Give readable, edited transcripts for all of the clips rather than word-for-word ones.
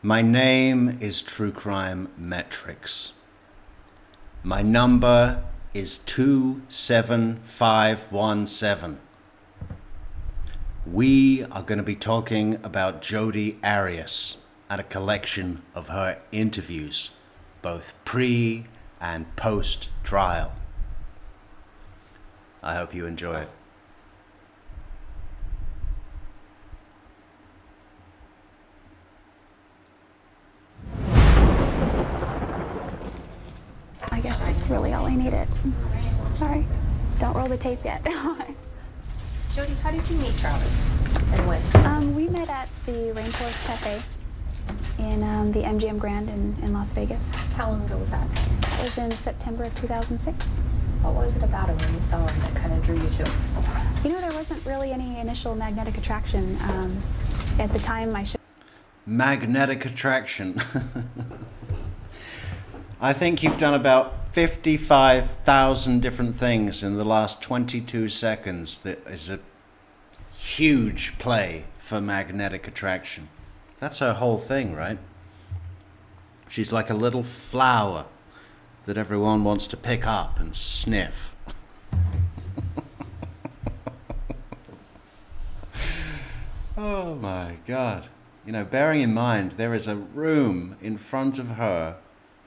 My name is True Crime Metrix. My number is 27517. We are going to be talking about Jodi Arias and a collection of her interviews, both pre and post trial. I hope you enjoy it. I guess that's really all I needed. Sorry. Don't roll the tape yet. Jodi, how did you meet Travis and when? We met at the Rainforest Cafe in the MGM Grand in Las Vegas. How long ago was that? It was in September of 2006. What was it about him when you saw him that kind of drew you to him? You know, there wasn't really any initial magnetic attraction. At the time, Magnetic attraction. I think you've done about 55,000 different things in the last 22 seconds that is a huge play for magnetic attraction. That's her whole thing, right? She's like a little flower that everyone wants to pick up and sniff. Oh my God. You know, bearing in mind there is a room in front of her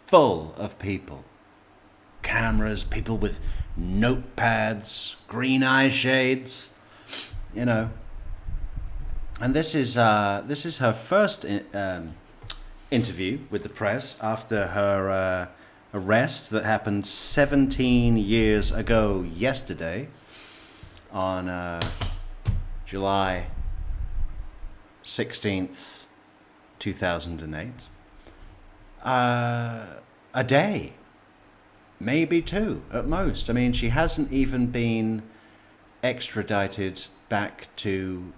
full of people. Cameras, people with notepads, green eye shades, you know. And this is her first interview with the press after her arrest that happened 17 years ago yesterday on July 16th, 2008. A day, maybe two at most. I mean, she hasn't even been extradited back to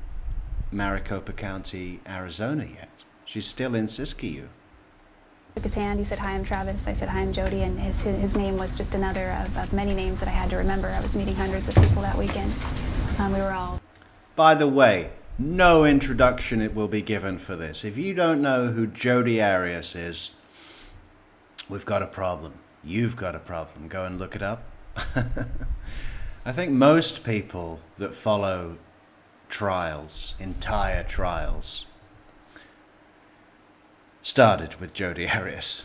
Maricopa County, Arizona yet. She's still in Siskiyou. took his hand. He said, "Hi, I'm Travis." I said, "Hi, I'm Jodi," and his name was just another of many names that I had to remember. I was meeting hundreds of people that weekend. We were all... By the way, no introduction it will be given for this. If you don't know who Jodi Arias is, we've got a problem. You've got a problem. Go and look it up. I think most people that follow trials, entire trials, started with Jodi Arias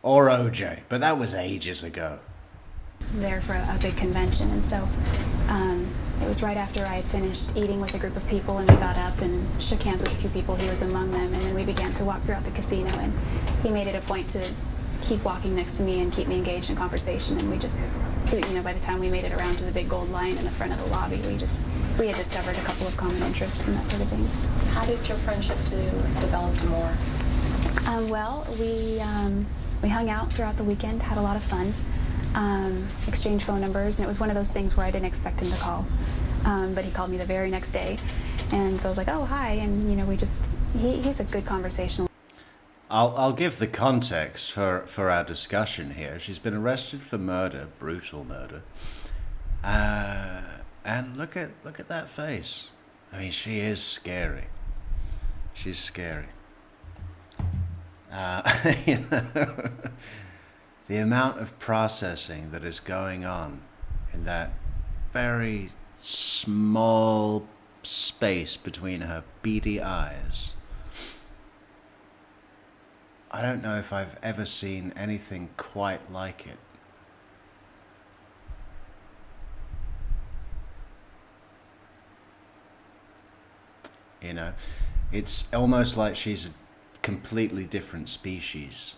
or OJ, but that was ages ago. There for a big convention, and so it was right after I had finished eating with a group of people, and we got up and shook hands with a few people. He was among them, and then we began to walk throughout the casino, and he made it a point to keep walking next to me and keep me engaged in conversation, and we just, you know, by the time we made it around to the big gold lion in the front of the lobby, we had discovered a couple of common interests and that sort of thing. How did your friendship develop more? Well, we hung out throughout the weekend, had a lot of fun, exchanged phone numbers, and it was one of those things where I didn't expect him to call, but he called me the very next day, and so I was like, "Oh, hi," and you know, he's a good conversational. I'll give the context for our discussion here. She's been arrested for murder, brutal murder, and look at that face. I mean, she is scary. She's scary. You know, the amount of processing that is going on in that very small space between her beady eyes. I don't know if I've ever seen anything quite like it. You know, it's almost like she's a completely different species.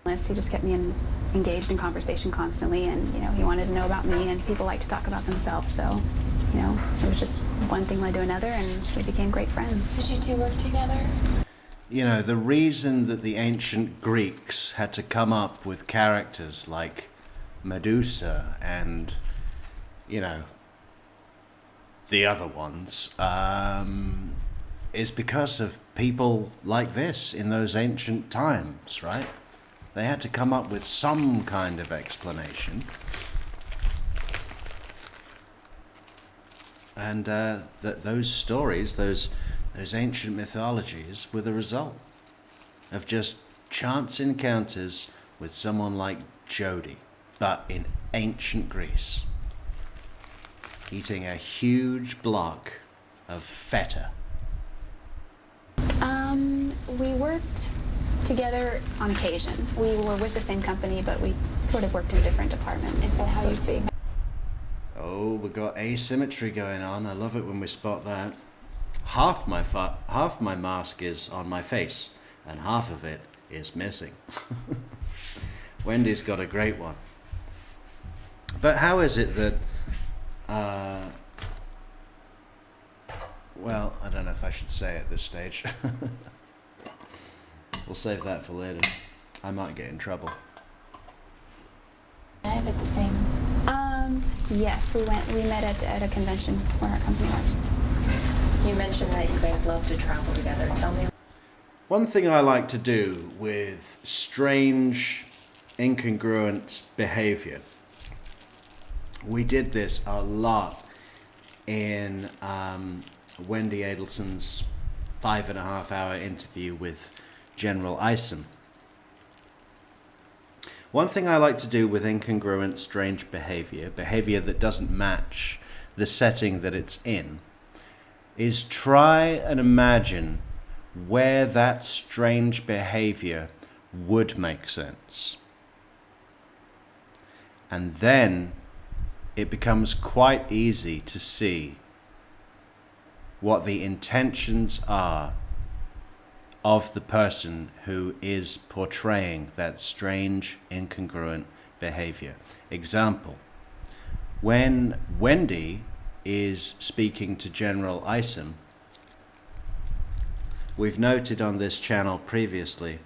He just kept me engaged in conversation constantly, and you know, he wanted to know about me, and people like to talk about themselves, so you know, it was just one thing led to another, and we became great friends. Did you two work together? You know, the reason that the ancient Greeks had to come up with characters like Medusa and, you know, the other ones, is because of people like this in those ancient times, right? They had to come up with some kind of explanation. And those stories, those those ancient mythologies were the result of just chance encounters with someone like Jodi, but in ancient Greece, eating a huge block of feta. We worked together on occasion. We were with the same company, but we sort of worked in different departments. Is that how you speak? Oh, we got asymmetry going on. I love it when we spot that. Half my mask is on my face, and half of it is missing. Wendy's got a great one. But how is it that, well, I don't know if I should say at this stage. We'll save that for later. I might get in trouble. And at the same. Yes, we met at a convention where our company was. You mentioned that you guys love to travel together. Tell me. One thing I like to do with strange, incongruent behavior, we did this a lot in Wendy Adelson's 5.5-hour interview with General Isom. One thing I like to do with incongruent, strange behavior that doesn't match the setting that it's in, is try and imagine where that strange behavior would make sense. And then it becomes quite easy to see what the intentions are of the person who is portraying that strange, incongruent behavior. Example, when Wendy is speaking to General Isom, we've noted on this channel previously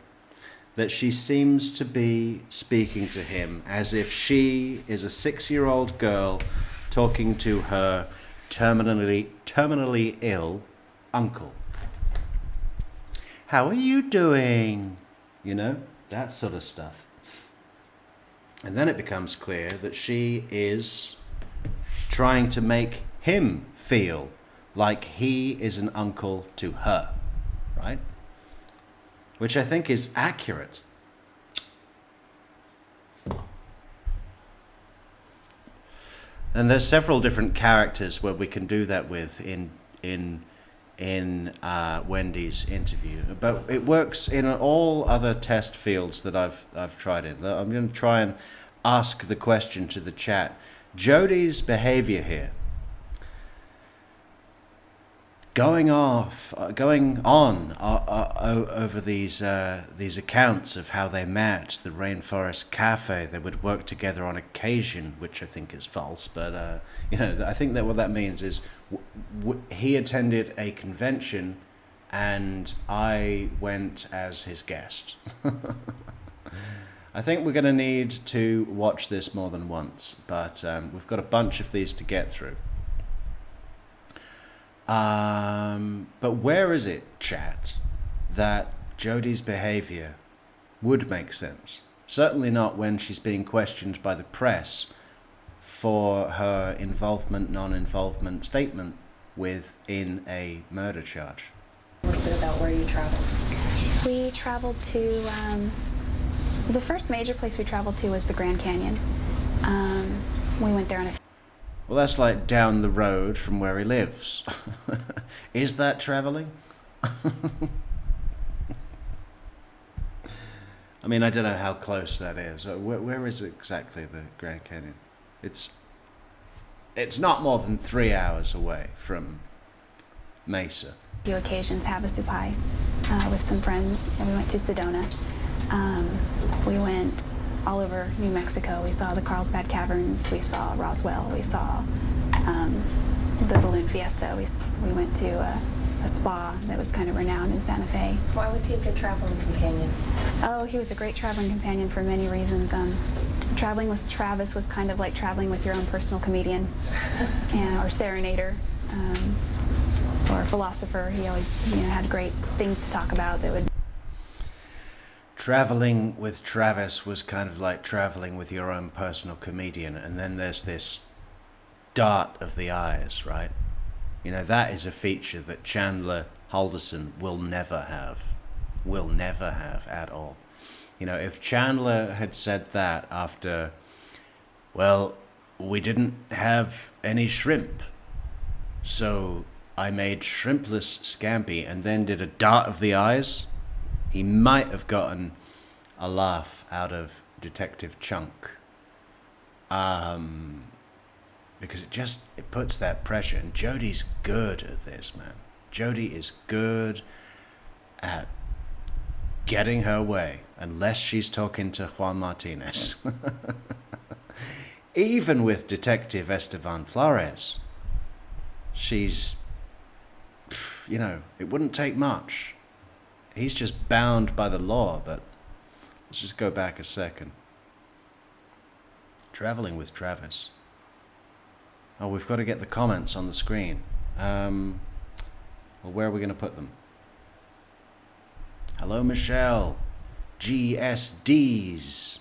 that she seems to be speaking to him as if she is a 6-year-old girl talking to her terminally ill uncle. How are you doing? You know, that sort of stuff. And then it becomes clear that she is trying to make him feel like he is an uncle to her, right? Which I think is accurate. And there's several different characters where we can do that with in Wendy's interview, but it works in all other test fields that I've tried it. I'm going to try and ask the question to the chat. Jodi's behavior here, going on over these accounts of how they met, the Rainforest Cafe, they would work together on occasion, which I think is false, but I think that what that means is he attended a convention and I went as his guest. I think we're going to need to watch this more than once, but we've got a bunch of these to get through. But where is it, chat, that Jodi's behavior would make sense? Certainly not when she's being questioned by the press for her involvement, non-involvement statement within a murder charge. A little bit about where you traveled. We traveled to, the first major place we traveled to was the Grand Canyon. We went there on a... Well, that's like down the road from where he lives. Is that traveling? I mean, I don't know how close that is. Where is exactly the Grand Canyon? It's not more than 3 hours away from Mesa. A few occasions, Havasupai, with some friends, and we went to Sedona. We went all over New Mexico. We saw the Carlsbad Caverns, we saw Roswell, we saw the Balloon Fiesta. We went to a spa that was kind of renowned in Santa Fe. Why was he a good traveling companion? Oh, he was a great traveling companion for many reasons. Traveling with Travis was kind of like traveling with your own personal comedian or serenader or philosopher. He always had great things to talk about that would... Traveling with Travis was kind of like traveling with your own personal comedian, and then there's this dart of the eyes, right? That is a feature that Chandler Halderson will never have at all. You know, if Chandler had said that after, well, we didn't have any shrimp, so I made shrimpless scampi and then did a dart of the eyes, he might have gotten a laugh out of Detective Chunk. Because it puts that pressure, and Jodi's good at this, man. Jodi is good at getting her way, unless she's talking to Juan Martinez. Even with Detective Esteban Flores, she's, you know, it wouldn't take much. He's just bound by the law, but let's just go back a second. Traveling with Travis. Oh, we've got to get the comments on the screen. Well, where are we going to put them? Hello, Michelle. GSD's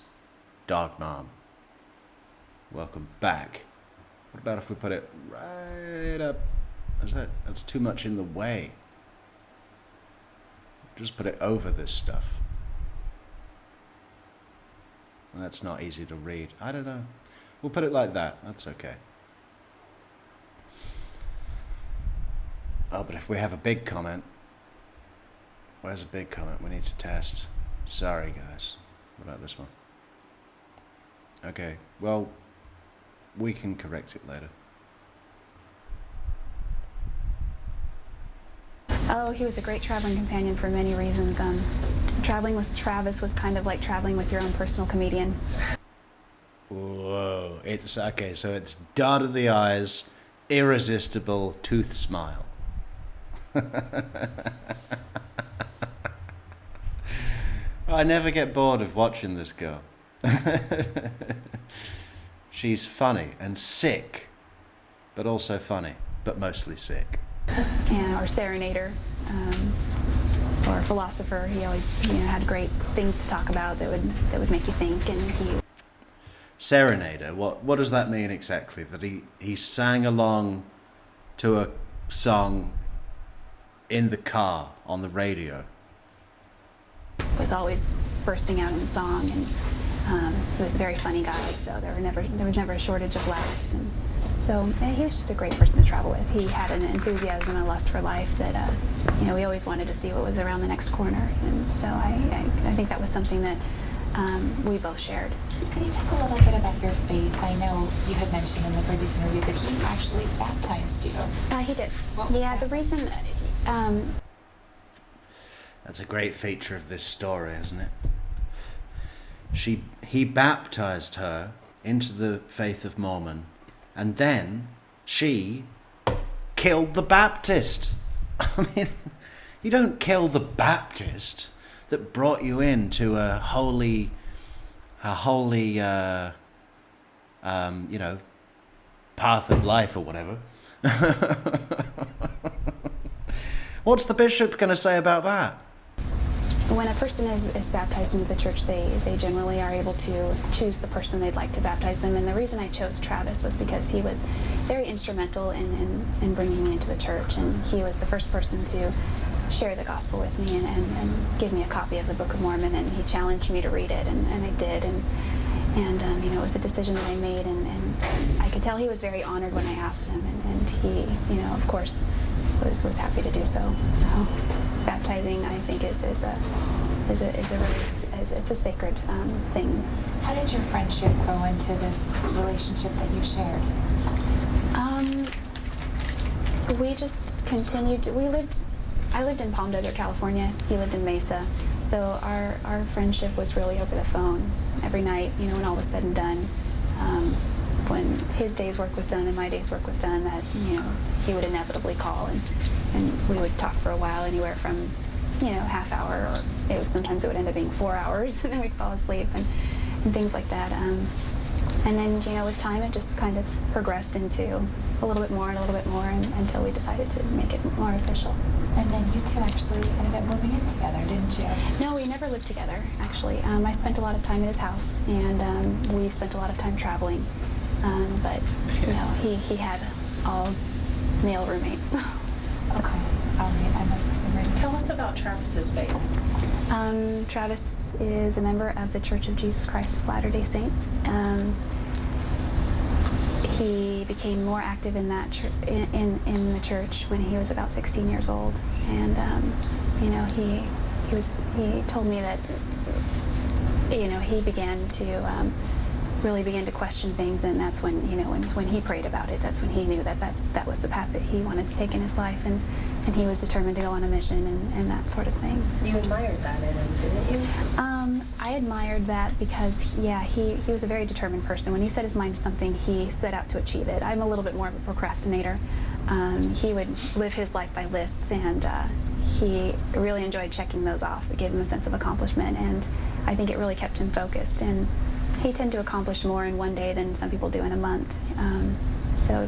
Dog Mom. Welcome back. What about if we put it right up? That's too much in the way. Just put it over this stuff. That's not easy to read. I don't know. We'll put it like that. That's okay. Oh, but if we have a big comment, where's a big comment? We need to test. Sorry, guys. What about this one? Okay, well, we can correct it later. Oh, he was a great traveling companion for many reasons. Traveling with Travis was kind of like traveling with your own personal comedian. Whoa. It's okay, so it's dart of the eyes, irresistible tooth smile. I never get bored of watching this girl. She's funny and sick, but also funny, but mostly sick. Yeah, or serenader, or philosopher. He always, had great things to talk about that would make you think. And he. Serenader. What does that mean exactly? That he sang along to a song in the car on the radio. Was always bursting out in the song, and he was a very funny guy. So there was never a shortage of laughs, and so he was just a great person to travel with. He had an enthusiasm and a lust for life that we always wanted to see what was around the next corner, and so I think that was something that we both shared. Can you talk a little bit about your faith? I know you had mentioned in the previous interview that he actually baptized you. He did. What was that? The reason. That's a great feature of this story, isn't it? He baptized her into the faith of Mormon, and then she killed the Baptist. I mean, you don't kill the Baptist that brought you into a holy, path of life or whatever. What's the bishop going to say about that? When a person is baptized into the church, they generally are able to choose the person they'd like to baptize them. And the reason I chose Travis was because he was very instrumental in bringing me into the church. And he was the first person to share the gospel with me and give me a copy of the Book of Mormon. And he challenged me to read it, and I did. And it was a decision that I made. And I could tell he was very honored when I asked him. And he, of course, was happy to do so. Baptizing, I think, is a sacred thing. How did your friendship grow into this relationship that you shared? We just continued. I lived in Palm Desert, California. He lived in Mesa. So our friendship was really over the phone every night. When all was said and done. When his day's work was done and my day's work was done, that he would inevitably call and we would talk for a while, anywhere from half hour, or sometimes it would end up being 4 hours, and then we'd fall asleep and things like that. And then with time it just kind of progressed into a little bit more until we decided to make it more official. And then you two actually ended up moving in together, didn't you? No, we never lived together, actually. I spent a lot of time at his house, and we spent a lot of time traveling. But he had all male roommates. Okay. All right, I must have been ready. Tell us about Travis's faith. Travis is a member of the Church of Jesus Christ of Latter-day Saints. He became more active in that in the church when he was about 16 years old, and he told me that he began to really began to question things, and that's when when he prayed about it, that's when he knew that was the path that he wanted to take in his life, and he was determined to go on a mission and that sort of thing. You admired that in him, didn't you? I admired that because, he was a very determined person. When he set his mind to something, he set out to achieve it. I'm a little bit more of a procrastinator. He would live his life by lists, and he really enjoyed checking those off. It gave him a sense of accomplishment, and I think it really kept him focused. And he tended to accomplish more in one day than some people do in a month. So,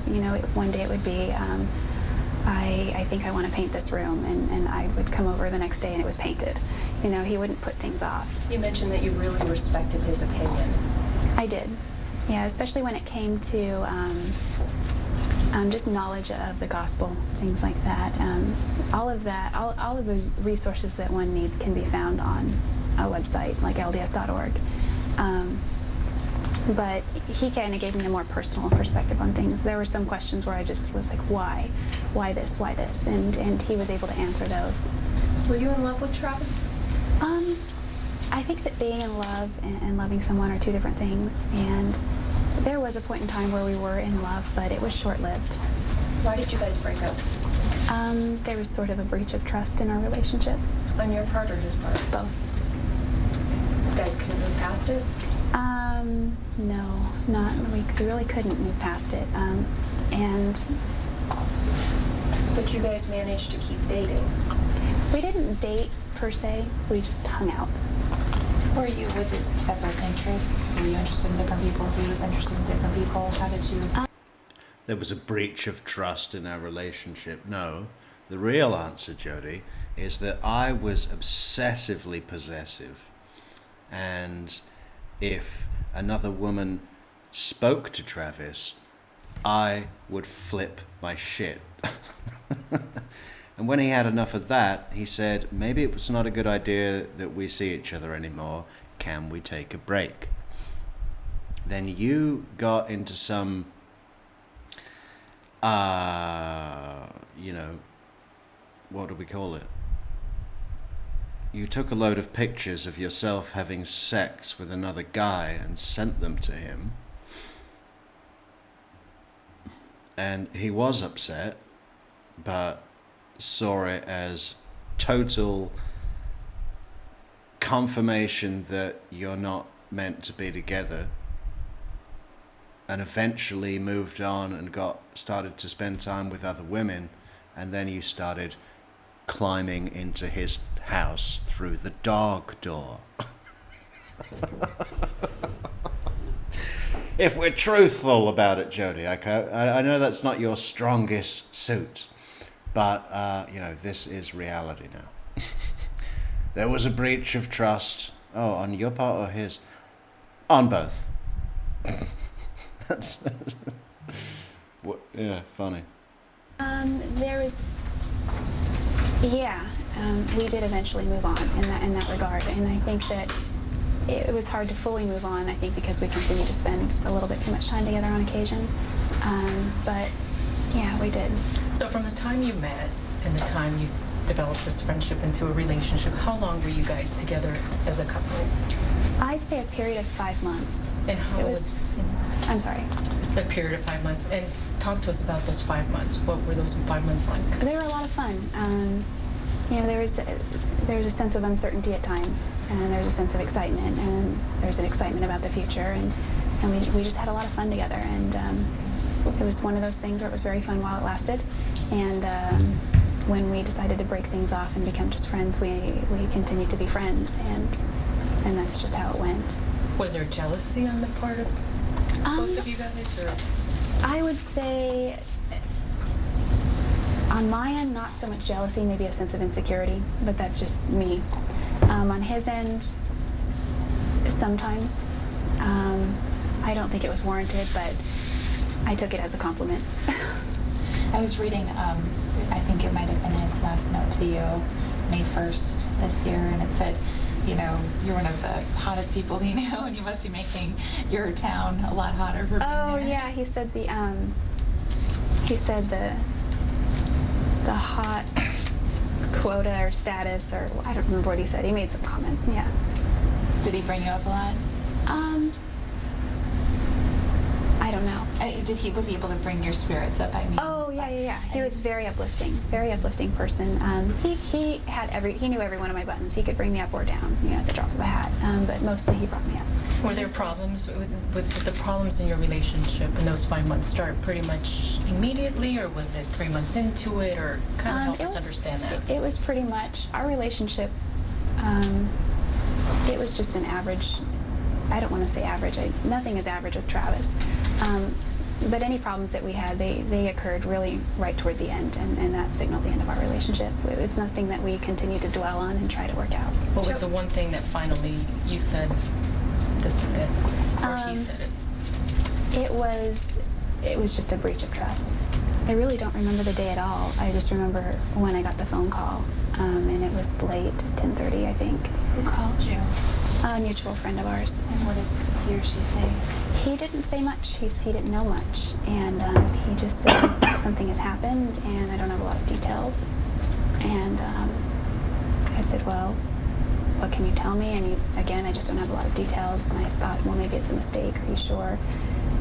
one day it would be, I think I want to paint this room, and I would come over the next day and it was painted. He wouldn't put things off. You mentioned that you really respected his opinion. I did. Yeah, especially when it came to just knowledge of the gospel, things like that. All of that, all of the resources that one needs can be found on a website like LDS.org. But he kind of gave me a more personal perspective on things. There were some questions where I just was like, why? Why this? Why this? And he was able to answer those. Were you in love with Travis? I think that being in love and loving someone are two different things. And there was a point in time where we were in love, but it was short-lived. Why did you guys break up? There was sort of a breach of trust in our relationship. On your part or his part? Both. You guys couldn't move past it? No, we really couldn't move past it. But you guys managed to keep dating. We didn't date per se, we just hung out. Was it separate interests? Were you interested in different people? He was interested in different people? How did you? There was a breach of trust in our relationship. No. The real answer, Jodi, is that I was obsessively possessive. And if another woman spoke to Travis, I would flip my shit. And when he had enough of that, he said, maybe it was not a good idea that we see each other anymore. Can we take a break? Then you got into some, what do we call it? You took a load of pictures of yourself having sex with another guy and sent them to him. And he was upset, but saw it as total confirmation that you're not meant to be together, and eventually moved on and started to spend time with other women, and then you started climbing into his house through the dog door. If we're truthful about it, Jodi, I know that's not your strongest suit, but this is reality now. There was a breach of trust. Oh, on your part or his? On both. That's funny. There was, we did eventually move on in that regard, and I think that it was hard to fully move on, I think, because we continued to spend a little bit too much time together on occasion. But yeah, we did. So from the time you met and the time you developed this friendship into a relationship, how long were you guys together as a couple? I'd say a period of 5 months. And how was? I'm sorry. It's a period of 5 months. And talk to us about those 5 months. What were those 5 months like? They were a lot of fun. There was a sense of uncertainty at times, and there was a sense of excitement, and there's an excitement about the future, and we just had a lot of fun together, and it was one of those things where it was very fun while it lasted, and when we decided to break things off and become just friends, we continued to be friends, and that's just how it went. Was there jealousy on the part of both of you guys, or? I would say, on my end, not so much jealousy, maybe a sense of insecurity, but that's just me. On his end, sometimes. I don't think it was warranted, but I took it as a compliment. I was reading, I think it might have been his last note to you, May 1st this year, and it said, you know, you're one of the hottest people he knew, and you must be making your town a lot hotter for being there. Yeah, he said the hot quota or status, or I don't remember what he said. He made some comment. Yeah. Did he bring you up a lot? I don't know. Was he able to bring your spirits up? I mean. Oh yeah. He was very uplifting person. He knew every one of my buttons. He could bring me up or down, you know, at the drop of a hat. But mostly he brought me up. Were there problems with the problems in your relationship in those 5 months start pretty much immediately, or was it 3 months into it, or kind of help us understand that? It was pretty much our relationship. It was just an average. I don't want to say average. Nothing is average with Travis. But any problems that we had, they occurred really right toward the end, and that signaled the end of our relationship. It's nothing that we continue to dwell on and try to work out. What was the one thing that finally you said, this is it, or he said it? It was just a breach of trust. I really don't remember the day at all. I just remember when I got the phone call, and it was late, 10:30, I think. Who called you? A mutual friend of ours. And what did he or she say? He didn't say much. He didn't know much, and he just said something has happened, and I don't have a lot of details. And I said, well, what can you tell me? And again, I just don't have a lot of details. And I thought, well, maybe it's a mistake. Are you sure?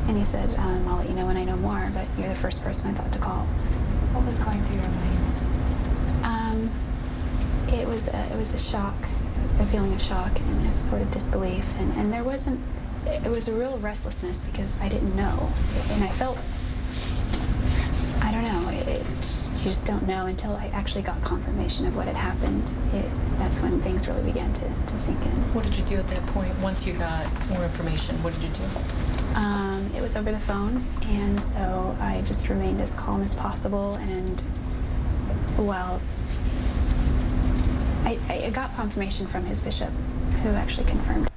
And he said, I'll let you know when I know more, but you're the first person I thought to call. What was going through your mind? It was a shock, a feeling of shock and a sort of disbelief, and there wasn't. It was a real restlessness because I didn't know, and I felt. I don't know. You just don't know until I actually got confirmation of what had happened. That's when things really began to sink in. What did you do at that point once you got more information? What did you do? It was over the phone, and so I just remained as calm as possible. And well, I got confirmation from his bishop, who actually confirmed.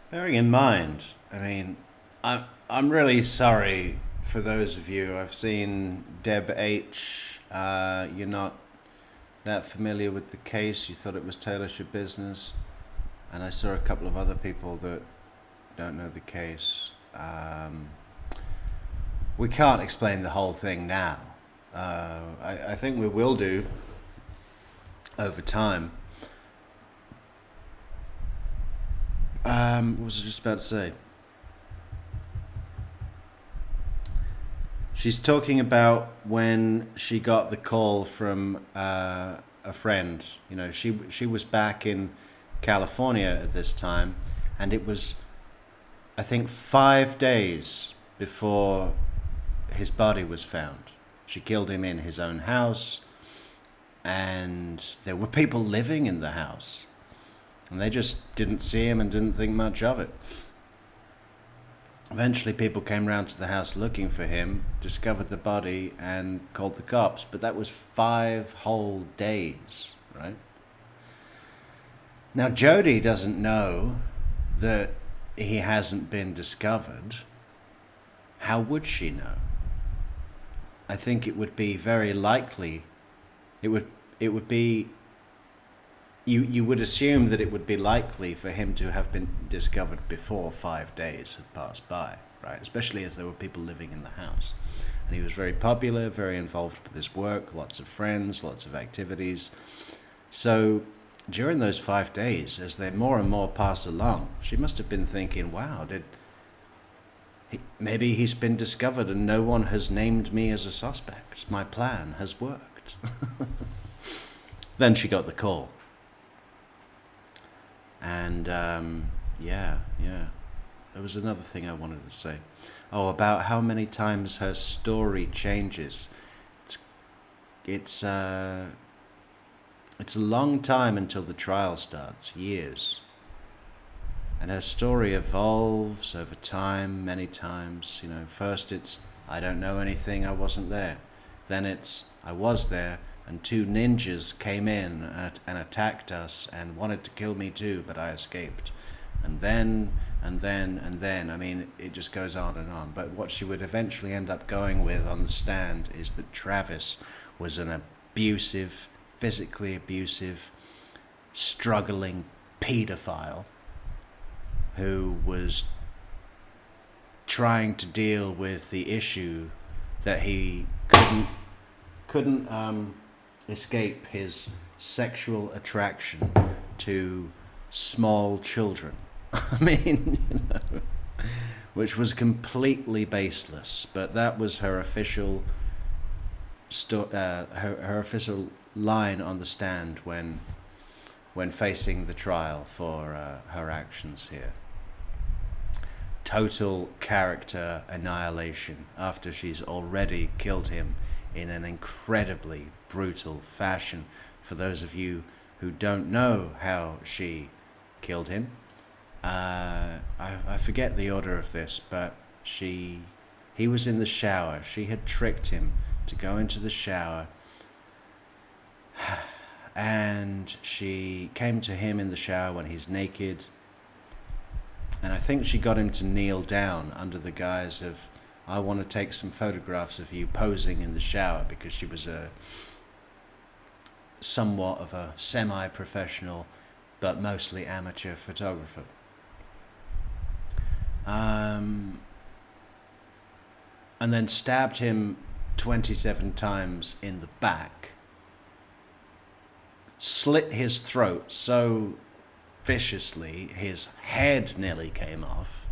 Bearing in mind, I mean, I'm really sorry for those of you. I've seen Deb H. You're not that familiar with the case. You thought it was Taylor's your business. And I saw a couple of other people that don't know the case. We can't explain the whole thing now. I think we will do over time. What was I just about to say? She's talking about when she got the call from a friend. You know, she was back in California at this time, and it was, I think, 5 days before his body was found. She killed him in his own house, and there were people living in the house, and they just didn't see him and didn't think much of it. Eventually people came round to the house looking for him, discovered the body, and called the cops, but that was 5 whole days, right? Now Jodi doesn't know that he hasn't been discovered. How would she know? I think it would be very likely, it would be, you would assume that it would be likely for him to have been discovered before 5 days had passed by, right? Especially as there were people living in the house. And he was very popular, very involved with his work, lots of friends, lots of activities. So during those 5 days, as they more and more pass along, she must have been thinking, wow, maybe he's been discovered and no one has named me as a suspect. My plan has worked. Then she got the call. And yeah. There was another thing I wanted to say. Oh, about how many times her story changes. It's a long time until the trial starts, years. And her story evolves over time, many times. You know, first it's, I don't know anything, I wasn't there. Then it's, I was there, and 2 ninjas came in and attacked us and wanted to kill me too, but I escaped. And then and then. I mean, it just goes on and on. But what she would eventually end up going with on the stand is that Travis was an abusive, physically abusive, struggling paedophile who was trying to deal with the issue that he couldn't escape his sexual attraction to small children. I mean, which was completely baseless, but that was her official her official line on the stand when facing the trial for her actions here. Total character annihilation after she's already killed him in an incredibly brutal fashion. For those of you who don't know how she killed him, I forget the order of this, but he was in the shower. She had tricked him to go into the shower, and she came to him in the shower when he's naked, and I think she got him to kneel down under the guise of, I want to take some photographs of you posing in the shower, because she was somewhat of a semi-professional but mostly amateur photographer. And then stabbed him 27 times in the back, slit his throat so viciously his head nearly came off.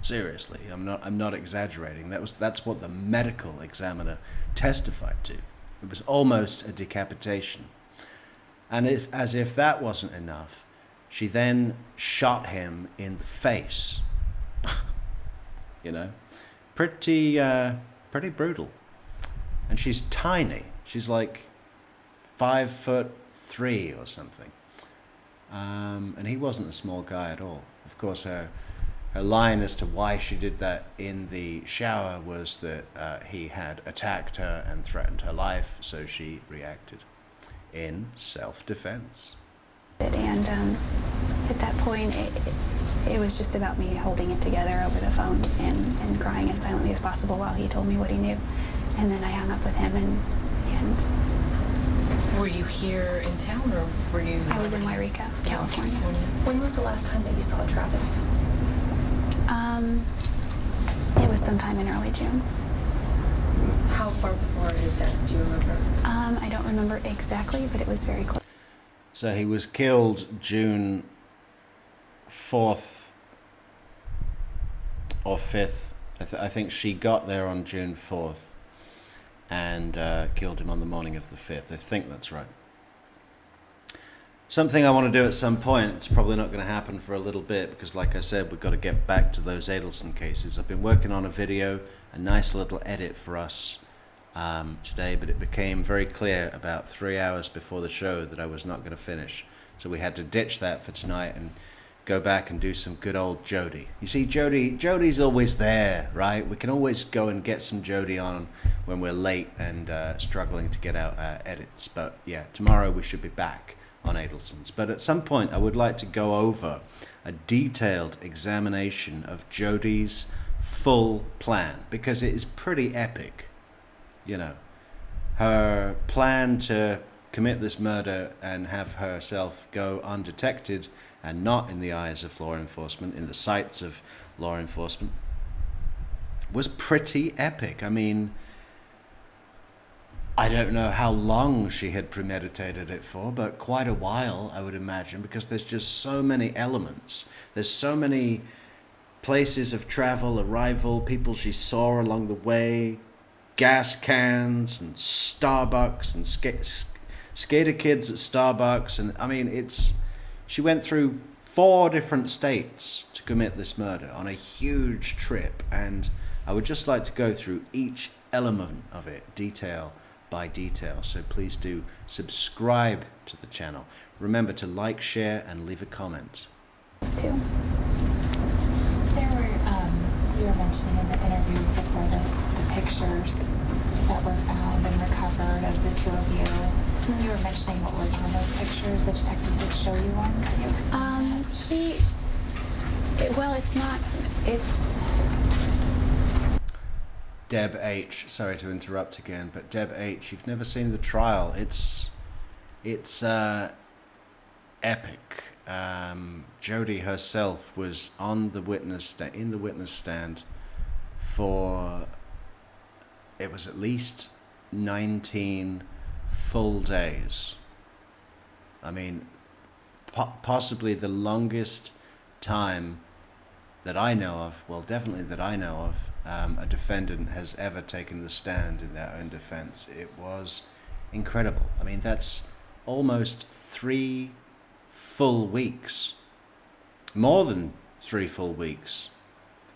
Seriously, I'm not exaggerating. That's what the medical examiner testified to. It was almost a decapitation. And as if that wasn't enough, she then shot him in the face. You know, pretty brutal. And she's tiny. She's like 5'3" or something. And he wasn't a small guy at all. Of course, her line as to why she did that in the shower was that he had attacked her and threatened her life, so she reacted in self-defense. And at that point, it was just about me holding it together over the phone and crying as silently as possible while he told me what he knew. And then I hung up with him and Were you here in town, or were you... I was in Wairika, California. When was the last time that you saw Travis? It was sometime in early June. How far before his death do you remember? I don't remember exactly, but it was very close. So he was killed June 4th or 5th. I think she got there on June 4th and killed him on the morning of the 5th. I think that's right. Something I want to do at some point. It's probably not going to happen for a little bit because, like I said, we've got to get back to those Adelson cases. I've been working on a video, a nice little edit for us today, but it became very clear about 3 hours before the show that I was not going to finish. So we had to ditch that for tonight and go back and do some good old Jodi. You see, Jodi's always there, right? We can always go and get some Jodi on when we're late and struggling to get out our edits. But yeah, tomorrow we should be back on Adelson's. But at some point I would like to go over a detailed examination of Jodi's full plan, because it is pretty epic. You know, her plan to commit this murder and have herself go undetected and not in the eyes of law enforcement, in the sights of law enforcement, was pretty epic. I mean, I don't know how long she had premeditated it for, but quite a while, I would imagine, because there's just so many elements. There's so many places of travel, arrival, people she saw along the way, gas cans and Starbucks and skater kids at Starbucks. And I mean, she went through 4 different states to commit this murder on a huge trip. And I would just like to go through each element of it, detail by detail. So please do subscribe to the channel. Remember to like, share, and leave a comment. Too. There were, you were mentioning in the interview before this, the pictures that were found and recovered of the two of you. Mm-hmm. You were mentioning what was on those pictures. The detective did show you one. Can you explain that? Well, it's not. It's Deb H. Sorry to interrupt again, but Deb H. You've never seen the trial. It's epic. Jodi herself was on the in the witness stand for, it was at least 19 full days. I mean, possibly the longest time that I know of, well, definitely that I know of, a defendant has ever taken the stand in their own defense. It was incredible. I mean, that's almost 3 full weeks. More than 3 full weeks,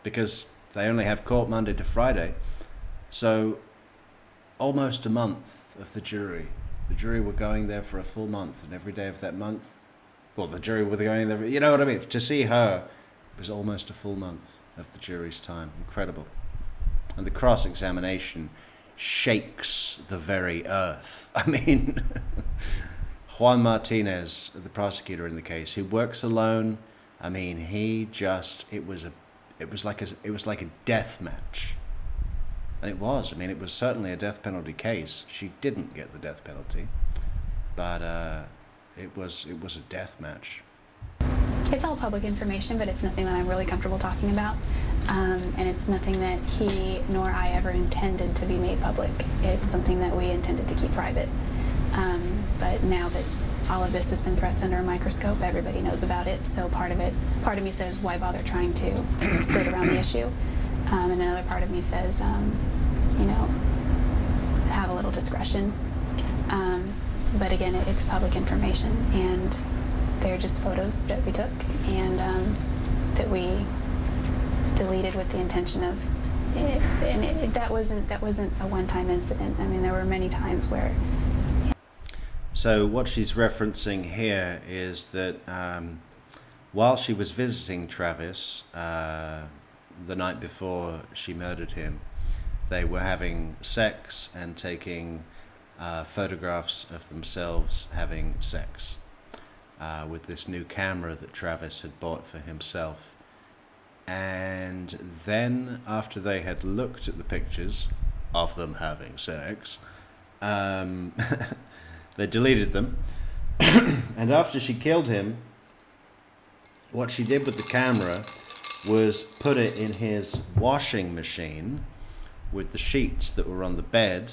because they only have court Monday to Friday. So almost a month of the jury. The jury were going there for a full month, and every day of that month, well, the jury were going there, you know what I mean? To see her, it was almost a full month of the jury's time. Incredible. And the cross-examination shakes the very earth. I mean, Juan Martinez, the prosecutor in the case, who works alone, I mean, he just, it was like a death match. And it was. I mean, it was certainly a death penalty case. She didn't get the death penalty, but it was a death match. It's all public information, but it's nothing that I'm really comfortable talking about. And it's nothing that he nor I ever intended to be made public. It's something that we intended to keep private. But now that all of this has been thrust under a microscope, everybody knows about it. So part of me says, why bother trying to skirt around the issue? And another part of me says, have a little discretion. But again, it's public information, and they're just photos that we took and that we deleted with the intention of, that wasn't a one-time incident. I mean, there were many times where. So what she's referencing here is that while she was visiting Travis the night before she murdered him, they were having sex and taking photographs of themselves having sex with this new camera that Travis had bought for himself. And then after they had looked at the pictures of them having sex, they deleted them. And after she killed him, what she did with the camera was put it in his washing machine with the sheets that were on the bed,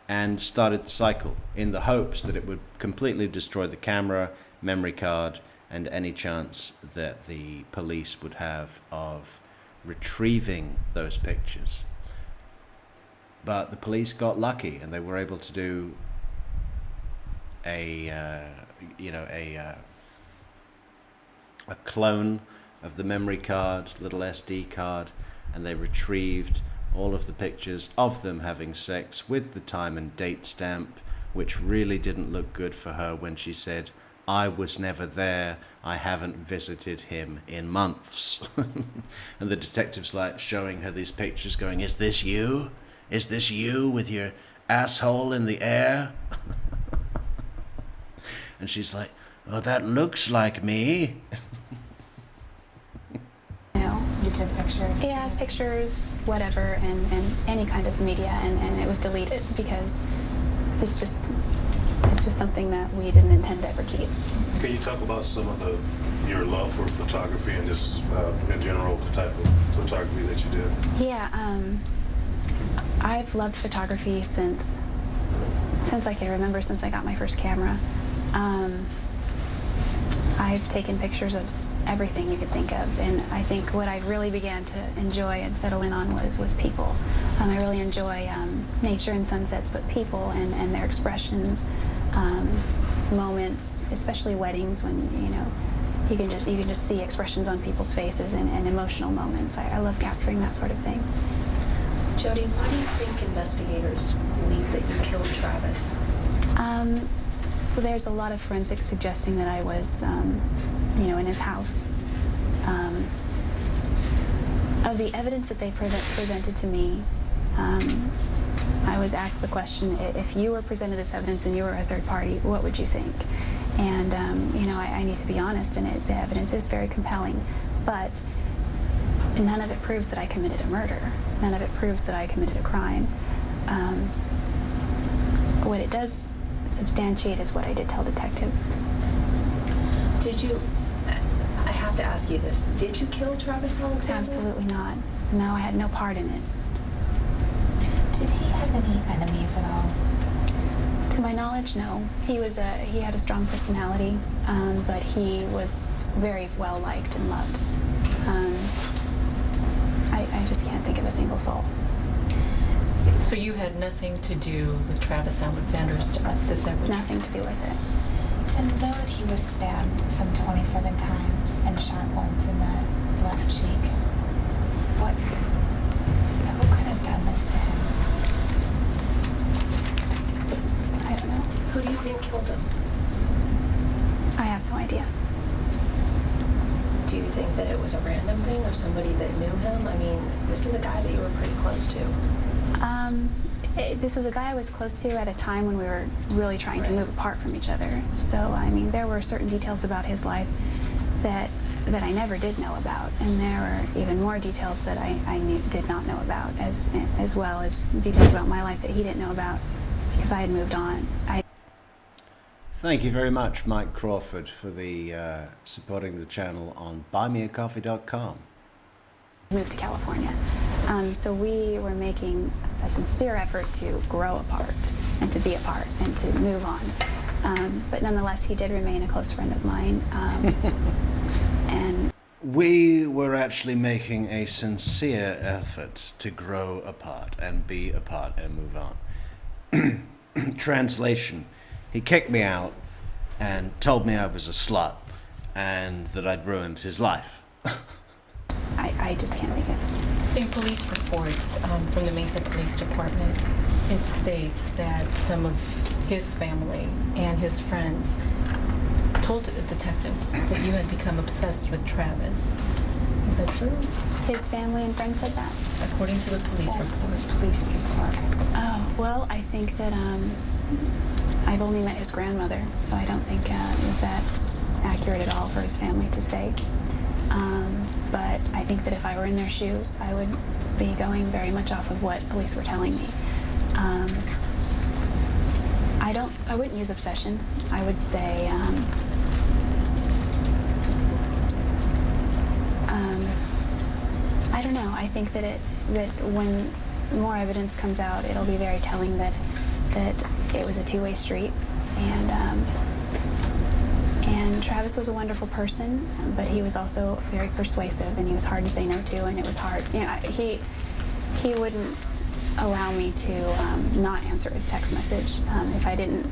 and started the cycle in the hopes that it would completely destroy the camera, memory card, and any chance that the police would have of retrieving those pictures. But the police got lucky, and they were able to do a clone of the memory card, little SD card, and they retrieved all of the pictures of them having sex with the time and date stamp, which really didn't look good for her when she said, "I was never there, I haven't visited him in months." And the detective's like showing her these pictures going, "Is this you? Is this you with your asshole in the air?" And she's like, "Oh, that looks like me." You took pictures? Yeah, pictures, whatever, and any kind of media, and it was deleted because it's just something that we didn't intend to ever keep. Can you talk about some of your love for photography and just in general the type of photography that you did? Yeah, I've loved photography since I can remember, since I got my first camera. I've taken pictures of everything you could think of, and I think what I really began to enjoy and settle in on was people. I really enjoy nature and sunsets, but people and their expressions, moments, especially weddings, when you can just see expressions on people's faces and emotional moments. I love capturing that sort of thing. Jodi, why do you think investigators believe that you killed Travis? Well, there's a lot of forensics suggesting that I was, in his house. Of the evidence that they presented to me, I was asked the question, if you were presented this evidence and you were a third party, what would you think? And, I need to be honest, and the evidence is very compelling. But none of it proves that I committed a murder. None of it proves that I committed a crime. What it does substantiate is what I did tell detectives. I have to ask you this, did you kill Travis Alexander? Absolutely not. No, I had no part in it. Did he have any enemies at all? To my knowledge, no. He had a strong personality, but he was very well liked and loved. I just can't think of a single soul. So you had nothing to do with Travis Alexander's death? Is that what you- Nothing to do with it. To know that he was stabbed some 27 times and shot once in the left cheek, who could have done this to him? I don't know. Who do you think killed him? I have no idea. Do you think that it was a random thing or somebody that knew him? I mean, this is a guy that you were pretty close to. This was a guy I was close to at a time when we were really trying to move apart from each other. So, I mean, there were certain details about his life that I never did know about, and there were even more details that I did not know about, as well as details about my life that he didn't know about because I had moved on. Thank you very much, Mike Crawford, for the supporting the channel on buymeacoffee.com. Moved to California. So we were making a sincere effort to grow apart and to be apart and to move on. But nonetheless, he did remain a close friend of mine. And We were actually making a sincere effort to grow apart and be apart and move on. Translation: he kicked me out and told me I was a slut and that I'd ruined his life. I just can't make it. In police reports from the Mesa Police Department, it states that some of his family and his friends told detectives that you had become obsessed with Travis. Is that true? His family and friends said that? According to the police That's report. the police report. Oh, well, I think that I've only met his grandmother, so I don't think that that's accurate at all for his family to say. But I think that if I were in their shoes, I would be going very much off of what police were telling me. I wouldn't use obsession. I would say, I don't know. I think that when more evidence comes out, it'll be very telling that it was a two-way street, and Travis was a wonderful person, but he was also very persuasive, and he was hard to say no to, and it was hard. He wouldn't allow me to not answer his text message. If I didn't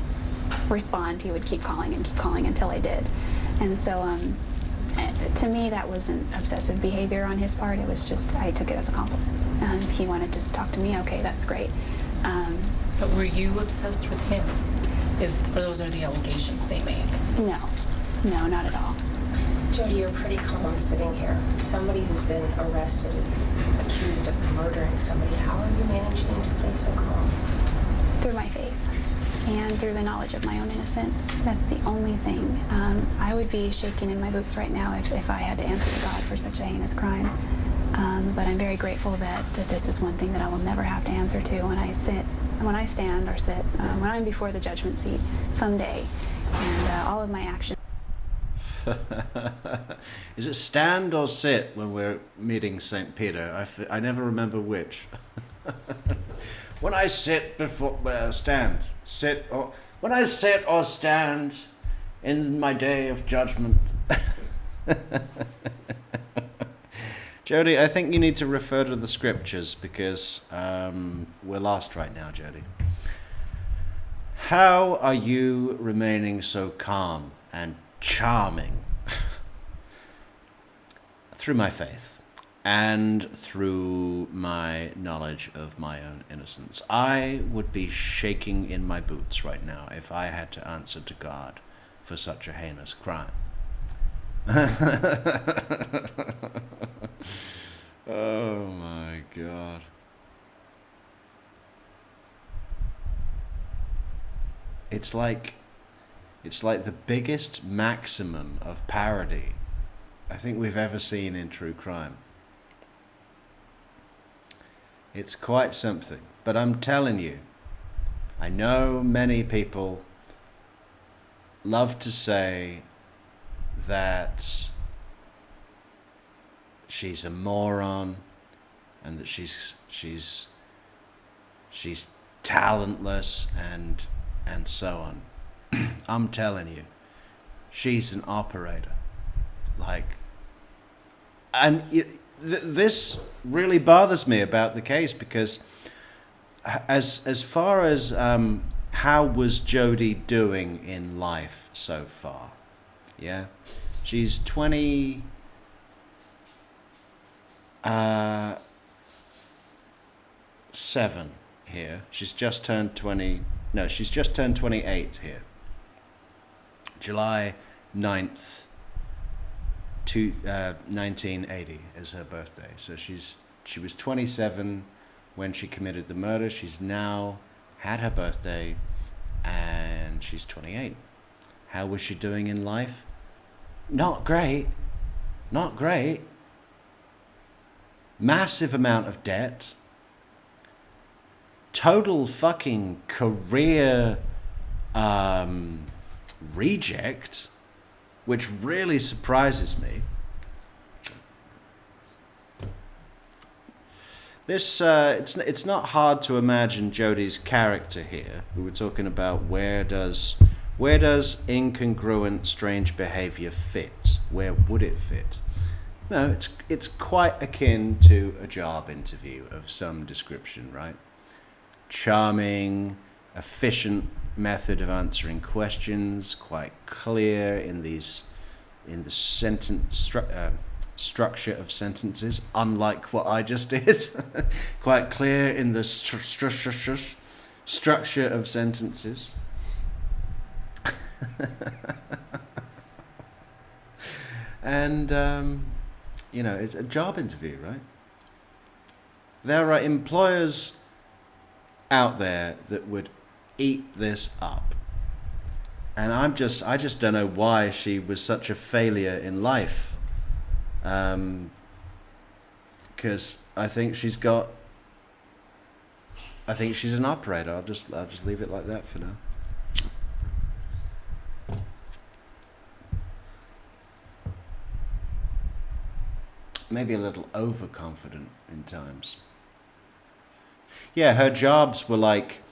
respond, he would keep calling until I did. And so to me, that wasn't obsessive behavior on his part. It was just, I took it as a compliment. He wanted to talk to me, okay, that's great. But were you obsessed with him? Or those are the allegations they make? No, not at all. Jodi, you're pretty calm sitting here. Somebody who's been arrested, accused of murdering somebody, how are you managing to stay so calm? Through my faith and through the knowledge of my own innocence. That's the only thing. I would be shaking in my boots right now if I had to answer to God for such a heinous crime. But I'm very grateful that this is one thing that I will never have to answer to when I stand or sit, when I'm before the judgment seat someday, and all of my actions. Is it stand or sit when we're meeting St. Peter? I never remember which. When I sit before, stand, sit, or when I sit or stand in my day of judgment. Jodi, I think you need to refer to the scriptures because we're lost right now, Jodi. How are you remaining so calm and charming? Through my faith and through my knowledge of my own innocence. I would be shaking in my boots right now if I had to answer to God for such a heinous crime. Oh my God. It's like It's like the biggest maximum of parody I think we've ever seen in true crime. It's quite something. But I'm telling you, I know many people love to say that she's a moron and that she's talentless and so on. I'm telling you, she's an operator. This really bothers me about the case, because as far as how was Jodi doing in life so far? Yeah, she's 27 here. She's just turned 20. No, she's just turned 28 here. July 9th, 1980 is her birthday. So she was 27 when she committed the murder. She's now had her birthday and she's 28. How was she doing in life? Not great. Not great. Massive amount of debt. Total fucking career reject, which really surprises me. This it's not hard to imagine Jodi's character here. We were talking about where does incongruent, strange behavior fit? Where would it fit? No, it's quite akin to a job interview of some description, right? Charming, efficient method of answering questions, quite clear in the sentence structure of sentences, unlike what I just did. Quite clear in the structure of sentences. And it's a job interview, right? There are employers out there that would eat this up, and I just don't know why she was such a failure in life, because I think she's an operator. I'll just leave it like that for now. Maybe a little overconfident in times. Yeah, her jobs were like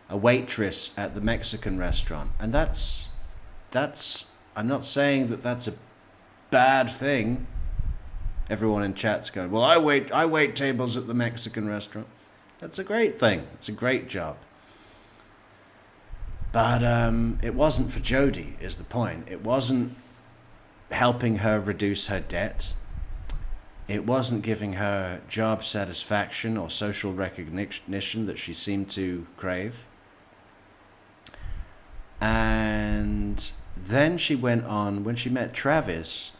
a waitress at the Mexican restaurant. And that's I'm not saying that that's a bad thing. Everyone in chat's going, well, I wait tables at the Mexican restaurant. That's a great thing. It's a great job. But it wasn't for Jodi, is the point. It wasn't helping her reduce her debt. It wasn't giving her job satisfaction or social recognition that she seemed to crave. And then she went on, when she met Travis,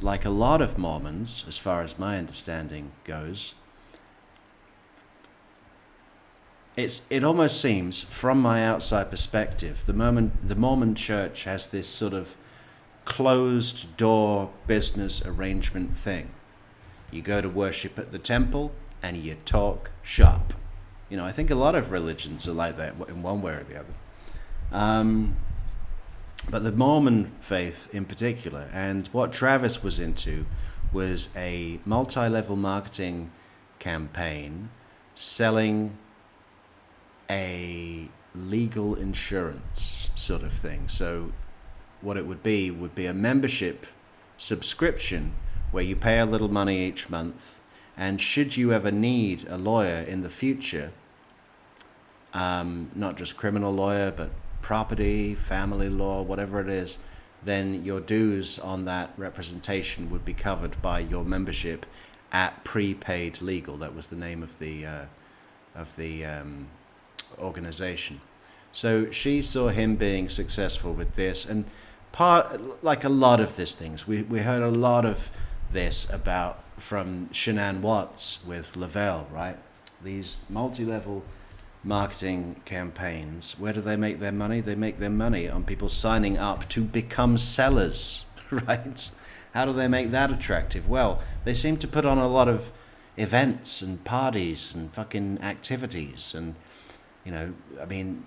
like a lot of Mormons, as far as my understanding goes, it almost seems, from my outside perspective, the Mormon church has this sort of closed door business arrangement thing. You go to worship at the temple and you talk shop. I think a lot of religions are like that in one way or the other. But the Mormon faith in particular, and what Travis was into, was a multi-level marketing campaign selling a legal insurance sort of thing. So what it would be a membership subscription where you pay a little money each month, and should you ever need a lawyer in the future, not just criminal lawyer, but property, family law, whatever it is, then your dues on that representation would be covered by your membership at Prepaid Legal. That was the name of the organization. So she saw him being successful with this, and like a lot of these things, we heard a lot of this from Shanann Watts with Lavelle, right? These multi-level marketing campaigns, where do they make their money? They make their money on people signing up to become sellers, right? How do they make that attractive? Well, they seem to put on a lot of events and parties and fucking activities. And, you know, I mean,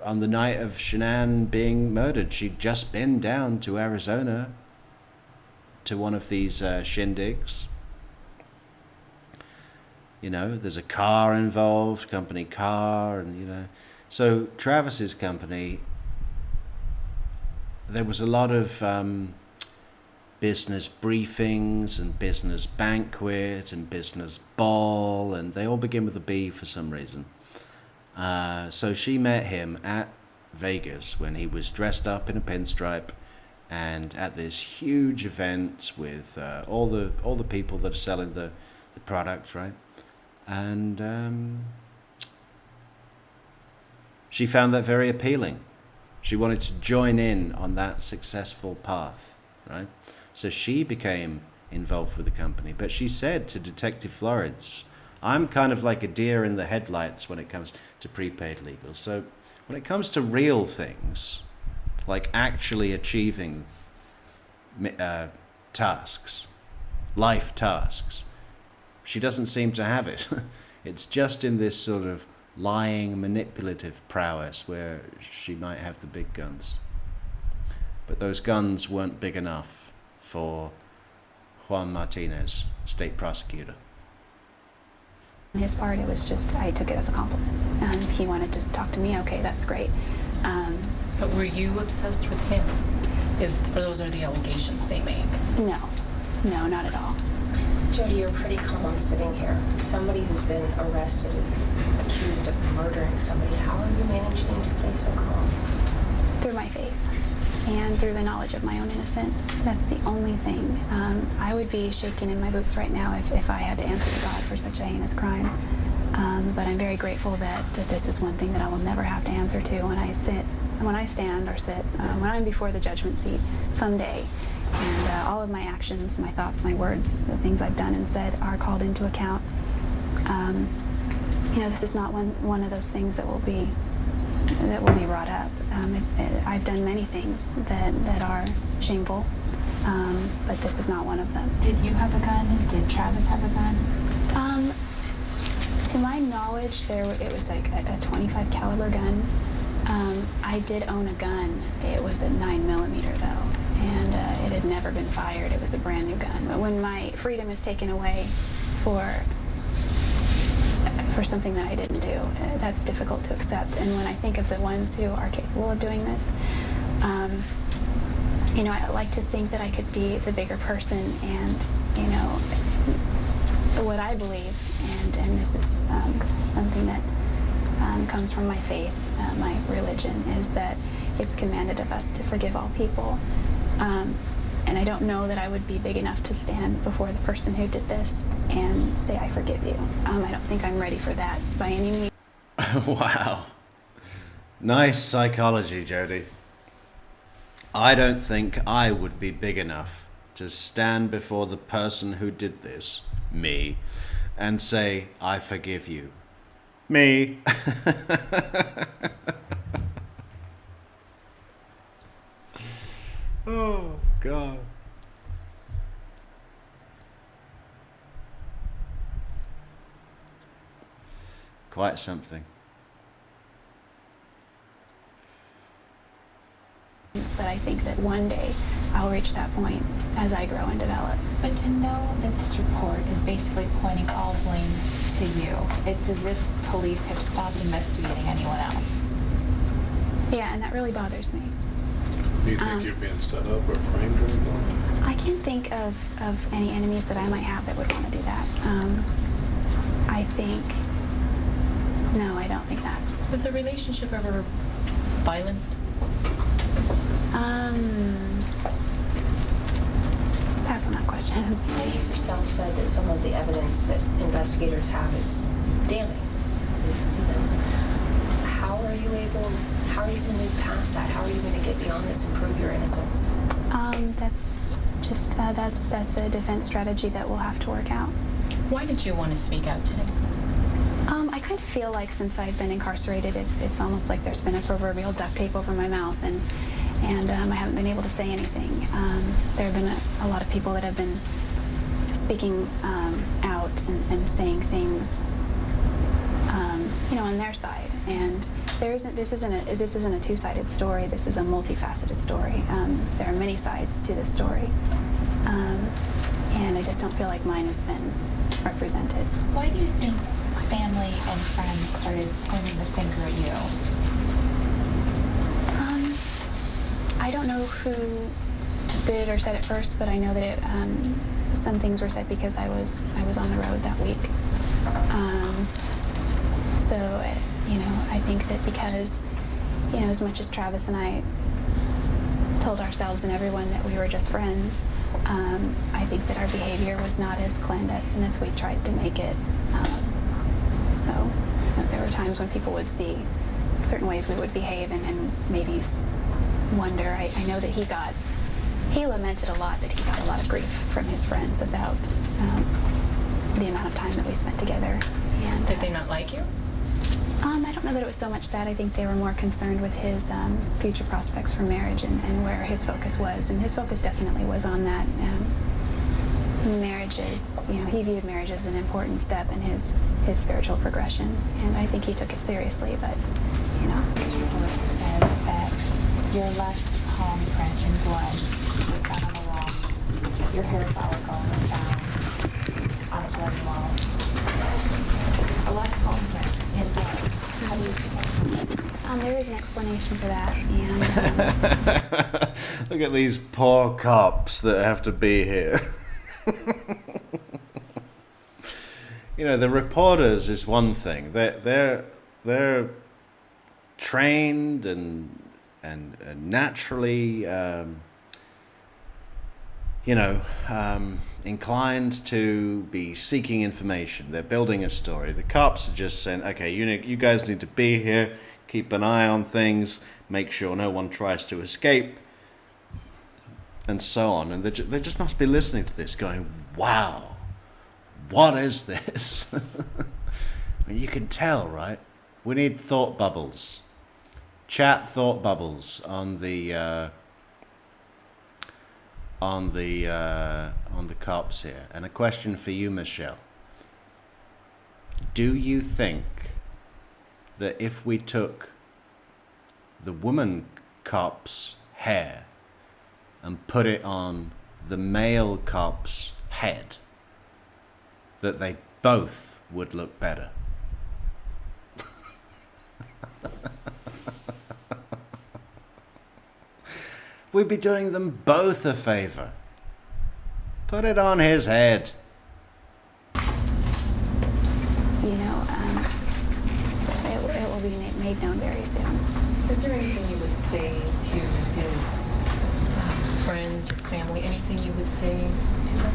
on the night of Shanann being murdered, she'd just been down to Arizona to one of these shindigs. You know, there's a car involved, company car, and, you know. So Travis's company, there was a lot of business briefings and business banquet and business ball, and they all begin with a B for some reason. So she met him at Vegas when he was dressed up in a pinstripe and at this huge event with all the people that are selling the product, right? And she found that very appealing. She wanted to join in on that successful path, right? So she became involved with the company. But she said to Detective Florence, I'm kind of like a deer in the headlights when it comes to prepaid legal. So when it comes to real things, like actually achieving tasks, life tasks, she doesn't seem to have it. It's just in this sort of lying, manipulative prowess where she might have the big guns. But those guns weren't big enough for Juan Martinez, state prosecutor. On his part, it was just, I took it as a compliment. He wanted to talk to me, okay, that's great. But were you obsessed with him? Or those are the allegations they make? No, not at all. Jodi, you're pretty calm sitting here. Somebody who's been arrested and accused of murdering somebody, how are you managing to stay so calm? Through my faith and through the knowledge of my own innocence. That's the only thing. I would be shaking in my boots right now if I had to answer to God for such a heinous crime. But I'm very grateful that this is one thing that I will never have to answer to when I stand or sit, when I'm before the judgment seat someday. And all of my actions, my thoughts, my words, the things I've done and said are called into account. You know, this is not one of those things that will be brought up. I've done many things that are shameful, but this is not one of them. Did you have a gun? Did Travis have a gun? To my knowledge, it was like a 25 caliber gun. I did own a gun. It was a 9mm though, and it had never been fired. It was a brand new gun. But when my freedom is taken away for something that I didn't do, that's difficult to accept. And when I think of the ones who are capable of doing this, you know, I like to think that I could be the bigger person, and you know, what I believe, and this is something that comes from my faith, my religion, is that it's commanded of us to forgive all people. And I don't know that I would be big enough to stand before the person who did this and say, I forgive you. I don't think I'm ready for that by any means. Wow. Nice psychology, Jodi. I don't think I would be big enough to stand before the person who did this, me, and say, I forgive you. Me. Oh, God. Quite something. But I think that one day I'll reach that point as I grow and develop. But to know that this report is basically pointing all blame to you, it's as if police have stopped investigating anyone else. Yeah, and that really bothers me. Do you think you're being set up or framed or anything? I can't think of any enemies that I might have that would want to do that. No, I don't think that. Was the relationship ever violent? Pass on that question. You yourself said that some of the evidence that investigators have is damning. How are you going to move past that? How are you going to get beyond this and prove your innocence? That's just, that's a defense strategy that we'll have to work out. Why did you want to speak out today? I kind of feel like since I've been incarcerated, it's almost like there's been a proverbial duct tape over my mouth, and I haven't been able to say anything. There have been a lot of people that have been speaking out and saying things, on their side. And this isn't a two-sided story. This is a multifaceted story. There are many sides to this story, and I just don't feel like mine has been represented. Why do you think family and friends started pointing the finger at you? I don't know who did or said it first, but I know that some things were said because I was on the road that week. So I think that because as much as Travis and I told ourselves and everyone that we were just friends, I think that our behavior was not as clandestine as we tried to make it. So there were times when people would see certain ways we would behave and maybe wonder. I know that he lamented a lot that he got a lot of grief from his friends about the amount of time that we spent together. And Did they not like you? I don't know that it was so much that. I think they were more concerned with his future prospects for marriage and where his focus was. And his focus definitely was on that. Marriage is, he viewed marriage as an important step in his spiritual progression. And I think he took it seriously, but, This report says that your left palm print in blood was found on the wall. Your hair follicle was found on a bloody wall. A left palm print in blood. How do you explain that? there is an explanation for that. And Look at these poor cops that have to be here. The reporters is one thing. They're trained and naturally, inclined to be seeking information. They're building a story. The cops are just saying, okay, you guys need to be here, keep an eye on things, make sure no one tries to escape, and so on. And they just must be listening to this going, wow, what is this? I mean, you can tell, right? We need thought bubbles. Chat thought bubbles on the cops here. And a question for you, Michelle. Do you think that if we took the woman cop's hair and put it on the male cop's head, that they both would look better? We'd be doing them both a favor. Put it on his head. It will be made known very soon. Is there anything you would say to his friends or family? Anything you would say to them?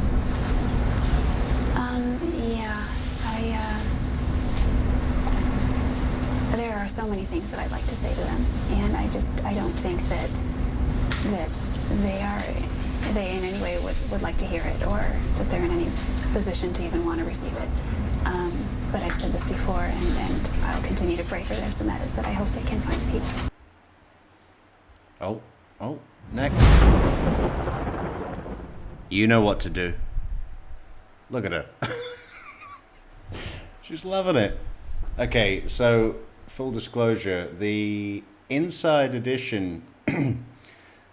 There are so many things that I'd like to say to them, and I don't think that they in any way would like to hear it, or that they're in any position to even want to receive it. But I've said this before, and I'll continue to pray for this, and that is that I hope they can find peace. Oh, next. You know what to do. Look at her. She's loving it. Okay, so full disclosure, the Inside Edition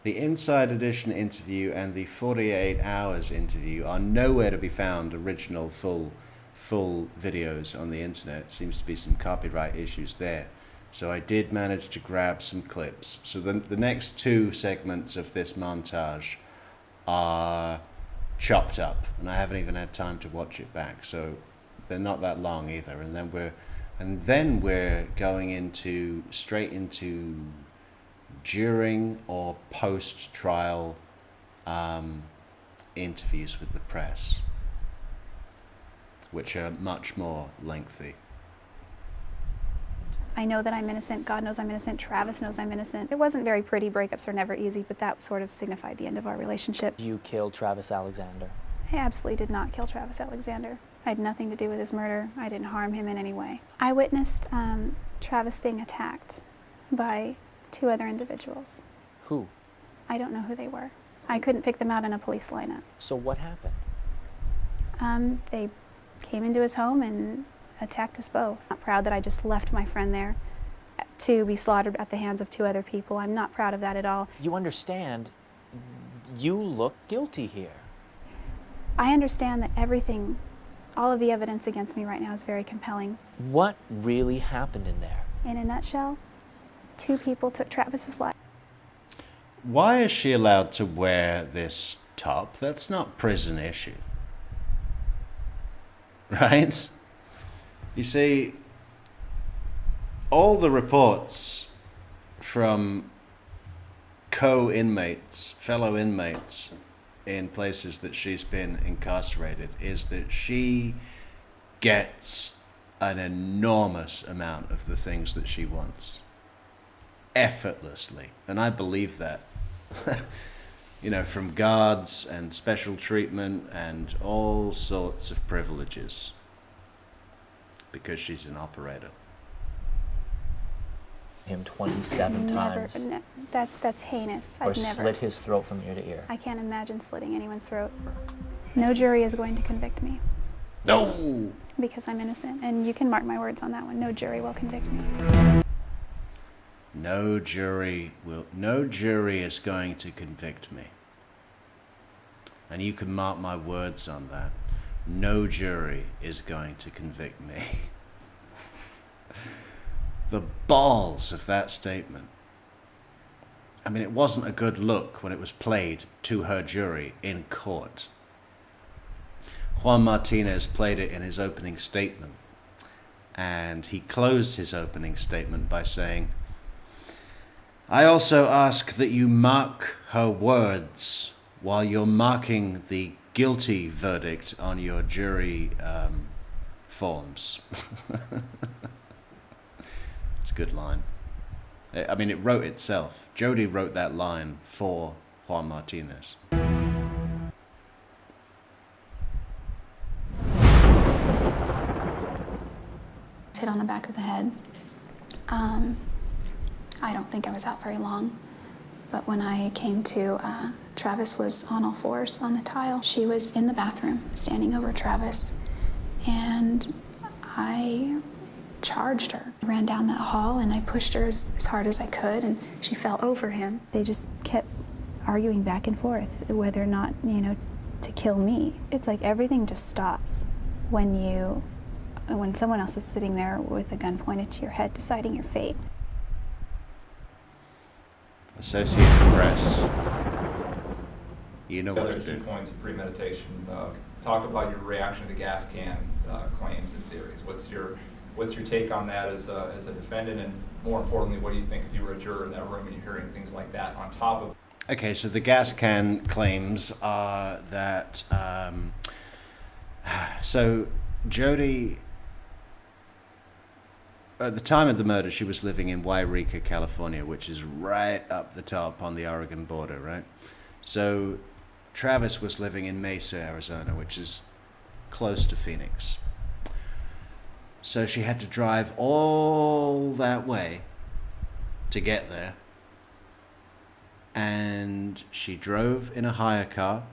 interview and the 48 Hours interview are nowhere to be found, original full videos on the internet. Seems to be some copyright issues there. So I did manage to grab some clips. So the next two segments of this montage are chopped up, and I haven't even had time to watch it back. So they're not that long either. And then we're going straight into during or post-trial interviews with the press, which are much more lengthy. I know that I'm innocent. God knows I'm innocent. Travis knows I'm innocent. It wasn't very pretty. Breakups are never easy, but that sort of signified the end of our relationship. You killed Travis Alexander. I absolutely did not kill Travis Alexander. I had nothing to do with his murder. I didn't harm him in any way. I witnessed Travis being attacked by 2 other individuals. Who? I don't know who they were. I couldn't pick them out in a police lineup. So what happened? They came into his home and attacked us both. I'm not proud that I just left my friend there to be slaughtered at the hands of 2 other people. I'm not proud of that at all. You understand, you look guilty here. I understand that everything, all of the evidence against me right now is very compelling. What really happened in there? In a nutshell, 2 people took Travis's life. Why is she allowed to wear this top? That's not prison issue. Right? You see, all the reports from co-inmates, fellow inmates in places that she's been incarcerated is that she gets an enormous amount of the things that she wants. Effortlessly. And I believe that. You know, from guards and special treatment and all sorts of privileges. Because she's an operator. Him 27 times. No, that's heinous. Or I've never. slit his throat from ear to ear. I can't imagine slitting anyone's throat. No jury is going to convict me. No! Because I'm innocent. And you can mark my words on that one. No jury will convict me. No jury is going to convict me. And you can mark my words on that. No jury is going to convict me. The balls of that statement. I mean, it wasn't a good look when it was played to her jury in court. Juan Martinez played it in his opening statement. And he closed his opening statement by saying, I also ask that you mark her words while you're marking the guilty verdict on your jury forms. It's a good line. I mean, it wrote itself. Jodi wrote that line for Juan Martinez. Hit on the back of the head. I don't think I was out very long, but when I came to, Travis was on all fours on the tile. She was in the bathroom, standing over Travis, and I charged her. I ran down that hall and I pushed her as hard as I could, and she fell over him. They just kept arguing back and forth whether or not, to kill me. It's like everything just stops when someone else is sitting there with a gun pointed to your head, deciding your fate. Associated Press. You know what Other to key do. points of premeditation. Talk about your reaction to gas can claims and theories. What's your take on that as a defendant, and more importantly, what do you think if you were a juror in that room and you're hearing things like that on top of? Okay, so the gas can claims are that. So Jodi, at the time of the murder, she was living in Wairika, California, which is right up the top on the Oregon border, right? So Travis was living in Mesa, Arizona, which is close to Phoenix. So she had to drive all that way to get there. And she drove in a hire car.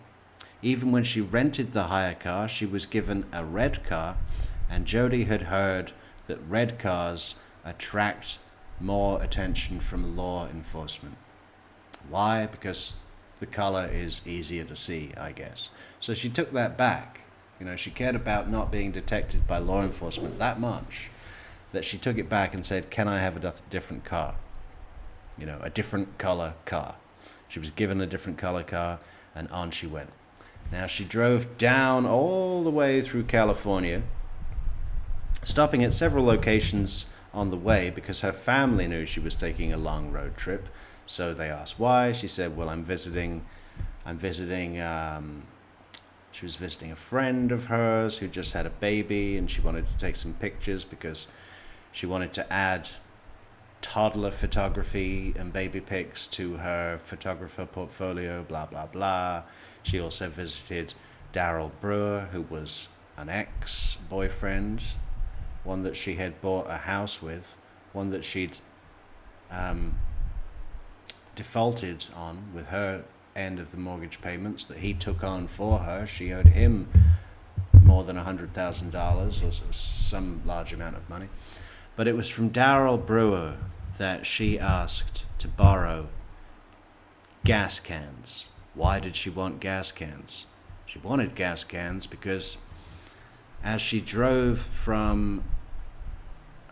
Even when she rented the hire car, she was given a red car. And Jodi had heard that red cars attract more attention from law enforcement. Why? Because the color is easier to see, I guess. So she took that back. She cared about not being detected by law enforcement that much that she took it back and said, can I have a different car? A different color car. She was given a different color car, and on she went. Now she drove down all the way through California, stopping at several locations on the way because her family knew she was taking a long road trip. So they asked why. She said, well, she was visiting a friend of hers who just had a baby, and she wanted to take some pictures because she wanted to add toddler photography and baby pics to her photographer portfolio, blah, blah, blah. She also visited Daryl Brewer, who was an ex-boyfriend, one that she had bought a house with, one that she'd defaulted on with her end of the mortgage payments that he took on for her. She owed him more than $100,000 or some large amount of money. But it was from Daryl Brewer that she asked to borrow gas cans. Why did she want gas cans? She wanted gas cans because as she drove from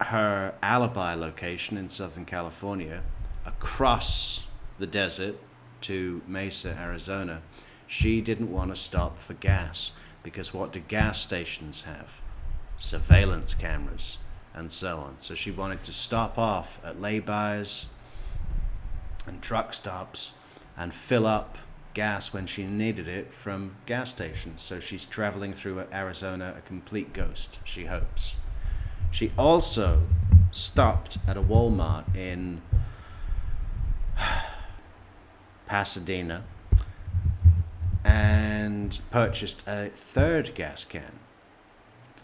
her alibi location in Southern California across the desert to Mesa, Arizona, she didn't want to stop for gas, because what do gas stations have? Surveillance cameras and so on. So she wanted to stop off at lay-bys and truck stops and fill up gas when she needed it from gas stations. So she's traveling through Arizona a complete ghost, she hopes. She also stopped at a Walmart in Pasadena and purchased a third gas can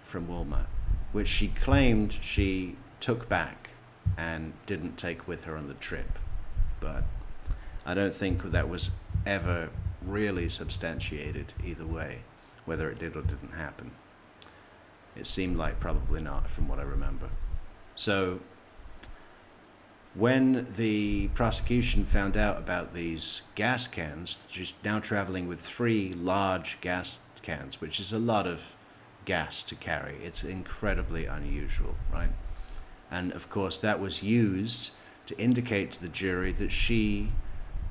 from Walmart, which she claimed she took back and didn't take with her on the trip. But I don't think that was ever really substantiated either way, whether it did or didn't happen. It seemed like probably not, from what I remember. So when the prosecution found out about these gas cans, she's now traveling with 3 large gas cans, which is a lot of gas to carry. It's incredibly unusual, right? And of course that was used to indicate to the jury that she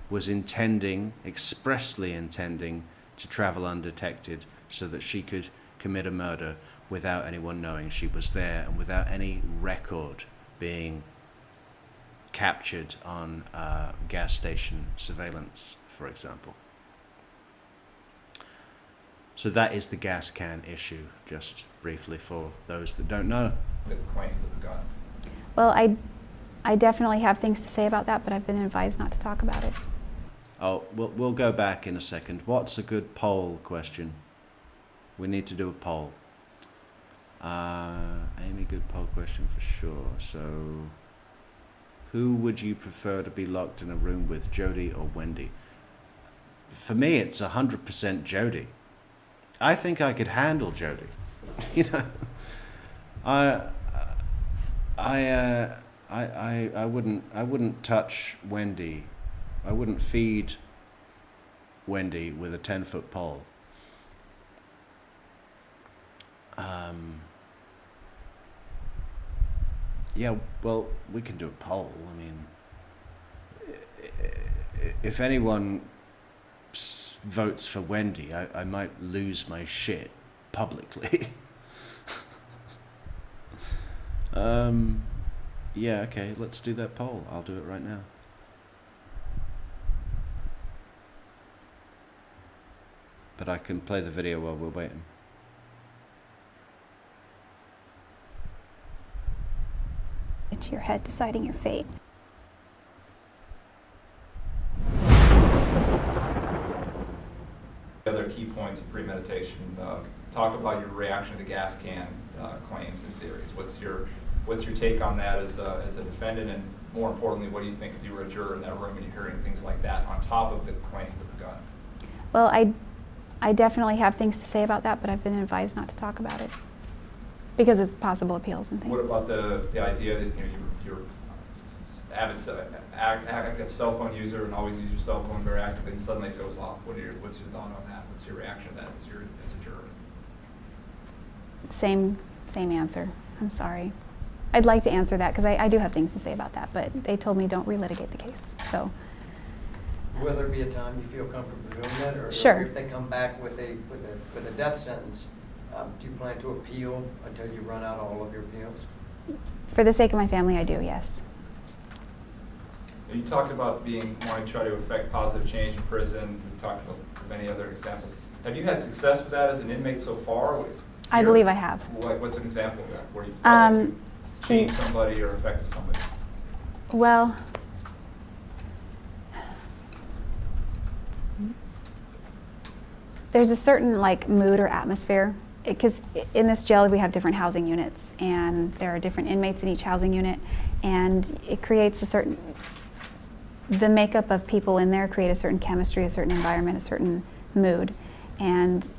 was expressly intending to travel undetected so that she could commit a murder without anyone knowing she was there and without any record being captured on gas station surveillance, for example. So that is the gas can issue, just briefly for those that don't know. The claims of the gun. Well, I definitely have things to say about that, but I've been advised not to talk about it. Oh, we'll go back in a second. What's a good poll question? We need to do a poll. Amy, good poll question for sure. So, who would you prefer to be locked in a room with, Jodi or Wendy? For me, it's 100% Jodi. I think I could handle Jodi. You know, I wouldn't touch Wendy. I wouldn't feed Wendy with a 10-foot pole. Yeah, well, we can do a poll. I mean, if anyone votes for Wendy, I might lose my shit publicly. Yeah, okay, let's do that poll. I'll do it right now. But I can play the video while we're waiting. It's your head deciding your fate. The other key points of premeditation. Talk about your reaction to gas can claims and theories. What's your take on that as a defendant, and more importantly, what do you think if you were a juror in that room and you're hearing things like that on top of the claims of the gun? Well, I definitely have things to say about that, but I've been advised not to talk about it because of possible appeals and things. What about the idea that you're active cell phone user and always use your cell phone very actively, and suddenly it goes off? What's your thought on that? What's your reaction to that as a juror? Same answer. I'm sorry. I'd like to answer that because I do have things to say about that, but they told me don't relitigate the case. So. Will there be a time you feel comfortable doing that, or Sure. if they come back with a death sentence, do you plan to appeal until you run out all of your appeals? For the sake of my family, I do, yes. You talked about wanting to try to affect positive change in prison. You talked about many other examples. Have you had success with that as an inmate so far? I believe I have. What's an example of that? Where you felt like you changed somebody or affected somebody? Well, there's a certain mood or atmosphere because in this jail we have different housing units, and there are different inmates in each housing unit, and it creates the makeup of people in there create a certain chemistry, a certain environment, a certain mood, and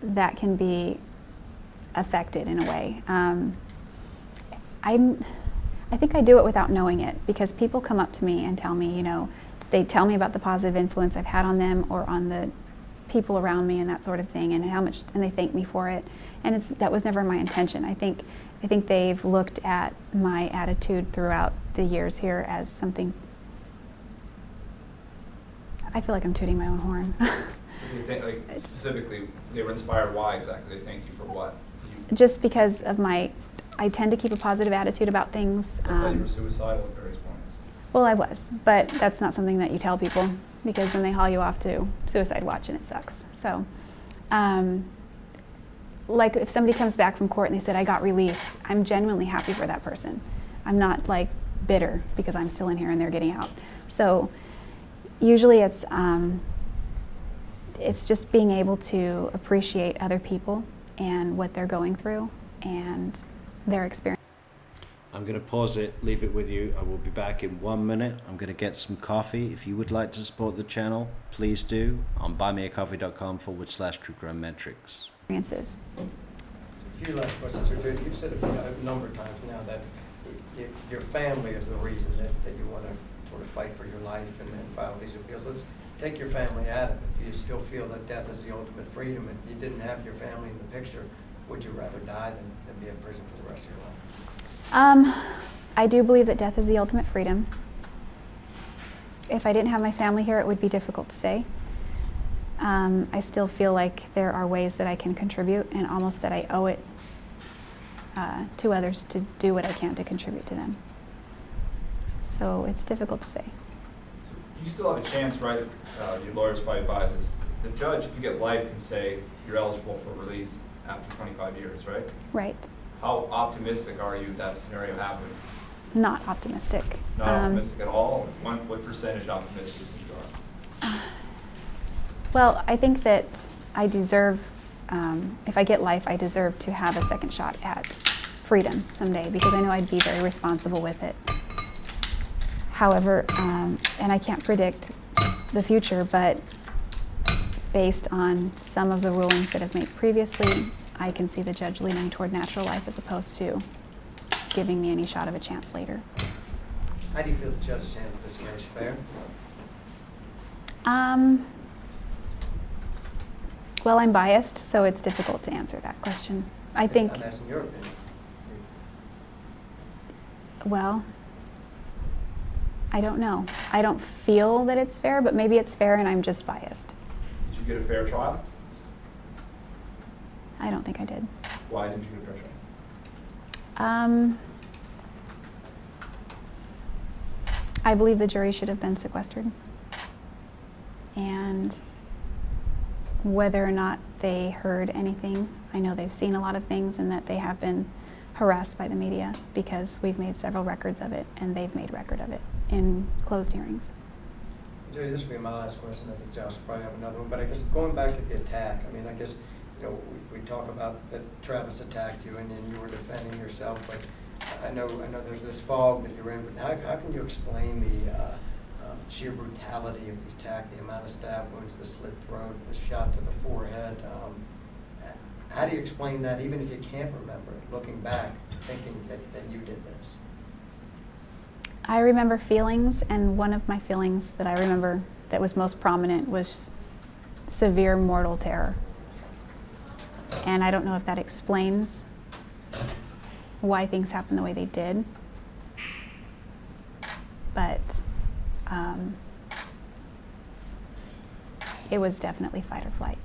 that can be affected in a way. I think I do it without knowing it, because people come up to me and tell me, they tell me about the positive influence I've had on them or on the people around me and that sort of thing, and and they thank me for it. And that was never my intention. I think they've looked at my attitude throughout the years here as something. I feel like I'm tooting my own horn. You think, specifically, they were inspired? Why exactly? They thank you for what? Just because of I tend to keep a positive attitude about things. I thought you were suicidal at various points. Well, I was, but that's not something that you tell people, because then they haul you off to suicide watch and it sucks. So, like if somebody comes back from court and they said, I got released, I'm genuinely happy for that person. I'm not like bitter because I'm still in here and they're getting out. So usually it's just being able to appreciate other people and what they're going through and their experience. I'm going to pause it, leave it with you. I will be back in 1 minute. I'm going to get some coffee. If you would like to support the channel, please do on buymeacoffee.com/truecrimemetrics. Experiences. A few last questions. Jodi, you've said a number of times now that your family is the reason that you want to sort of fight for your life and file these appeals. Let's take your family out of it. Do you still feel that death is the ultimate freedom? If you didn't have your family in the picture, would you rather die than be in prison for the rest of your life? I do believe that death is the ultimate freedom. If I didn't have my family here, it would be difficult to say. I still feel like there are ways that I can contribute, and almost that I owe it to others to do what I can to contribute to them. So it's difficult to say. So you still have a chance, right? Your lawyers probably advise this. The judge, if you get life, can say you're eligible for release after 25 years, right? Right. How optimistic are you that scenario happening? Not optimistic. Not optimistic at all? What percentage optimistic do you are? Well, I think that I deserve, if I get life, I deserve to have a second shot at freedom someday, because I know I'd be very responsible with it. However, and I can't predict the future, but based on some of the rulings that have made previously, I can see the judge leaning toward natural life as opposed to giving me any shot of a chance later. How do you feel the judge has handled this case? Fair? Well, I'm biased, so it's difficult to answer that question. I think. I'm asking your opinion. Well, I don't know. I don't feel that it's fair, but maybe it's fair and I'm just biased. Did you get a fair trial? I don't think I did. Why didn't you get a fair trial? I believe the jury should have been sequestered. And whether or not they heard anything, I know they've seen a lot of things and that they have been harassed by the media, because we've made several records of it and they've made record of it in closed hearings. Jodi, this will be my last question. I think Josh will probably have another one. But I guess going back to the attack, I mean, I guess, we talk about that Travis attacked you and then you were defending yourself, but I know there's this fog that you're in, but how can you explain the sheer brutality of the attack, the amount of stab wounds, the slit throat, the shot to the forehead? How do you explain that, even if you can't remember it, looking back, thinking that you did this? I remember feelings, and one of my feelings that I remember that was most prominent was severe mortal terror. And I don't know if that explains why things happened the way they did, but it was definitely fight or flight.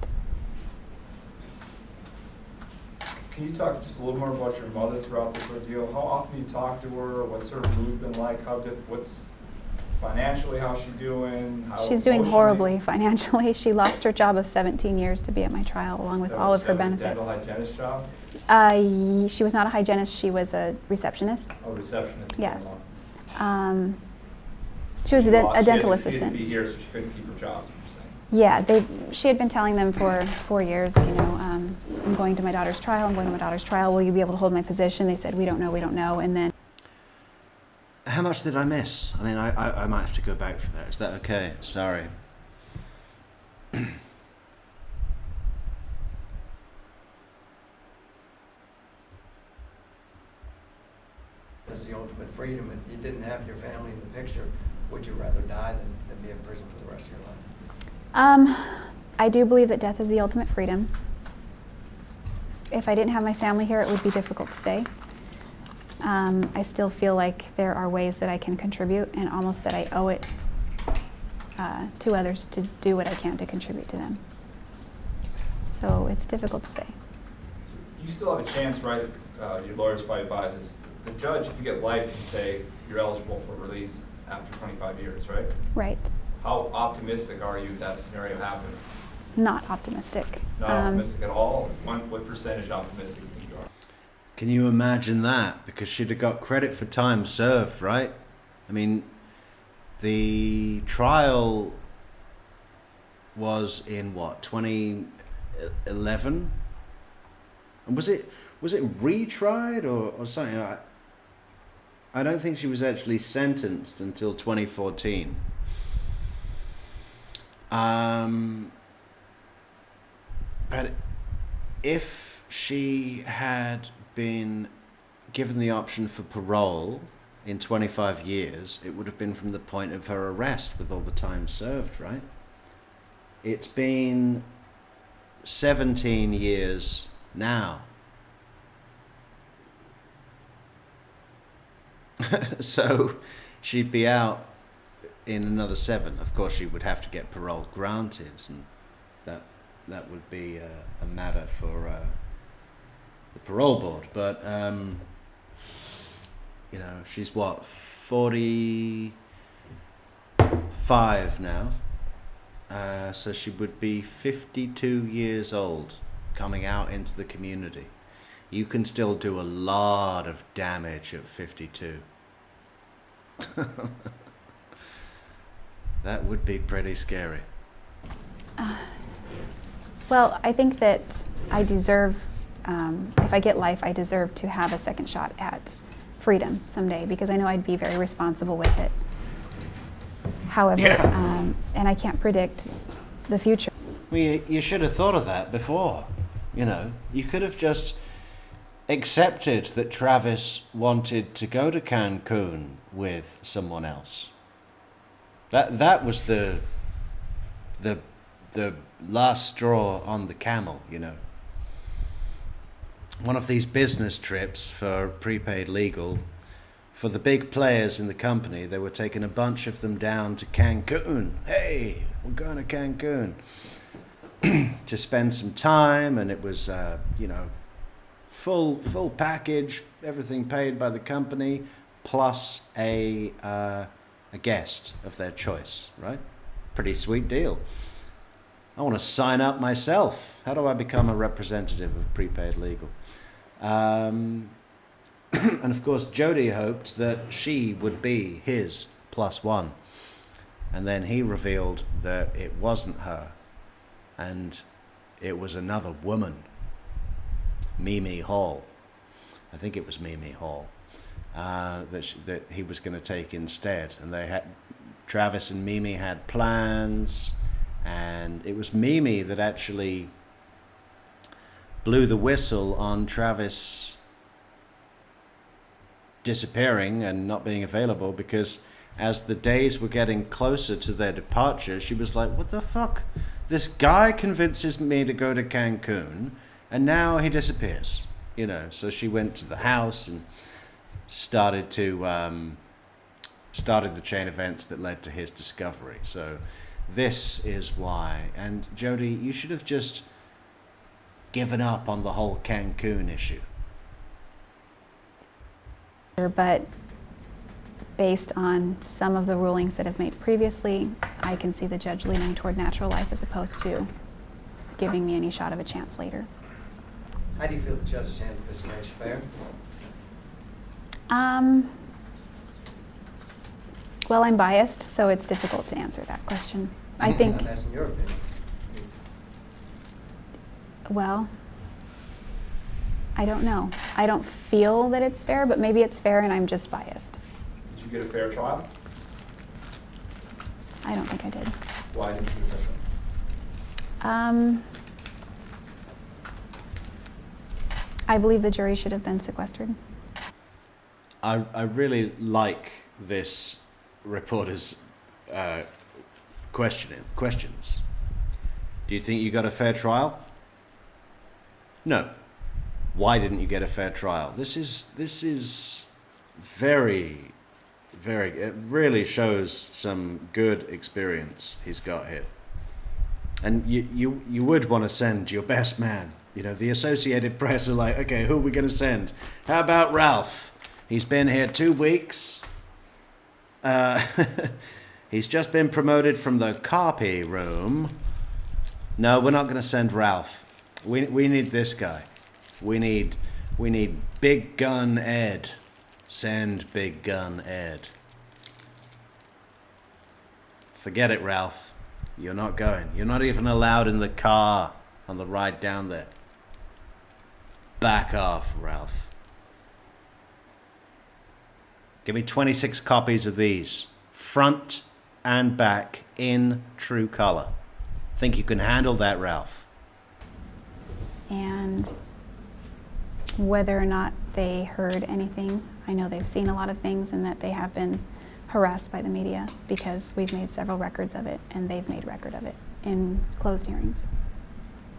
Can you talk just a little more about your mother throughout this ordeal? How often you talk to her? What's her mood been like? What's financially, how's she doing? She's doing horribly financially. She lost her job of 17 years to be at my trial, along with all of her benefits. That was a dental hygienist job? She was not a hygienist. She was a receptionist. Oh, receptionist. Yes. She was a dental assistant. She had to be here, so she couldn't keep her job, is what you're saying. Yeah, she had been telling them for 4 years, I'm going to my daughter's trial, I'm going to my daughter's trial, will you be able to hold my position? They said, we don't know, and then... How much did I miss? I mean, I might have to go back for that. Is that okay? Sorry. As the ultimate freedom, if you didn't have your family in the picture, would you rather die than be in prison for the rest of your life? I do believe that death is the ultimate freedom. If I didn't have my family here, it would be difficult to say. I still feel like there are ways that I can contribute, and almost that I owe it to others to do what I can to contribute to them. So it's difficult to say. So you still have a chance, right? Your lawyers probably advise this. The judge, if you get life, can say you're eligible for release after 25 years, right? Right. How optimistic are you that scenario happened? Not optimistic. Not optimistic at all? What percentage optimistic do you think you are? Can you imagine that? Because she'd have got credit for time served, right? I mean, the trial was in what, 2011? And was it retried or something? I don't think she was actually sentenced until 2014. But if she had been given the option for parole in 25 years, it would have been from the point of her arrest with all the time served, right? It's been 17 years now. So she'd be out in another 7. Of course, she would have to get parole granted, and that would be a matter for the parole board. But you know, she's what, 45 now, so she would be 52 years old coming out into the community. You can still do a lot of damage at 52. That would be pretty scary. Well, I think that I deserve, if I get life, I deserve to have a second shot at freedom someday, because I know I'd be very responsible with it. However, and I can't predict the future. Well, you should have thought of that before. You know, you could have just accepted that Travis wanted to go to Cancun with someone else. That was the last straw on the camel, you know. One of these business trips for prepaid legal, for the big players in the company, they were taking a bunch of them down to Cancun. Hey, we're going to Cancun to spend some time, and it was, you know, full package, everything paid by the company, plus a guest of their choice, right? Pretty sweet deal. I want to sign up myself. How do I become a representative of prepaid legal? And of course, Jodi hoped that she would be his +1. And then he revealed that it wasn't her, and it was another woman, Mimi Hall. I think it was Mimi Hall, that he was going to take instead. And Travis and Mimi had plans, and it was Mimi that actually blew the whistle on Travis disappearing and not being available, because as the days were getting closer to their departure, she was like, what the fuck? This guy convinces me to go to Cancun, and now he disappears, you know. So she went to the house and started the chain events that led to his discovery. So this is why. And Jodi, you should have just given up on the whole Cancun issue. But based on some of the rulings that have made previously, I can see the judge leaning toward natural life as opposed to giving me any shot of a chance later. How do you feel the judge has handled this case? Fair? Well, I'm biased, so it's difficult to answer that question. I think, I'm asking your opinion. well, I don't know. I don't feel that it's fair, but maybe it's fair and I'm just biased. Did you get a fair trial? I don't think I did. Why didn't you get a fair trial? I believe the jury should have been sequestered. I really like this reporter's questions. Do you think you got a fair trial? No. Why didn't you get a fair trial? This is very, it really shows some good experience he's got here. And you would want to send your best man. You know, the Associated Press are like, okay, who are we going to send? How about Ralph? He's been here 2 weeks. He's just been promoted from the copy room. No, we're not going to send Ralph. We need this guy. We need Big Gun Ed. Send Big Gun Ed. Forget it, Ralph. You're not going. You're not even allowed in the car on the ride down there. Back off, Ralph. Give me 26 copies of these, front and back, in true color. Think you can handle that, Ralph? And whether or not they heard anything, I know they've seen a lot of things and that they have been harassed by the media because we've made several records of it and they've made record of it in closed hearings.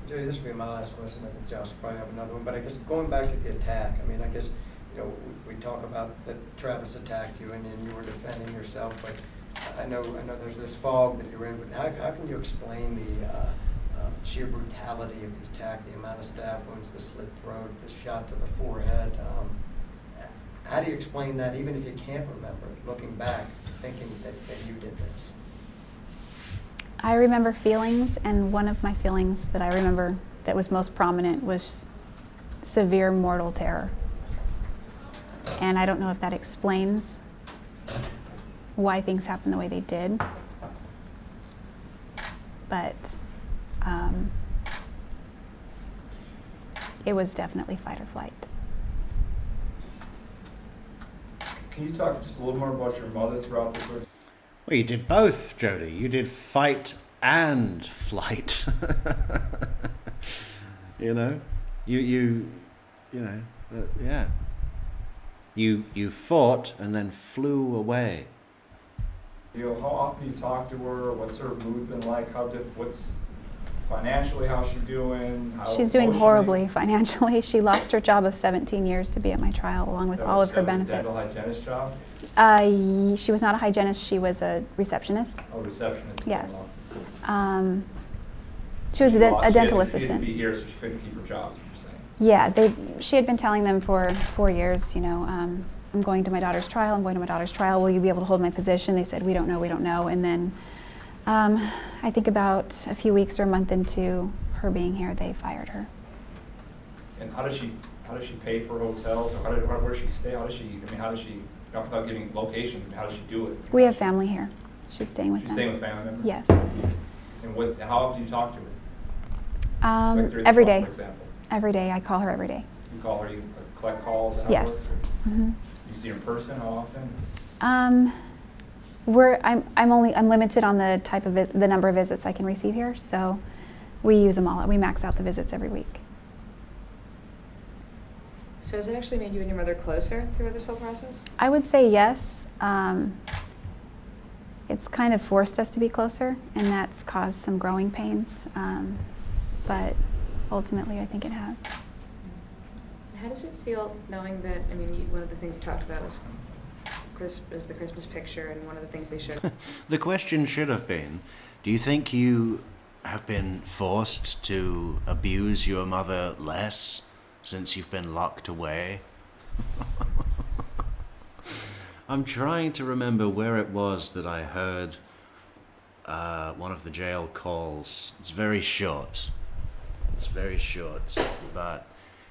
Jodi, this will be my last question. I think Josh will probably have another one. But I guess going back to the attack, I mean, I guess, you know, we talk about that Travis attacked you and you were defending yourself, but I know there's this fog that you're in, but how can you explain the sheer brutality of the attack, the amount of stab wounds, the slit throat, the shot to the forehead? How do you explain that, even if you can't remember, looking back, thinking that you did this? I remember feelings, and one of my feelings that I remember that was most prominent was severe mortal terror. And I don't know if that explains why things happened the way they did, but it was definitely fight or flight. Can you talk just a little more about your mother throughout this? Well, you did both, Jodi. You did fight and flight. You know, you know, yeah. You fought and then flew away. You know, how often you talk to her? What's her mood been like? What's financially, how's she doing? She's doing horribly financially. She lost her job of 17 years to be at my trial, along with all of her benefits. That was a dental hygienist job? She was not a hygienist. She was a receptionist. Oh, receptionist. Yes. She was a dental assistant. She didn't be here, so she couldn't keep her job, is what you're saying. Yeah, she had been telling them for 4 years, you know, I'm going to my daughter's trial, will you be able to hold my position? They said, we don't know. And then I think about a few weeks or a month into her being here, they fired her. And how does she pay for hotels? Or where does she stay? How does she, without giving locations, how does she do it? We have family here. She's staying with them. She's staying with family members? Yes. And how often do you talk to her? Like during the every trial, day. for example? Every day. I call her every day. You call her, you collect calls? And Yes. Mm-hmm. You see her in person? How often? I'm limited on the number of visits I can receive here, so we use them all. We max out the visits every week. So has it actually made you and your mother closer through this whole process? I would say yes. It's kind of forced us to be closer, and that's caused some growing pains. But ultimately, I think it has. How does it feel knowing that, one of the things you talked about is the Christmas picture, and one of the things they showed. The question should have been, do you think you have been forced to abuse your mother less since you've been locked away? I'm trying to remember where it was that I heard one of the jail calls. It's very short, but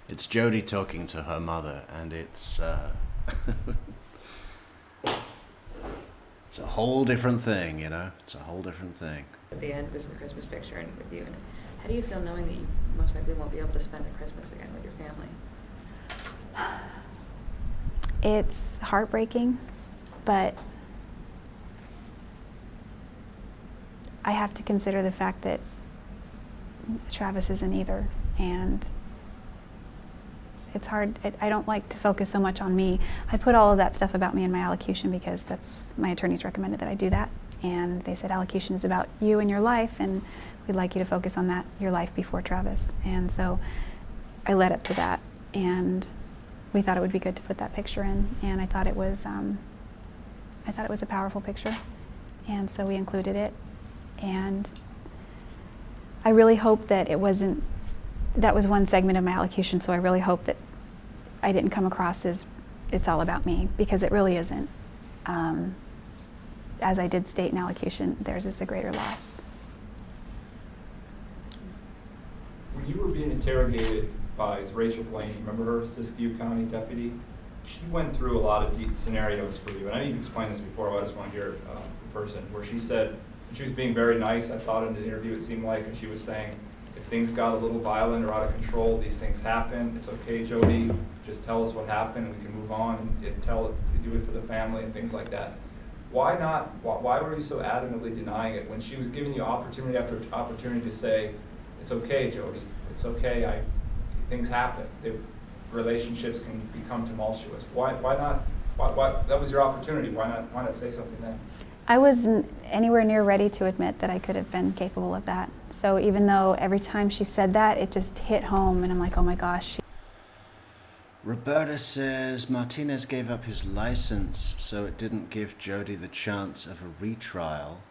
it's Jodi talking to her mother, and it's it's a whole different thing, you know? It's a whole different thing. At the end was the Christmas picture and with you. And how do you feel knowing that you most likely won't be able to spend a Christmas again with your family? It's heartbreaking, but I have to consider the fact that Travis isn't either, and it's hard. I don't like to focus so much on me. I put all of that stuff about me in my allocution because that's my attorneys recommended that I do that, and they said allocution is about you and your life, and we'd like you to focus on that, your life before Travis. And so I led up to that, and we thought it would be good to put that picture in, and I thought it was a powerful picture, and so we included it. And I really hope that it wasn't, that was one segment of my allocution, so I really hope that I didn't come across as it's all about me, because it really isn't. As I did state in allocution, theirs is the greater loss. When you were being interrogated by Rachel Blaine, remember her, Siskiyou County deputy? She went through a lot of deep scenarios for you, and I know you've explained this before, but I just want to hear it in person, where she said, she was being very nice, I thought in the interview it seemed like, and she was saying, if things got a little violent or out of control, these things happen, it's okay, Jodi, just tell us what happened, we can move on, and do it for the family and things like that. Why not, why were you so adamantly denying it when she was giving you opportunity after opportunity to say, it's okay, Jodi, it's okay, things happen, relationships can become tumultuous. Why not, that was your opportunity, why not say something then? I wasn't anywhere near ready to admit that I could have been capable of that. So even though every time she said that, it just hit home, and I'm like, oh my gosh. Roberta says Martinez gave up his license so it didn't give Jodi the chance of a retrial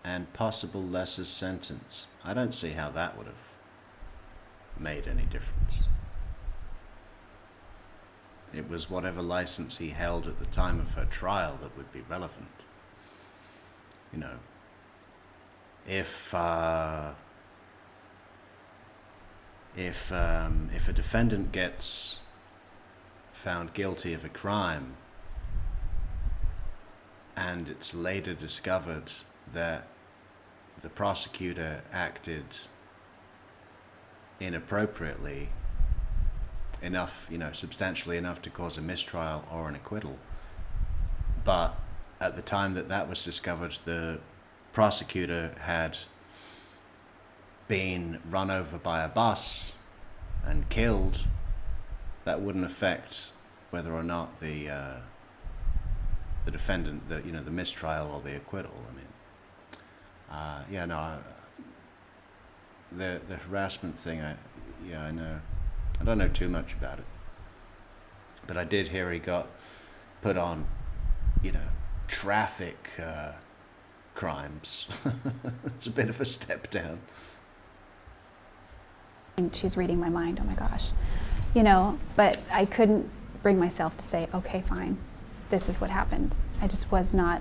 and possible lesser sentence. I don't see how that would have made any difference. It was whatever license he held at the time of her trial that would be relevant. You know, if a defendant gets found guilty of a crime and it's later discovered that the prosecutor acted inappropriately enough, substantially enough to cause a mistrial or an acquittal, but at the time that was discovered, the prosecutor had been run over by a bus and killed, that wouldn't affect whether or not the defendant, the mistrial or the acquittal. The harassment thing, I know. I don't know too much about it, but I did hear he got put on, traffic crimes. It's a bit of a step down. She's reading my mind, oh my gosh. But I couldn't bring myself to say, okay, fine, this is what happened. I just was not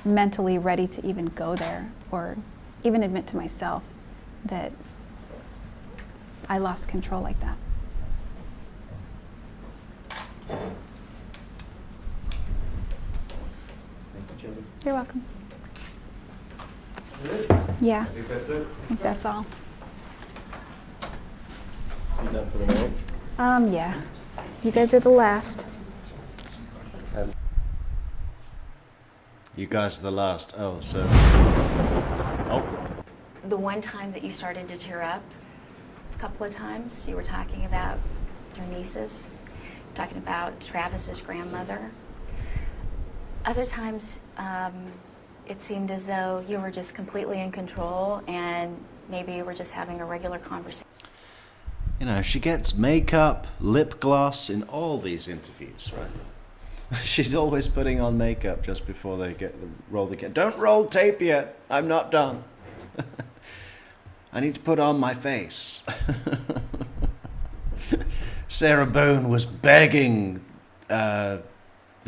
mentally ready to even go there or even admit to myself that I lost control like that. You're welcome. Yeah. I think that's it. I think that's all. You done for the night? Yeah. You guys are the last. You guys are the last. Oh, so. The one time that you started to tear up, a couple of times, you were talking about your nieces, talking about Travis's grandmother. Other times, it seemed as though you were just completely in control and maybe you were just having a regular conversation. She gets makeup, lip gloss in all these interviews, right? She's always putting on makeup just before they roll the camera. Don't roll tape yet. I'm not done. I need to put on my face. Sarah Boone was begging the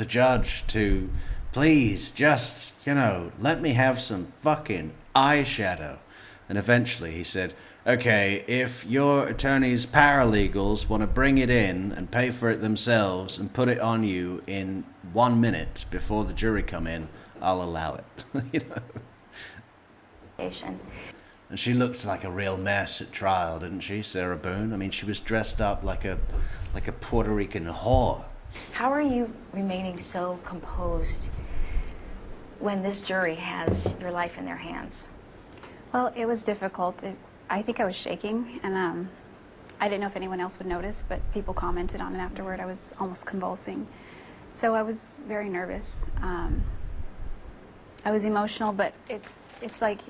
judge to please just, let me have some fucking eyeshadow. And eventually he said, okay, if your attorney's paralegals want to bring it in and pay for it themselves and put it on you in 1 minute before the jury come in, I'll allow it. And she looked like a real mess at trial, didn't she, Sarah Boone? I mean, she was dressed up like a Puerto Rican whore. How are you remaining so composed when this jury has your life in their hands? Well, it was difficult. I think I was shaking, and I didn't know if anyone else would notice, but people commented on it afterward. I was almost convulsing. So I was very nervous. I was emotional, but it's like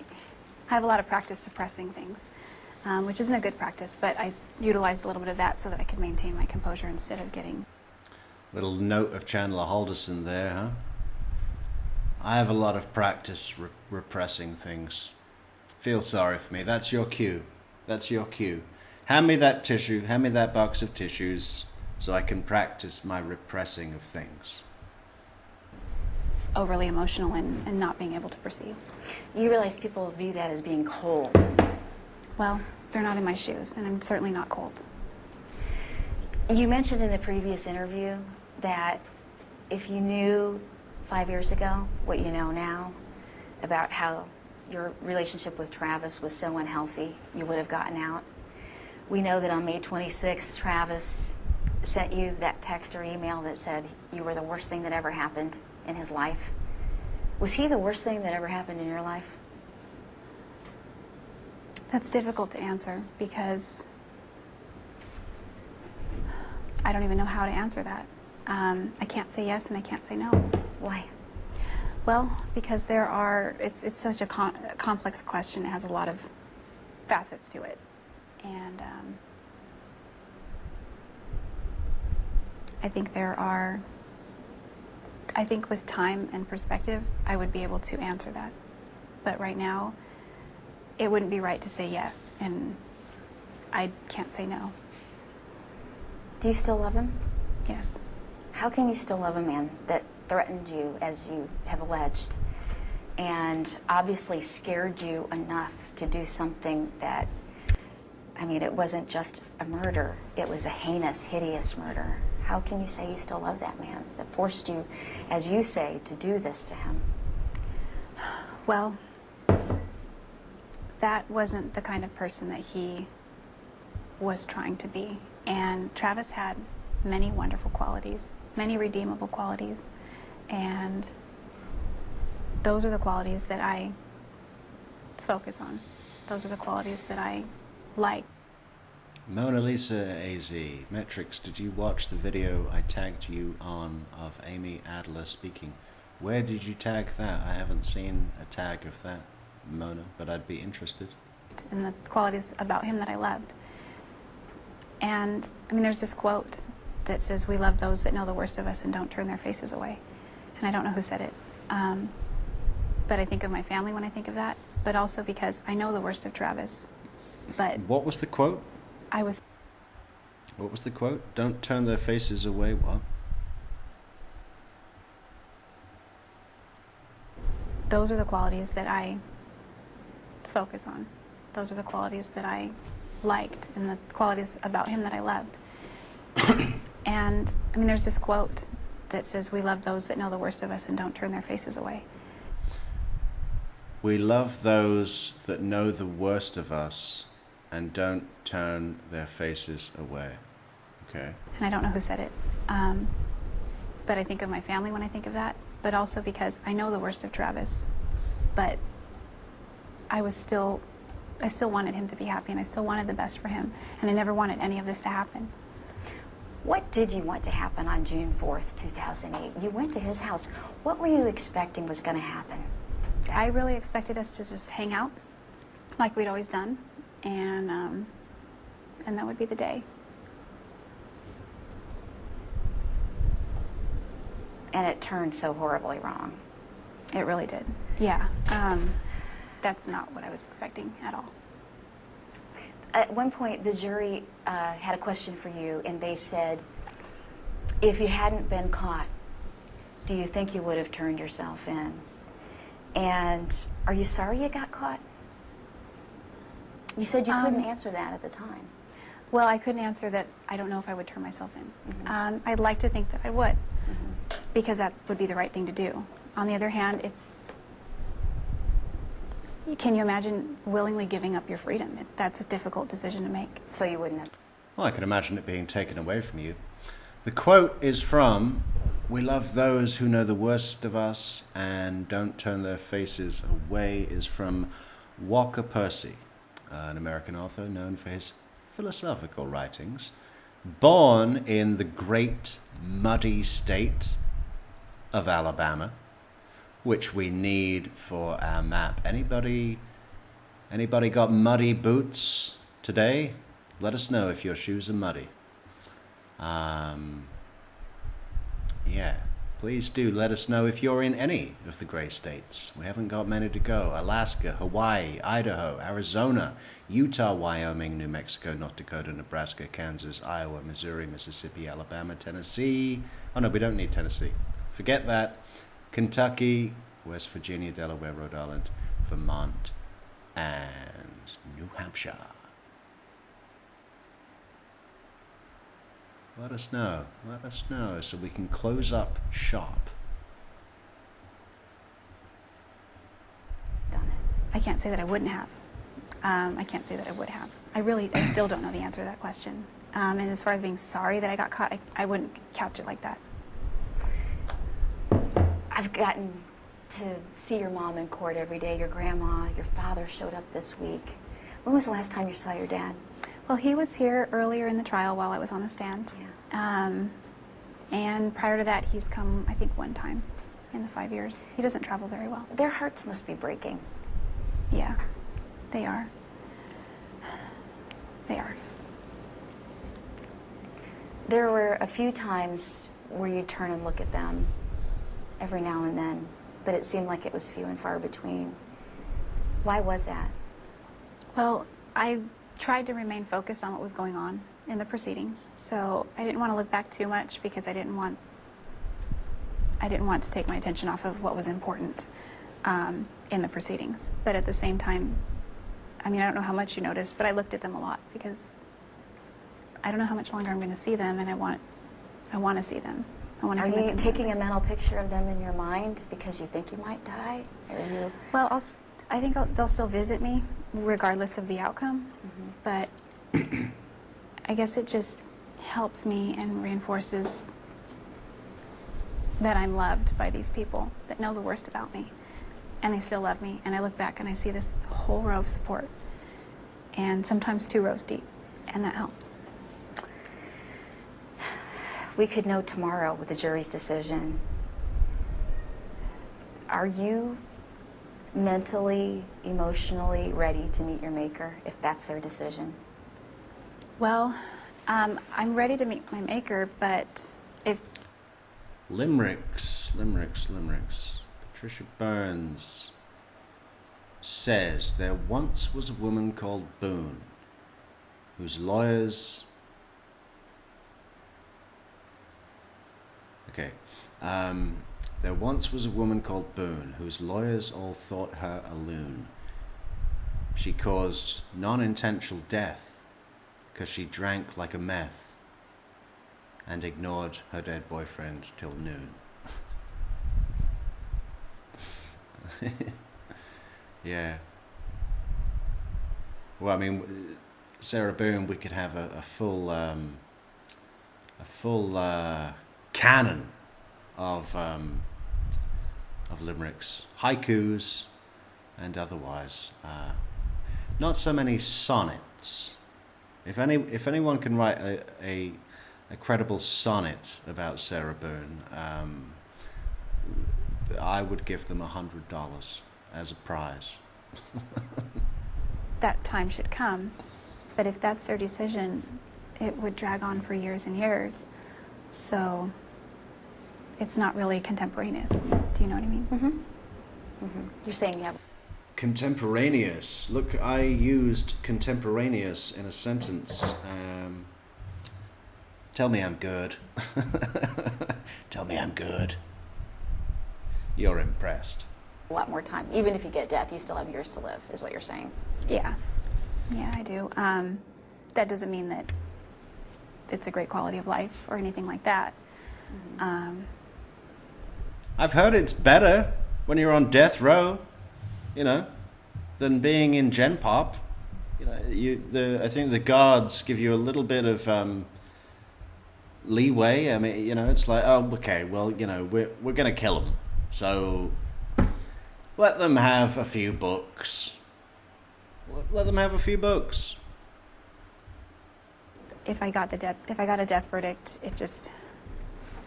I have a lot of practice suppressing things, which isn't a good practice, but I utilized a little bit of that so that I could maintain my composure instead of getting... Little note of Chandler Halderson there, huh? I have a lot of practice repressing things. Feel sorry for me. That's your cue. That's your cue. Hand me that tissue, hand me that box of tissues, so I can practice my repressing of things. overly emotional and not being able to perceive. You realize people view that as being cold. Well, they're not in my shoes, and I'm certainly not cold. You mentioned in the previous interview that if you knew 5 years ago what you know now about how your relationship with Travis was so unhealthy, you would have gotten out. We know that on May 26th, Travis sent you that text or email that said you were the worst thing that ever happened in his life. Was he the worst thing that ever happened in your life? That's difficult to answer because I don't even know how to answer that. I can't say yes and I can't say no. Why? Well, because it's such a complex question. It has a lot of facets to it. And I think with time and perspective, I would be able to answer that. But right now, it wouldn't be right to say yes, and I can't say no. Do you still love him? Yes. How can you still love a man that threatened you, as you have alleged, and obviously scared you enough to do something that, I mean, it wasn't just a murder, it was a heinous, hideous murder. How can you say you still love that man that forced you, as you say, to do this to him? Well, that wasn't the kind of person that he was trying to be. And Travis had many wonderful qualities, many redeemable qualities. And those are the qualities that I focus on. Those are the qualities that I like. Mona Lisa AZ, Metrix, did you watch the video I tagged you on of Amy Adler speaking? Where did you tag that? I haven't seen a tag of that, Mona, but I'd be interested. And the qualities about him that I loved. And, I mean, there's this quote that says, "We love those that know the worst of us and don't turn their faces away." And I don't know who said it. But I think of my family when I think of that, but also because I know the worst of Travis. But what was the quote? What was the quote? Don't turn their faces away, what? Those are the qualities that I focus on. Those are the qualities that I liked and the qualities about him that I loved. And, I mean, there's this quote that says, "We love those that know the worst of us and don't turn their faces away." We love those that know the worst of us and don't turn their faces away. Okay. And I don't know who said it. But I think of my family when I think of that, but also because I know the worst of Travis. But I still wanted him to be happy, and I still wanted the best for him, and I never wanted any of this to happen. What did you want to happen on June 4th, 2008? You went to his house. What were you expecting was going to happen? I really expected us to just hang out like we'd always done, and that would be the day. And it turned so horribly wrong. It really did. Yeah. That's not what I was expecting at all. At one point, the jury had a question for you, and they said, if you hadn't been caught, do you think you would have turned yourself in? And are you sorry you got caught? You said you couldn't answer that at the time. Well, I couldn't answer that. I don't know if I would turn myself in. I'd like to think that I would, because that would be the right thing to do. On the other hand, can you imagine willingly giving up your freedom? That's a difficult decision to make. So you wouldn't have. Well, I can imagine it being taken away from you. The quote is from, "We love those who know the worst of us and don't turn their faces away," is from Walker Percy, an American author known for his philosophical writings. Born in the great muddy state of Alabama, which we need for our map. Anybody got muddy boots today? Let us know if your shoes are muddy. Yeah, please do let us know if you're in any of the gray states. We haven't got many to go. Alaska, Hawaii, Idaho, Arizona, Utah, Wyoming, New Mexico, North Dakota, Nebraska, Kansas, Iowa, Missouri, Mississippi, Alabama, Tennessee. Oh no, we don't need Tennessee. Forget that. Kentucky, West Virginia, Delaware, Rhode Island, Vermont, and New Hampshire. Let us know so we can close up shop. Done it. I can't say that I wouldn't have. I can't say that I would have. I still don't know the answer to that question. And as far as being sorry that I got caught, I wouldn't couch it like that. I've gotten to see your mom in court every day, your grandma, your father showed up this week. When was the last time you saw your dad? Well, he was here earlier in the trial while I was on the stand. Yeah. And prior to that, he's come, I think, one time in the 5 years. He doesn't travel very well. Their hearts must be breaking. Yeah, they are. They are. There were a few times where you'd turn and look at them every now and then, but it seemed like it was few and far between. Why was that? Well, I tried to remain focused on what was going on in the proceedings, so I didn't want to look back too much because I didn't want to take my attention off of what was important in the proceedings. But at the same time, I mean, I don't know how much you noticed, but I looked at them a lot because I don't know how much longer I'm going to see them, and I want to see them. Are you taking a mental picture of them in your mind because you think you might die? Or are you... Well, I think they'll still visit me regardless of the outcome, but I guess it just helps me and reinforces that I'm loved by these people that know the worst about me, and they still love me. And I look back and I see this whole row of support, and sometimes 2 rows deep, and that helps. We could know tomorrow with the jury's decision. Are you mentally, emotionally ready to meet your maker if that's their decision? Well, I'm ready to meet my maker, but if... Limericks. Patricia Burns says, "There once was a woman called Boone, whose lawyers..." Okay. There once was a woman called Boone, whose lawyers all thought her a loon. She caused non-intentional death because she drank like a meth and ignored her dead boyfriend till noon. Yeah. Well, I mean, Sarah Boone, we could have a full canon of limericks, haikus, and otherwise. Not so many sonnets. If anyone can write a credible sonnet about Sarah Boone, I would give them $100 as a prize. that time should come, but if that's their decision, it would drag on for years and years. So it's not really contemporaneous. Do you know what I mean? You're saying you have... Contemporaneous. Look, I used contemporaneous in a sentence. Tell me I'm good. Tell me I'm good. You're impressed. A lot more time. Even if you get death, you still have years to live, is what you're saying. Yeah, I do. That doesn't mean that it's a great quality of life or anything like that. I've heard it's better when you're on death row, you know. than being in Gen Pop. You know, I think the guards give you a little bit of leeway. I mean, you know, it's like, oh, okay, well, you know, we're gonna kill them, so let them have a few books. Let them have a few books. If I got a death verdict, this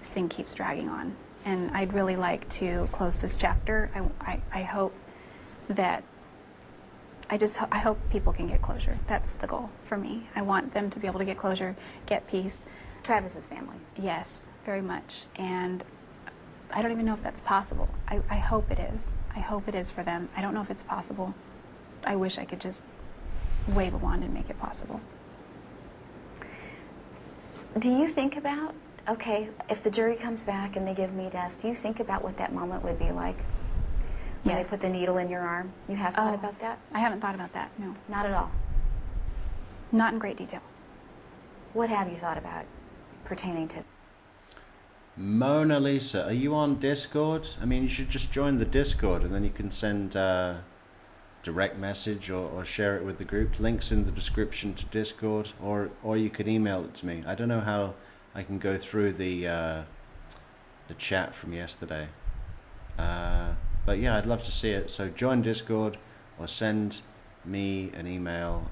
thing keeps dragging on, and I'd really like to close this chapter. I hope that I hope people can get closure. That's the goal for me. I want them to be able to get closure, get peace. Travis's family. Yes, very much. And I don't even know if that's possible. I hope it is. I hope it is for them. I don't know if it's possible. I wish I could just wave a wand and make it possible. Do you think about, okay, if the jury comes back and they give me death, do you think about what that moment would be like? When Yes. they put the needle in your arm? You have thought about that? I haven't thought about that, no. Not at all. Not in great detail. What have you thought about pertaining to? Mona Lisa, are you on Discord? I mean, you should just join the Discord, and then you can send direct message or share it with the group. Links in the description to Discord, or you could email it to me. I don't know how I can go through the chat from yesterday. But yeah, I'd love to see it. So join Discord or send me an email.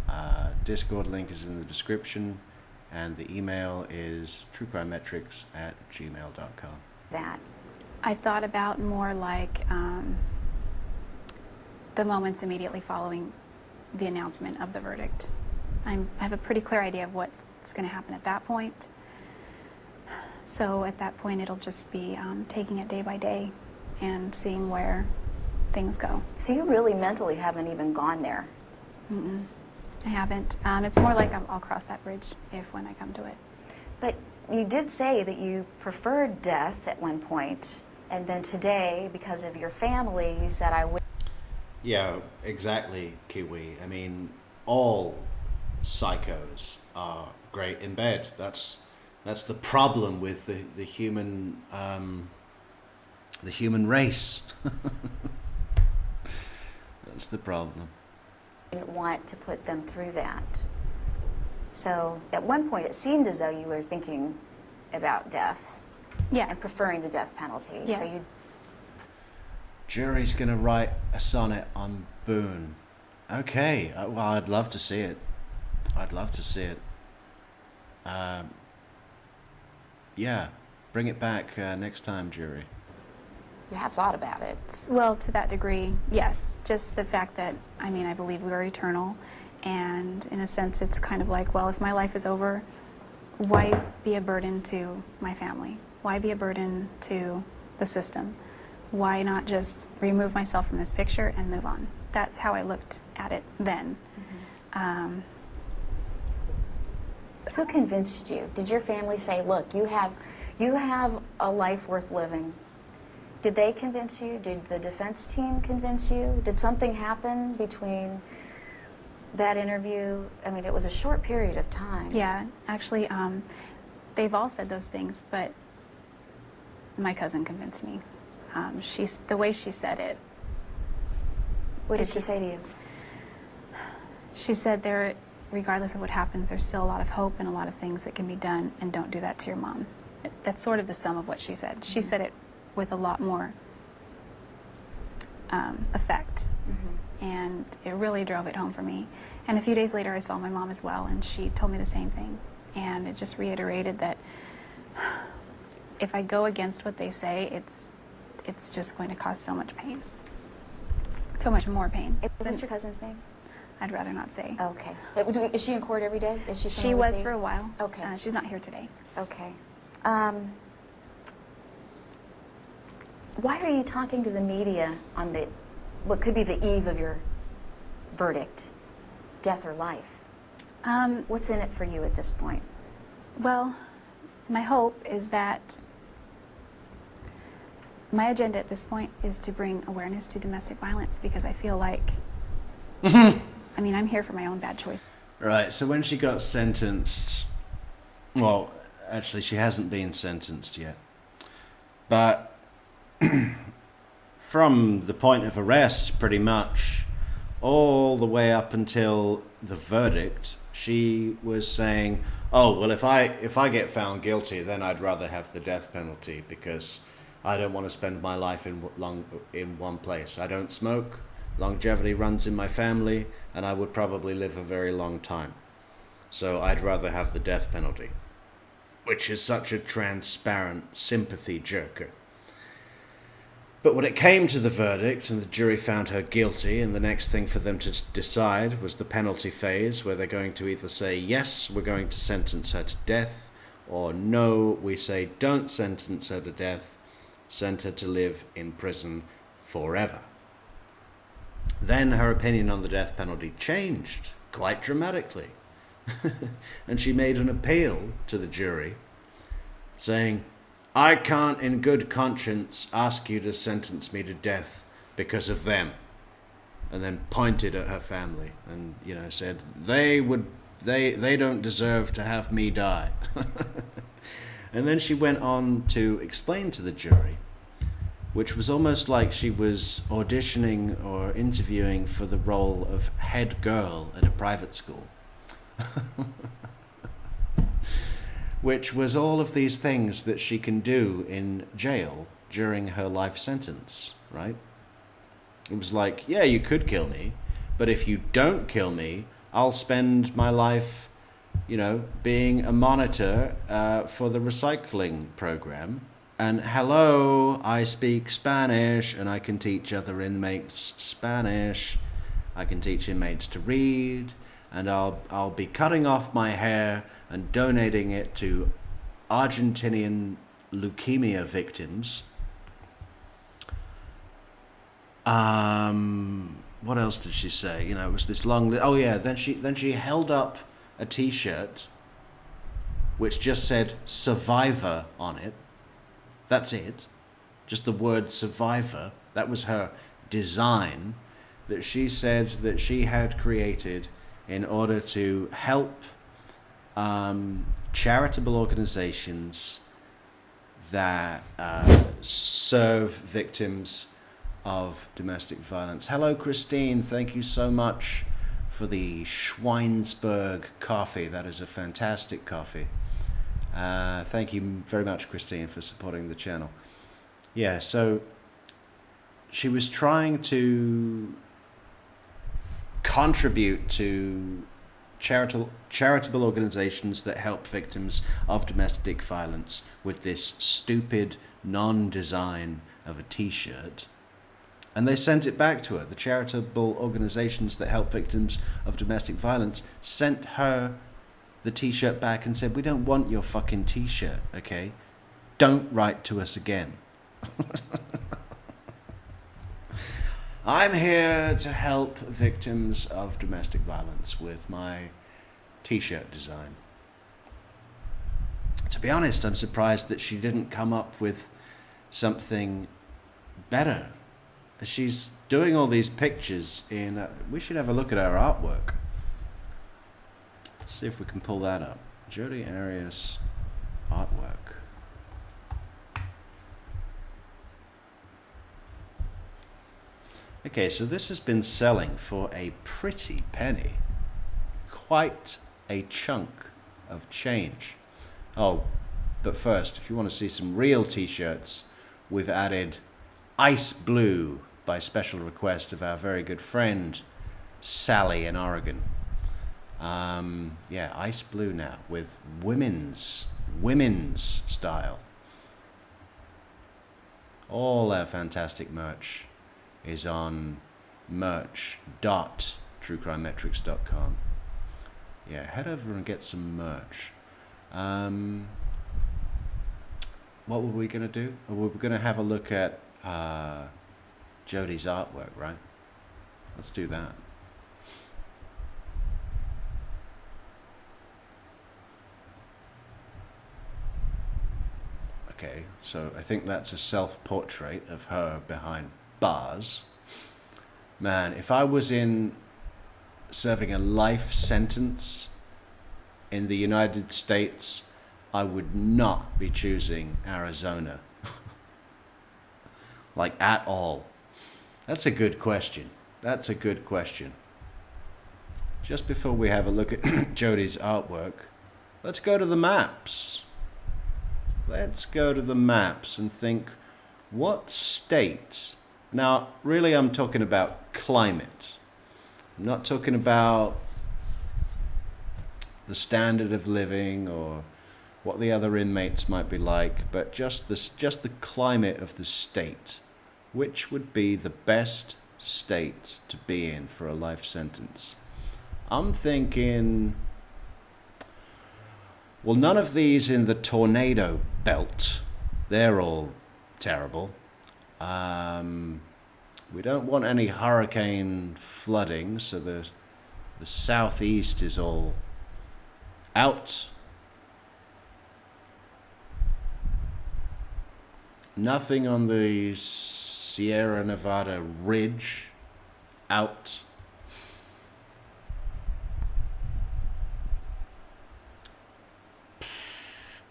Discord link is in the description, and the email is truecrimemetrics@gmail.com. That. I thought about more like the moments immediately following the announcement of the verdict. I have a pretty clear idea of what's going to happen at that point. So at that point, it'll just be taking it day by day and seeing where things go. So you really mentally haven't even gone there? Mm-mm. I haven't. It's more like I'll cross that bridge when I come to it. But you did say that you preferred death at one point, and then today, because of your family, you said I would. Yeah, exactly, Kiwi. I mean, all psychos are great in bed. That's the problem with the human race. That's the problem. Didn't want to put them through that. So at one point, it seemed as though you were thinking about death. Yeah. And preferring the death penalty. Yes. So you. Jury's gonna write a sonnet on Boone. Okay, well, I'd love to see it. I'd love to see it. Yeah, bring it back next time, jury. You have thought about it. Well, to that degree, yes. Just the fact that, I mean, I believe we are eternal, and in a sense, it's kind of like, well, if my life is over, why be a burden to my family? Why be a burden to the system? Why not just remove myself from this picture and move on? That's how I looked at it then. Mm-hmm. Who convinced you? Did your family say, look, you have a life worth living? Did they convince you? Did the defense team convince you? Did something happen between that interview? I mean, it was a short period of time. Yeah, actually, they've all said those things, but my cousin convinced me. The way she said it. What did she say to you? She said regardless of what happens, there's still a lot of hope and a lot of things that can be done, and don't do that to your mom. That's sort of the sum of what she said. She said it with a lot more effect, and it really drove it home for me. And a few days later, I saw my mom as well, and she told me the same thing. And it just reiterated that if I go against what they say, it's just going to cause so much pain, so much more pain. What's your cousin's name? I'd rather not say. Okay. Is she in court every day? Is she? She was for a while. Okay. She's not here today. Okay. Why are you talking to the media on what could be the eve of your verdict, death or life? What's in it for you at this point? Well, my hope is that my agenda at this point is to bring awareness to domestic violence, because I feel like, I mean, I'm here for my own bad choice. Right, so when she got sentenced, well, actually she hasn't been sentenced yet, but from the point of arrest, pretty much, all the way up until the verdict, she was saying, oh, well, if I get found guilty, then I'd rather have the death penalty because I don't want to spend my life in one place. I don't smoke, longevity runs in my family, and I would probably live a very long time. So I'd rather have the death penalty, which is such a transparent sympathy jerker. But when it came to the verdict and the jury found her guilty, and the next thing for them to decide was the penalty phase, where they're going to either say, yes, we're going to sentence her to death, or no, we say don't sentence her to death, send her to live in prison forever. Then her opinion on the death penalty changed quite dramatically. And she made an appeal to the jury, saying, I can't in good conscience ask you to sentence me to death because of them. And then pointed at her family and, said, they don't deserve to have me die. And then she went on to explain to the jury, which was almost like she was auditioning or interviewing for the role of head girl at a private school. Which was all of these things that she can do in jail during her life sentence, right? It was like, yeah, you could kill me, but if you don't kill me, I'll spend my life, being a monitor for the recycling program. And hello, I speak Spanish, and I can teach other inmates Spanish. I can teach inmates to read, and I'll be cutting off my hair and donating it to Argentinian leukemia victims. What else did she say? It was this long. Oh yeah. Then she held up a T-shirt which just said "Survivor" on it. That's it. Just the word "Survivor." That was her design that she said that she had created in order to help charitable organizations that serve victims of domestic violence. Hello, Christine. Thank you so much for the Schweinsberg coffee. That is a fantastic coffee. Thank you very much, Christine, for supporting the channel. Yeah, so she was trying to contribute to charitable organizations that help victims of domestic violence with this stupid non-design of a T-shirt. And they sent it back to her. The charitable organizations that help victims of domestic violence sent her the T-shirt back and said, we don't want your fucking T-shirt, okay? Don't write to us again. I'm here to help victims of domestic violence with my T-shirt design. To be honest, I'm surprised that she didn't come up with something better. She's doing all these pictures in... we should have a look at her artwork. Let's see if we can pull that up. Jodi Arias artwork. Okay, so this has been selling for a pretty penny. Quite a chunk of change. Oh, but first, if you want to see some real T-shirts, we've added Ice Blue by special request of our very good friend Sally in Oregon. Yeah, Ice Blue now with women's style. All our fantastic merch is on merch.truecrimemetrix.com. Yeah, head over and get some merch. What were we going to do? We were going to have a look at Jodi's artwork, right? Let's do that. Okay, so I think that's a self-portrait of her behind bars. Man, if I was serving a life sentence in the United States, I would not be choosing Arizona. Like, at all. That's a good question. That's a good question. Just before we have a look at Jodi's artwork, let's go to the maps. Let's go to the maps and think, what state? Now, really, I'm talking about climate. I'm not talking about the standard of living or what the other inmates might be like, but just the climate of the state. Which would be the best state to be in for a life sentence? I'm thinking, well, none of these in the tornado belt. They're all terrible. We don't want any hurricane flooding, so the southeast is all out. Nothing on the Sierra Nevada ridge, out.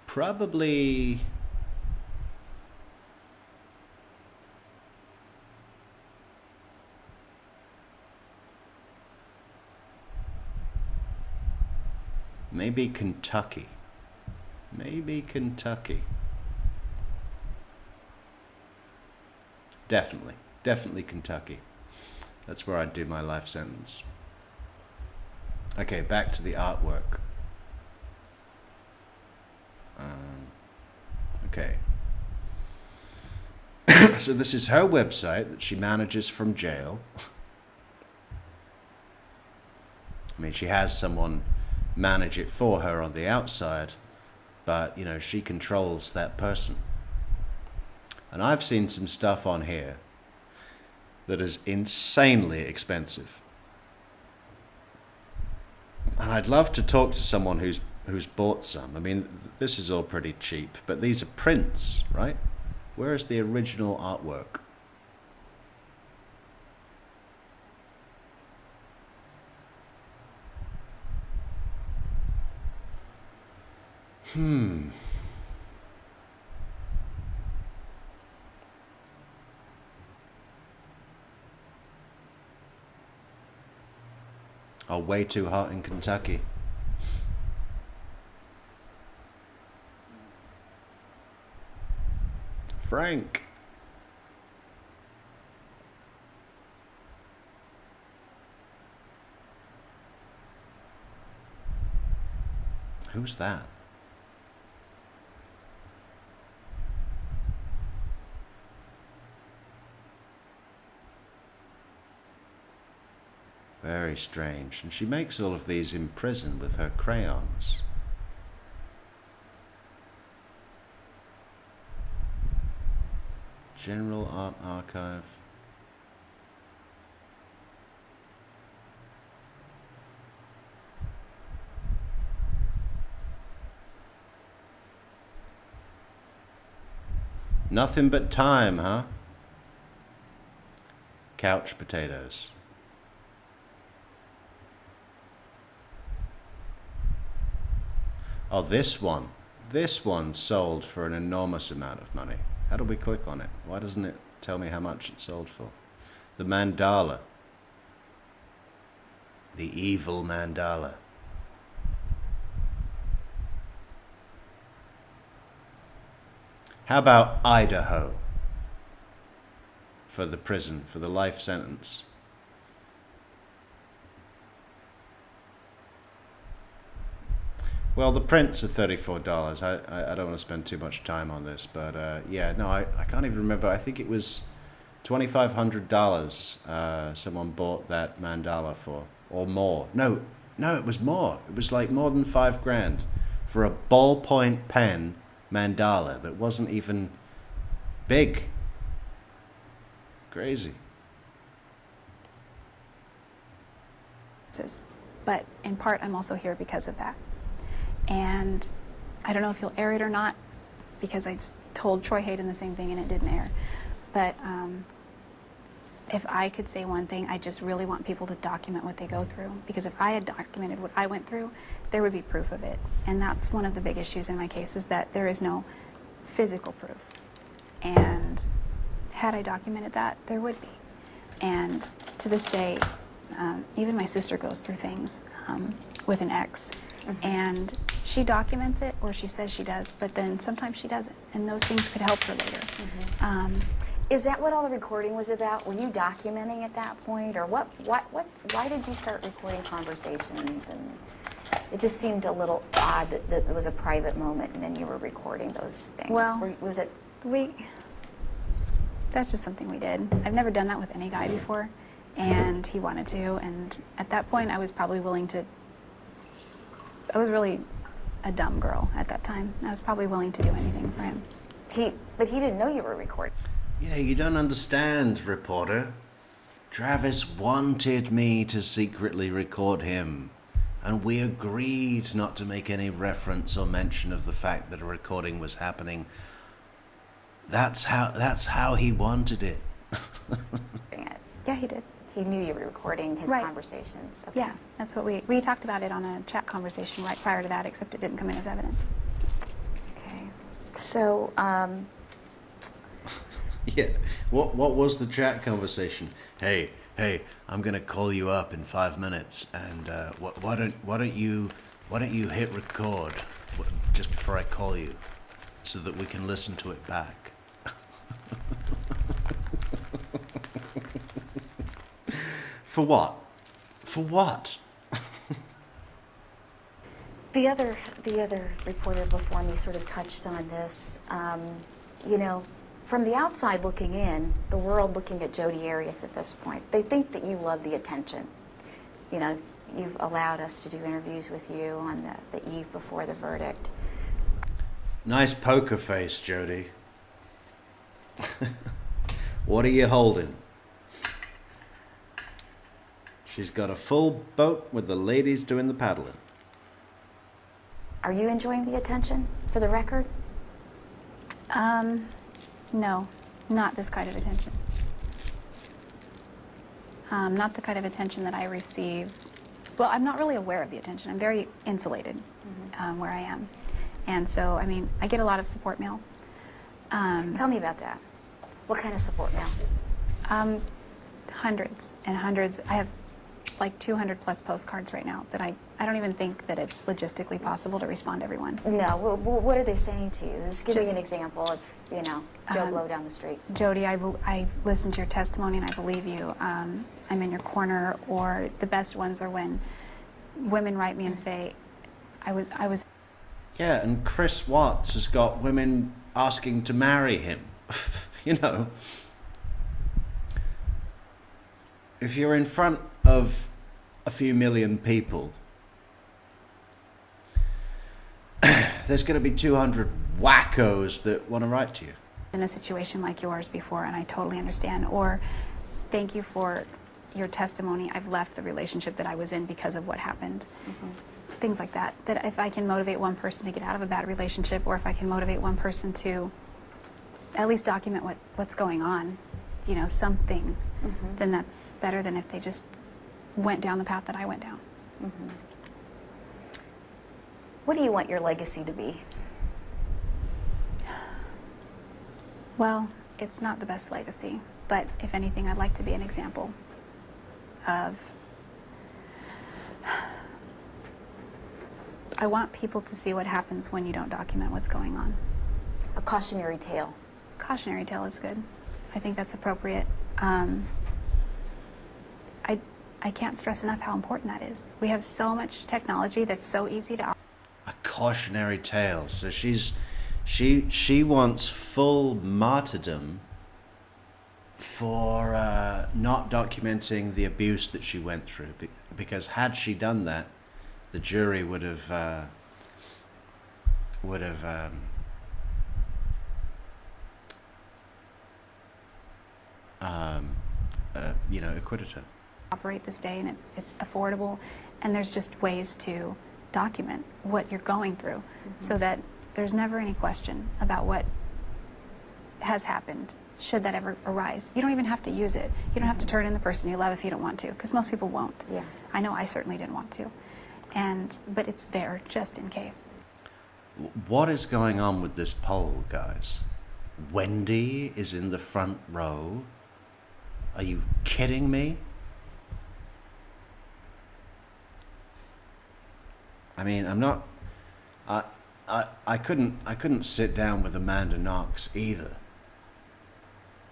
Probably maybe Kentucky. Maybe Kentucky. Definitely Kentucky. That's where I'd do my life sentence. Okay, back to the artwork. Okay. So this is her website that she manages from jail. I mean, she has someone manage it for her on the outside, but, you know, she controls that person. And I've seen some stuff on here that is insanely expensive. And I'd love to talk to someone who's bought some. I mean, this is all pretty cheap, but these are prints, right? Where is the original artwork? Oh, way too hot in Kentucky. Frank. Who's that? Very strange. And she makes all of these in prison with her crayons. General Art Archive. Nothing but time, huh? Couch potatoes. Oh, this one. This one sold for an enormous amount of money. How do we click on it? Why doesn't it tell me how much it sold for? The mandala. The evil mandala. How about Idaho? For the prison, for the life sentence. Well, the prints are $34. I don't want to spend too much time on this, but yeah, no, I can't even remember. I think it was $2,500 someone bought that mandala for, or more. No, it was more. It was like more than $5,000 for a ballpoint pen mandala that wasn't even big. Crazy. But in part, I'm also here because of that. And I don't know if you'll air it or not, because I told Troy Hayden the same thing and it didn't air. But if I could say one thing, I just really want people to document what they go through. Because if I had documented what I went through, there would be proof of it. And that's one of the big issues in my case, is that there is no physical proof. And had I documented that, there would be. And to this day, even my sister goes through things with an ex, and she documents it, or she says she does, but then sometimes she doesn't, and those things could help her later. Is that what all the recording was about? Were you documenting at that point, or why did you start recording conversations? And it just seemed a little odd that it was a private moment and then you were recording those things. Well, was it? That's just something we did. I've never done that with any guy before, and he wanted to, and at that point I was probably willing to, I was really a dumb girl at that time. I was probably willing to do anything for him. But he didn't know you were recording. Yeah, you don't understand, reporter. Travis wanted me to secretly record him, and we agreed not to make any reference or mention of the fact that a recording was happening. That's how he wanted it. Yeah, he did. He knew you were recording his Right. conversations. Okay. Yeah, that's what we talked about it on a chat conversation right prior to that, except it didn't come in as evidence. Okay. So, Yeah. What was the chat conversation? Hey, I'm gonna call you up in 5 minutes, and why don't you hit record just before I call you, so that we can listen to it back. For what? For what? the other reporter before me sort of touched on this. You know, from the outside looking in, the world looking at Jodi Arias at this point, they think that you love the attention. You know, you've allowed us to do interviews with you on the eve before the verdict. Nice poker face, Jodi. What are you holding? She's got a full boat with the ladies doing the paddling. Are you enjoying the attention, for the record? No, not this kind of attention. Not the kind of attention that I receive. Well, I'm not really aware of the attention. I'm very insulated where I am. And so, I mean, I get a lot of support mail. Tell me about that. What kind of support mail? Hundreds and hundreds. I have like 200 plus postcards right now that I don't even think that it's logistically possible to respond to everyone. No, what are they saying to you? Just give me Just, an example of, you know, Joe Blow down the street. Jodi, I listened to your testimony and I believe you. I'm in your corner. Or the best ones are when women write me and say, I was. Yeah, and Chris Watts has got women asking to marry him. You know, if you're in front of a few million people, there's going to be 200 wackos that want to write to you. In a situation like yours before, and I totally understand. Or, thank you for your testimony. I've left the relationship that I was in because of what happened. Things like that. That if I can motivate one person to get out of a bad relationship, or if I can motivate one person to at least document what's going on, you know, something, then that's better than if they just went down the path that I went down. What do you want your legacy to be? Well, it's not the best legacy, but if anything, I'd like to be an example of. I want people to see what happens when you don't document what's going on. A cautionary tale. Cautionary tale is good. I think that's appropriate. I can't stress enough how important that is. We have so much technology that's so easy to. A cautionary tale. So she wants full martyrdom for not documenting the abuse that she went through, because had she done that, the jury would have you know, acquitted her. Operate this day, and it's affordable, and there's just ways to document what you're going through, so that there's never any question about what has happened should that ever arise. You don't even have to use it. You don't have to turn in the person you love if you don't want to, because most people won't. Yeah. I know I certainly didn't want to, but it's there just in case. What is going on with this poll, guys? Wendy is in the front row. Are you kidding me? I mean, I couldn't sit down with Amanda Knox either.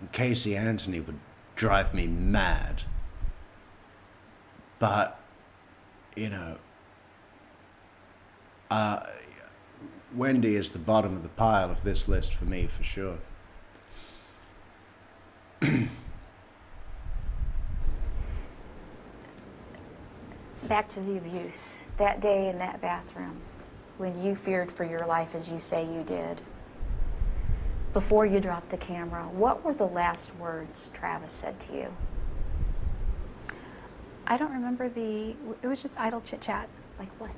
And Casey Anthony would drive me mad. But, you know, Wendy is the bottom of the pile of this list for me, for sure. Back to the abuse. That day in that bathroom, when you feared for your life as you say you did, before you dropped the camera, what were the last words Travis said to you? I don't remember it was just idle chit-chat. Like what?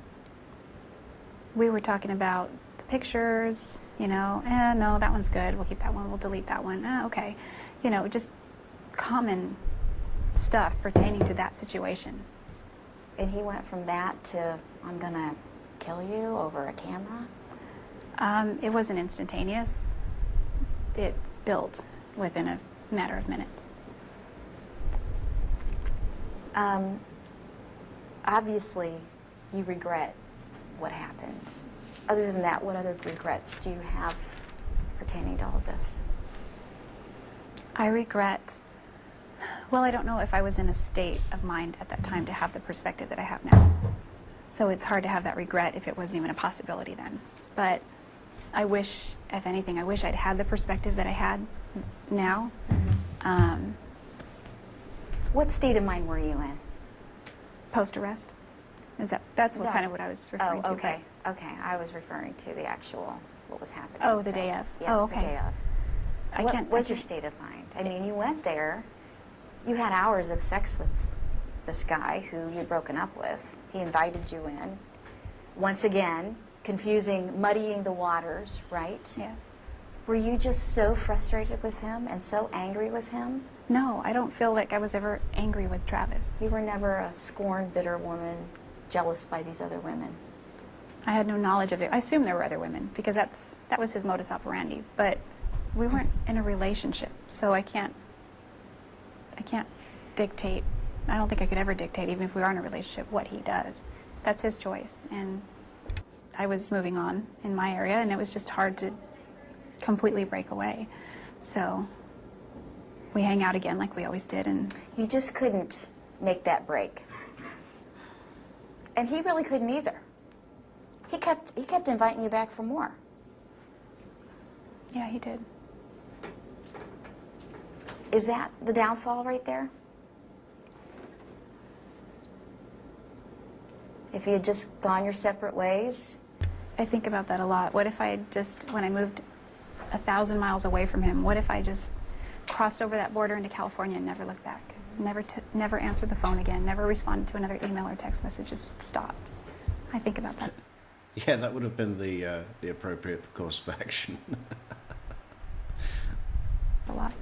We were talking about the pictures, you know, no, that one's good, we'll keep that one, we'll delete that one, okay. You know, just common stuff pertaining to that situation. And he went from that to, I'm gonna kill you over a camera? It wasn't instantaneous. It built within a matter of minutes. Obviously, you regret what happened. Other than that, what other regrets do you have pertaining to all of this? I regret, well, I don't know if I was in a state of mind at that time to have the perspective that I have now. So it's hard to have that regret if it wasn't even a possibility then. But I wish, if anything, I wish I'd had the perspective that I had now. What state of mind were you in? Post-arrest. That's what, No. kind of what I was referring to. Okay. Okay, I was referring to the actual, what was happening. Oh, the day of. Yes, Oh, okay. the day of. What was your state of mind? I mean, you went there, you had hours of sex with this guy who you'd broken up with. He invited you in. Once again, confusing, muddying the waters, right? Yes. Were you just so frustrated with him and so angry with him? No, I don't feel like I was ever angry with Travis. You were never a scorned, bitter woman, jealous by these other women? I had no knowledge of it. I assume there were other women because that was his modus operandi. But we weren't in a relationship, so I can't dictate. I don't think I could ever dictate, even if we are in a relationship, what he does. That's his choice, and I was moving on in my area, and it was just hard to completely break away. So we hang out again like we always did, and you just couldn't make that break. And he really couldn't either. He kept inviting you back for more. Yeah, he did. Is that the downfall right there? If you had just gone your separate ways? I think about that a lot. What if I had just, when I moved 1,000 miles away from him, what if I just crossed over that border into California and never looked back? Never answered the phone again, never responded to another email or text message, just stopped. I think about that. Yeah, that would have been the appropriate course of action. A lot.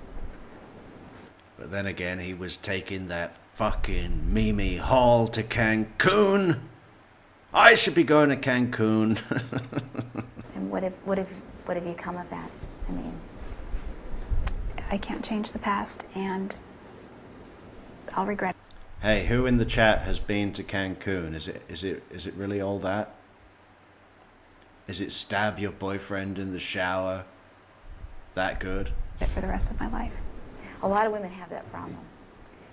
But then again, he was taking that fucking Mimi Hall to Cancun. I should be going to Cancun. And what have you come of that? I mean, I can't change the past, and I'll regret it. Hey, who in the chat has been to Cancun? Is it really all that? Is it stab your boyfriend in the shower that good? For the rest of my life. a lot of women have that problem.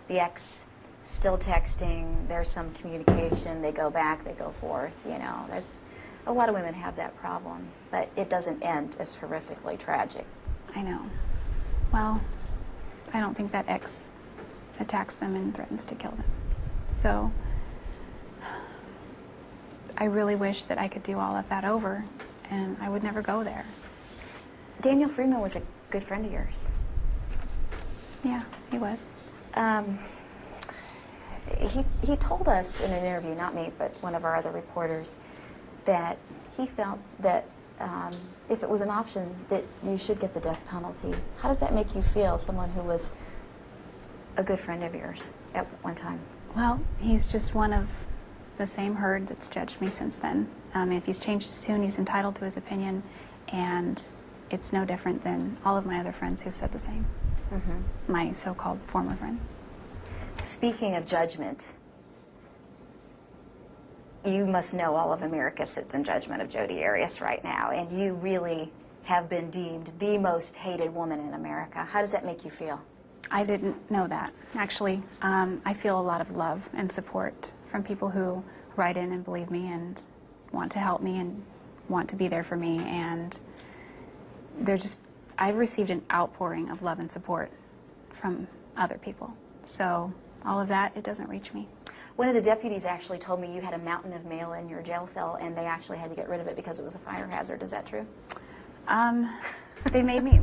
The ex still texting, there's some communication, they go back, they go forth, you know. There's a lot of women have that problem, but it doesn't end as horrifically tragic. I know. Well, I don't think that ex attacks them and threatens to kill them. So I really wish that I could do all of that over, and I would never go there. Daniel Freeman was a good friend of yours. Yeah, he was. He told us in an interview, not me, but one of our other reporters, that he felt that if it was an option, that you should get the death penalty. How does that make you feel, someone who was a good friend of yours at one time? Well, he's just one of the same herd that's judged me since then. If he's changed his tune, he's entitled to his opinion, and it's no different than all of my other friends who've said the same. Mm-hmm. My so-called former friends. Speaking of judgment, you must know all of America sits in judgment of Jodi Arias right now, and you really have been deemed the most hated woman in America. How does that make you feel? I didn't know that. Actually, I feel a lot of love and support from people who write in and believe me and want to help me and want to be there for me. And I've received an outpouring of love and support from other people. So all of that, it doesn't reach me. One of the deputies actually told me you had a mountain of mail in your jail cell, and they actually had to get rid of it because it was a fire hazard. Is that true? They made me,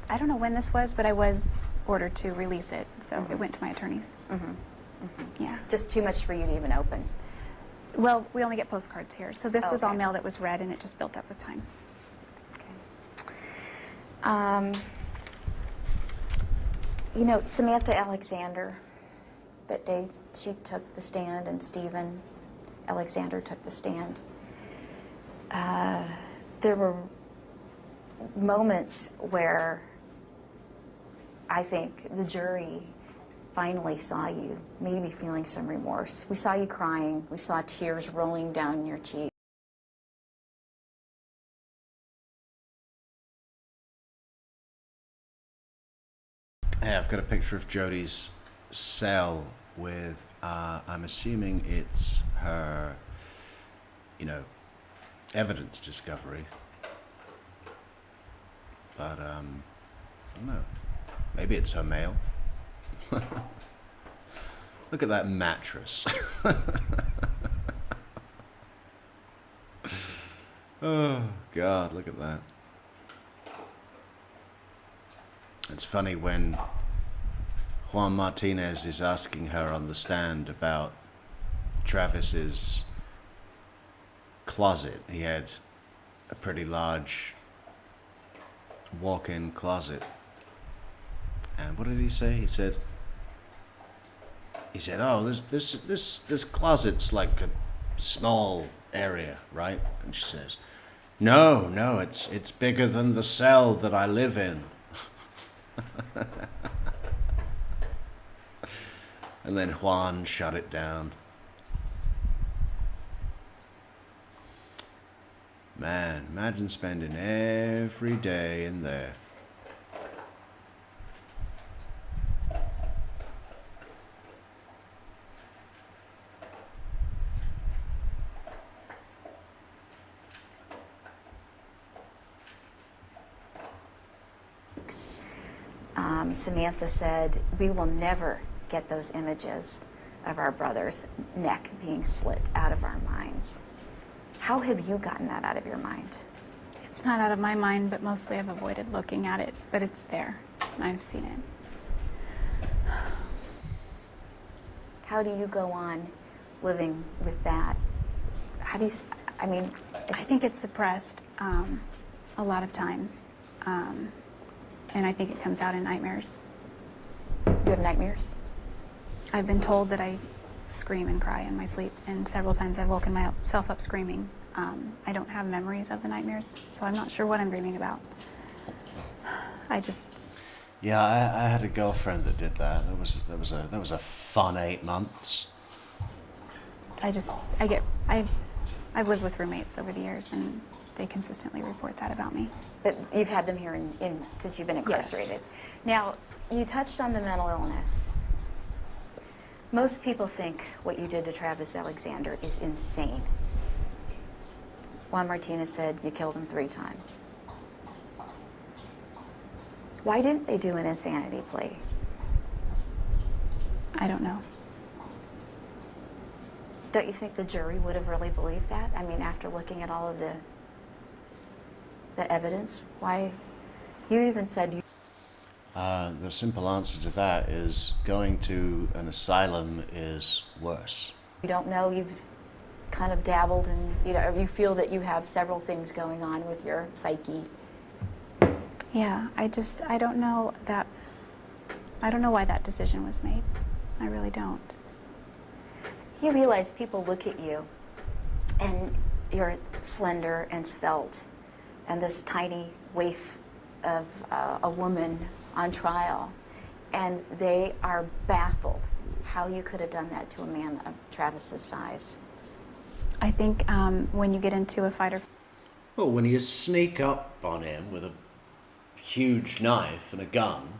I don't know when this was, but I was ordered to release it, so it went to my attorneys. Yeah. Just too much for you to even open. Well, we only get postcards here, so this was all Okay. mail that was read, and it just built up with time. You know, Samantha Alexander, that day she took the stand and Stephen Alexander took the stand. There were moments where I think the jury finally saw you, maybe feeling some remorse. We saw you crying. We saw tears rolling down your cheek. Hey, I've got a picture of Jodi's cell with, I'm assuming it's her, evidence discovery. But, I don't know. Maybe it's her mail. Look at that mattress. Oh, God, look at that. It's funny when Juan Martinez is asking her on the stand about Travis's closet. He had a pretty large walk-in closet. And what did he say? He said, "Oh, this closet's like a small area, right?" And she says, No, it's bigger than the cell that I live in." And then Juan shut it down. Man, imagine spending every day in there. Samantha said, "We will never get those images of our brother's neck being slit out of our minds." How have you gotten that out of your mind? It's not out of my mind, but mostly I've avoided looking at it, but it's there. I've seen it. How do you go on living with that? How do you, I think it's suppressed a lot of times, and I think it comes out in nightmares. You have nightmares? I've been told that I scream and cry in my sleep, and several times I've woken myself up screaming. I don't have memories of the nightmares, so I'm not sure what I'm dreaming about. Yeah, I had a girlfriend that did that. That was a fun 8 months. I've lived with roommates over the years, and they consistently report that about me. But you've had them here since you've been incarcerated. Yes. Now, you touched on the mental illness. Most people think what you did to Travis Alexander is insane. Juan Martinez said you killed him 3 times. Why didn't they do an insanity plea? I don't know. Don't you think the jury would have really believed that? I mean, after looking at all of the evidence, why? You even said you... The simple answer to that is going to an asylum is worse. You don't know, you've kind of dabbled and, you feel that you have several things going on with your psyche. Yeah, I don't know why that decision was made. I really don't. You realize people look at you and you're slender and svelte and this tiny waif of a woman on trial, and they are baffled how you could have done that to a man of Travis's size. I think when you get into a fight or Well, when you sneak up on him with a huge knife and a gun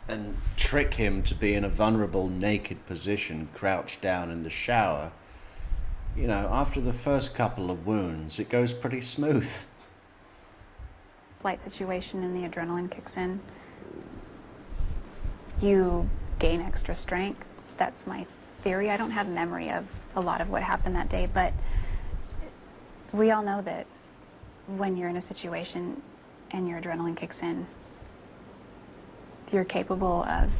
and trick him to be in a vulnerable, naked position, crouched down in the shower, you know, after the first couple of wounds, it goes pretty smooth. flight situation and the adrenaline kicks in, you gain extra strength. That's my theory. I don't have memory of a lot of what happened that day, but we all know that when you're in a situation and your adrenaline kicks in, you're capable of,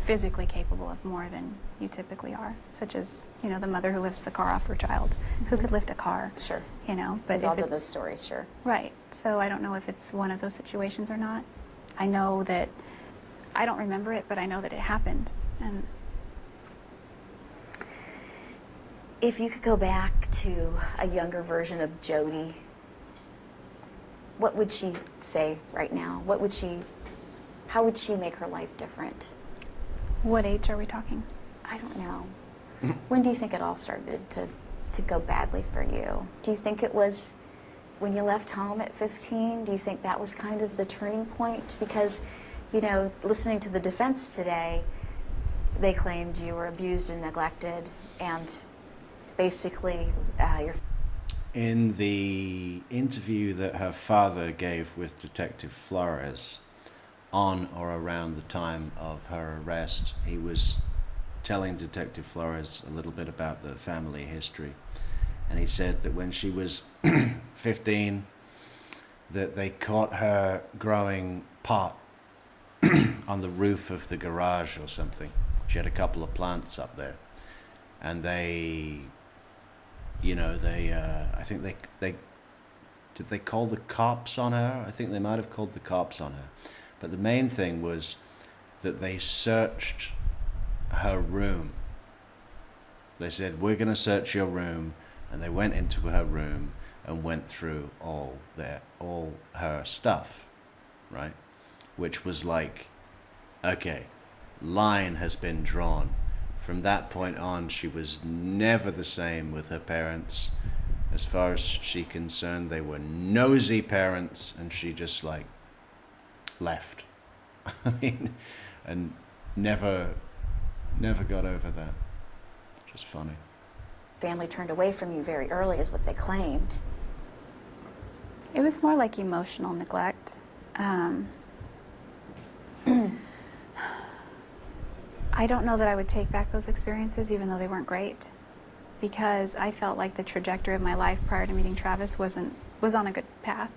physically capable of more than you typically are, such as, you know, the mother who lifts the car off her child. Who could lift a car? Sure. You know, but We've all if done it's, those stories, sure. right. So I don't know if it's one of those situations or not. I know that, I don't remember it, but I know that it happened. And If you could go back to a younger version of Jodi, what would she say right now? How would she make her life different? what age are we talking? I don't know. When do you think it all started to go badly for you? Do you think it was when you left home at 15? Do you think that was kind of the turning point? Because, you know, listening to the defense today, they claimed you were abused and neglected, and basically your... In the interview that her father gave with Detective Flores on or around the time of her arrest, he was telling Detective Flores a little bit about the family history. And he said that when she was 15, that they caught her growing pot on the roof of the garage or something. She had a couple of plants up there. And they, you know, I think they did they call the cops on her? I think they might have called the cops on her. But the main thing was that they searched her room. They said, we're going to search your room. And they went into her room and went through all her stuff, right? Which was like, okay, line has been drawn. From that point on, she was never the same with her parents. As far as she's concerned, they were nosy parents, and she just like left. I mean, and never got over that. Just funny. family turned away from you very early is what they claimed. It was more like emotional neglect. I don't know that I would take back those experiences, even though they weren't great, because I felt like the trajectory of my life prior to meeting Travis was on a good path.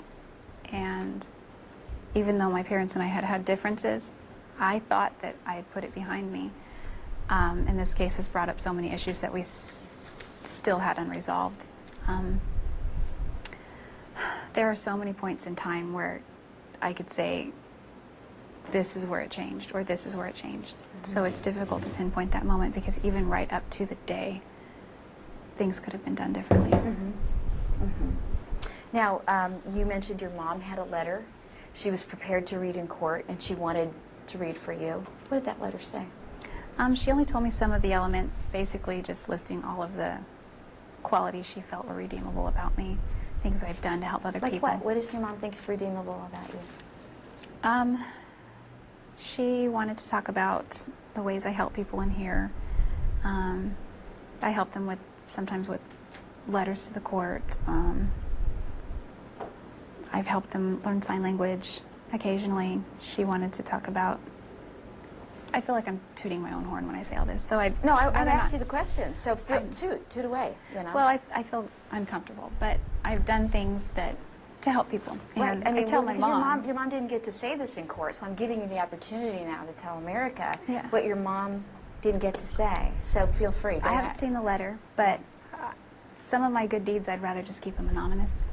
And even though my parents and I had had differences, I thought that I had put it behind me. And this case has brought up so many issues that we still had unresolved. There are so many points in time where I could say, this is where it changed, or this is where it changed. So it's difficult to pinpoint that moment, because even right up to the day, things could have been done differently. Now, you mentioned your mom had a letter. She was prepared to read in court, and she wanted to read for you. What did that letter say? She only told me some of the elements, basically just listing all of the qualities she felt were redeemable about me, things I've done to help other Like people. what? What does your mom think is redeemable about you? She wanted to talk about the ways I help people in here. I help them sometimes with letters to the court. I've helped them learn sign language occasionally. She wanted to talk about, I feel like I'm tooting my own horn when I say all this, so I've asked you the question, so toot away, you know. Well, I feel uncomfortable, but I've done things to help people. And Right. I tell my because your mom didn't get to say this in court, so I'm giving you the opportunity now to tell America what your mom didn't get to say. So feel free. Go I ahead. haven't seen the letter, but some of my good deeds, I'd rather just keep them anonymous.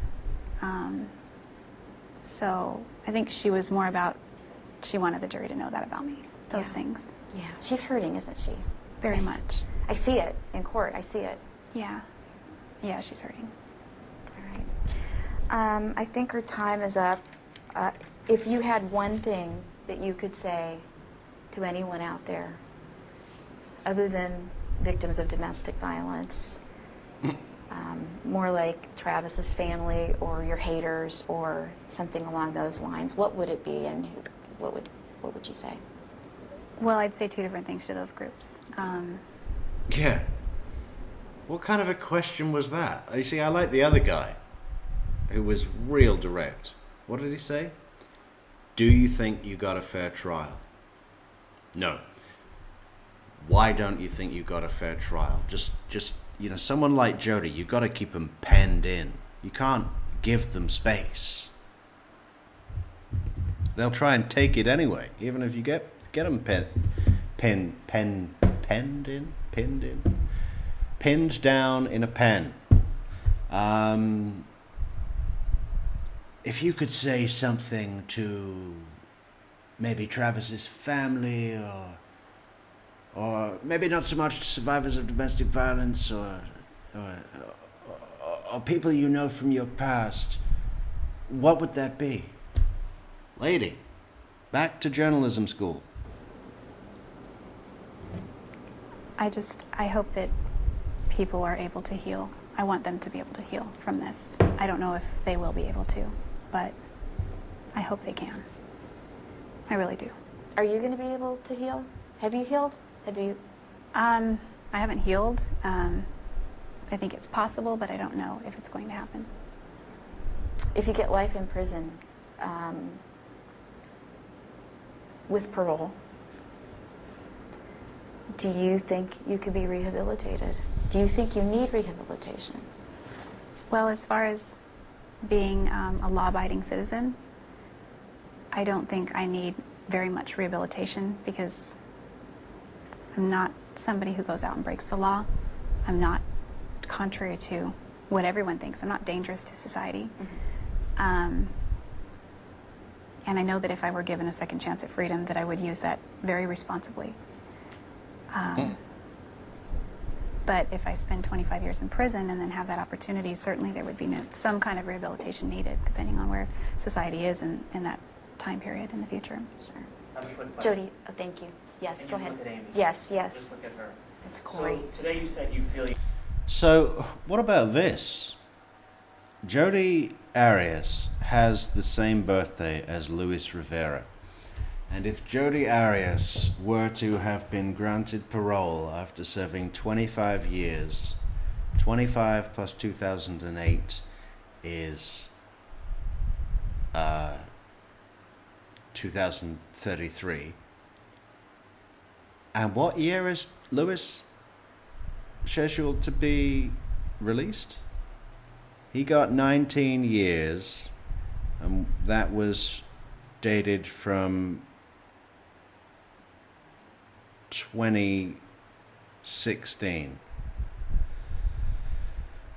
So I think she was more about, she wanted the jury to know that about me, those things. Yeah, she's hurting, isn't she? Very much. I see it in court. I see it. Yeah. Yeah, she's hurting. All right. I think her time is up. If you had one thing that you could say to anyone out there, other than victims of domestic violence, more like Travis's family or your haters or something along those lines, what would it be, and what would you say? Well, I'd say two different things to those groups. Yeah. What kind of a question was that? You see, I like the other guy, who was real direct. What did he say? Do you think you got a fair trial? No. Why don't you think you got a fair trial? Just someone like Jodi, you got to keep them penned in. You can't give them space. They'll try and take it anyway, even if you get them pinned down in a pen. If you could say something to maybe Travis's family, or maybe not so much to survivors of domestic violence, or people you know from your past, what would that be? Lady, back to journalism school. I hope that people are able to heal. I want them to be able to heal from this. I don't know if they will be able to, but I hope they can. I really do. Are you going to be able to heal? Have you healed? Have you? I haven't healed. I think it's possible, but I don't know if it's going to happen. If you get life in prison with parole, do you think you could be rehabilitated? Do you think you need rehabilitation? Well, as far as being a law-abiding citizen, I don't think I need very much rehabilitation, because I'm not somebody who goes out and breaks the law. I'm not, contrary to what everyone thinks, I'm not dangerous to society. Mm-hmm. And I know that if I were given a second chance at freedom, that I would use that very responsibly. But if I spend 25 years in prison and then have that opportunity, certainly there would be some kind of rehabilitation needed, depending on where society is in that time period in the future. Sure. Jodi, thank you. Yes, and go you ahead. Look at Amy. Yes. Just look at her. It's great. So today you said you feel. So, what about this? Jodi Arias has the same birthday as Luis Rivera. And if Jodi Arias were to have been granted parole after serving 25 years, 25 plus 2008 is 2033. And what year is Luis scheduled to be released? He got 19 years, and that was dated from 2016.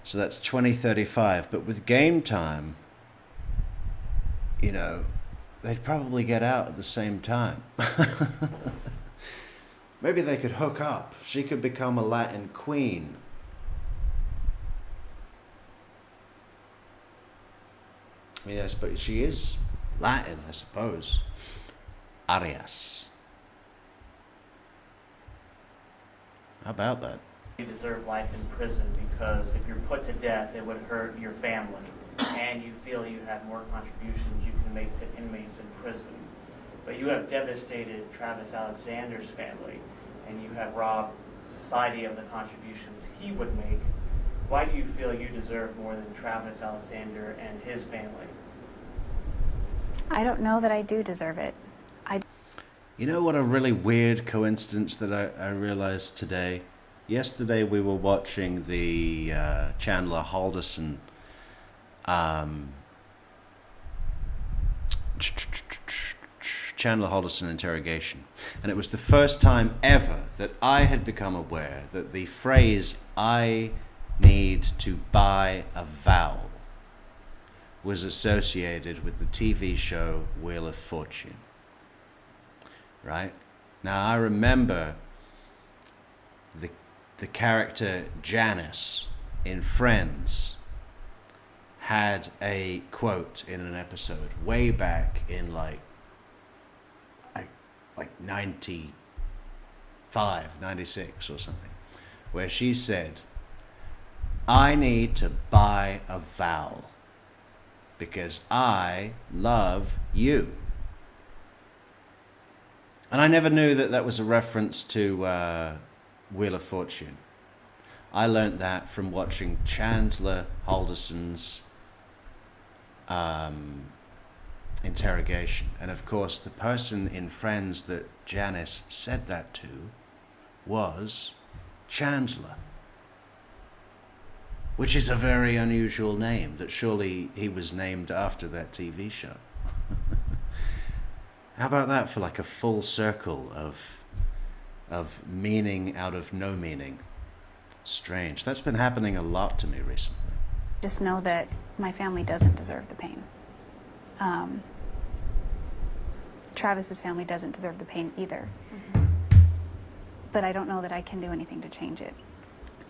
So that's 2035. But with game time, they'd probably get out at the same time. Maybe they could hook up. She could become a Latin queen. Yes, but she is Latin, I suppose. Arias. How about that? You deserve life in prison because if you're put to death, it would hurt your family. And you feel you have more contributions you can make to inmates in prison. But you have devastated Travis Alexander's family, and you have robbed society of the contributions he would make. Why do you feel you deserve more than Travis Alexander and his family? I don't know that I do deserve it. You know what a really weird coincidence that I realized today? Yesterday we were watching the Chandler Halderson interrogation. And it was the first time ever that I had become aware that the phrase, "I need to buy a vowel," was associated with the TV show Wheel of Fortune. Right? Now I remember the character Janice in Friends had a quote in an episode way back in like 95, 96 or something, where she said, I need to buy a vowel because I love you. And I never knew that that was a reference to Wheel of Fortune. I learnt that from watching Chandler Halderson's interrogation. And of course, the person in Friends that Janice said that to was Chandler, which is a very unusual name, that surely he was named after that TV show. How about that for like a full circle of meaning out of no meaning? Strange. That's been happening a lot to me recently. Just know that my family doesn't deserve the pain. Travis's family doesn't deserve the pain either. But I don't know that I can do anything to change it.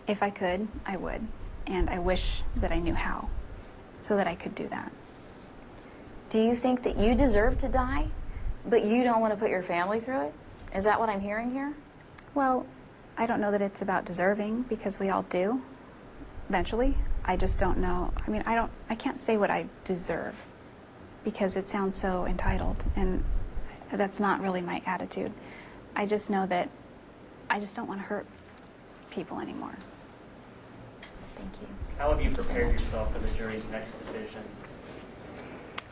If I could, I would. And I wish that I knew how, so that I could do that. Do you think that you deserve to die, but you don't want to put your family through it? Is that what I'm hearing here? Well, I don't know that it's about deserving, because we all do, eventually. I just don't know. I mean, I can't say what I deserve, because it sounds so entitled, and that's not really my attitude. I just know that I just don't want to hurt people anymore. Thank you. How have you prepared yourself for the jury's next decision?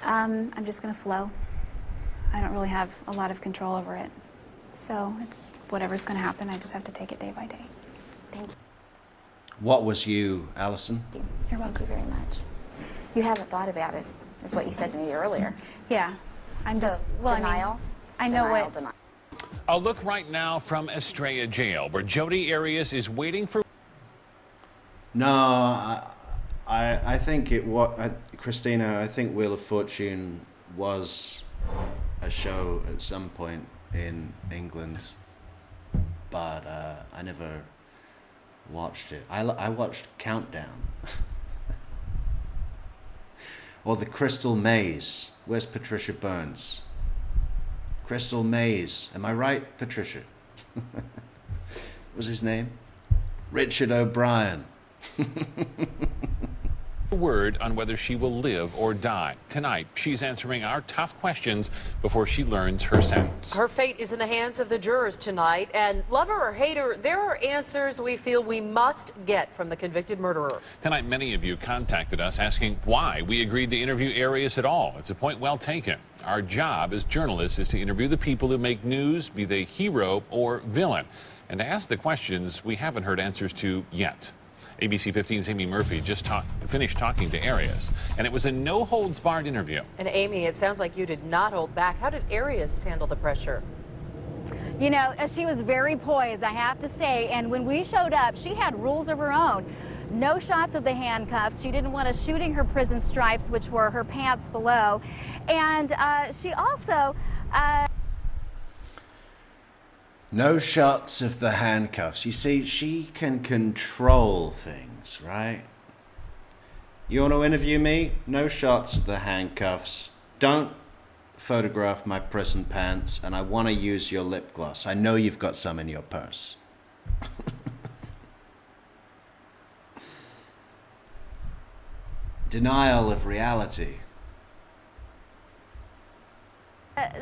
I'm just going to flow. I don't really have a lot of control over it. So it's whatever's going to happen, I just have to take it day by day. Thank you. What was you, Allison? You're welcome. Thank you very much. You haven't thought about it, is what you said to me earlier. Yeah. I'm so, just, well, denial? I know denial, what... Denial. A look right now from Estrella Jail, where Jodi Arias is waiting for... No, I think it was... Christina, I think Wheel of Fortune was a show at some point in England, but I never watched it. I watched Countdown. Or The Crystal Maze. Where's Patricia Burns? Crystal Maze. Am I right, Patricia? What was his name? Richard O'Brien. word on whether she will live or die. Tonight, she's answering our tough questions before she learns her sentence. Her fate is in the hands of the jurors tonight, and lover or hater, there are answers we feel we must get from the convicted murderer. Tonight, many of you contacted us asking why we agreed to interview Arias at all. It's a point well taken. Our job as journalists is to interview the people who make news, be they hero or villain, and to ask the questions we haven't heard answers to yet. ABC 15's Amy Murphy just finished talking to Arias, and it was a no-holds-barred interview. And Amy, it sounds like you did not hold back. How did Arias handle the pressure? You know, she was very poised, I have to say, and when we showed up, she had rules of her own. No shots of the handcuffs. She didn't want us shooting her prison stripes, which were her pants below. And she also... No shots of the handcuffs. You see, she can control things, right? You want to interview me? No shots of the handcuffs. Don't photograph my prison pants, and I want to use your lip gloss. I know you've got some in your purse. Denial of reality.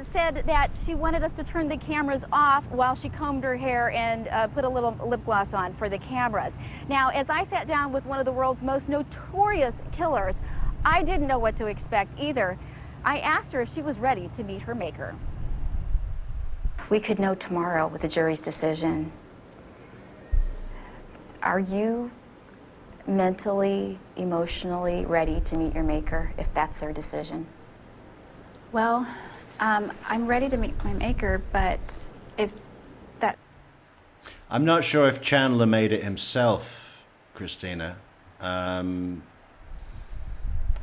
Said that she wanted us to turn the cameras off while she combed her hair and put a little lip gloss on for the cameras. Now, as I sat down with one of the world's most notorious killers, I didn't know what to expect either. I asked her if she was ready to meet her maker. We could know tomorrow with the jury's decision. Are you mentally, emotionally ready to meet your maker if that's their decision? Well, I'm ready to meet my maker, but if that... I'm not sure if Chandler made it himself, Christina. It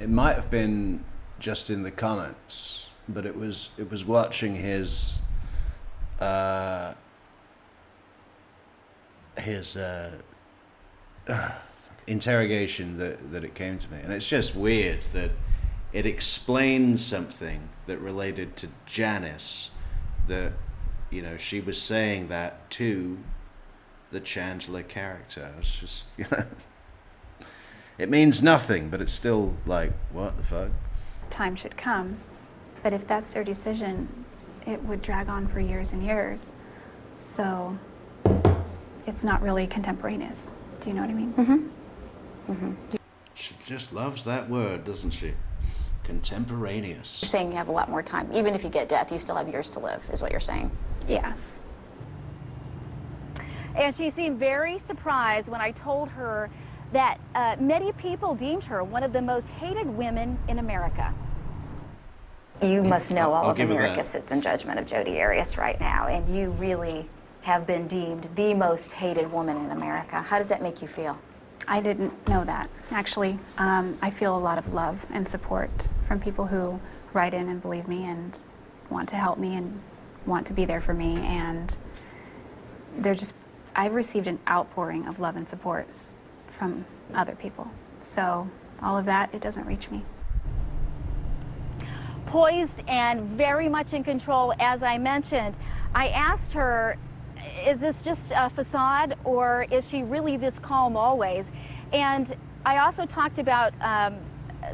might have been just in the comments, but it was watching his interrogation that it came to me. And it's just weird that it explains something that related to Janice, that, you know, she was saying that to the Chandler character. It's just, you know, It means nothing, but it's still like, what the fuck? Time should come. But if that's their decision, it would drag on for years and years. So it's not really contemporaneous. Do you know what I mean? Mm-hmm. Mm-hmm. She just loves that word, doesn't she? Contemporaneous. You're saying you have a lot more time. Even if you get death, you still have years to live, is what you're saying. Yeah. And she seemed very surprised when I told her that many people deemed her one of the most hated women in America. You must know all I'll of give her that. America sits in judgment of Jodi Arias right now, and you really have been deemed the most hated woman in America. How does that make you feel? I didn't know that. Actually, I feel a lot of love and support from people who write in and believe me and want to help me and want to be there for me. And I've received an outpouring of love and support from other people. So all of that, it doesn't reach me. Poised and very much in control, as I mentioned. I asked her, is this just a facade, or is she really this calm always? And I also talked about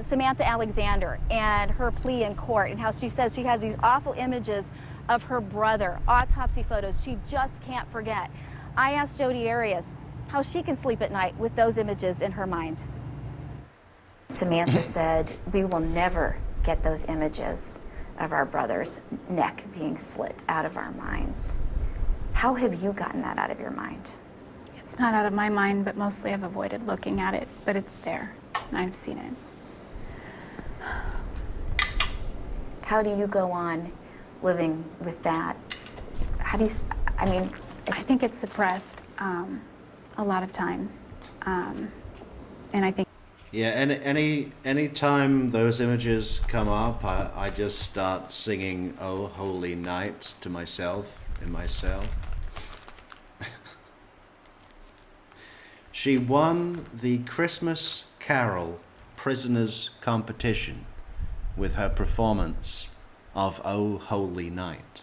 Samantha Alexander and her plea in court, and how she says she has these awful images of her brother, autopsy photos she just can't forget. I asked Jodi Arias how she can sleep at night with those images in her mind. Samantha said, we will never get those images of our brother's neck being slit out of our minds. How have you gotten that out of your mind? It's not out of my mind, but mostly I've avoided looking at it, but it's there, and I've seen it. How do you go on living with that? How do you, I think it's suppressed a lot of times, and I think. Yeah, any time those images come up, I just start singing "Oh Holy Night" to myself in my cell. She won the Christmas Carol Prisoners Competition with her performance of "Oh Holy Night,"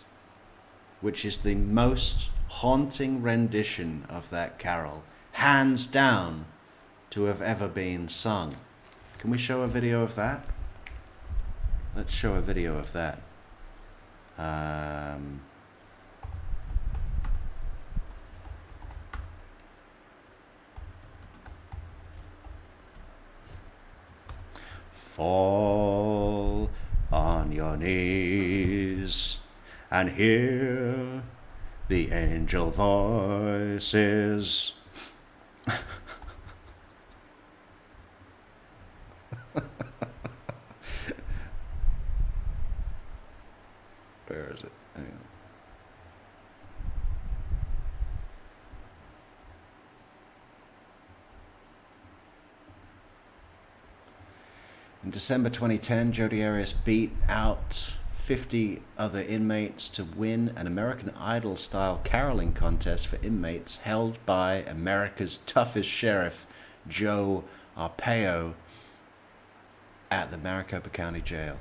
which is the most haunting rendition of that carol, hands down, to have ever been sung. Can we show a video of that? Let's show a video of that. Fall on your knees and hear the angel voices. Where is it? Hang on. In December 2010, Jodi Arias beat out 50 other inmates to win an American Idol-style caroling contest for inmates held by America's toughest sheriff, Joe Arpaio, at the Maricopa County Jail.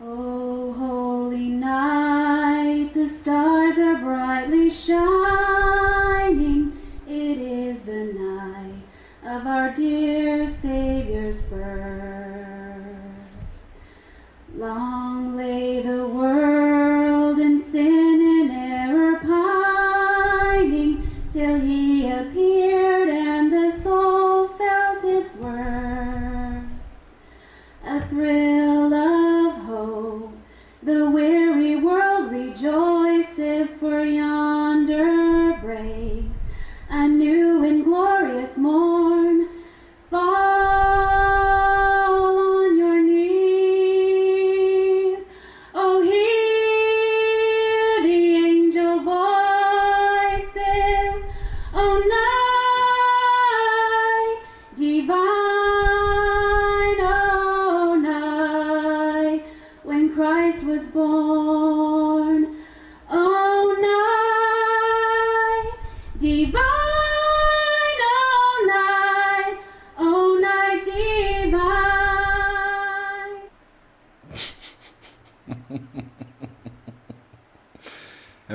Oh, holy night, the stars are brightly shining. It is the night of our dear Savior's birth. Long lay the world in sin and error pining, till he appeared and the soul felt its worth. A thrill of hope, the weary world rejoices, for yonder breaks a new and glorious morn. Fall on your knees, oh hear the angel voices, oh night divine, oh night when Christ was born, oh night divine, oh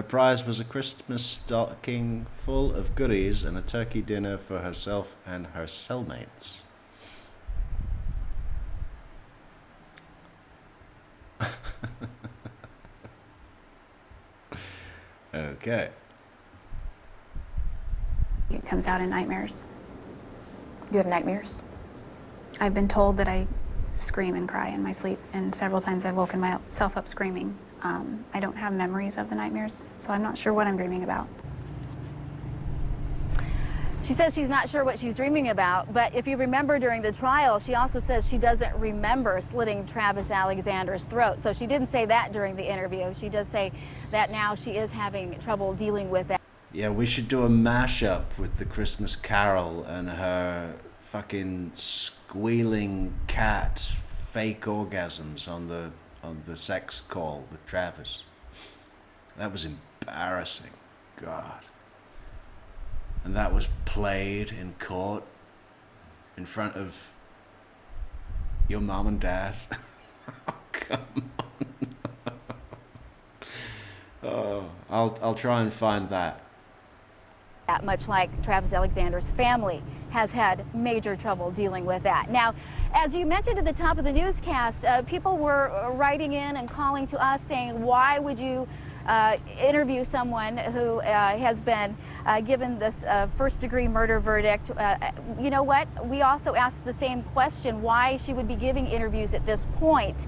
prize was a Christmas stocking full of goodies and a turkey dinner for herself and her cellmates. Okay. It comes out in nightmares. You have nightmares? I've been told that I scream and cry in my sleep, and several times I've woken myself up screaming. I don't have memories of the nightmares, so I'm not sure what I'm dreaming about. She says she's not sure what she's dreaming about, but if you remember during the trial, she also says she doesn't remember slitting Travis Alexander's throat. So she didn't say that during the interview. She does say that now she is having trouble dealing with that. Yeah, we should do a mashup with the Christmas Carol and her fucking squealing cat fake orgasms on the sex call with Travis. That was embarrassing. God. And that was played in court in front of your mom and dad. Oh, come on. Oh, I'll try and find that. Much like Travis Alexander's family has had major trouble dealing with that. Now, as you mentioned at the top of the newscast, people were writing in and calling to us saying, why would you interview someone who has been given this first-degree murder verdict? You know what? We also asked the same question, why she would be giving interviews at this point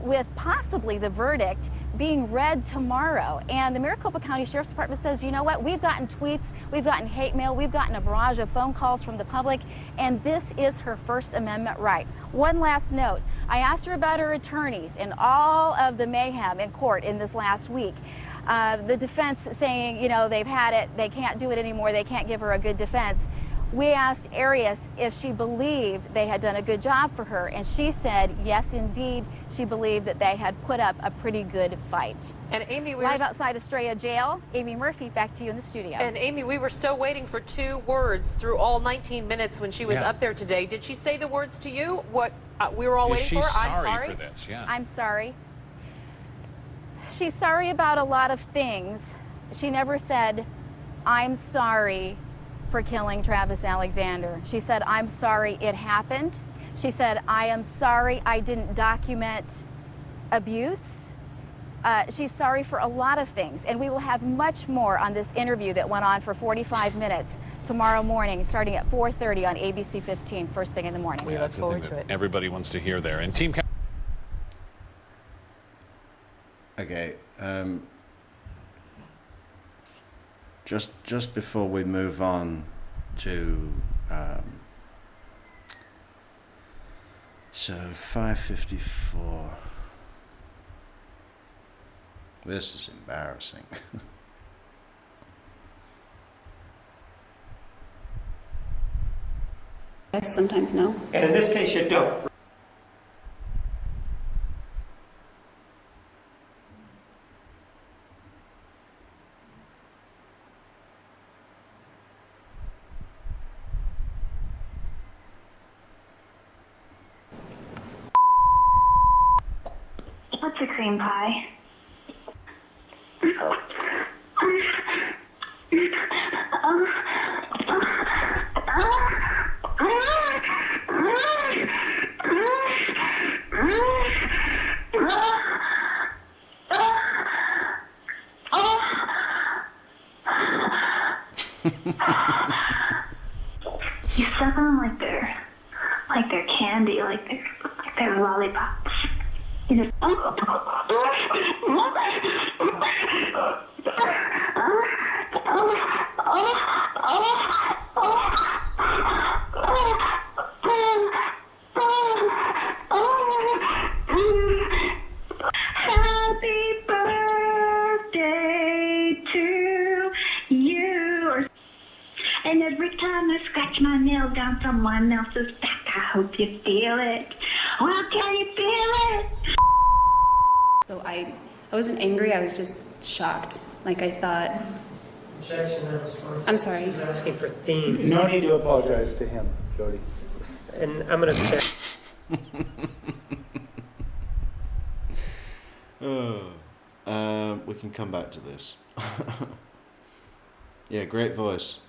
with possibly the verdict being read tomorrow. And the Maricopa County Sheriff's Department says, you know what? We've gotten tweets, we've gotten hate mail, we've gotten a barrage of phone calls from the public, and this is her First Amendment right. One last note. I asked her about her attorneys and all of the mayhem in court in this last week. The defense saying, you know, they've had it, they can't do it anymore, they can't give her a good defense. We asked Arias if she believed they had done a good job for her, and she said, yes, indeed, she believed that they had put up a pretty good fight. And Amy, Live outside Estrella Jail, Amy Murphy, back to you in the studio. And Amy, we were still waiting for 2 words through all 19 minutes when she was Yeah. up there today. Did she say the words to you? What we were all Is waiting she for? I'm sorry sorry for this? Yeah. I'm sorry. She's sorry about a lot of things. She never said, I'm sorry for killing Travis Alexander. She said, I'm sorry it happened. She said, I am sorry I didn't document abuse. She's sorry for a lot of things, and we will have much more on this interview that went on for 45 minutes tomorrow morning, starting at 4:30 on ABC15, first thing in the morning. We look forward to it. Everybody wants to hear there. And Team Okay. Just before we move on to so 5:54. This is embarrassing. Yes, sometimes no. And in this case, you don't. What's a cream pie? You suck on like they're candy, like they're lollipops. You just Happy birthday to you. And every time I scratch my nail down someone else's back, I hope you feel it. Well, can you feel it? So I wasn't angry, I was just shocked. Like I thought, I'm sorry. She's asking for themes. No need to apologize to him, Jodi. And I'm going to check. We can come back to this. Yeah, great voice.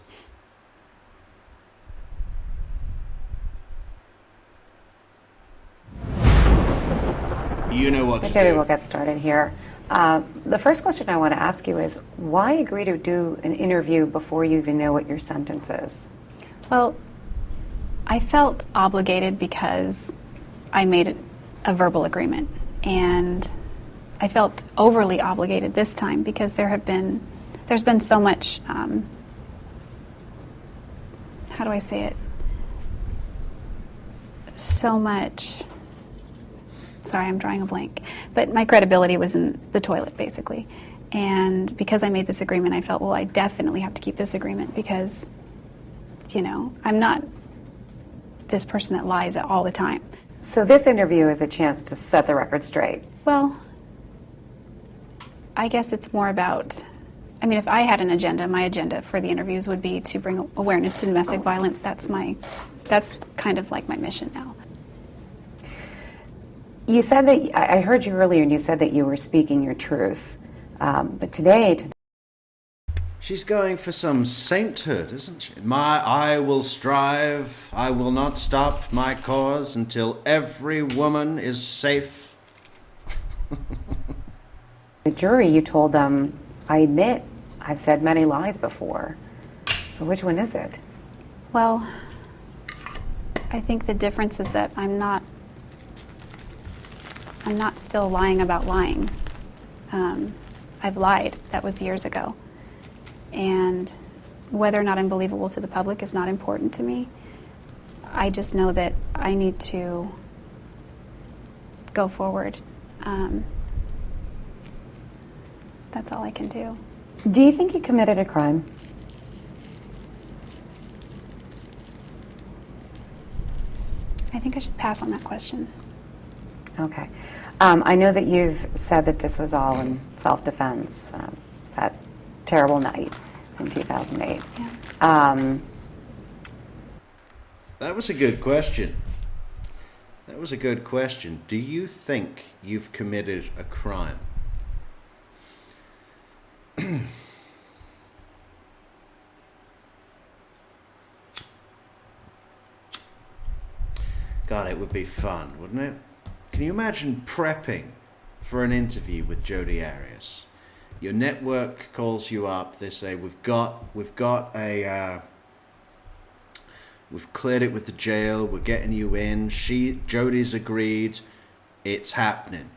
You know what to Jodi, do. we'll get started here. The first question I want to ask you is, why agree to do an interview before you even know what your sentence is? Well, I felt obligated because I made a verbal agreement, and I felt overly obligated this time because there's been so much, how do I say it? So much, sorry, I'm drawing a blank, but my credibility was in the toilet, basically. And because I made this agreement, I felt, well, I definitely have to keep this agreement because, I'm not this person that lies all the time. So this interview is a chance to set the record straight. Well, I guess it's more about, if I had an agenda, my agenda for the interviews would be to bring awareness to domestic violence. That's kind of like my mission now. You said that, I heard you earlier, and you said that you were speaking your truth. But today... She's going for some sainthood, isn't she? I will strive, I will not stop my cause until every woman is safe. The jury, you told them, I admit, I've said many lies before. So which one is it? Well, I think the difference is that I'm not still lying about lying. I've lied. That was years ago. And whether or not I'm believable to the public is not important to me. I just know that I need to go forward. That's all I can do. Do you think you committed a crime? I think I should pass on that question. Okay. I know that you've said that this was all in self-defense, that terrible night in 2008. Yeah. That was a good question. Do you think you've committed a crime? God, it would be fun, wouldn't it? Can you imagine prepping for an interview with Jodi Arias? Your network calls you up. They say, we've cleared it with the jail. We're getting you in. Jodi's agreed. It's happening.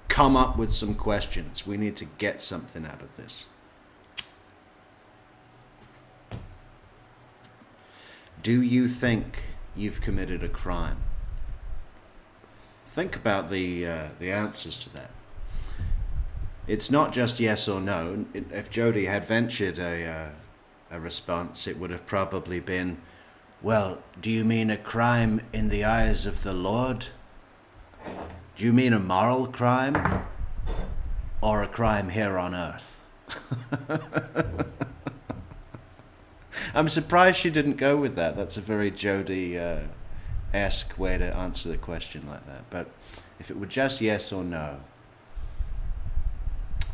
Come up with some questions. We need to get something out of this. Do you think you've committed a crime? Think about the answers to that. It's not just yes or no. If Jodi had ventured a response, it would have probably been, well, do you mean a crime in the eyes of the Lord? Do you mean a moral crime? Or a crime here on earth? I'm surprised she didn't go with that. That's a very Jodi-esque way to answer the question like that. But if it were just yes or no,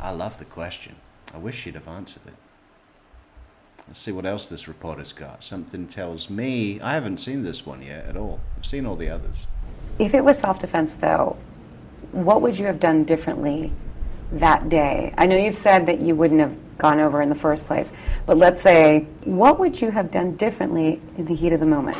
I love the question. I wish she'd have answered it. Let's see what else this reporter's got. Something tells me, I haven't seen this one yet at all. I've seen all the others. If it was self-defense, though, what would you have done differently that day? I know you've said that you wouldn't have gone over in the first place, but let's say, what would you have done differently in the heat of the moment?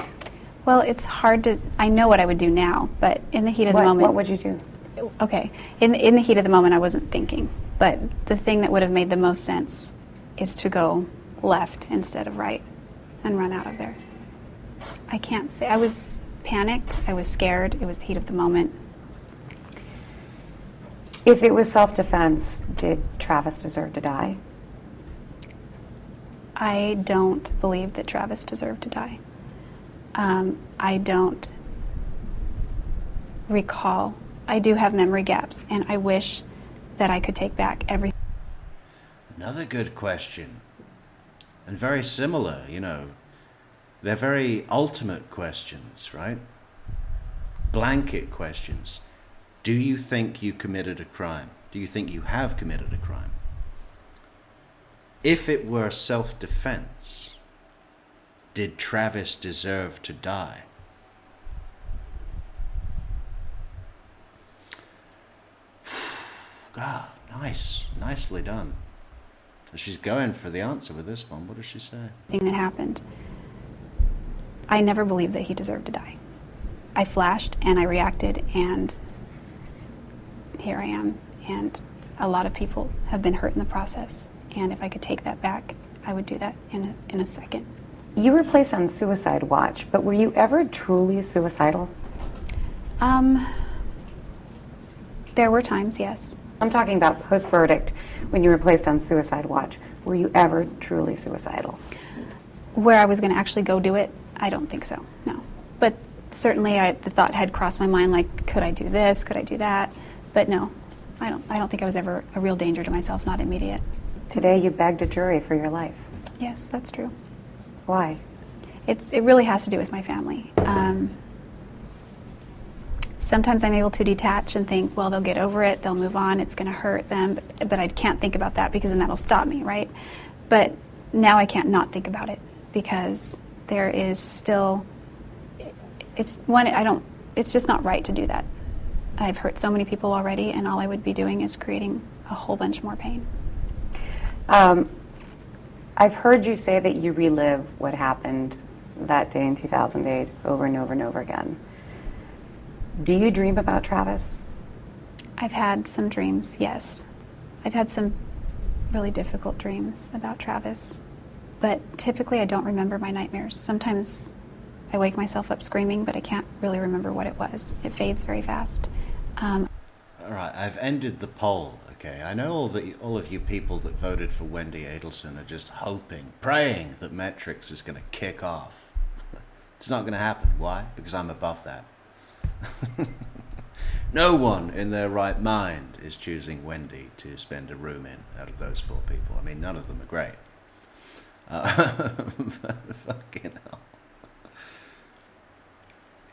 Well, it's hard to, I know what I would do now, but in the heat of the moment. What would you do? Okay, in the heat of the moment I wasn't thinking, but the thing that would have made the most sense is to go left instead of right and run out of there. I can't say, I was panicked, I was scared, it was the heat of the moment. If it was self-defense, did Travis deserve to die? I don't believe that Travis deserved to die. I don't recall. I do have memory gaps, and I wish that I could take back everything. Another good question. And very similar, They're very ultimate questions, right? Blanket questions. Do you think you committed a crime? Do you think you have committed a crime? If it were self-defense, did Travis deserve to die? God, nicely done. She's going for the answer with this one. What does she say? Thing that happened, I never believed that he deserved to die. I flashed and I reacted, and here I am. And a lot of people have been hurt in the process. And if I could take that back, I would do that in a second. You were placed on suicide watch, but were you ever truly suicidal? There were times, yes. I'm talking about post-verdict, when you were placed on suicide watch. Were you ever truly suicidal? Where I was going to actually go do it, I don't think so, no. But certainly the thought had crossed my mind, like, could I do this, could I do that? But no, I don't think I was ever a real danger to myself, not immediate. Today you begged a jury for your life. Yes, that's true. Why? It really has to do with my family. Sometimes I'm able to detach and think, well, they'll get over it, they'll move on, it's going to hurt them, but I can't think about that because then that'll stop me, right? But now I can't not think about it because there is still, it's just not right to do that. I've hurt so many people already, and all I would be doing is creating a whole bunch more pain. I've heard you say that you relive what happened that day in 2008 over and over and over again. Do you dream about Travis? I've had some dreams, yes. I've had some really difficult dreams about Travis, but typically I don't remember my nightmares. Sometimes I wake myself up screaming, but I can't really remember what it was. It fades very fast. All right, I've ended the poll, okay? I know all of you people that voted for Wendy Adelson are just hoping, praying that Metrix is going to kick off. It's not going to happen. Why? Because I'm above that. No one in their right mind is choosing Wendy to spend a room in out of those 4 people. I mean, none of them are great. Fucking hell.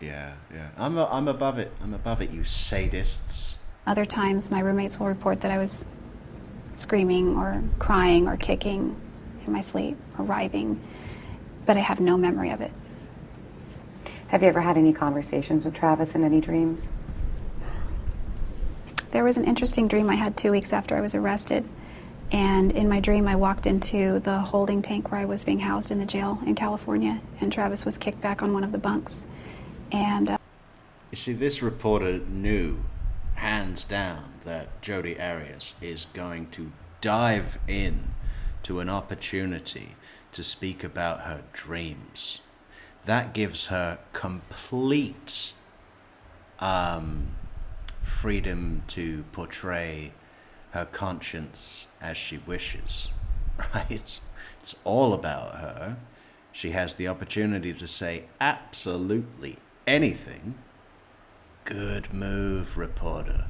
Yeah. I'm above it. I'm above it, you sadists. Other times my roommates will report that I was screaming or crying or kicking in my sleep or writhing, but I have no memory of it. Have you ever had any conversations with Travis in any dreams? There was an interesting dream I had 2 weeks after I was arrested, and in my dream I walked into the holding tank where I was being housed in the jail in California, and Travis was kicked back on one of the bunks. And you see, this reporter knew, hands down, that Jodi Arias is going to dive in to an opportunity to speak about her dreams. That gives her complete freedom to portray her conscience as she wishes, right? It's all about her. She has the opportunity to say absolutely anything. Good move, reporter.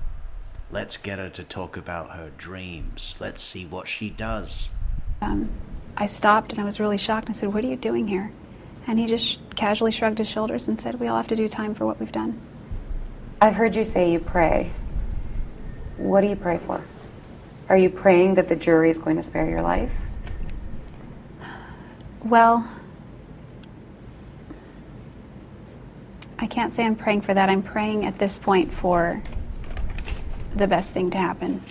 Let's get her to talk about her dreams. Let's see what she does. I stopped and I was really shocked. I said, "What are you doing here?" And he just casually shrugged his shoulders and said, "We all have to do time for what we've done." I've heard you say you pray. What do you pray for? Are you praying that the jury is going to spare your life? Well, I can't say I'm praying for that. I'm praying at this point for the best thing to happen.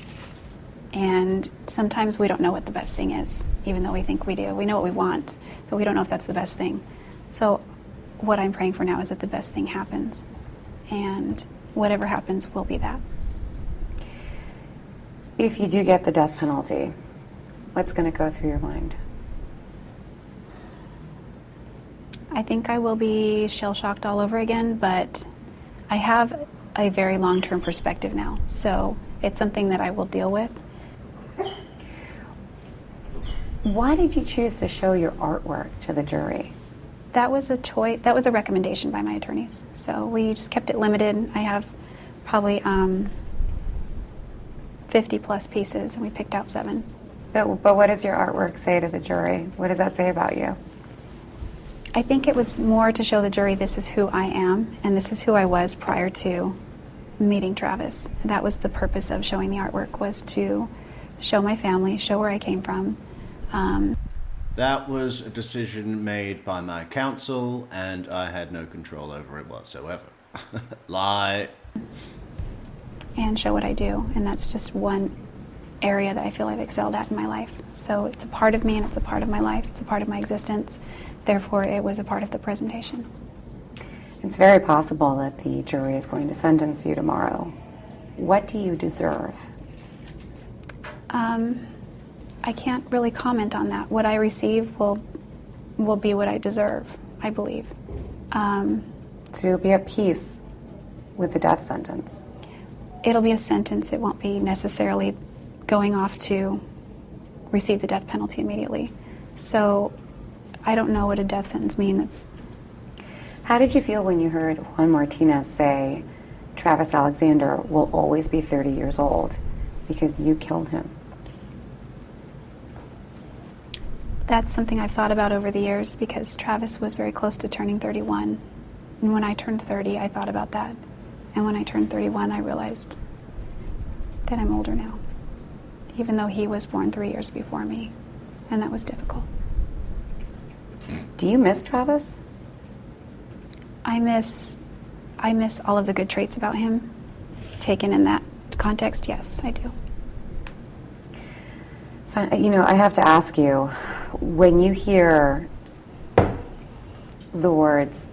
And sometimes we don't know what the best thing is, even though we think we do. We know what we want, but we don't know if that's the best thing. So what I'm praying for now is that the best thing happens. And whatever happens will be that. If you do get the death penalty, what's going to go through your mind? I think I will be shell-shocked all over again, but I have a very long-term perspective now, so it's something that I will deal with. Why did you choose to show your artwork to the jury? That was a choice. That was a recommendation by my attorneys, so we just kept it limited. I have probably 50-plus pieces, and we picked out 7. But what does your artwork say to the jury? What does that say about you? I think it was more to show the jury this is who I am, and this is who I was prior to meeting Travis. That was the purpose of showing the artwork, was to show my family, show where I came from, That was a decision made by my counsel, and I had no control over it whatsoever. Lie. And show what I do, and that's just one area that I feel I've excelled at in my life. So it's a part of me, and it's a part of my life. It's a part of my existence. Therefore, it was a part of the presentation. It's very possible that the jury is going to sentence you tomorrow. What do you deserve? I can't really comment on that. What I receive will be what I deserve, I believe. So you'll be at peace with the death sentence? It'll be a sentence. It won't be necessarily going off to receive the death penalty immediately. So I don't know what a death sentence means. How did you feel when you heard Juan Martinez say Travis Alexander will always be 30 years old because you killed him? That's something I've thought about over the years because Travis was very close to turning 31. And when I turned 30, I thought about that. And when I turned 31, I realized that I'm older now, even though he was born 3 years before me. And that was difficult. Do you miss Travis? I miss all of the good traits about him. Taken in that context, yes, I do. You know, I have to ask you, when you hear the words...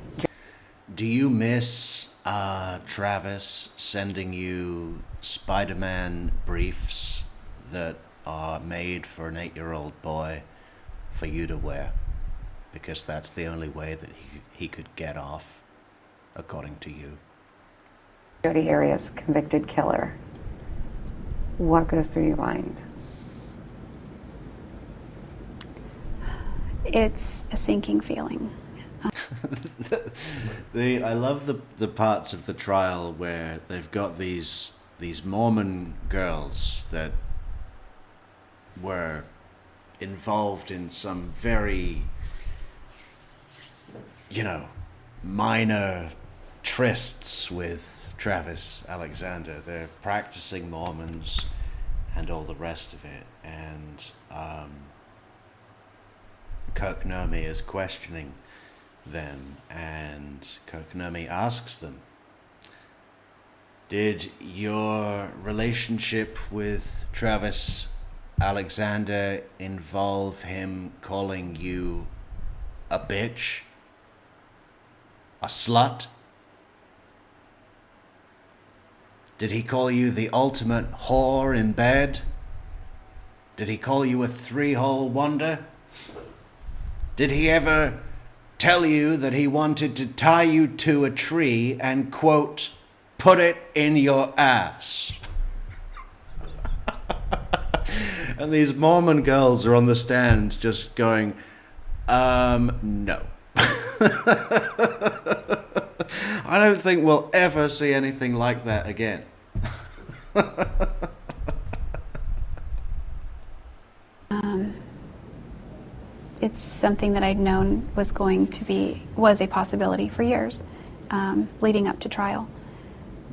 Do you miss Travis sending you Spider-Man briefs that are made for an 8-year-old boy for you to wear? Because that's the only way that he could get off, according to you. Jodi Arias, convicted killer. What goes through your mind? It's a sinking feeling. I love the parts of the trial where they've got these Mormon girls that were involved in some very, minor trysts with Travis Alexander. They're practicing Mormons and all the rest of it. And Kokonomi is questioning them, and Kokonomi asks them, did your relationship with Travis Alexander involve him calling you a bitch? A slut? Did he call you the ultimate whore in bed? Did he call you a three-hole wonder? Did he ever tell you that he wanted to tie you to a tree and, quote, put it in your ass? And these Mormon girls are on the stand just going, no. I don't think we'll ever see anything like that again. It's something that I'd known was a possibility for years, leading up to trial.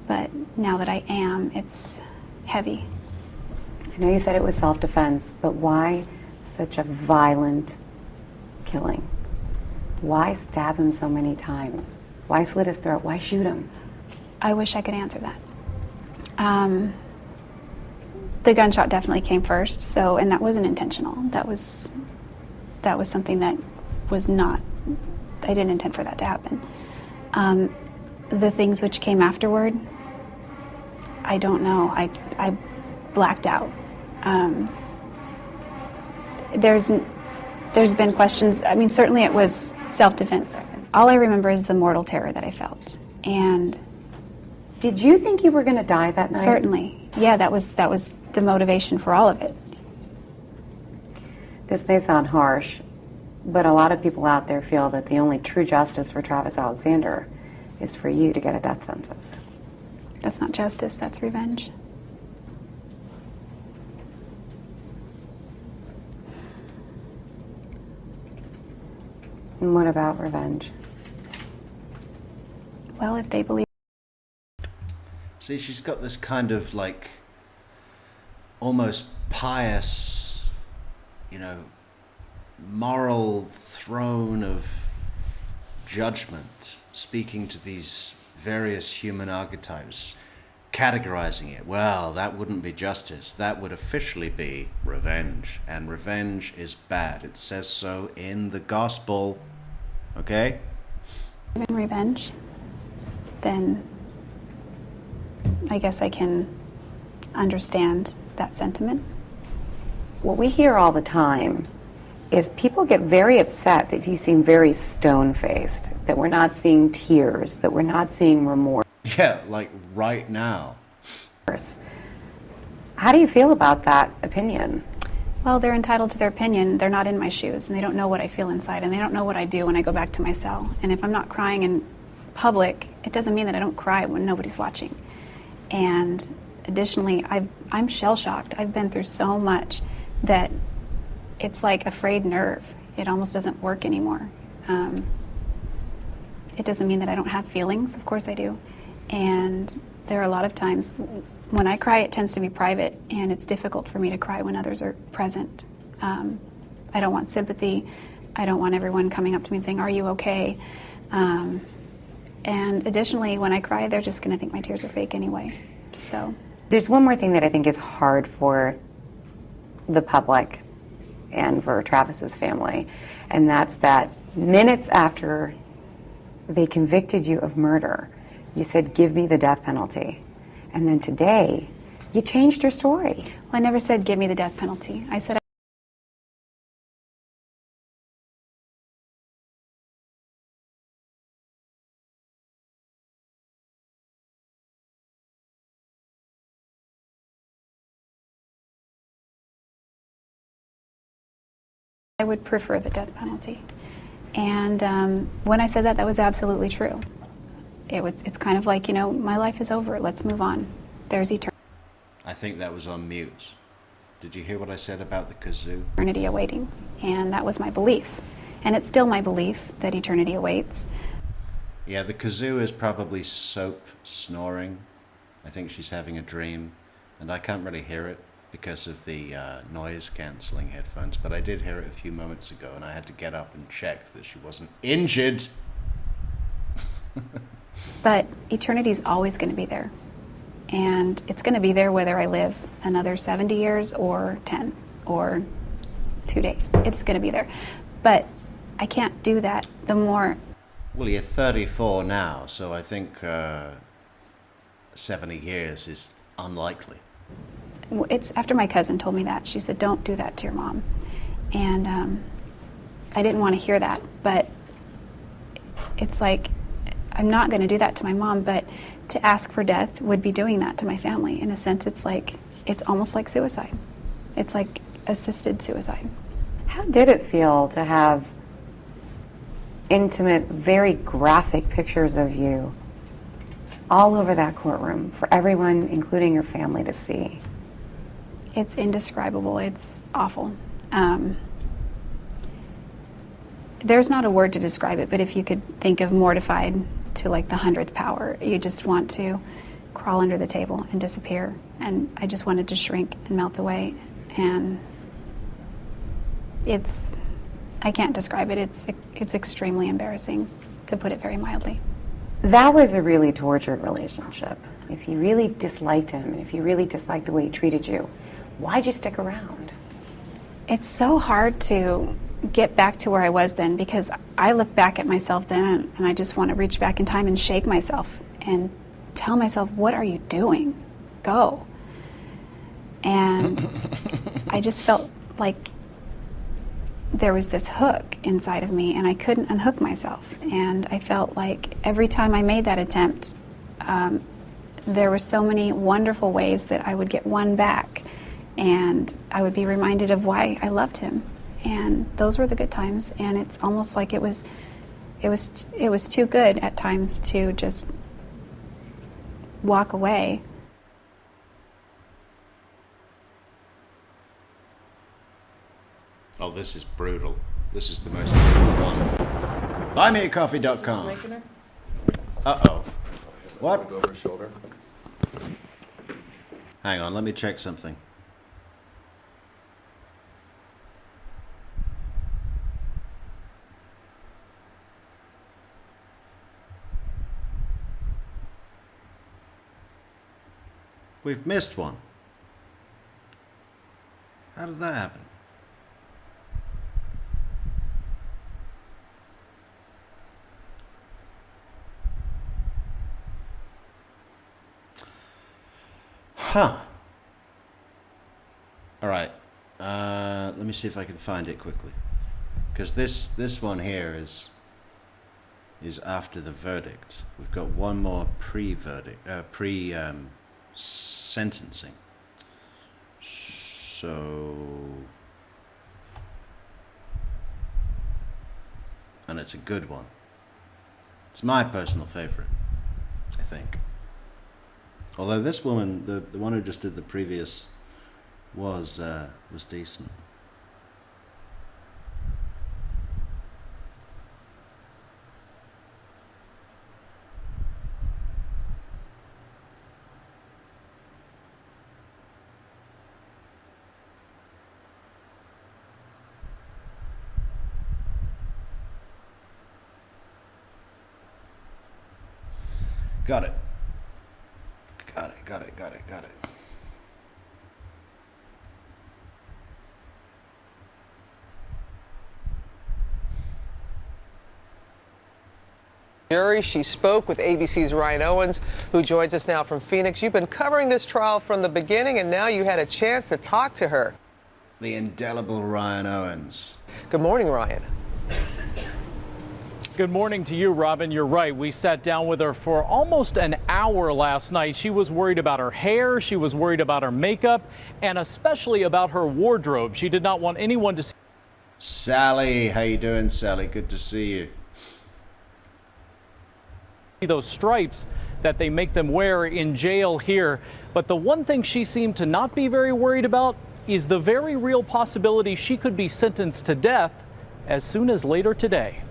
But now that I am, it's heavy. I know you said it was self-defense, but why such a violent killing? Why stab him so many times? Why slit his throat? Why shoot him? I wish I could answer that. The gunshot definitely came first, and that wasn't intentional. That was something that was not, I didn't intend for that to happen. The things which came afterward, I don't know. I blacked out. There's been questions. I mean, certainly it was self-defense. All I remember is the mortal terror that I felt. And did you think you were going to die that night? Certainly. Yeah, that was the motivation for all of it. This may sound harsh, but a lot of people out there feel that the only true justice for Travis Alexander is for you to get a death sentence. That's not justice, that's revenge. And what about revenge? Well, if they believe... See, she's got this kind of almost pious, moral throne of judgment, speaking to these various human archetypes, categorizing it. Well, that wouldn't be justice. That would officially be revenge. And revenge is bad. It says so in the gospel. Okay? In revenge, then I guess I can understand that sentiment. What we hear all the time is people get very upset that you seem very stone-faced, that we're not seeing tears, that we're not seeing remorse. Yeah, like right now. How do you feel about that opinion? Well, they're entitled to their opinion. They're not in my shoes, and they don't know what I feel inside, and they don't know what I do when I go back to my cell. And if I'm not crying in public, it doesn't mean that I don't cry when nobody's watching. And additionally, I'm shell-shocked. I've been through so much that it's like a frayed nerve. It almost doesn't work anymore. It doesn't mean that I don't have feelings. Of course I do. And there are a lot of times when I cry, it tends to be private, and it's difficult for me to cry when others are present. I don't want sympathy. I don't want everyone coming up to me and saying, "Are you okay?" And additionally, when I cry, they're just going to think my tears are fake anyway. So there's one more thing that I think is hard for the public and for Travis's family, and that's that minutes after they convicted you of murder, you said, "Give me the death penalty." And then today, you changed your story. Well, I never said, "Give me the death penalty." I said, I would prefer the death penalty. And when I said that, that was absolutely true. It's kind of like, my life is over. Let's move on. There's eternity. I think that was on mute. Did you hear what I said about the kazoo? Eternity awaiting. And that was my belief. And it's still my belief that eternity awaits. Yeah, the kazoo is probably Soap snoring. I think she's having a dream. And I can't really hear it because of the noise-cancelling headphones. But I did hear it a few moments ago, and I had to get up and check that she wasn't injured. But eternity's always going to be there. And it's going to be there whether I live another 70 years or 10 or 2 days. It's going to be there. But I can't do that the more... Well, you're 34 now, so I think 70 years is unlikely. It's after my cousin told me that. She said, "Don't do that to your mom." And I didn't want to hear that. But it's like, I'm not going to do that to my mom, but to ask for death would be doing that to my family. In a sense, it's almost like suicide. It's like assisted suicide. How did it feel to have intimate, very graphic pictures of you all over that courtroom for everyone, including your family, to see? It's indescribable. It's awful. There's not a word to describe it, but if you could think of mortified to like the 100th power, you just want to crawl under the table and disappear. And I just wanted to shrink and melt away. And I can't describe it. It's extremely embarrassing, to put it very mildly. That was a really tortured relationship. If you really disliked him, and if you really disliked the way he treated you, why'd you stick around? It's so hard to get back to where I was then, because I look back at myself then and I just want to reach back in time and shake myself and tell myself, "What are you doing? Go." And I just felt like there was this hook inside of me and I couldn't unhook myself. And I felt like every time I made that attempt, there were so many wonderful ways that I would get one back, and I would be reminded of why I loved him. And those were the good times. And it's almost like it was too good at times to just walk away. Oh, this is brutal. This is the most brutal one. BuyMeACoffee.com. Uh-oh. What? Over his shoulder. Hang on, let me check something. We've missed one. How did that happen? Huh. All right. Let me see if I can find it quickly, because this one here is after the verdict. We've got one more pre-verdict, sentencing. So, and it's a good one. It's my personal favorite, I think. Although this woman, the one who just did the previous, was decent. Got it. Got it. Jury. She spoke with ABC's Ryan Owens, who joins us now from Phoenix. You've been covering this trial from the beginning, and now you had a chance to talk to her. The indelible Ryan Owens. Good morning, Ryan. Good morning to you, Robin. You're right. We sat down with her for almost an hour last night. She was worried about her hair. She was worried about her makeup, and especially about her wardrobe. She did not want anyone to see. Sally, how you doing, Sally? Good to see you. Those stripes that they make them wear in jail here. But the one thing she seemed to not be very worried about is the very real possibility she could be sentenced to death as soon as later today.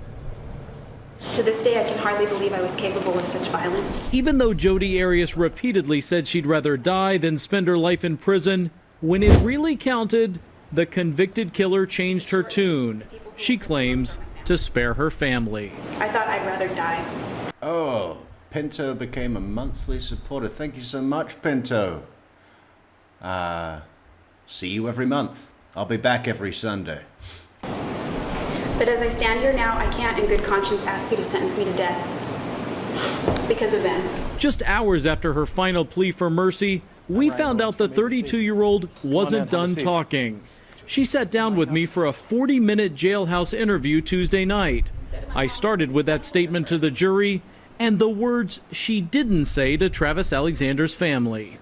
To this day, I can hardly believe I was capable of such violence. Even though Jodi Arias repeatedly said she'd rather die than spend her life in prison, when it really counted, the convicted killer changed her tune. She claims to spare her family. I thought I'd rather die. Oh, Pinto became a monthly supporter. Thank you so much, Pinto. See you every month. I'll be back every Sunday. But as I stand here now, I can't in good conscience ask you to sentence me to death because of them. Just hours after her final plea for mercy, we found out the 32-year-old wasn't done talking. She sat down with me for a 40-minute jailhouse interview Tuesday night. I started with that statement to the jury and the words she didn't say to Travis Alexander's family.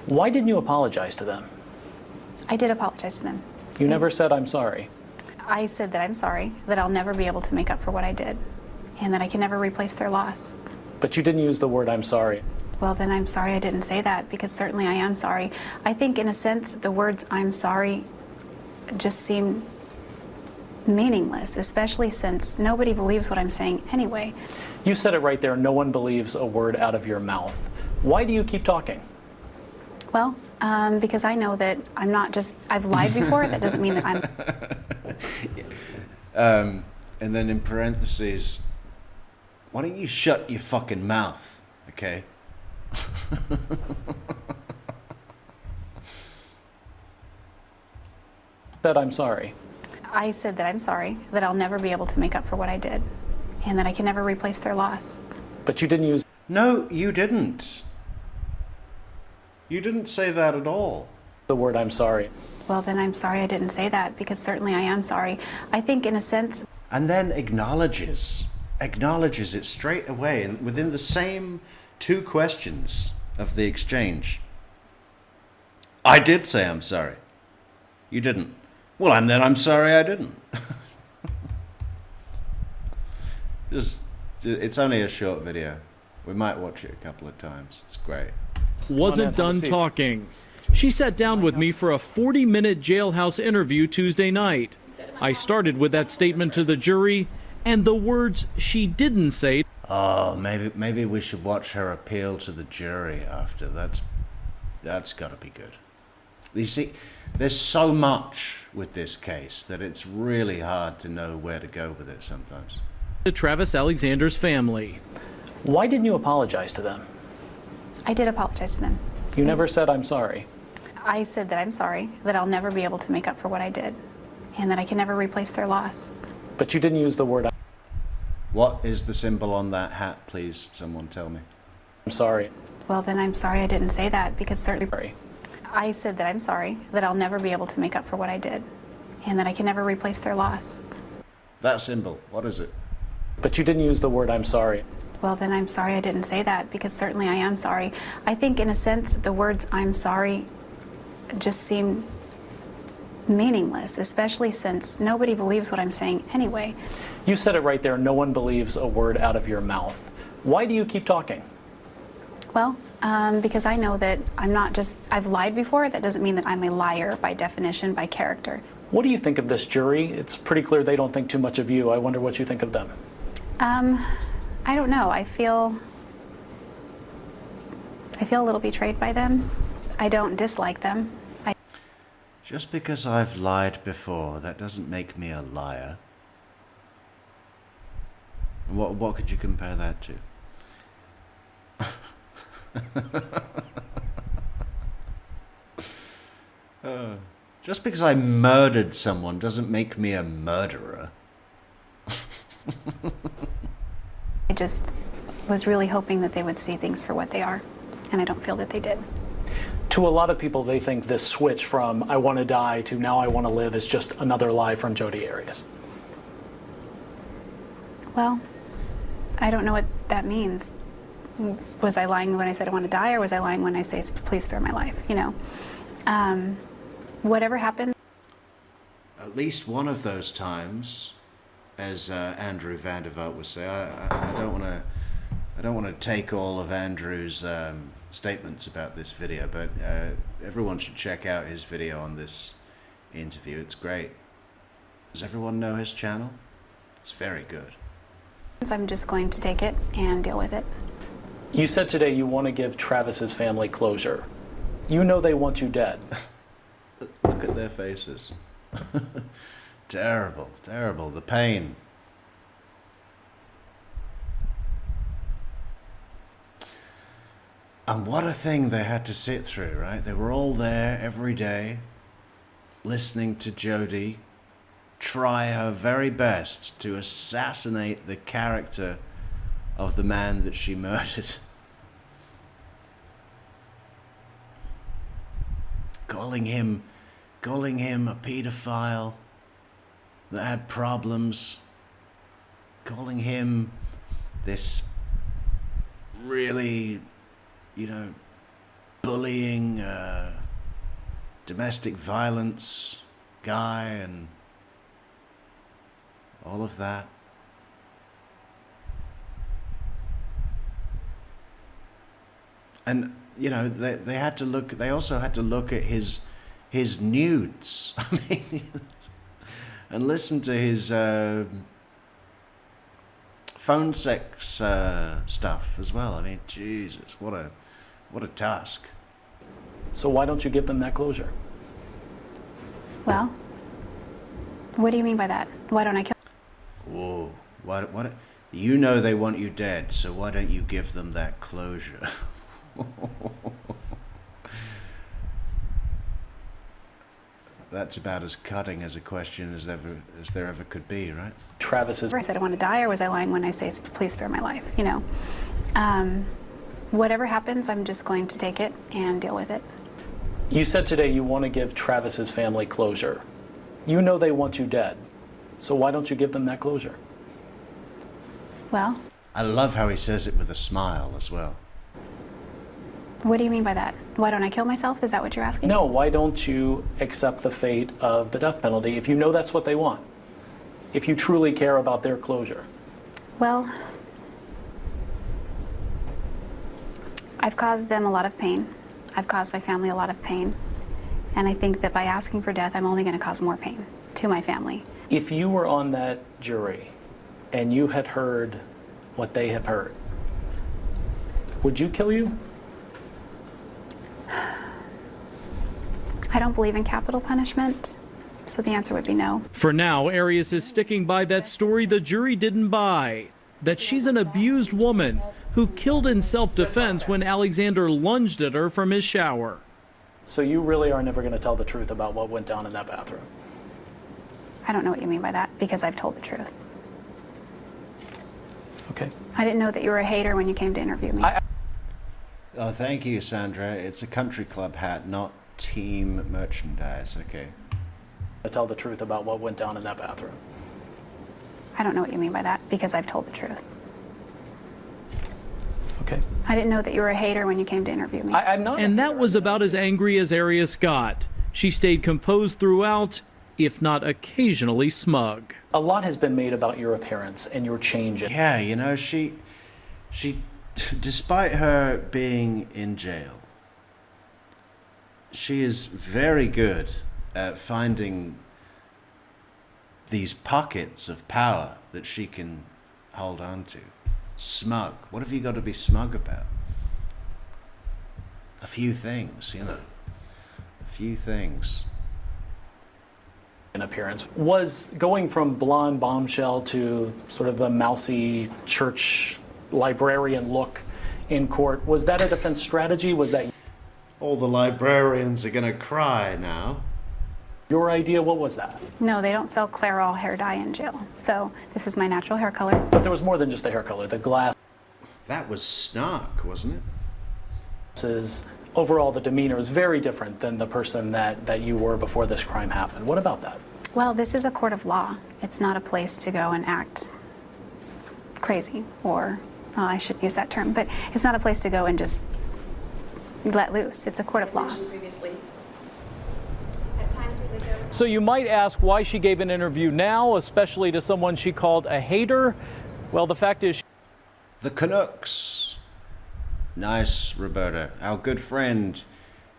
Why didn't you apologize to them? I did apologize to them. You never said, "I'm sorry." I said that I'm sorry, that I'll never be able to make up for what I did, and that I can never replace their loss. But you didn't use the word, "I'm sorry." Well, then I'm sorry I didn't say that, because certainly I am sorry. I think, in a sense, the words "I'm sorry" just seem meaningless, especially since nobody believes what I'm saying anyway. You said it right there, no one believes a word out of your mouth. Why do you keep talking? Well, because I know that I'm not just, I've lied before, that doesn't mean that I'm... And then in parentheses, why don't you shut your fucking mouth, okay? Said, "I'm sorry." I said that I'm sorry, that I'll never be able to make up for what I did, and that I can never replace their loss. But you didn't use... No, you didn't. You didn't say that at all. The word, "I'm sorry." Well, then I'm sorry I didn't say that, because certainly I am sorry. I think, in a sense... And then acknowledges it straight away, and within the same 2 questions of the exchange. I did say I'm sorry. You didn't. Well, and then I'm sorry I didn't. It's only a short video. We might watch it a couple of times. It's great. Wasn't done talking. She sat down with me for a 40-minute jailhouse interview Tuesday night. I started with that statement to the jury and the words she didn't say. Oh, maybe we should watch her appeal to the jury after. That's got to be good. You see, there's so much with this case that it's really hard to know where to go with it sometimes. To Travis Alexander's family. Why didn't you apologize to them? I did apologize to them. You never said, "I'm sorry." I said that I'm sorry, that I'll never be able to make up for what I did, and that I can never replace their loss. But you didn't use the word, What is the symbol on that hat, please? Someone tell me. "I'm sorry." Well, then I'm sorry I didn't say that, because certainly I said that I'm sorry, that I'll never be able to make up for what I did, and that I can never replace their loss. That symbol, what is it? But you didn't use the word, "I'm sorry." Well, then I'm sorry I didn't say that, because certainly I am sorry. I think, in a sense, the words "I'm sorry" just seem meaningless, especially since nobody believes what I'm saying anyway. You said it right there, no one believes a word out of your mouth. Why do you keep talking? Well, because I know that I've lied before. That doesn't mean that I'm a liar by definition, by character. What do you think of this jury? It's pretty clear they don't think too much of you. I wonder what you think of them. I don't know. I feel a little betrayed by them. I don't dislike them. Just because I've lied before, that doesn't make me a liar. What could you compare that to? Just because I murdered someone doesn't make me a murderer. I just was really hoping that they would see things for what they are, and I don't feel that they did. To a lot of people, they think this switch from "I want to die" to "now I want to live" is just another lie from Jodi Arias. Well, I don't know what that means. Was I lying when I said I want to die, or was I lying when I say please spare my life? You know, whatever happened. At least one of those times, as Andrew Vandervaart would say, I don't want to take all of Andrew's statements about this video, but everyone should check out his video on this interview. It's great. Does everyone know his channel? It's very good. I'm just going to take it and deal with it. You said today you want to give Travis's family closure. You know they want you dead. Look at their faces. Terrible, terrible. The pain. And what a thing they had to sit through, right? They were all there every day, listening to Jodi try her very best to assassinate the character of the man that she murdered. Calling him a pedophile that had problems. Calling him this really, bullying, domestic violence guy and all of that. And they had to look. They also had to look at his nudes. I mean, and listen to his phone sex stuff as well. I mean, Jesus, what a task. So why don't you give them that closure? Well, what do you mean by that? Why don't I kill? Whoa! What? You know they want you dead, so why don't you give them that closure? That's about as cutting as a question as there ever could be, right? Travis's. I said I want to die, or was I lying when I say please spare my life? Whatever happens, I'm just going to take it and deal with it. You said today you want to give Travis's family closure. You know they want you dead, so why don't you give them that closure? Well, I love how he says it with a smile as well. What do you mean by that? Why don't I kill myself? Is that what you're asking? No, why don't you accept the fate of the death penalty if you know that's what they want? If you truly care about their closure? Well, I've caused them a lot of pain. I've caused my family a lot of pain. And I think that by asking for death, I'm only going to cause more pain to my family. If you were on that jury and you had heard what they have heard, would you kill you? I don't believe in capital punishment, so the answer would be no. For now, Arias is sticking by that story the jury didn't buy. that she's an abused woman who killed in self-defense when Alexander lunged at her from his shower. So you really are never going to tell the truth about what went down in that bathroom? I don't know what you mean by that, because I've told the truth. Okay. I didn't know that you were a hater when you came to interview me. Oh, thank you, Sandra. It's a country club hat, not team merchandise. Okay. Tell the truth about what went down in that bathroom? I don't know what you mean by that, because I've told the truth. Okay. I didn't know that you were a hater when you came to interview me. I'm not. And that was about as angry as Arias got. She stayed composed throughout, if not occasionally smug. A lot has been made about your appearance and your change. Yeah, you know, she, despite her being in jail, she is very good at finding these pockets of power that she can hold on to. Smug. What have you got to be smug about? A few things, you know. A few things. An appearance was going from blonde bombshell to sort of the mousy church librarian look in court. Was that a defense strategy? Was that all the librarians are gonna cry now? Your idea? What was that? No, they don't sell Clairol hair dye in jail. So this is my natural hair color. But there was more than just the hair color. The glass. That was snark, wasn't it? Overall, the demeanor is very different than the person that you were before this crime happened. What about that? Well, this is a court of law. It's not a place to go and act crazy, or I shouldn't use that term, but it's not a place to go and just let loose. It's a court of law. So you might ask why she gave an interview now, especially to someone she called a hater. Well, the fact is... The Canucks. Nice, Roberta. Our good friend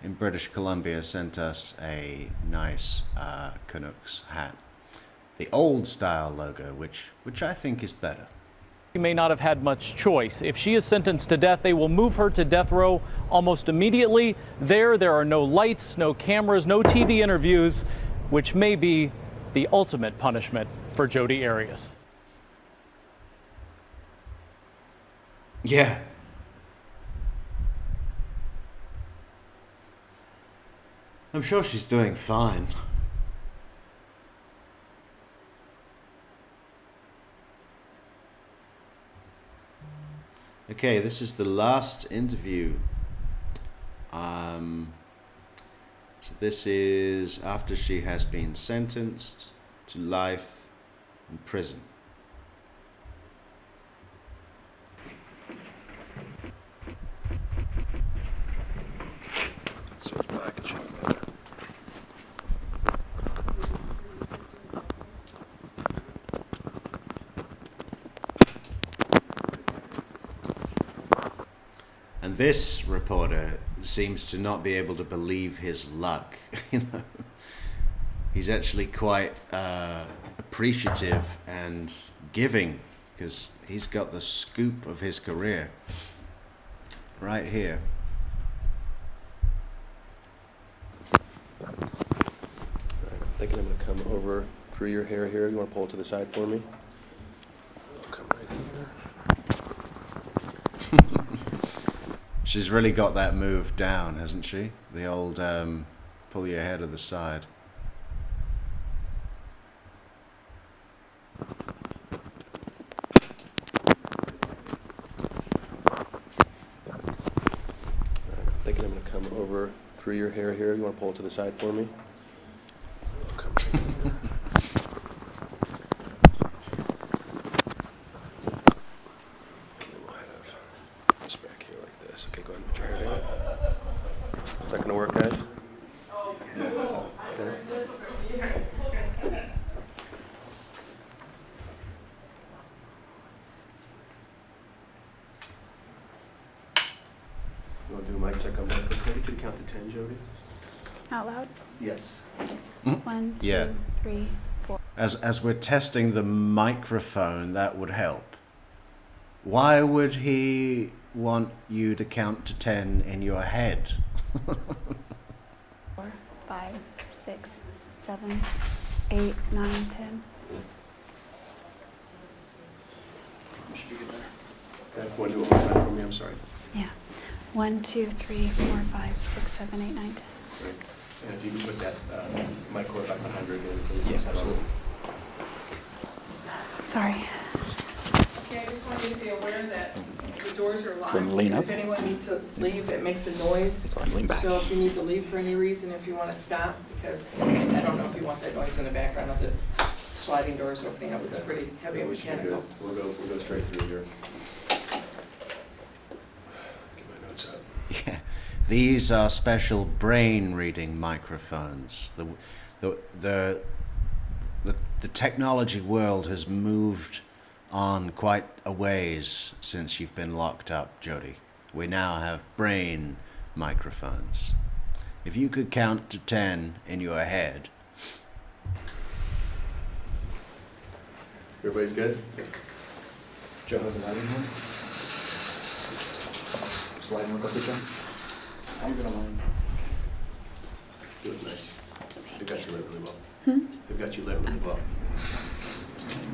in British Columbia sent us a nice Canucks hat. The old style logo, which I think is better. She may not have had much choice. If she is sentenced to death, they will move her to death row almost immediately. There are no lights, no cameras, no TV interviews, which may be the ultimate punishment for Jodi Arias. Yeah. I'm sure she's doing fine. Okay, this is the last interview. So this is after she has been sentenced to life in prison. And this reporter seems to not be able to believe his luck. You know, he's actually quite appreciative and giving, because he's got the scoop of his career right here. I'm thinking I'm going to come over through your hair here. You want to pull it to the side for me? I'll come right here. She's really got that move down, hasn't she? The old pull your hair to the side. I'm thinking I'm going to come over through your hair here. You want to pull it to the side for me? I'll come right here. Okay, go ahead and put your hair down. Is that going to work, guys? Okay. You want to do a mic check on that? Can I get you to count to 10, Jodi? Out loud? Yes. 1, 2, Yeah. 3, 4. As we're testing the microphone, that would help. Why would he want you to count to 10 in your head? 4, 5, 6, 7, 8, 9, 10. Should you Want to do it one more time for me? I'm sorry. Yeah. 1, 2, 3, 4, 5, 6, 7, 8, 9, 10. Great. And if you could put that mic cord back behind her again. Yes, absolutely. Sorry. Okay, I just want you to be aware that the doors are locked. Go ahead and lean up. If anyone needs to leave, it makes a noise. Go ahead and lean back. So if you need to leave for any reason, if you want to stop, because I don't know if you want that noise in the background of the sliding doors opening up. It's pretty heavy Yeah, we should be mechanical. good. We'll go straight through here. Get my notes up. Yeah, these are special brain reading microphones. The technology world has moved on quite a ways since you've been locked up, Jodi. We now have brain microphones. If you could count to 10 in your head. Everybody's good? Joe has a lighting one. Does lighting work up with Joe? I'm good on mine. It was nice. They got you lit really well. Hmm? They've got you lit really well.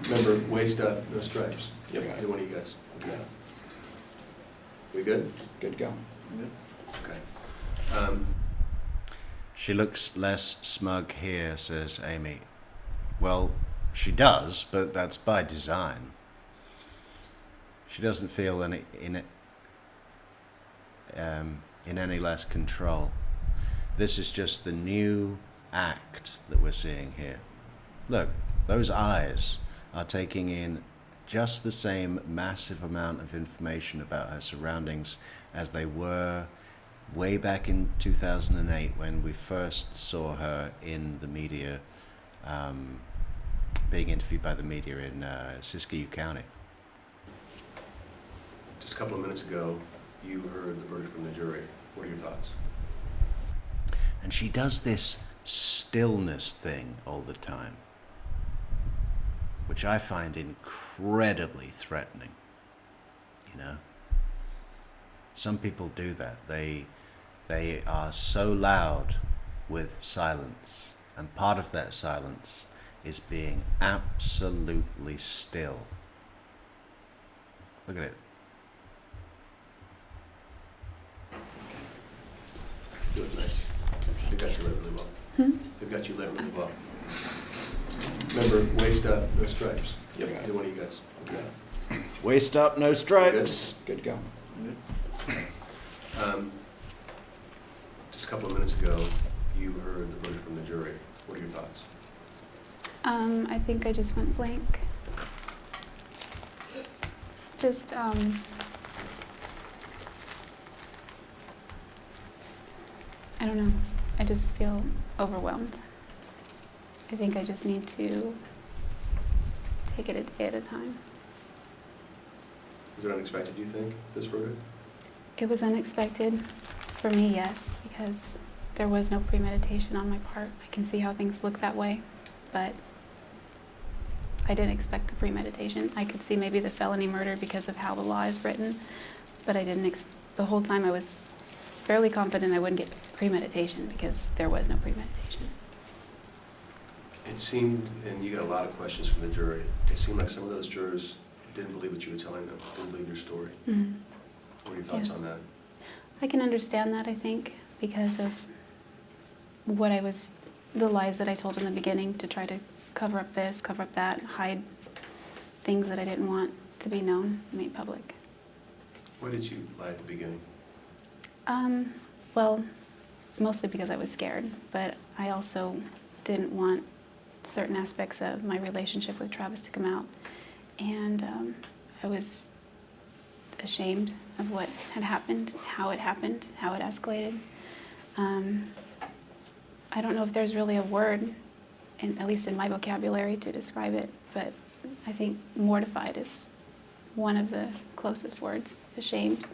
Remember, waist up, no stripes. Yep, either one of you guys. Okay. We good? Good to go. Okay. She looks less smug here, says Amy. Well, she does, but that's by design. She doesn't feel in any less control. This is just the new act that we're seeing here. Look, those eyes are taking in just the same massive amount of information about her surroundings as they were way back in 2008 when we first saw her in the media, being interviewed by the media in Siskiyou County. Just a couple of minutes ago, you heard the verdict from the jury. What are your thoughts? And she does this stillness thing all the time, which I find incredibly threatening. You know? Some people do that. They are so loud with silence, and part of that silence is being absolutely still. Look at it. It was nice. They got you lit really well. Hmm? They've got you lit really well. Remember, waist up, no stripes. Yep, either one of you guys. Okay. Waist up, no stripes. Good to go. Just a couple of minutes ago, you heard the verdict from the jury. What are your thoughts? I think I just went blank. Just, I don't know. I just feel overwhelmed. I think I just need to take it a day at a time. Was it unexpected, do you think, this verdict? It was unexpected for me, yes, because there was no premeditation on my part. I can see how things look that way, but I didn't expect the premeditation. I could see maybe the felony murder because of how the law is written, but I didn't. The whole time I was fairly confident I wouldn't get premeditation because there was no premeditation. It seemed, and you got a lot of questions from the jury, it seemed like some of those jurors didn't believe what you were telling them, didn't believe your story. Mm-hmm. What are your thoughts Yeah. on that? I can understand that, I think, because of the lies that I told in the beginning to try to cover up this, cover up that, hide things that I didn't want to be known, made public. Why did you lie at the beginning? Well, mostly because I was scared, but I also didn't want certain aspects of my relationship with Travis to come out. And I was ashamed of what had happened, how it escalated. I don't know if there's really a word, at least in my vocabulary, to describe it, but I think mortified is one of the closest words, ashamed.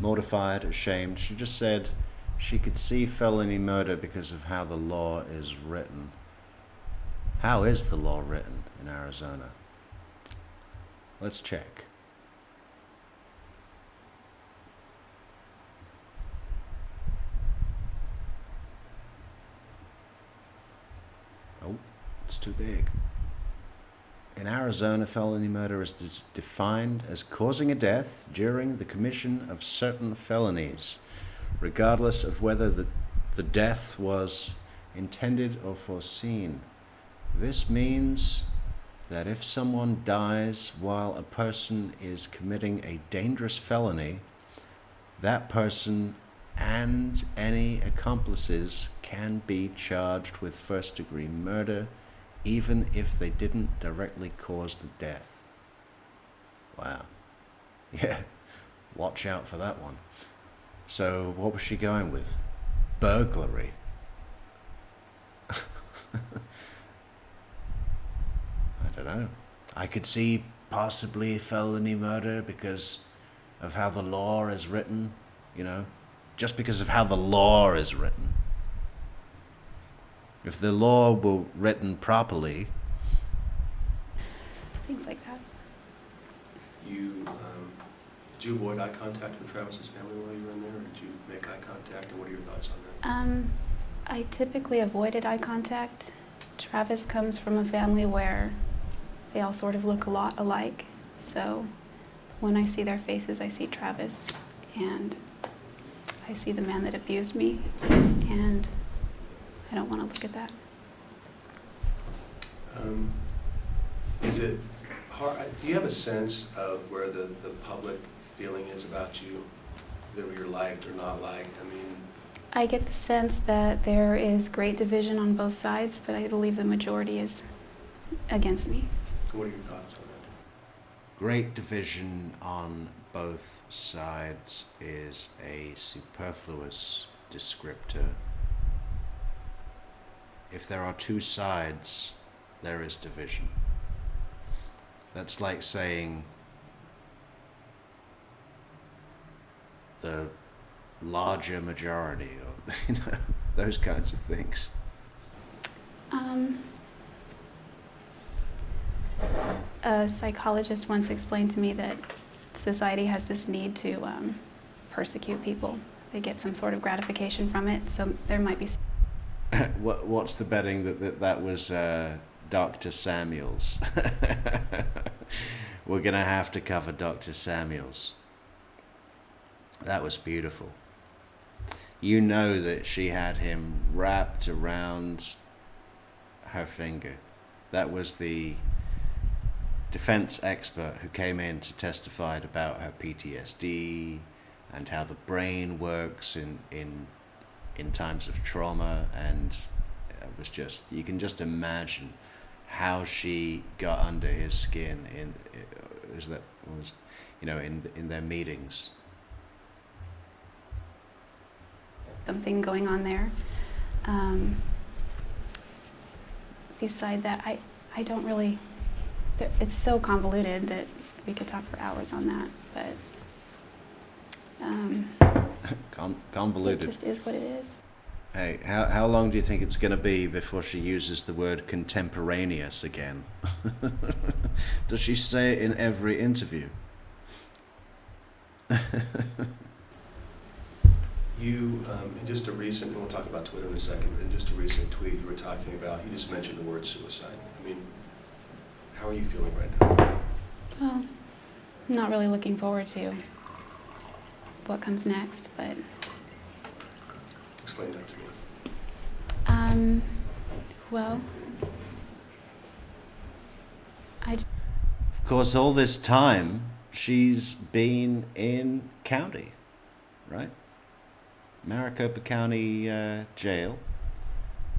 Mortified, ashamed. She just said she could see felony murder because of how the law is written. How is the law written in Arizona? Let's check. Oh, it's too big. In Arizona, felony murder is defined as causing a death during the commission of certain felonies, regardless of whether the death was intended or foreseen. This means that if someone dies while a person is committing a dangerous felony, that person and any accomplices can be charged with first-degree murder, even if they didn't directly cause the death. Wow. Yeah, watch out for that one. So what was she going with? Burglary. I don't know. I could see possibly felony murder because of how the law is written, you know, just because of how the law is written. If the law were written properly. Things like that. Did you avoid eye contact with Travis's family while you were in there, or did you make eye contact, and what are your thoughts on that? I typically avoided eye contact. Travis comes from a family where they all sort of look a lot alike, so when I see their faces, I see Travis, and I see the man that abused me, and I don't want to look at that. Is it hard? Do you have a sense of where the public feeling is about you, whether you're liked or not liked? I mean, I get the sense that there is great division on both sides, but I believe the majority is against me. What are your thoughts on that? Great division on both sides is a superfluous descriptor. If there are two sides, there is division. That's like saying the larger majority, or you know, those kinds of things. A psychologist once explained to me that society has this need to persecute people. They get some sort of gratification from it, so there might be... What's the betting that was Dr. Samuels? We're going to have to cover Dr. Samuels. That was beautiful. You know that she had him wrapped around her finger. That was the defense expert who came in to testify about her PTSD and how the brain works in times of trauma, and it was just, you can just imagine how she got under his skin in their meetings. Something going on there. Beside that, I don't really, it's so convoluted that we could talk for hours on that, but Convoluted. It just is what it is. Hey, how long do you think it's going to be before she uses the word contemporaneous again? Does she say it in every interview? You, in just a recent, and we'll talk about Twitter in a second, but in just a recent tweet you were talking about, you just mentioned the word suicide. I mean, how are you feeling right now? Well, I'm not really looking forward to what comes next, but... Explain that to me. Well, Of course, all this time, she's been in county, right? Maricopa County Jail.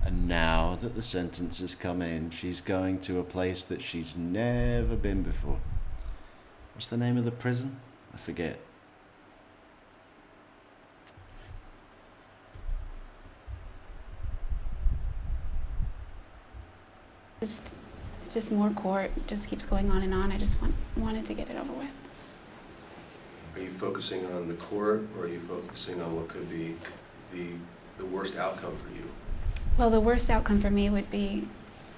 And now that the sentence has come in, she's going to a place that she's never been before. What's the name of the prison? I forget. it's just more court. It just keeps going on and on. I just wanted to get it over with. Are you focusing on the court, or are you focusing on what could be the worst outcome for you? Well, the worst outcome for me would be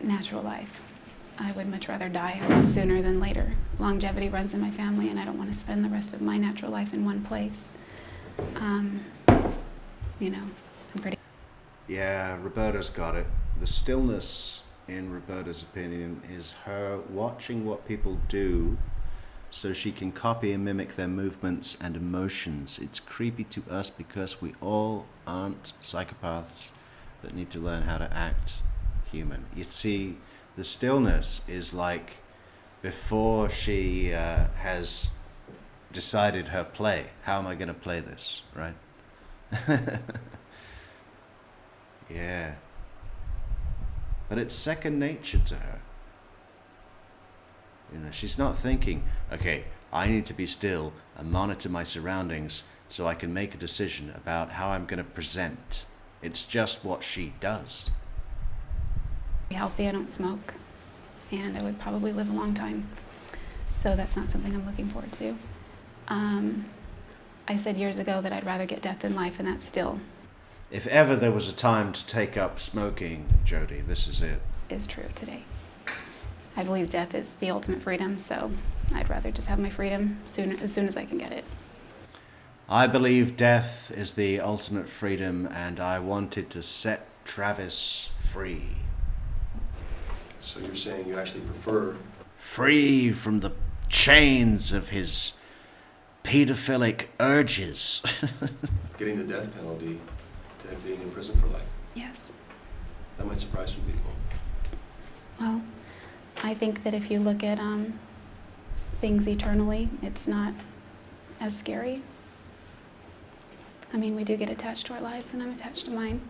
natural life. I would much rather die a lot sooner than later. Longevity runs in my family, and I don't want to spend the rest of my natural life in one place. I'm pretty... Yeah, Roberta's got it. The stillness in Roberta's opinion, is her watching what people do so she can copy and mimic their movements and emotions. It's creepy to us because we all aren't psychopaths that need to learn how to act human. You see, the stillness is like before she has decided her play. How am I going to play this, right? Yeah. But it's second nature to her. You know, she's not thinking, okay, I need to be still and monitor my surroundings so I can make a decision about how I'm going to present. It's just what she does. Healthy, I don't smoke, and I would probably live a long time. So that's not something I'm looking forward to. I said years ago that I'd rather get death than life, and that's still If ever there was a time to take up smoking, Jodi, this is it. is true today. I believe death is the ultimate freedom, so I'd rather just have my freedom as soon as I can get it. I believe death is the ultimate freedom, and I wanted to set Travis free. So you're saying you actually prefer... Free from the chains of his pedophilic urges. getting the death penalty to being in prison for life? Yes. That might surprise some people. Well, I think that if you look at things eternally, it's not as scary. I mean, we do get attached to our lives, and I'm attached to mine.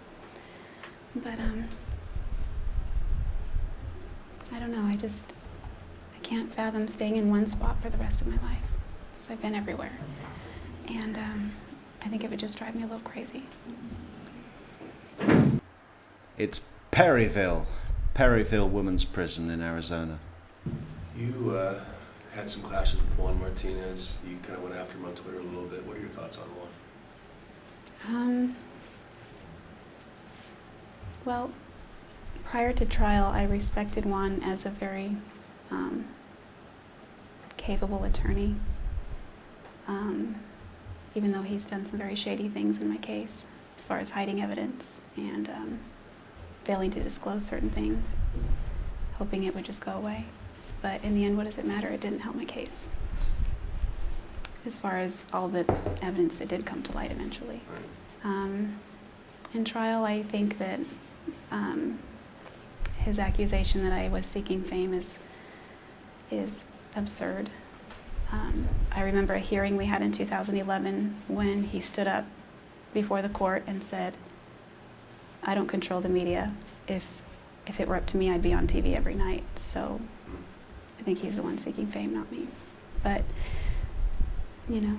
But I don't know, I can't fathom staying in one spot for the rest of my life. So I've been everywhere. And I think it would just drive me a little crazy. It's Perryville Women's Prison in Arizona. You had some clashes with Juan Martinez. You kind of went after him on Twitter a little bit. What are your thoughts on Juan? Well, prior to trial, I respected Juan as a very capable attorney, even though he's done some very shady things in my case, as far as hiding evidence and failing to disclose certain things, hoping it would just go away. But in the end, what does it matter? It didn't help my case. As far as all the evidence that did come to light eventually. In trial, I think that his accusation that I was seeking fame is absurd. I remember a hearing we had in 2011 when he stood up before the court and said, I don't control the media. If it were up to me, I'd be on TV every night. So I think he's the one seeking fame, not me. But, you know,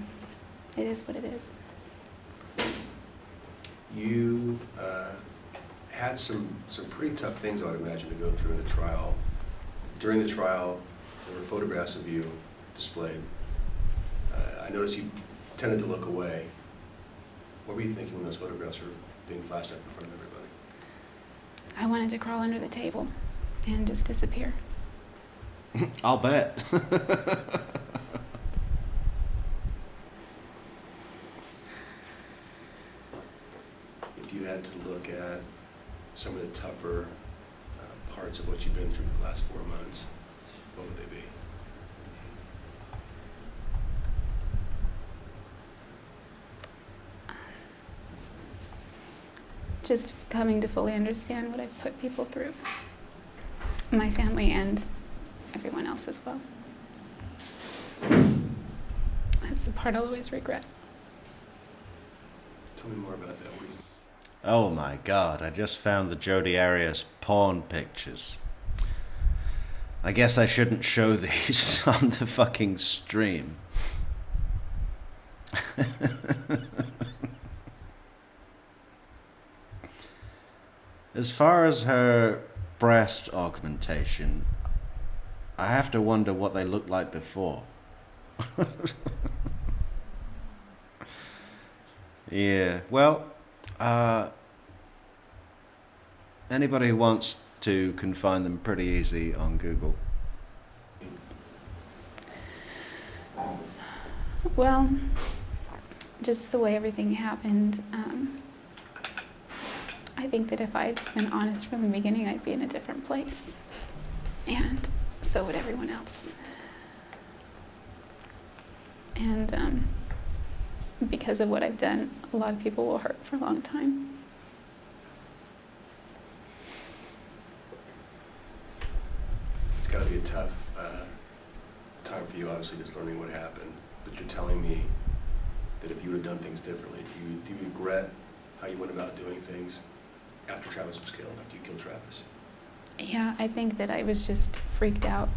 it is what it is. You had some pretty tough things, I would imagine, to go through in the trial. During the trial, there were photographs of you displayed. I noticed you tended to look away. What were you thinking when those photographs were being flashed up in front of everybody? I wanted to crawl under the table and just disappear. I'll bet. If you had to look at some of the tougher parts of what you've been through the last 4 months, what would they be? Just coming to fully understand what I've put people through. My family and everyone else as well. That's the part I'll always regret. Tell me more about that. Oh my God, I just found the Jodi Arias porn pictures. I guess I shouldn't show these on the fucking stream. As far as her breast augmentation, I have to wonder what they looked like before. Yeah, well, anybody who wants to can find them pretty easy on Google. Well, just the way everything happened, think that if I had just been honest from the beginning, I'd be in a different place. And so would everyone else. And because of what I've done, a lot of people will hurt for a long time. It's got to be a tough time for you, obviously, just learning what happened. But you're telling me that if you would have done things differently, do you regret how you went about doing things after Travis was killed, after you killed Travis? Yeah, I think that I was just freaked out.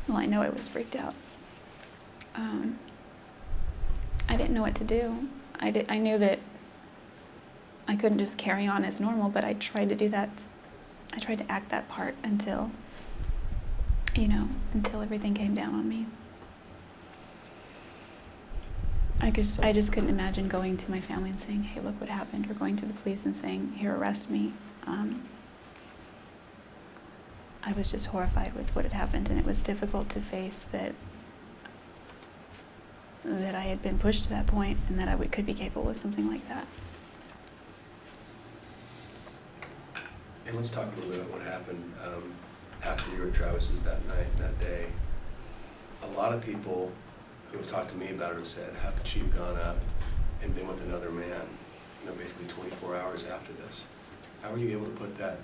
Well, I know I was freaked out. I didn't know what to do. I knew that I couldn't just carry on as normal, but I tried to do that. I tried to act that part until, until everything came down on me. I just couldn't imagine going to my family and saying, hey, look what happened, or going to the police and saying, here, arrest me. I was just horrified with what had happened, and it was difficult to face that I had been pushed to that point and that I could be capable of something like that. And let's talk a little bit about what happened after you were at Travis's that night and that day. A lot of people who have talked to me about it have said, how could she have gone up and been with another man, basically 24 hours after this? How were you able to put that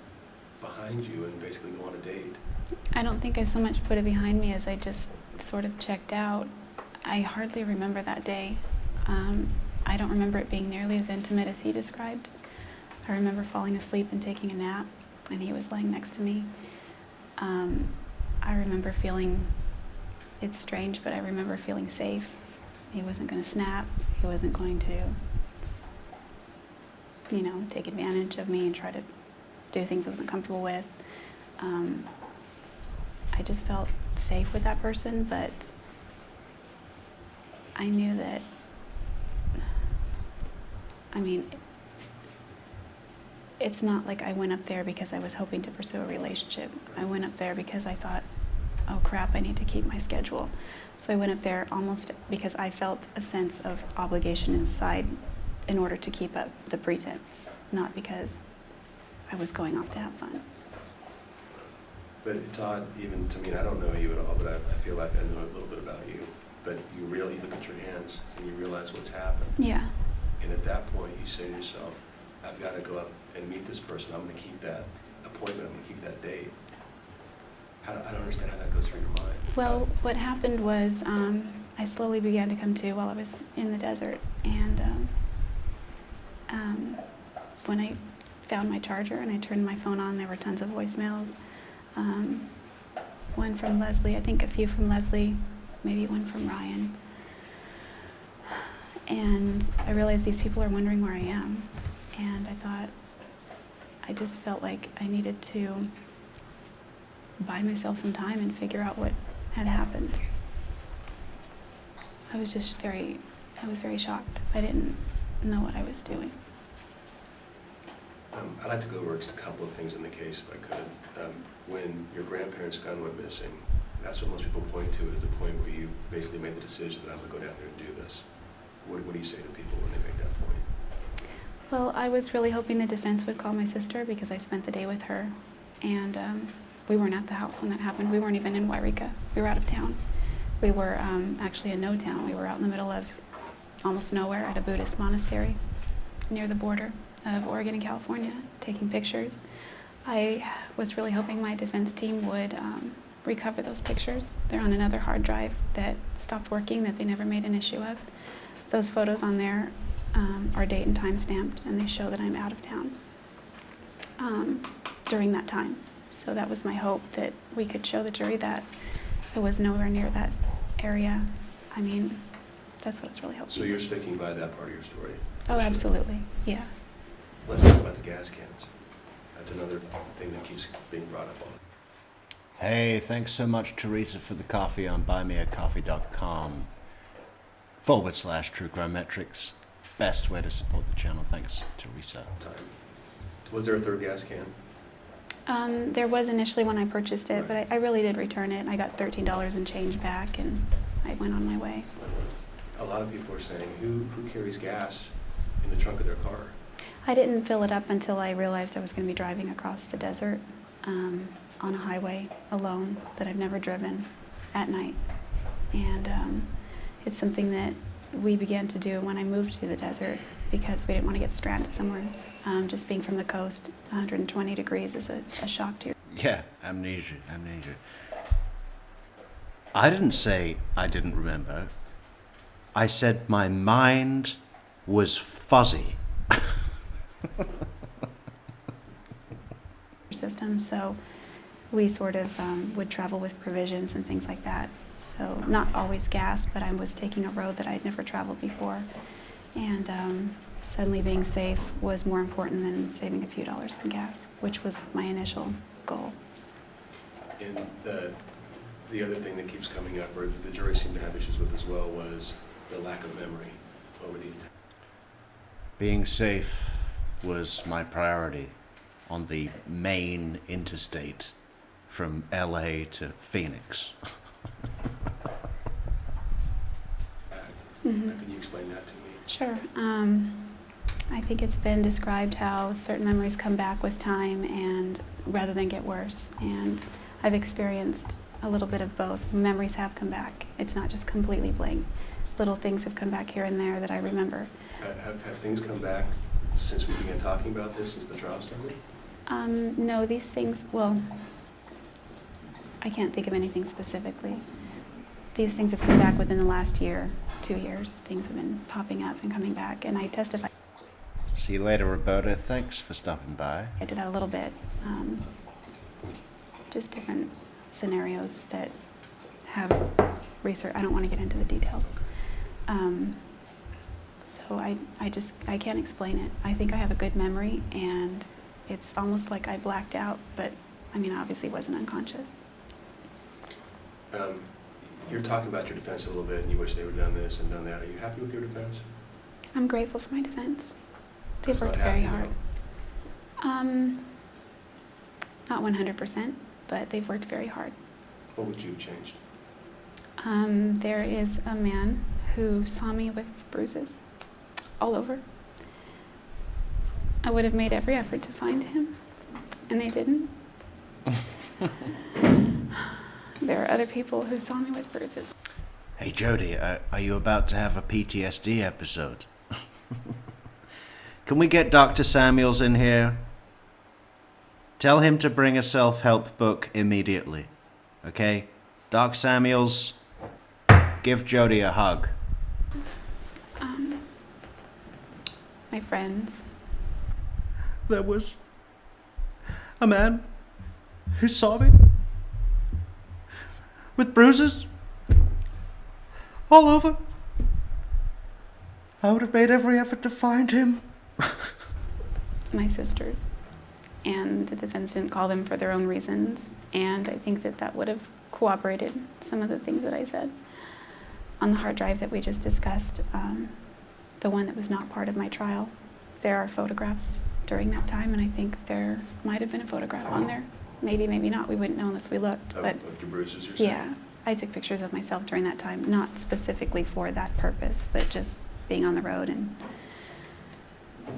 behind you and basically go on a date? I don't think I so much put it behind me as I just sort of checked out. I hardly remember that day. I don't remember it being nearly as intimate as he described. I remember falling asleep and taking a nap, and he was laying next to me. I remember feeling, it's strange, but I remember feeling safe. He wasn't going to snap. He wasn't going to, take advantage of me and try to do things I wasn't comfortable with. I just felt safe with that person, but I knew that, it's not like I went up there because I was hoping to pursue a relationship. I went up there because I thought, oh crap, I need to keep my schedule. So I went up there almost because I felt a sense of obligation inside in order to keep up the pretense, not because I was going off to have fun. But it's odd, even to me, and I don't know you at all, but I feel like I know a little bit about you. But you really look at your hands and you realize what's happened. Yeah. And at that point, you say to yourself, I've got to go up and meet this person. I'm going to keep that appointment. I'm going to keep that date. I don't understand how that goes through your mind. Well, what happened was I slowly began to come to while I was in the desert. And when I found my charger and I turned my phone on, there were tons of voicemails. One from Leslie, I think a few from Leslie, maybe one from Ryan. And I realized these people are wondering where I am. And I just felt like I needed to buy myself some time and figure out what had happened. I was very shocked. I didn't know what I was doing. I'd like to go over just a couple of things in the case, if I could. When your grandparents' gun went missing, that's what most people point to as the point where you basically made the decision that I'm going to go down there and do this. What do you say to people when they make that point? Well, I was really hoping the defense would call my sister because I spent the day with her. And we weren't at the house when that happened. We weren't even in Wairika. We were out of town. We were actually in no town. We were out in the middle of almost nowhere at a Buddhist monastery near the border of Oregon and California, taking pictures. I was really hoping my defense team would recover those pictures. They're on another hard drive that stopped working, that they never made an issue of. Those photos on there are date and time stamped, and they show that I'm out of town during that time. So that was my hope, that we could show the jury that I was nowhere near that area. That's what I was really hoping. So you're sticking by that part of your story? Oh, absolutely, yeah. Let's talk about the gas cans. That's another thing that keeps being brought up on. Hey, thanks so much, Teresa, for the coffee on buymeacoffee.com/True Crime Metrix. Best way to support the channel. Thanks, Teresa. Was there a third gas can? There was initially when I purchased it, but I really did return it. I got $13 and change back, and I went on my way. A lot of people are saying, who carries gas in the trunk of their car? I didn't fill it up until I realized I was going to be driving across the desert on a highway alone that I've never driven at night. And it's something that we began to do when I moved to the desert because we didn't want to get stranded somewhere. Just being from the coast, 120 degrees is a shock to you. Yeah, amnesia. I didn't say I didn't remember. I said my mind was fuzzy. System, so we sort of would travel with provisions and things like that. So not always gas, but I was taking a road that I'd never traveled before. And suddenly being safe was more important than saving a few dollars on gas, which was my initial goal. And the other thing that keeps coming up, or the jury seemed to have issues with as well, was the lack of memory over the... Being safe was my priority on the main interstate from LA to Phoenix. Mm-hmm. Can you explain that to me? Sure. I think it's been described how certain memories come back with time and rather than get worse. And I've experienced a little bit of both. Memories have come back. It's not just completely blank. Little things have come back here and there that I remember. Have things come back since we began talking about this, since the trial started? No, these things, well, I can't think of anything specifically. These things have come back within the last year, 2 years. Things have been popping up and coming back, and I testify. See you later, Roberta. Thanks for stopping by. I did that a little bit. Just different scenarios that have research. I don't want to get into the details. So I can't explain it. I think I have a good memory, and it's almost like I blacked out, but I mean, obviously wasn't unconscious. You're talking about your defense a little bit, and you wish they would have done this and done that. Are you happy with your defense? I'm grateful for my defense. They've That's worked not very happy, hard. Not 100%, but they've worked very hard. What would you have changed? There is a man who saw me with bruises all over. I would have made every effort to find him, and they didn't. There are other people who saw me with bruises. Hey, Jodi, are you about to have a PTSD episode? Can we get Dr. Samuels in here? Tell him to bring a self-help book immediately, okay? Doc Samuels, give Jodi a hug. My friends. There was a man who saw me with bruises all over. I would have made every effort to find him. My sisters. And the defense didn't call them for their own reasons. And I think that would have corroborated some of the things that I said. On the hard drive that we just discussed, the one that was not part of my trial, there are photographs during that time, and I think there might have been a photograph on there. Maybe, maybe not. We wouldn't know unless we looked. Of your bruises, you're yeah, saying? I took pictures of myself during that time, not specifically for that purpose, but just being on the road, and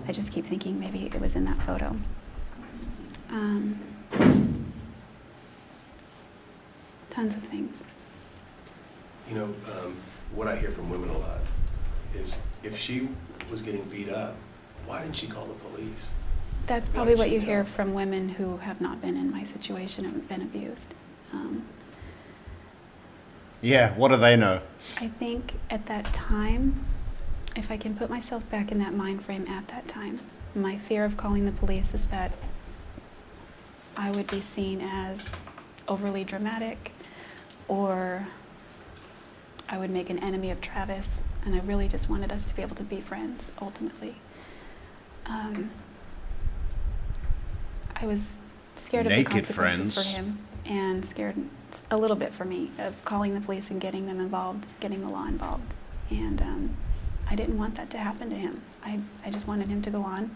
I just keep thinking maybe it was in that photo. Tons of things. You know, what I hear from women a lot is if she was getting beat up, why didn't she call the police? That's probably what you hear from women who have not been in my situation and been abused. Yeah, what do they know? I think at that time, if I can put myself back in that mind frame at that time, my fear of calling the police is that I would be seen as overly dramatic, or I would make an enemy of Travis, and I really just wanted us to be able to be friends, ultimately. I was scared of the consequences for him, and scared a little bit for me of calling the police and getting them involved, getting the law involved. And I didn't want that to happen to him. I just wanted him to go on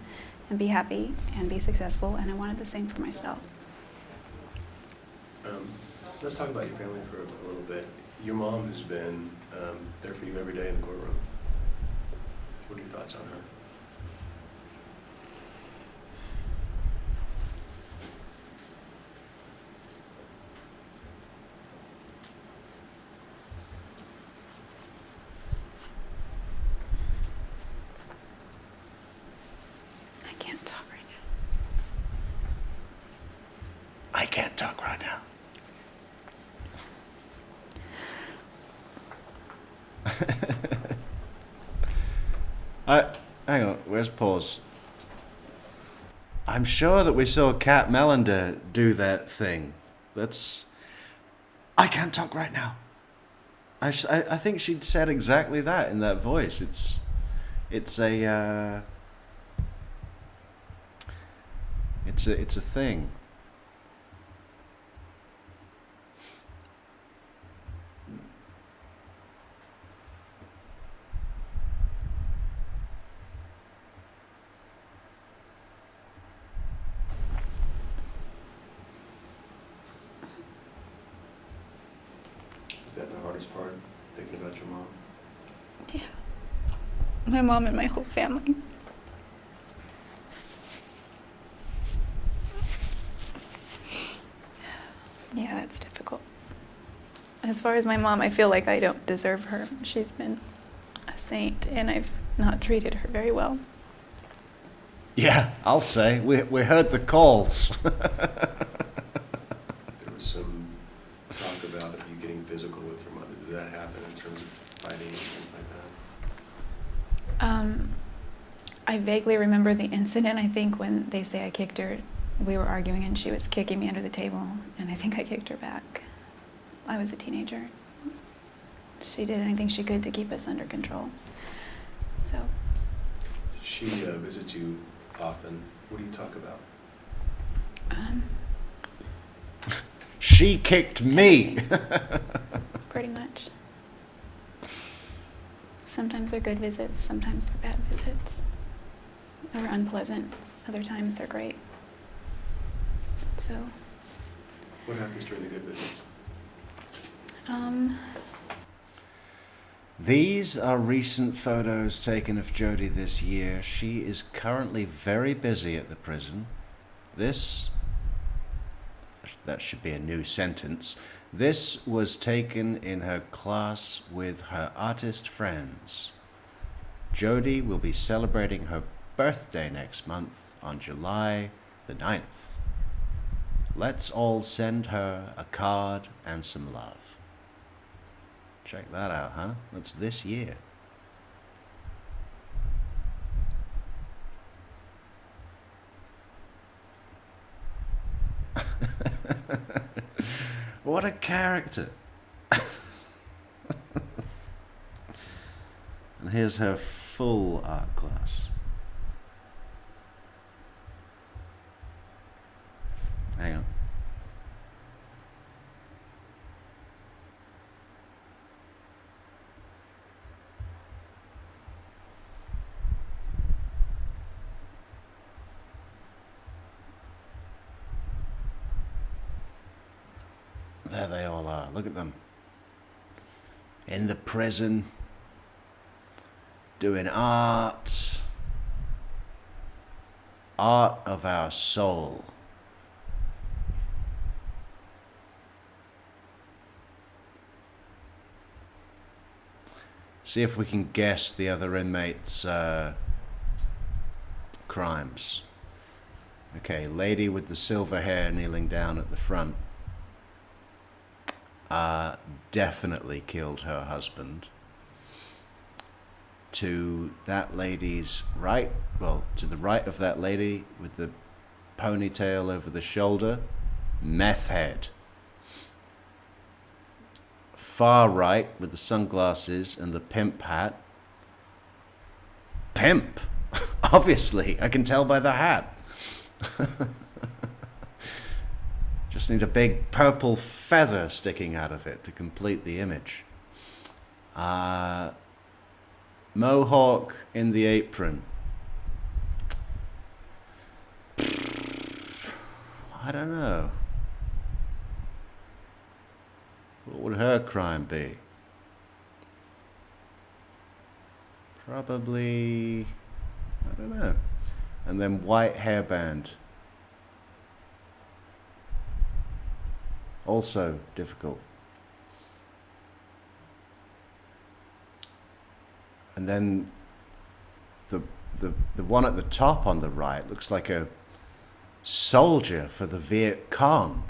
and be happy and be successful, and I wanted the same for myself. Let's talk about your family for a little bit. Your mom has been there for you every day in the courtroom. What are your thoughts on Hang on, where's pause? I'm sure that we saw Kat Melander do that thing. I can't talk right now. I think she'd said exactly that in that voice. It's a thing. Is that the hardest part, thinking about your mom? Yeah. My mom and my whole family. Yeah, that's difficult. As far as my mom, I feel like I don't deserve her. She's been a saint, and I've not treated her very well. Yeah, I'll say. We heard the calls. There was some talk about you getting physical with your mother. Did that happen in terms of fighting and things like that? I vaguely remember the incident. I think when they say I kicked her, we were arguing and she was kicking me under the table, and I think I kicked her back. I was a teenager. She did anything she could to keep us under control. So. She visits you often. What do you talk about? She kicked me. Pretty much. Sometimes they're good visits, sometimes they're bad visits. Or unpleasant. Other times they're great. So. What happens during the good visits? These are recent photos taken of Jodi this year. She is currently very busy at the prison. That should be a new sentence. This was taken in her class with her artist friends. Jodi will be celebrating her birthday next month on July the 9th. Let's all send her a card and some love. Check that out, huh? That's this year. What a character. And here's her full art class. Hang on. There they all are. Look at them. In the prison. Doing art. Art of our soul. See if we can guess the other inmates' crimes. Okay, lady with the silver hair kneeling down at the front. Definitely killed her husband. To that lady's right, well, to the right of that lady with the ponytail over the shoulder, meth head. Far right with the sunglasses and the pimp hat. Pimp! Obviously, I can tell by the hat. Just need a big purple feather sticking out of it to complete the image. Mohawk in the apron. I don't know. What would her crime be? Probably, I don't know. And then white hairband. Also difficult. And then the one at the top on the right looks like a soldier for the Viet Cong.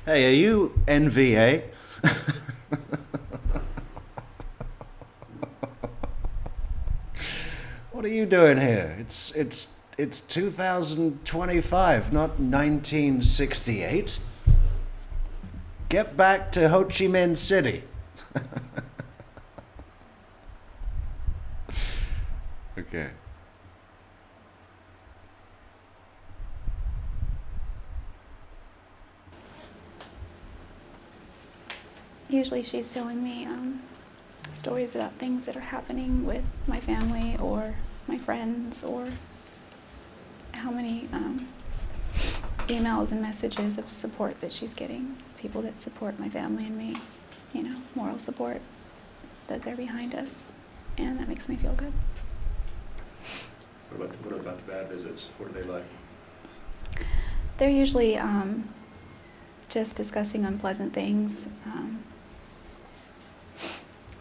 Hey, are you NVA? you doing here? It's 2025, not 1968. Get back to Ho Chi Minh City. Okay. Usually she's telling me stories about things that are happening with my family or my friends, or how many emails and messages of support that she's getting, people that support my family and me, you know, moral support, that they're behind us, and that makes me feel good. What about the bad visits? What are they like? They're usually just discussing unpleasant things,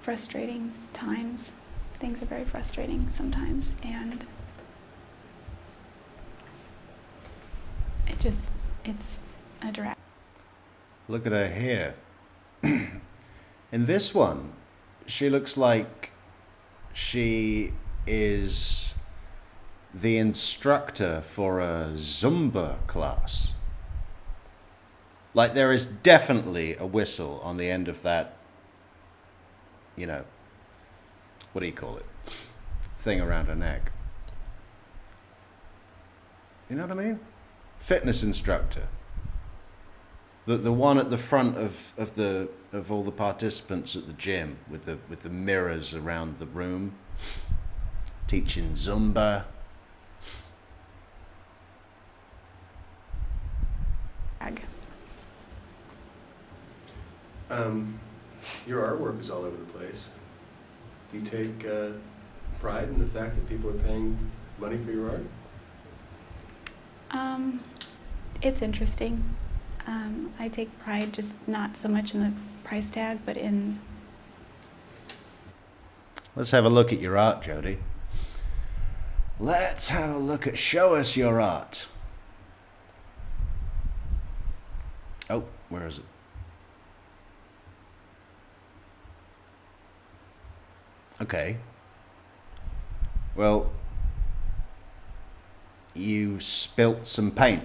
frustrating times. Things are very frustrating sometimes, and it's a drag. Look at her hair. In this one, she looks like she is the instructor for a Zumba class. Like there is definitely a whistle on the end of that, you know, what do you call it? Thing around her neck. You know what I mean? Fitness instructor. The one at the front of all the participants at the gym with the mirrors around the room, teaching Zumba. Your artwork is all over the place. Do you take pride in the fact that people are paying money for your art? It's interesting. I take pride just not so much in the price tag, but in... Let's have a look at your art, Jodi. Let's have a look at... Show us your art. Oh, where is it? Okay. Well, you spilt some paint.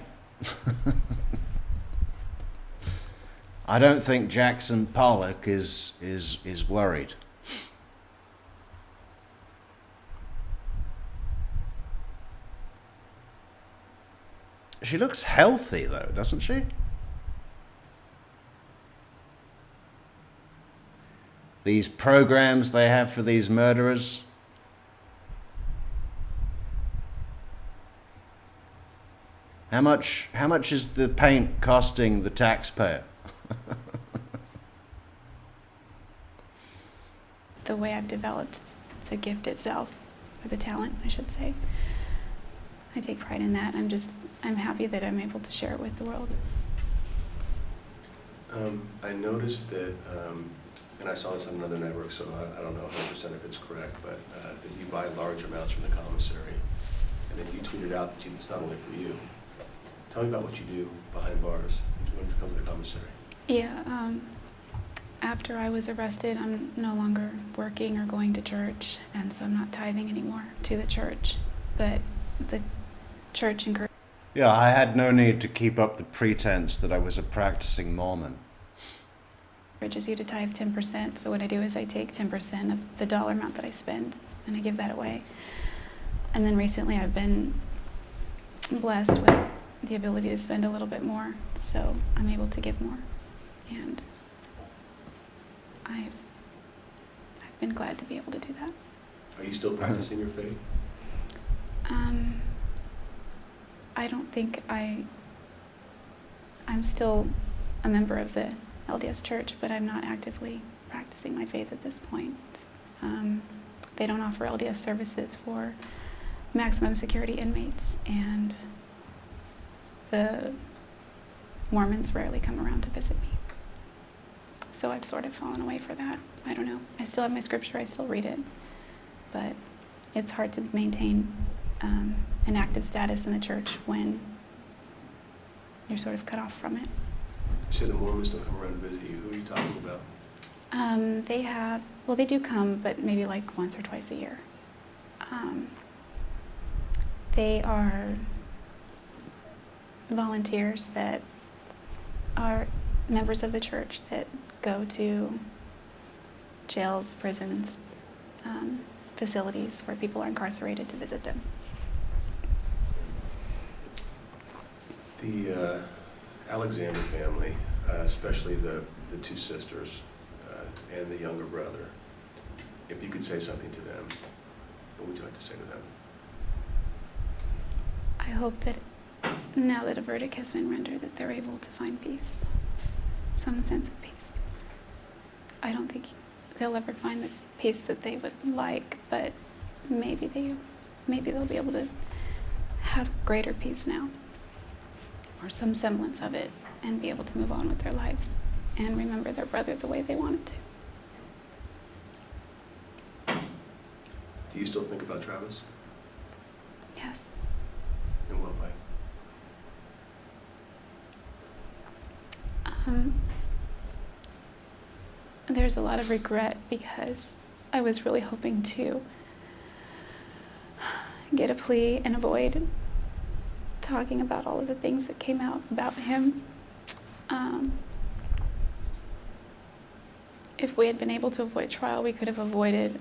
I don't think Jackson Pollock is worried. She looks healthy though, doesn't she? These programs they have for these murderers. How much is the paint costing the taxpayer? The way I've developed the gift itself, or the talent, I should say. I take pride in that. I'm happy that I'm able to share it with the world. I noticed that, and I saw this on another network, so I don't know 100% if it's correct, but that you buy large amounts from the commissary, and then you tweeted out that it's not only for you. Tell me about what you do behind bars when it comes to the commissary. Yeah, after I was arrested, I'm no longer working or going to church, and so I'm not tithing anymore to the church, but the church encouraged. Yeah, I had no need to keep up the pretense that I was a practicing Mormon. Encourages you to tithe 10%, so what I do is I take 10% of the dollar amount that I spend, and I give that away. And then recently I've been blessed with the ability to spend a little bit more, so I'm able to give more. And I've been glad to be able to do that. Are you still practicing your faith? I don't think I'm still a member of the LDS Church, but I'm not actively practicing my faith at this point. They don't offer LDS services for maximum security inmates, and the Mormons rarely come around to visit me. So I've sort of fallen away for that. I don't know. I still have my scripture, I still read it, but it's hard to maintain an active status in the church when you're sort of cut off from it. You said the Mormons don't come around to visit you. Who are you talking about? They do come, but maybe like once or twice a year. They are volunteers that are members of the church that go to jails, prisons, facilities where people are incarcerated to visit them. The Alexander family, especially the two sisters and the younger brother, if you could say something to them, what would you like to say to them? I hope that now that a verdict has been rendered, that they're able to find peace, some sense of peace. I don't think they'll ever find the peace that they would like, but maybe they'll be able to have greater peace now, or some semblance of it, and be able to move on with their lives and remember their brother the way they wanted to. Do you still think about Travis? Yes. In what way? There's a lot of regret because I was really hoping to get a plea and avoid talking about all of the things that came out about him. If we had been able to avoid trial, we could have avoided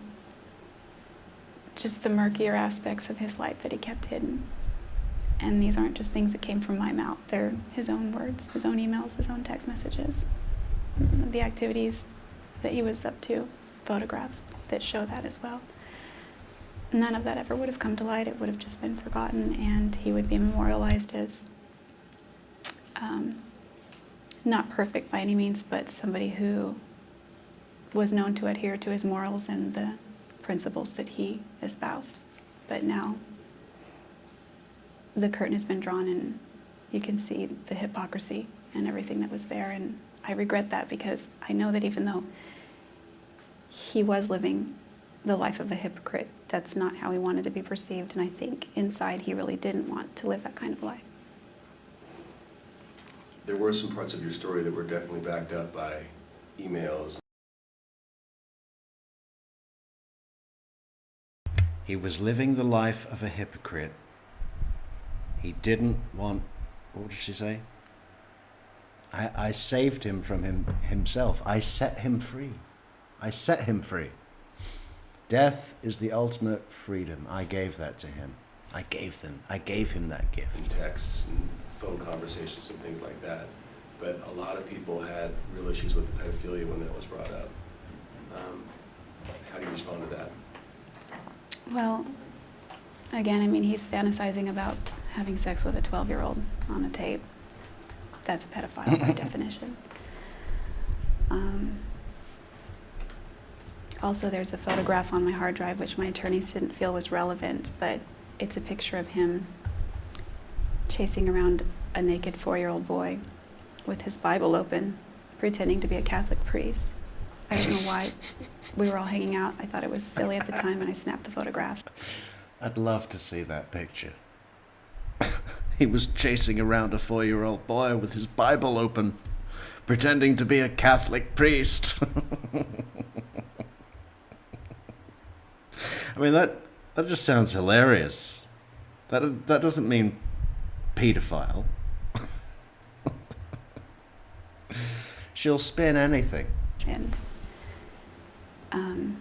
just the murkier aspects of his life that he kept hidden. And these aren't just things that came from my mouth. They're his own words, his own emails, his own text messages, the activities that he was up to, photographs that show that as well. None of that ever would have come to light. It would have just been forgotten, and he would be memorialized as not perfect by any means, but somebody who was known to adhere to his morals and the principles that he espoused. But now the curtain has been drawn and you can see the hypocrisy and everything that was there, and I regret that because I know that even though he was living the life of a hypocrite, that's not how he wanted to be perceived, and I think inside he really didn't want to live that kind of life. There were some parts of your story that were definitely backed up by emails. He was living the life of a hypocrite. He didn't want, what did she say? I saved him from himself. I set him free. I set him free. Death is the ultimate freedom. I gave that to him. I gave him that gift. And texts and phone conversations and things like that. But a lot of people had real issues with the pedophilia when that was brought up. How do you respond to that? Well, again, I mean, he's fantasizing about having sex with a 12-year-old on a tape. That's a pedophile by definition. Also, there's a photograph on my hard drive which my attorneys didn't feel was relevant, but it's a picture of him chasing around a naked 4-year-old boy with his Bible open, pretending to be a Catholic priest. I don't know why we were all hanging out. I thought it was silly at the time, and I snapped the photograph. I'd love to see that picture. He was chasing around a 4-year-old boy with his Bible open, pretending to be a Catholic priest. I mean, that just sounds hilarious. That doesn't mean pedophile. She'll spin anything. And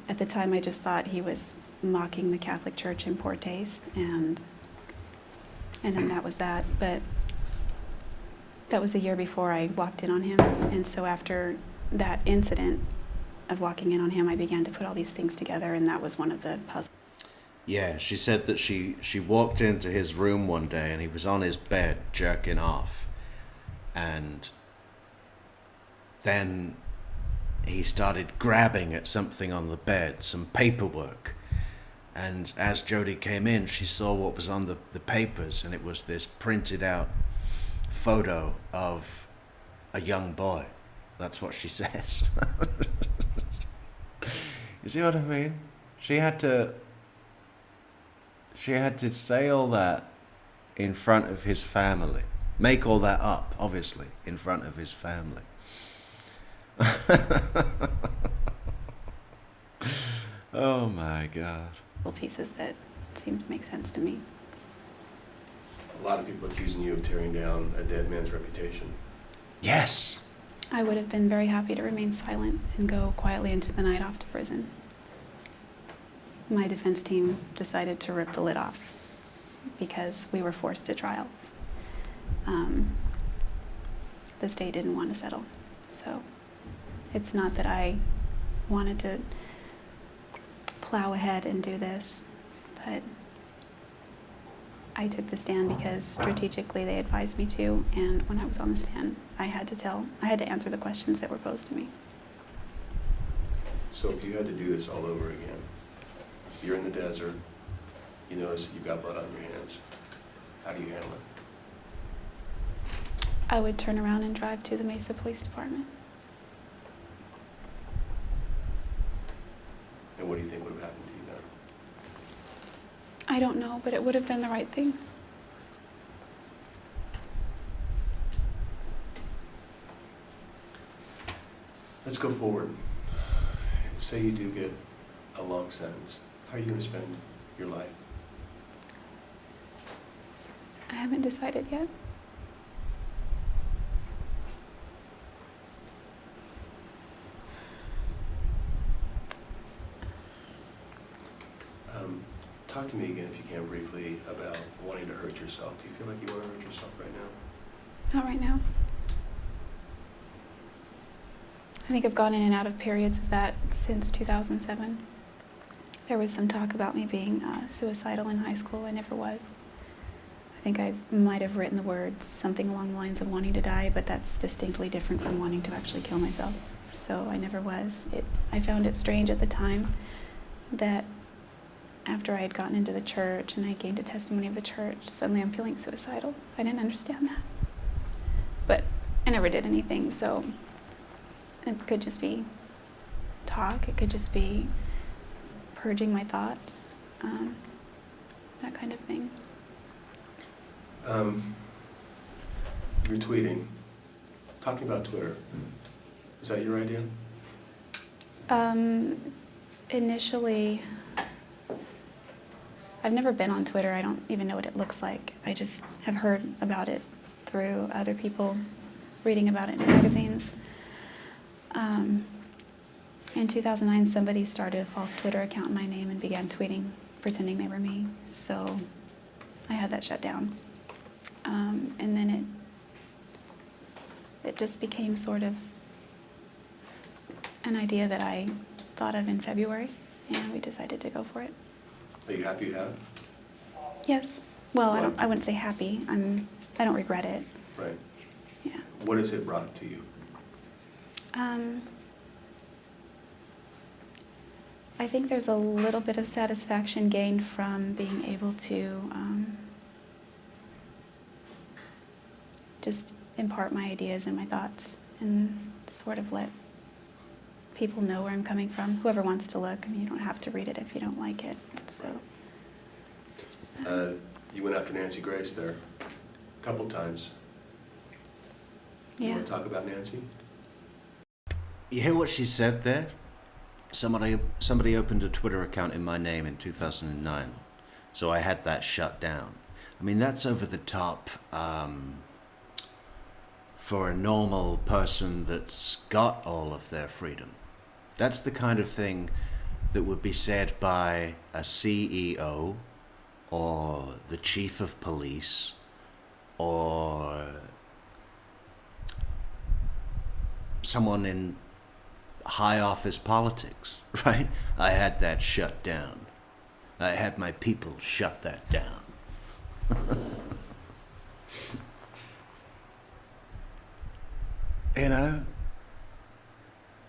at the time, I just thought he was mocking the Catholic Church in poor taste, and then that was that. But that was a year before I walked in on him, and so after that incident of walking in on him, I began to put all these things together, and that was one of the puzzles. Yeah, she said that she walked into his room one day and he was on his bed jerking off, and then he started grabbing at something on the bed, some paperwork, and as Jodi came in, she saw what was on the papers, and it was this printed out photo of a young boy. That's what she says. You see what I mean? She had to say all that in front of his family. Make all that up, obviously, in front of his family. Oh my God. Pieces that seemed to make sense to me. a lot of people accusing you of tearing down a dead man's reputation. Yes. I would have been very happy to remain silent and go quietly into the night off to prison. My defense team decided to rip the lid off because we were forced to trial. The state didn't want to settle. So it's not that I wanted to plow ahead and do this, but I took the stand because strategically they advised me to, and when I was on the stand, I had to answer the questions that were posed to me. So if you had to do this all over again, you're in the desert, you notice that you've got blood on your hands, how do you handle it? I would turn around and drive to the Mesa Police Department. And what do you think would have happened to you then? I don't know, but it would have been the right thing. Let's go forward. Say you do get a long sentence. How are you going to spend your life? I haven't decided yet. Talk to me again, if you can, briefly, about wanting to hurt yourself. Do you feel like you want to hurt yourself right now? Not right now. I think I've gone in and out of periods of that since 2007. There was some talk about me being suicidal in high school. I never was. I think I might have written the words something along the lines of wanting to die, but that's distinctly different from wanting to actually kill myself. So I never was. I found it strange at the time that after I had gotten into the church and I gained a testimony of the church, suddenly I'm feeling suicidal. I didn't understand that. But I never did anything, so it could just be talk, it could just be purging my thoughts, that kind of thing. You're tweeting. Talking about Twitter. Is that your idea? Initially, I've never been on Twitter. I don't even know what it looks like. I just have heard about it through other people reading about it in magazines. In 2009, somebody started a false Twitter account in my name and began tweeting, pretending they were me. So I had that shut down. And then it just became sort of an idea that I thought of in February, and we decided to go for it. Are you happy you have? Yes. Well, I wouldn't say happy. I don't regret it. Right. Yeah. What has it brought to you? I think there's a little bit of satisfaction gained from being able to just impart my ideas and my thoughts and sort of let people know where I'm coming from. Whoever wants to look. I mean, you don't have to read it if you don't like it. So. You went after Nancy Grace there a couple times. Yeah. You want to talk about Nancy? You hear what she said there? Somebody opened a Twitter account in my name in 2009, so I had that shut down. I mean, that's over the top for a normal person that's got all of their freedom. That's the kind of thing that would be said by a CEO or the chief of police or someone in high office politics, right? I had that shut down. I had my people shut that down. You know,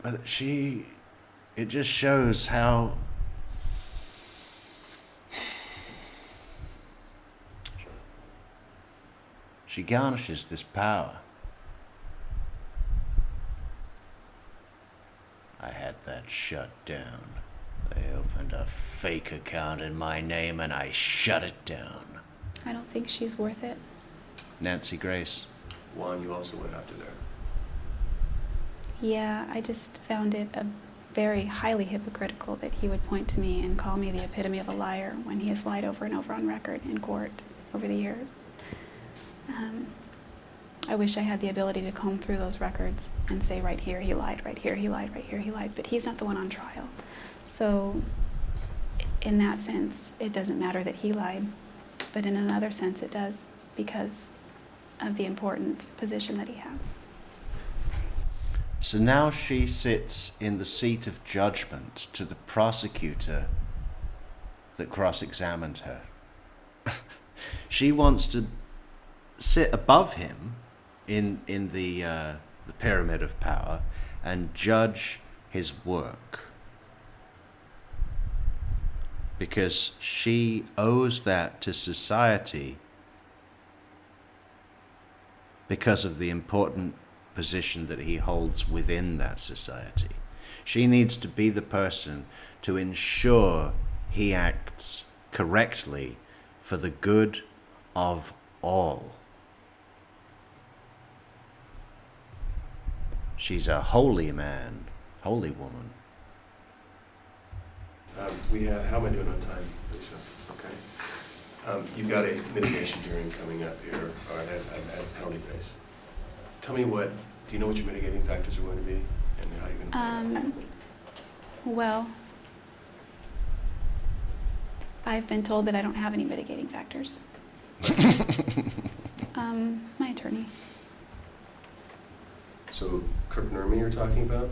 but it just shows how she garnishes this power. I had that shut down. They opened a fake account in my name and I shut it down. I don't think she's worth it. Nancy Grace. Juan, you also went after there. Yeah, I just found it very highly hypocritical that he would point to me and call me the epitome of a liar when he has lied over and over on record in court over the years. I wish I had the ability to comb through those records and say, right here he lied, right here he lied, right here he lied, but he's not the one on trial. So in that sense, it doesn't matter that he lied, but in another sense it does, because of the important position that he has. So now she sits in the seat of judgment to the prosecutor that cross-examined her. She wants to sit above him in the pyramid of power and judge his work, because she owes that to society because of the important position that he holds within that society. She needs to be the person to ensure he acts correctly for the good of all. She's a holy man, holy woman. How am I doing on time, Lisa? Okay. You've got a mitigation hearing coming up here, or at penalty phase. Tell me do you know what your mitigating factors are going to be, and how you're going to do that? Well, I've been told that I don't have any mitigating factors. My attorney. So Kirk Nurmi you're talking about?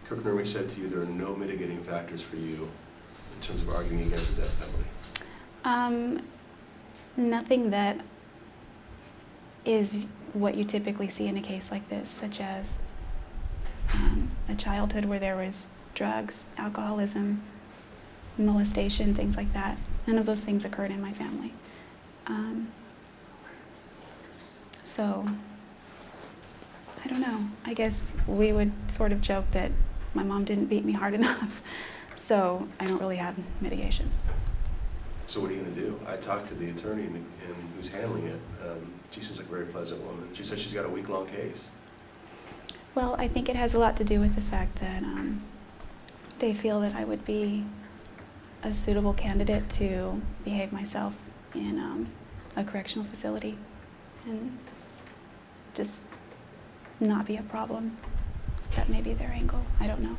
Kirk Nurmi said to you there are no mitigating factors for you in terms of arguing against the death penalty. Nothing that is what you typically see in a case like this, such as a childhood where there was drugs, alcoholism, molestation, things like that. None of those things occurred in my family. So, I don't know. I guess we would sort of joke that my mom didn't beat me hard enough, so I don't really have mitigation. So what are you going to do? I talked to the attorney who's handling it. She seems like a very pleasant woman. She said she's got a week-long case. Well, I think it has a lot to do with the fact that they feel that I would be a suitable candidate to behave myself in a correctional facility and just not be a problem. That may be their angle. I don't know.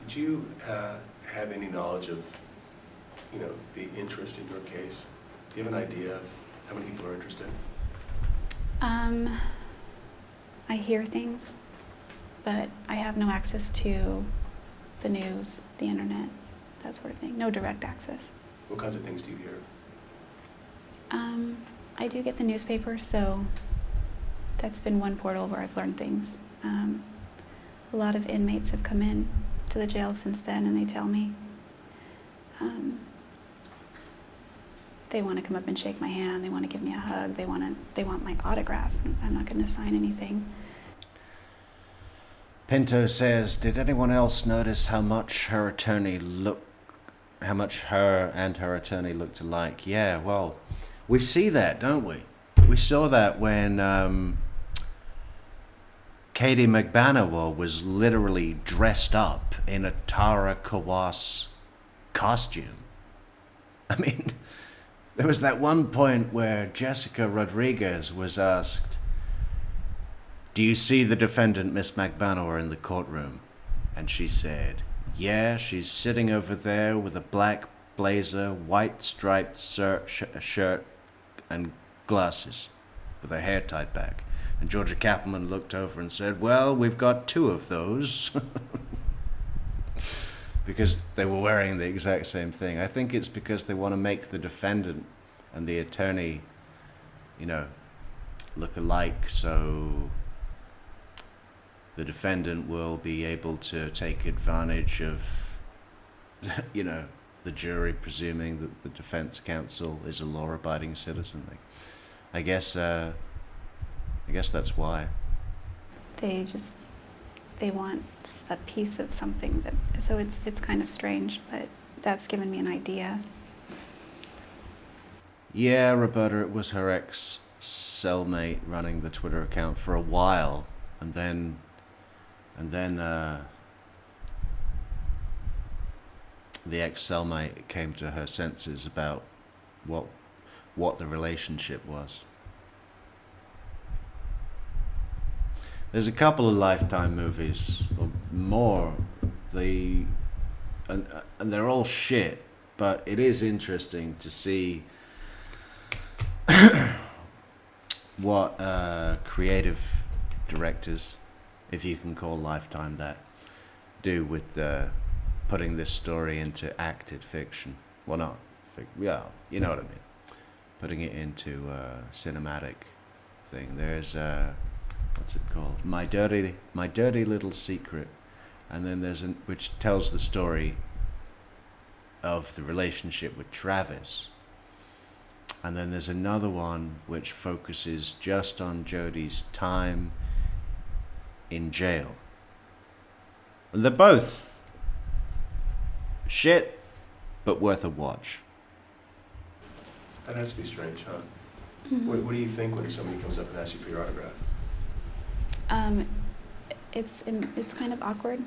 Did you have any knowledge of, the interest in your case? Do you have an idea of how many people are interested? I hear things, but I have no access to the news, the internet, that sort of thing. No direct access. What kinds of things do you hear? I do get the newspaper, so that's been one portal where I've learned things. A lot of inmates have come in to the jail since then, and they tell me they want to come up and shake my hand. They want to give me a hug. They want my autograph. I'm not going to sign anything. Pinto says, did anyone else notice how much her and her attorney looked alike? Yeah, well, we see that, don't we? We saw that when Katie McBanawal was literally dressed up in a Tara Kawas costume. I mean, there was that one point where Jessica Rodriguez was asked, do you see the defendant, Miss McBanawal, in the courtroom? And she said, yeah, she's sitting over there with a black blazer, white striped shirt, and glasses, with her hair tied back. And Georgia Kappelman looked over and said, well, we've got two of those. Because they were wearing the exact same thing. I think it's because they want to make the defendant and the attorney, look alike, so the defendant will be able to take advantage of, the jury presuming that the defense counsel is a law-abiding citizen. I guess that's why. They want a piece of something, so it's kind of strange, but that's given me an idea. Yeah, Roberta, it was her ex-cellmate running the Twitter account for a while, and then the ex-cellmate came to her senses about what the relationship was. There's a couple of Lifetime movies, or more, and they're all shit, but it is interesting to see what creative directors, if you can call Lifetime that, do with putting this story into acted fiction. Well, not yeah, you know what I mean. Putting it into a cinematic thing. There's what's it called? My Dirty Little Secret, and then there's which tells the story of the relationship with Travis. And then there's another one which focuses just on Jodi's time in jail. And they're both shit, but worth a watch. That has to be strange, huh? Mhm. What do you think when somebody comes up and asks you for your autograph? It's kind of awkward.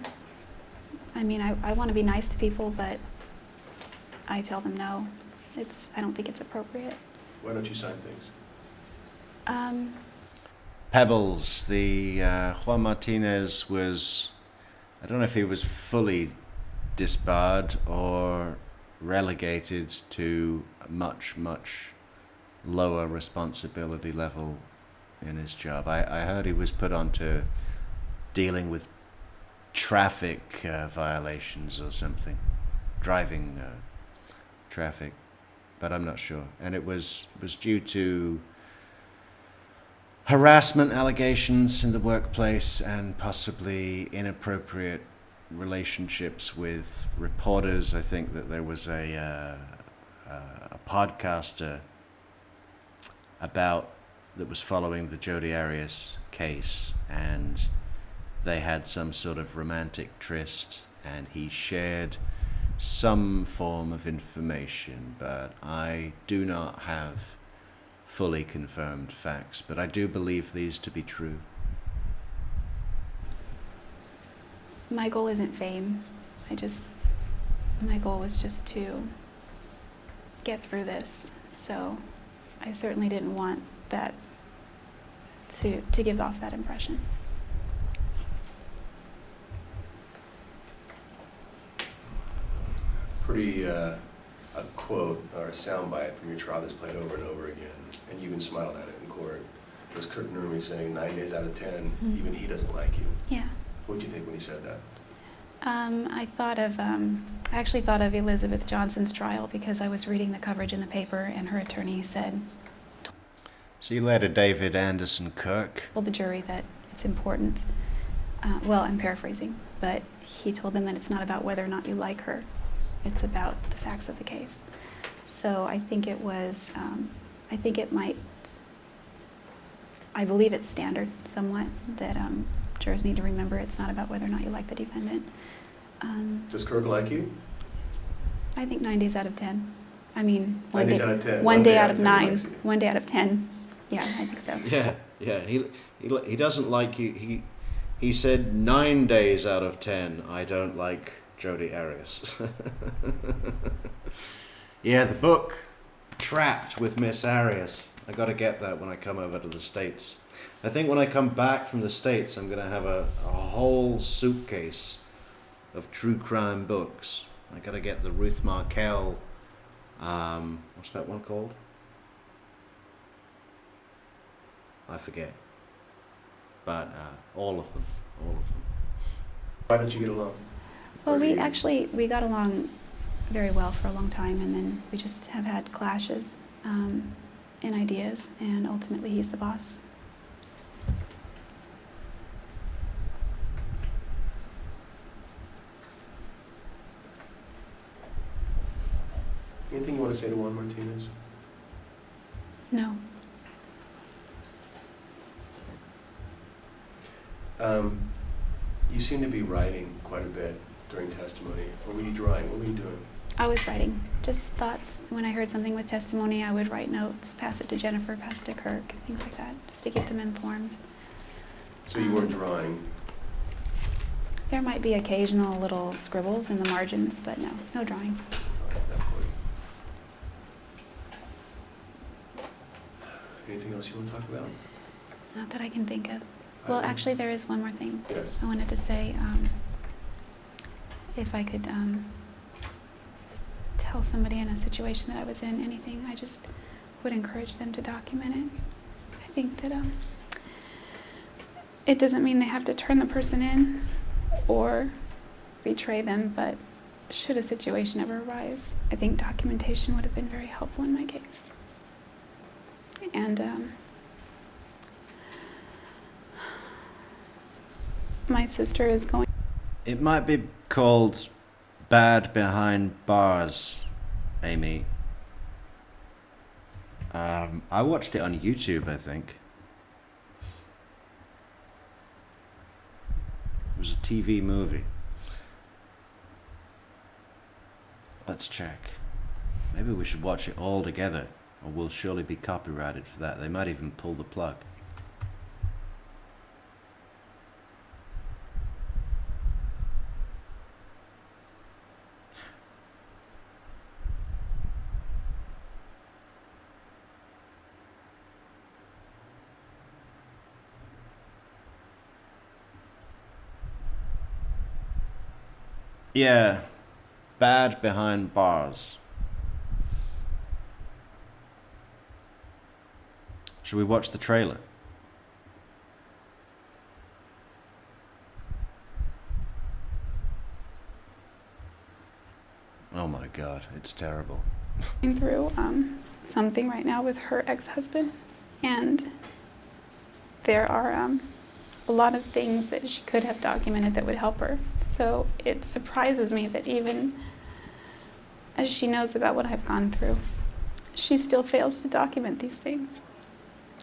I mean, I want to be nice to people, but I tell them no. I don't think it's appropriate. Why don't you sign things? Pebbles, the Juan Martinez was, I don't know if he was fully disbarred or relegated to a much, much lower responsibility level in his job. I heard he was put onto dealing with traffic violations or something, driving traffic, but I'm not sure. And it was due to harassment allegations in the workplace and possibly inappropriate relationships with reporters. I think that there was a podcaster that was following the Jodi Arias case, and they had some sort of romantic tryst, and he shared some form of information, but I do not have fully confirmed facts, but I do believe these to be true. My goal isn't fame. My goal was just to get through this. So I certainly didn't want that to give off that impression. Pretty a quote or a soundbite from your trial that's played over and over again, and you even smiled at it in court. It was Kurt Nurmi saying 9 days out of 10, even he doesn't like you. Yeah. What did you think when he said that? I actually thought of Elizabeth Johnson's trial because I was reading the coverage in the paper, and her attorney said, See you later, David Anderson Kirk. told the jury that it's important. Well, I'm paraphrasing, but he told them that it's not about whether or not you like her. It's about the facts of the case. So I think it was, I believe it's standard somewhat that jurors need to remember it's not about whether or not you like the defendant. Does Kirk like you? I think 9 days out of 10. I mean, 9 days out of 10. One day out of 10 9. likes you. 1 day out of 10. Yeah, I think so. Yeah. He doesn't like you. He said 9 days out of 10, I don't like Jodi Arias. Yeah, the book Trapped with Miss Arias. I got to get that when I come over to the States. I think when I come back from the States, I'm going to have a whole suitcase of true crime books. I got to get the Ruth Markel, what's that one called? I forget. But all of them. Why don't you get along? Well, we got along very well for a long time, and then we just have had clashes in ideas, and ultimately he's the boss. Anything you want to say to Juan Martinez? No. You seem to be writing quite a bit during testimony. Or were you drawing? What were you doing? I was writing just thoughts. When I heard something with testimony, I would write notes, pass it to Jennifer, pass it to Kirk, things like that, just to keep them informed. So you weren't drawing? There might be occasional little scribbles in the margins, but no drawing. Anything else you want to talk about? Not that I can think of. Well, actually, there is one more thing. Yes. I wanted to say, if I could tell somebody in a situation that I was in anything, I just would encourage them to document it. I think that it doesn't mean they have to turn the person in or betray them, but should a situation ever arise, I think documentation would have been very helpful in my case. And my sister is going. It might be called Bad Behind Bars, Amy. I watched it on YouTube, I think. It was a TV movie. Let's check. Maybe we should watch it all together, or we'll surely be copyrighted for that. They might even pull the plug. Yeah, Bad Behind Bars. Should we watch the trailer? Oh my God, it's terrible. Going through something right now with her ex-husband, and there are a lot of things that she could have documented that would help her. So it surprises me that even as she knows about what I've gone through, she still fails to document these things.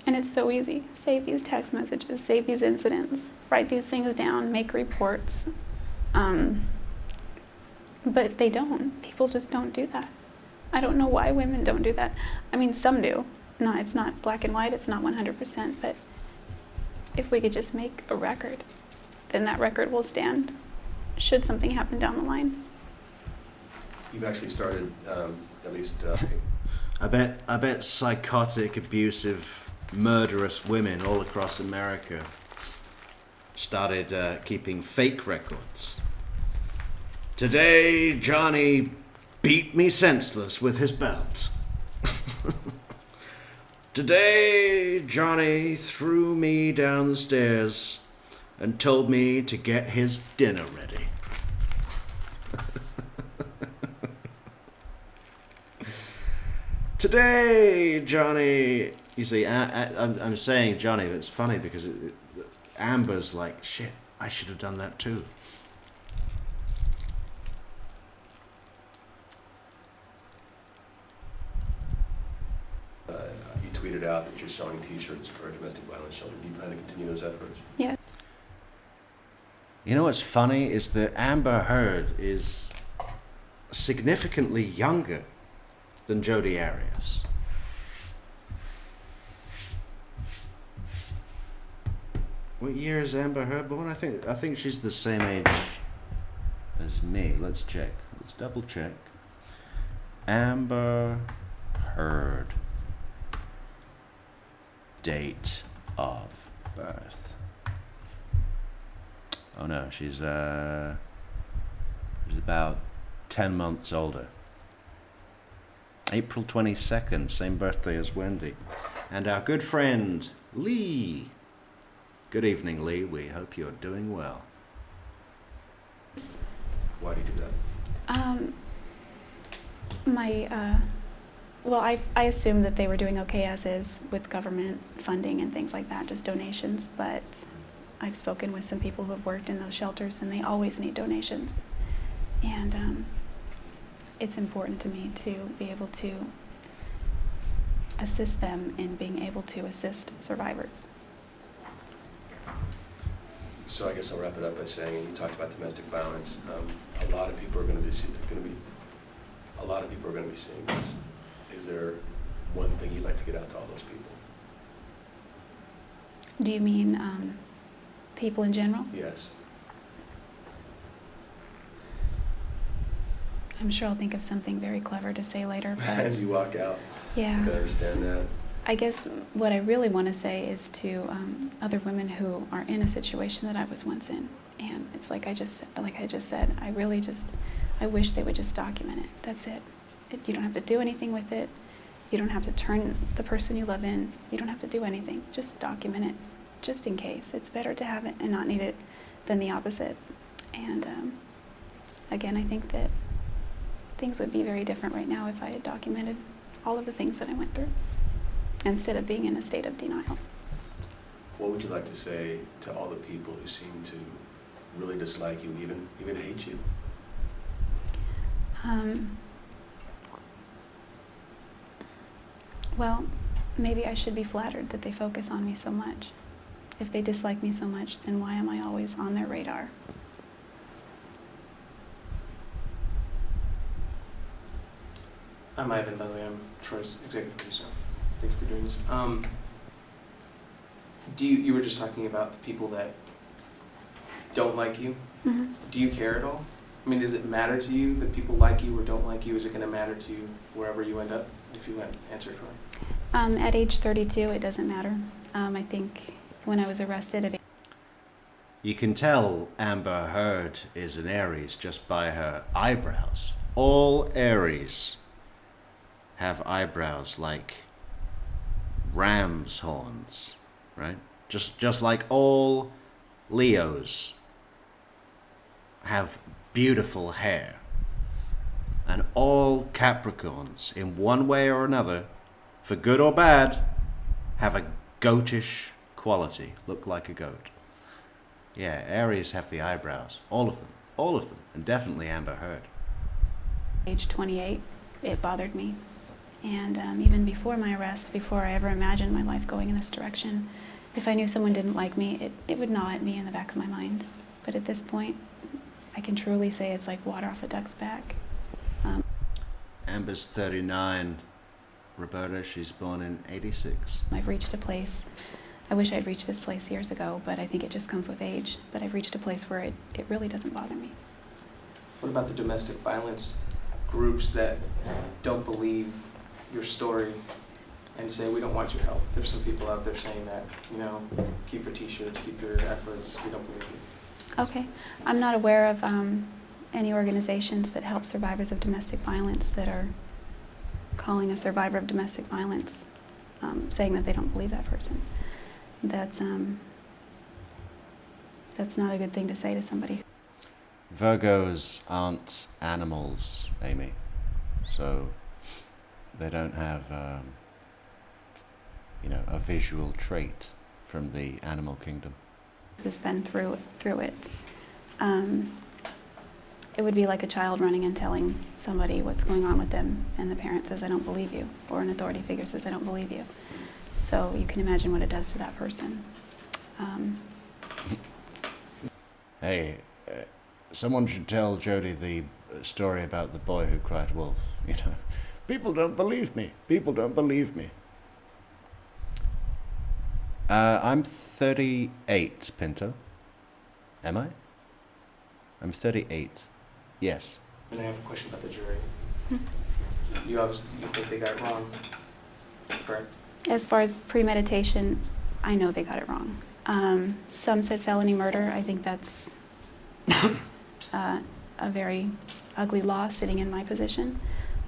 And it's so easy. Save these text messages, save these incidents, write these things down, make reports. But they don't. People just don't do that. I don't know why women don't do that. I mean, some do. No, it's not black and white, it's not 100%, but if we could just make a record, then that record will stand should something happen down the line. You've actually started, at least... I bet psychotic, abusive, murderous women all across America started keeping fake records. Today, Johnny beat me senseless with his belt. Today, Johnny threw me down the stairs and told me to get his dinner ready. Today, Johnny... You see, I'm saying Johnny, but it's funny because Amber's like, shit, I should have done that too. You tweeted out that you're selling t-shirts for a domestic violence shelter. Do you plan to continue those efforts? Yeah. You know what's funny is that Amber Heard is significantly younger than Jodi Arias. What year is Amber Heard born? I think she's the same age as me. Let's check. Let's double check. Amber Heard. Date of birth. Oh no, she's about 10 months older. April 22nd, same birthday as Wendy. And our good friend, Lee. Good evening, Lee. We hope you're doing well. Why do you do that? Well, I assumed that they were doing okay as is with government funding and things like that, just donations, but I've spoken with some people who have worked in those shelters and they always need donations. And it's important to me to be able to assist them in being able to assist survivors. So I guess I'll wrap it up by saying, you talked about domestic violence. A lot of people are going to be seeing this. Is there one thing you'd like to get out to all those people? Do you mean people in general? Yes. I'm sure I'll think of something very clever to say later. But As you walk out, yeah, you can understand that. I guess what I really want to say is to other women who are in a situation that I was once in, and it's like I just said, I wish they would just document it. That's it. You don't have to do anything with it. You don't have to turn the person you love in. You don't have to do anything. Just document it, just in case. It's better to have it and not need it than the opposite. And again, I think that things would be very different right now if I had documented all of the things that I went through, instead of being in a state of denial. What would you like to say to all the people who seem to really dislike you, even hate you? Well, maybe I should be flattered that they focus on me so much. If they dislike me so much, then why am I always on their radar? I'm Ivan, by the way. I'm Troy's executive producer. Thank you for doing this. You were just talking about the people that don't like you. Mm-hmm. Do you care at all? I mean, does it matter to you that people like you or don't like you? Is it going to matter to you wherever you end up, if you answer it correctly? At age 32, it doesn't matter. I think when I was arrested at You can tell Amber Heard is an Aries just by her eyebrows. All Aries have eyebrows like ram's horns, right? Just like all Leos have beautiful hair. And all Capricorns, in one way or another, for good or bad, have a goatish quality, look like a goat. Yeah, Aries have the eyebrows, all of them, and definitely Amber Heard. age 28, it bothered me. And even before my arrest, before I ever imagined my life going in this direction, if I knew someone didn't like me, it would gnaw at me in the back of my mind. But at this point, I can truly say it's like water off a duck's back. Amber's 39. Roberta, she's born in 86. I've reached a place, I wish I'd reached this place years ago, but I think it just comes with age. But I've reached a place where it really doesn't bother me. What about the domestic violence groups that don't believe your story and say, we don't want your help? There's some people out there saying that, keep your t-shirts, keep your efforts, we don't believe you. Okay. I'm not aware of any organizations that help survivors of domestic violence that are calling a survivor of domestic violence, saying that they don't believe that person. That's not a good thing to say to somebody. Virgos aren't animals, Amy, so they don't have, a visual trait from the animal kingdom. Who's been through it. It would be like a child running and telling somebody what's going on with them, and the parent says, I don't believe you, or an authority figure says, I don't believe you. So you can imagine what it does to that person. Hey, someone should tell Jodi the story about the boy who cried wolf. People don't believe me. People don't believe me. I'm 38, Pinto. Am I? I'm 38. Yes. And I have a question about the jury. You think they got it wrong, correct? As far as premeditation, I know they got it wrong. Some said felony murder. I think that's a very ugly law sitting in my position.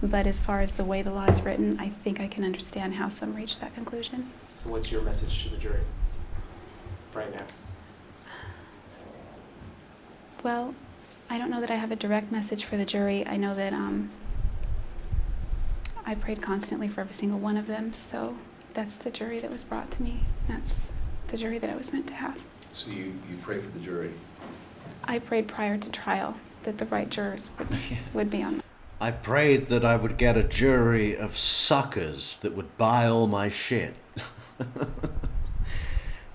But as far as the way the law is written, I think I can understand how some reached that conclusion. So what's your message to the jury right now? Well, I don't know that I have a direct message for the jury. I know that I prayed constantly for every single one of them, so that's the jury that was brought to me. That's the jury that I was meant to have. So you pray for the jury? I prayed prior to trial that the right jurors would be on. I prayed that I would get a jury of suckers that would buy all my shit.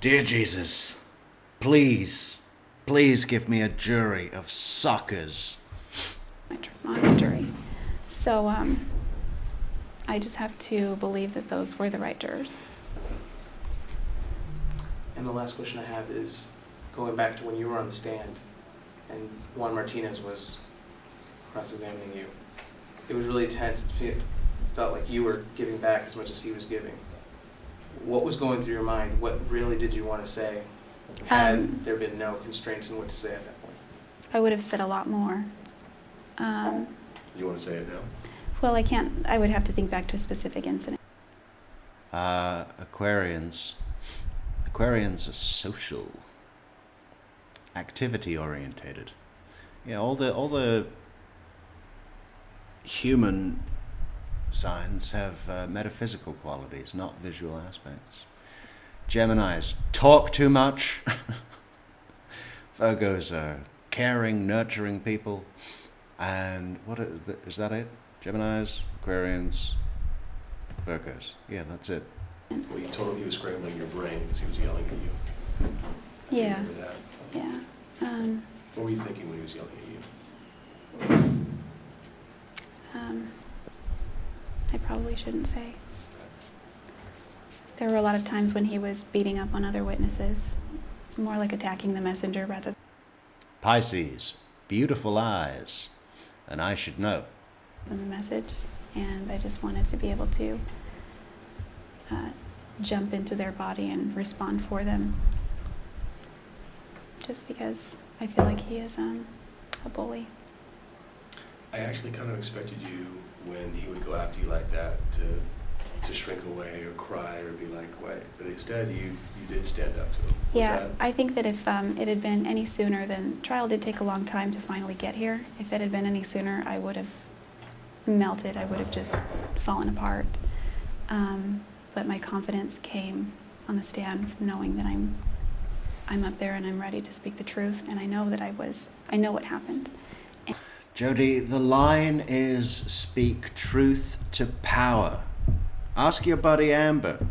Dear Jesus, please give me a jury of suckers. On the jury. So I just have to believe that those were the right jurors. And the last question I have is going back to when you were on the stand and Juan Martinez was cross-examining you. It was really tense. It felt like you were giving back as much as he was giving. What was going through your mind? What really did you want to say? Had there been no constraints in what to say at that point? I would have said a lot more. You want to say it now? Well, I can't. I would have to think back to a specific incident. Aquarians are social, activity orientated. Yeah, all the human signs have metaphysical qualities, not visual aspects. Geminis talk too much. Virgos are caring, nurturing people. And is that it? Geminis, Aquarians, Virgos. Yeah, that's it. Well, you told him he was scrambling your brain because he was yelling at you. Yeah. Remember that? Yeah. What were you thinking when he was yelling at you? I probably shouldn't say. There were a lot of times when he was beating up on other witnesses, more like attacking the messenger rather Pisces, beautiful eyes, and I should know. than the message. And I just wanted to be able to jump into their body and respond for them. Just because I feel like he is a bully. I actually kind of expected you, when he would go after you like that, to shrink away or cry or be like, "What?" But instead, you did stand up to him. Yeah, I think that if it had been any sooner, then trial did take a long time to finally get here. If it had been any sooner, I would have melted. I would have just fallen apart. But my confidence came on the stand from knowing that I'm up there and I'm ready to speak the truth, and I know that I know what happened. Jodi, the line is speak truth to power. Ask your buddy Amber.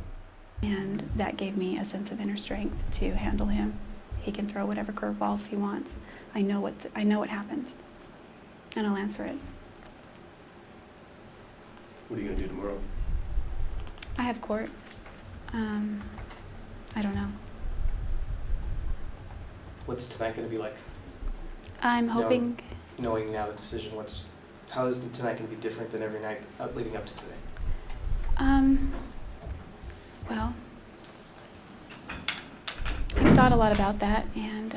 And that gave me a sense of inner strength to handle him. He can throw whatever curveballs he wants. I know what happened, and I'll answer it. What are you going to do tomorrow? I have court. I don't know. What's tonight going to be like? I'm hoping. Knowing now the decision, how is tonight going to be different than every night leading up to today? Well, I've thought a lot about that, and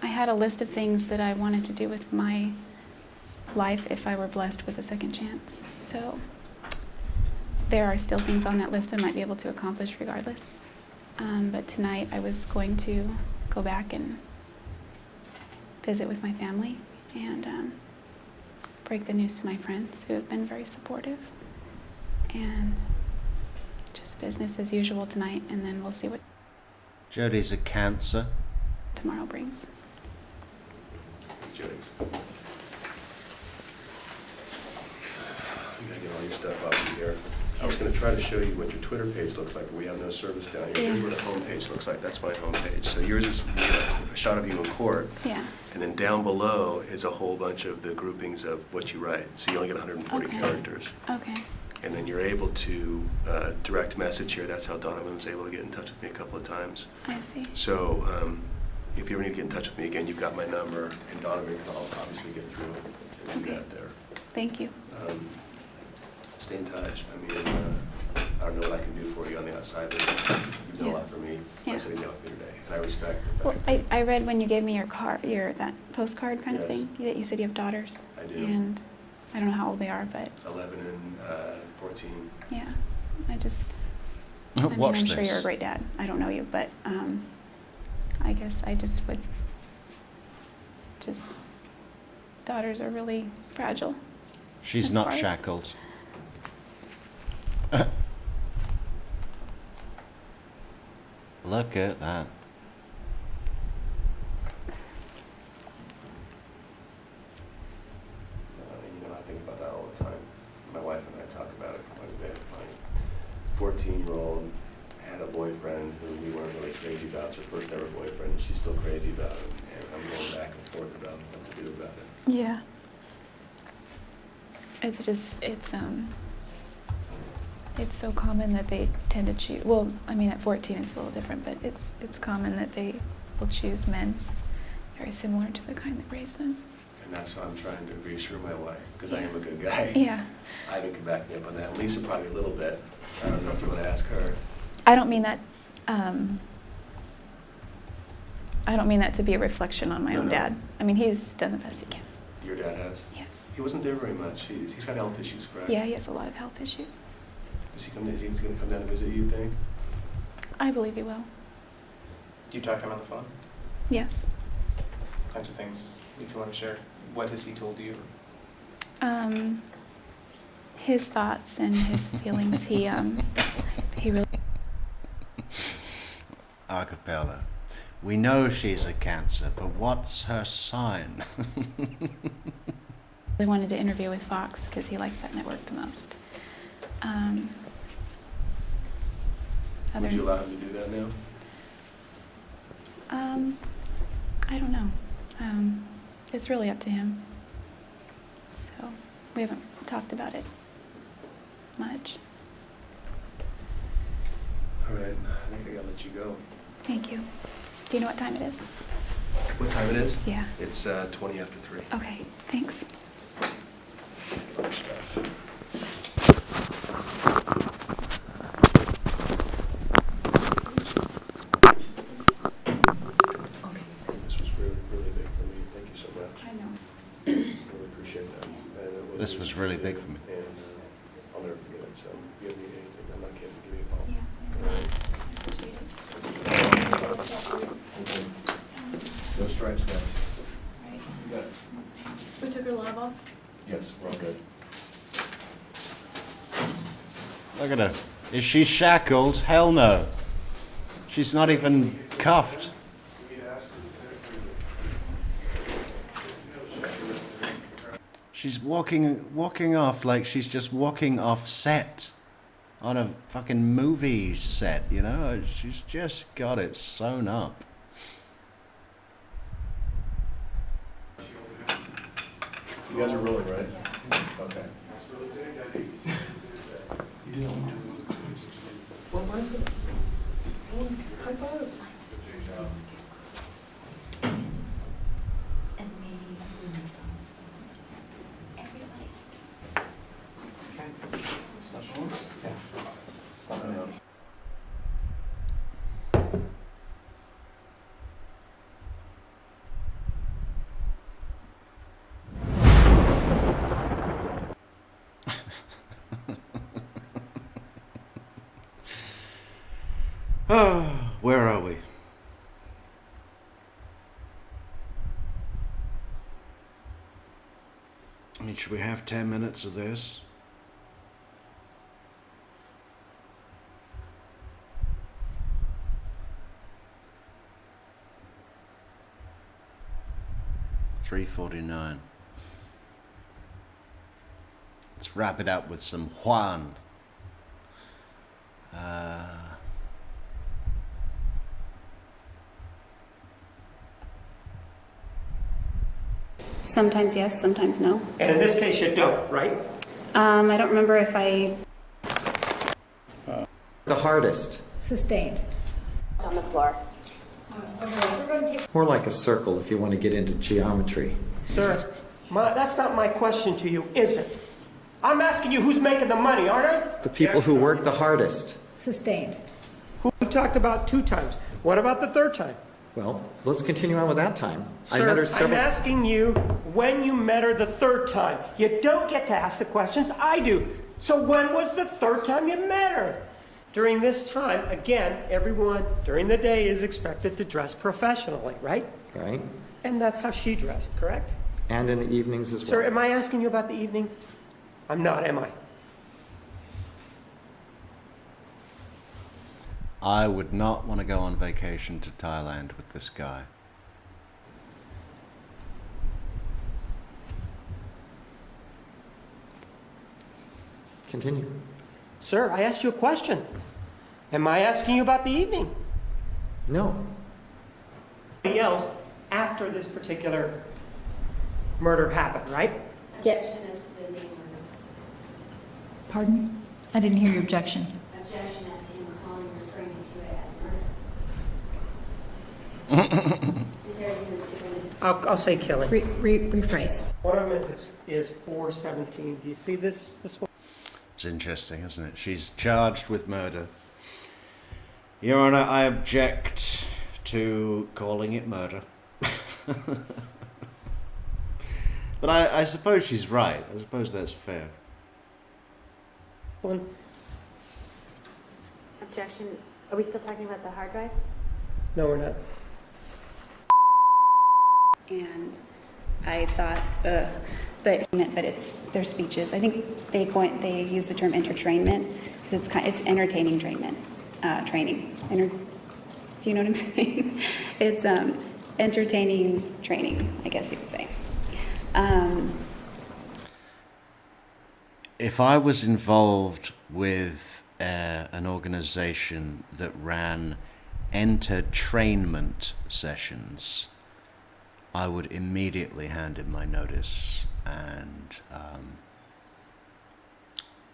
I had a list of things that I wanted to do with my life if I were blessed with a second chance. So there are still things on that list I might be able to accomplish regardless. But tonight I was going to go back and visit with my family and break the news to my friends who have been very supportive. And just business as usual tonight, and then we'll see what Jodi's a Cancer. tomorrow brings. Jodi. You gotta get all your stuff up in here. I was going to try to show you what your Twitter page looks like, but we have no service down here. Here's what the home page looks like. That's my home page. So yours is a shot of you in court. Yeah. And then down below is a whole bunch of the groupings of what you write. So you only get 140 characters. Okay. And then you're able to direct message here. That's how Donovan was able to get in touch with me a couple of times. I see. So if you ever need to get in touch with me again, you've got my number, and Donovan can obviously get through and do that there. Thank you. Stay in touch. I mean, I don't know what I can do for you on the outside, but you've done a lot for me by sitting down with me today, and I respect the fact. Well, I read when you gave me your that postcard kind of Yes. thing that you said you have daughters. I do. And I don't know how old they are, but 11 and 14. yeah, I mean, Watch I'm sure this. you're a great dad. I don't know you, but I guess I just would daughters are really fragile. She's as not far as- shackled. Look at that. You know, I think about that all the time. My wife and I talk about it quite a bit. My 14-year-old had a boyfriend who we weren't really crazy about. It's her first ever boyfriend, and she's still crazy about him. And I'm going back and forth about what to do about it. Yeah. It's so common that they tend to choose, well, I mean, at 14 it's a little different, but it's common that they will choose men very similar to the kind that raised them. I And that's why I'm trying to reassure my wife, because I am a good guy. Yeah. Ivan can back me up on that. Lisa probably a little bit. I don't know if you want to ask her. I don't mean that. I don't mean that to be a reflection on my own dad. I mean, he's done the best he can. Your dad has? Yes. He wasn't there very much. He's got health issues, correct? Yeah, he has a lot of health issues. Is he going to come down to visit you, think? I believe he will. Do you talk to him on the phone? Yes. Kinds of things, if you want to share. What has he told you? His thoughts and his feelings. He really. Acapella. We know she's a Cancer, but what's her sign? They wanted to interview with Fox because he likes that network the most. Would you allow him to do that now? I don't know. It's really up to him. So we haven't talked about it much. All right, I think I gotta let you go. Thank you. Do you know what time it is? What time it is? Yeah. It's 20 after 3. Okay, thanks. Other stuff. This was really, really big for me. Thank you so much. I know. Really appreciate that. And This was really big for me. And I'll never forget it. So if you need anything, I'm not kidding. Give me a call. No stripes, guys. You got it. We took her glove off? Yes, we're all good. Look at her. Is she shackled? Hell no. She's not even cuffed. She's walking off like she's just walking off set on a fucking movie set, you know? She's just got it sewn up. You guys are rolling, right? Okay. What was it? I thought it. Where are we? I mean, should we have 10 minutes of this? $3.49. Let's wrap it up with some Juan. Sometimes yes, sometimes no. And in this case, you don't, right? I don't remember if I... The hardest. Sustained. On the floor. More like a circle if you want to get into geometry. Sir, that's not my question to you, is it? I'm asking you who's making the money, aren't I? The people who work the hardest. Sustained. Who we've talked about 2 times. What about the 3rd time? Well, let's continue on with that time. I Sir, met her I'm several... asking you when you met her the 3rd time. You don't get to ask the questions, I do. So when was the 3rd time you met her? During this time, again, everyone during the day is expected to dress professionally, right? Right. And that's how she dressed, correct? And in the evenings as well. Sir, am I asking you about the evening? I'm not, am I? I would not want to go on vacation to Thailand with this guy. Continue. Sir, I asked you a question. Am I asking you about the evening? No. Anything else after this particular murder happened, right? Yes. Pardon? I didn't hear your objection. Objection as to him calling, referring to it as murder. Is there a reason to bring this I'll say killing. Rephrase. One of them is 417. Do you see this one? It's interesting, isn't it? She's charged with murder. Your Honor, I object to calling it murder. But I suppose she's right. I suppose that's fair. One. Objection. Are we still talking about the hard drive? No, we're not. And I thought, but it's their speeches. I think they use the term entertainment because it's entertaining training. Do you know what I'm saying? It's entertaining training, I guess you could say. If I was involved with an organization that ran entertainment sessions, I would immediately hand in my notice and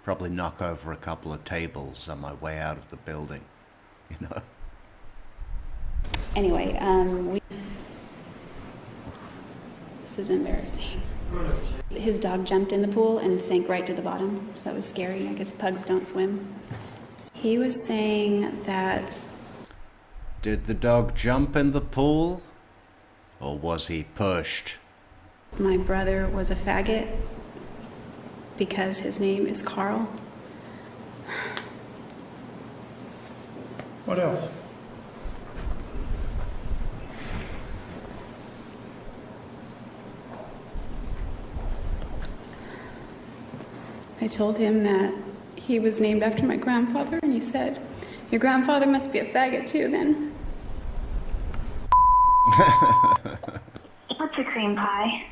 probably knock over a couple of tables on my way out of the building, you know. Anyway, this is embarrassing. His dog jumped in the pool and sank right to the bottom, so that was scary. I guess pugs don't swim. He was saying that... Did the dog jump in the pool? Or was he pushed? My brother was a faggot because his name is Carl. What else? I told him that he was named after my grandfather, and he said, "Your grandfather must be a faggot too, then." What's a cream pie?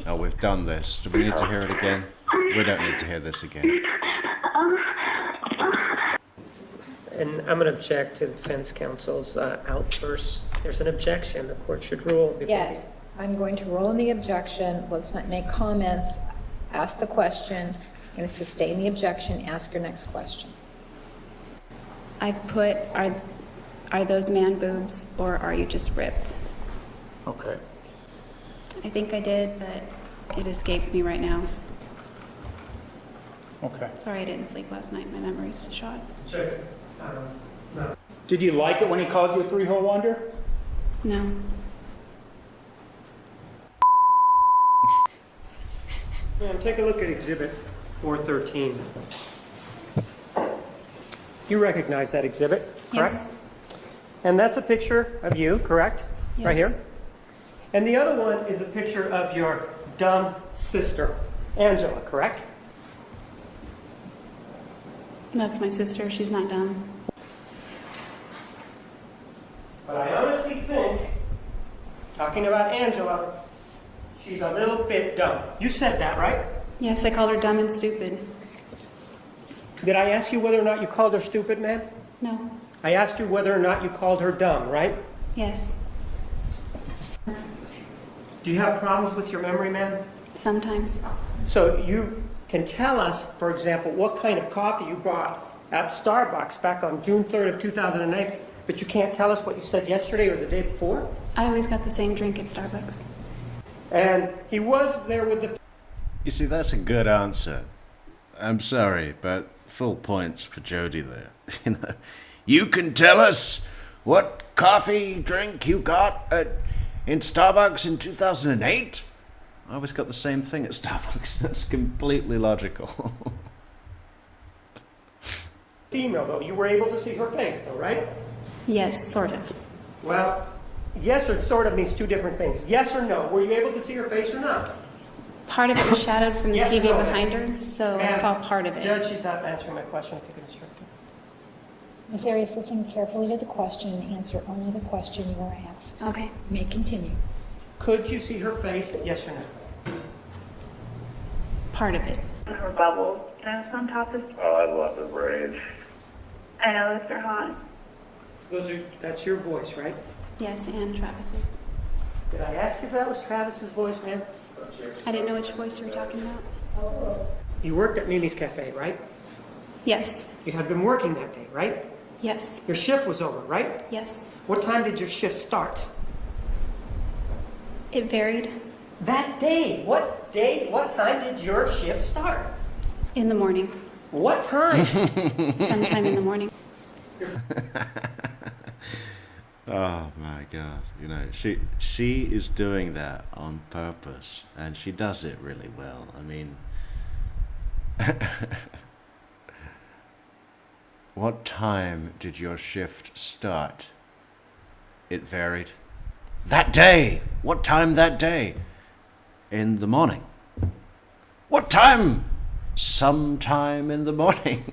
Oh, we've done this. Do we need to hear it again? We don't need to hear this again. And I'm going to object to the defense counsel's outburst. There's an objection. The court should rule before. Yes, I'm going to roll in the objection. Let's not make comments. Ask the question. I'm going to sustain the objection. Ask your next question. I put, are those man boobs, or are you just ripped? Okay. I think I did, but it escapes me right now. Okay. Sorry I didn't sleep last night. My memory's shot. Sure. No. Did you like it when he called you a three-hole wonder? No. Take a look at Exhibit 413. You recognize that exhibit, correct? Yes. And that's a picture of you, correct? Yes. Right here. And the other one is a picture of your dumb sister, Angela, correct? That's my sister. She's not dumb. But I honestly think, talking about Angela, she's a little bit dumb. You said that, right? Yes, I called her dumb and stupid. Did I ask you whether or not you called her stupid, ma'am? No. I asked you whether or not you called her dumb, right? Yes. Do you have problems with your memory, ma'am? Sometimes. So you can tell us, for example, what kind of coffee you bought at Starbucks back on June 3rd of 2008, but you can't tell us what you said yesterday or the day before? I always got the same drink at Starbucks. And he was there with the... You see, that's a good answer. I'm sorry, but full points for Jodi there. You know, you can tell us what coffee drink you got in Starbucks in 2008? I always got the same thing at Starbucks. That's completely logical. Female, though. You were able to see her face, though, right? Yes, sort of. Well, yes or sort of means two different things. Yes or no. Were you able to see her face or not? Part of it was shadowed from the Yes, TV no, behind ma'am. her, so I Ma'am, saw part of it. Judge, she's not answering my question. If you could instruct her. Ms. Arias, listen carefully to the question and answer only the question you are asked. Okay. You may continue. Could you see her face? Yes or no? Part of it. Her bubbles. Can I have some topics? Oh, I love the braids. I know they're hot. That's your voice, right? Yes, and Travis's. Did I ask you if that was Travis's voice, ma'am? I didn't know which voice you were talking about. You worked at Mimi's Cafe, right? Yes. You had been working that day, right? Yes. Your shift was over, right? Yes. What time did your shift start? It varied. That day, what time did your shift start? In the morning. What time? Sometime in the morning. Oh my God, you know, she is doing that on purpose, and she does it really well. I mean, what time did your shift start? It varied. That day! What time that day? In the morning. What time? Sometime in the morning.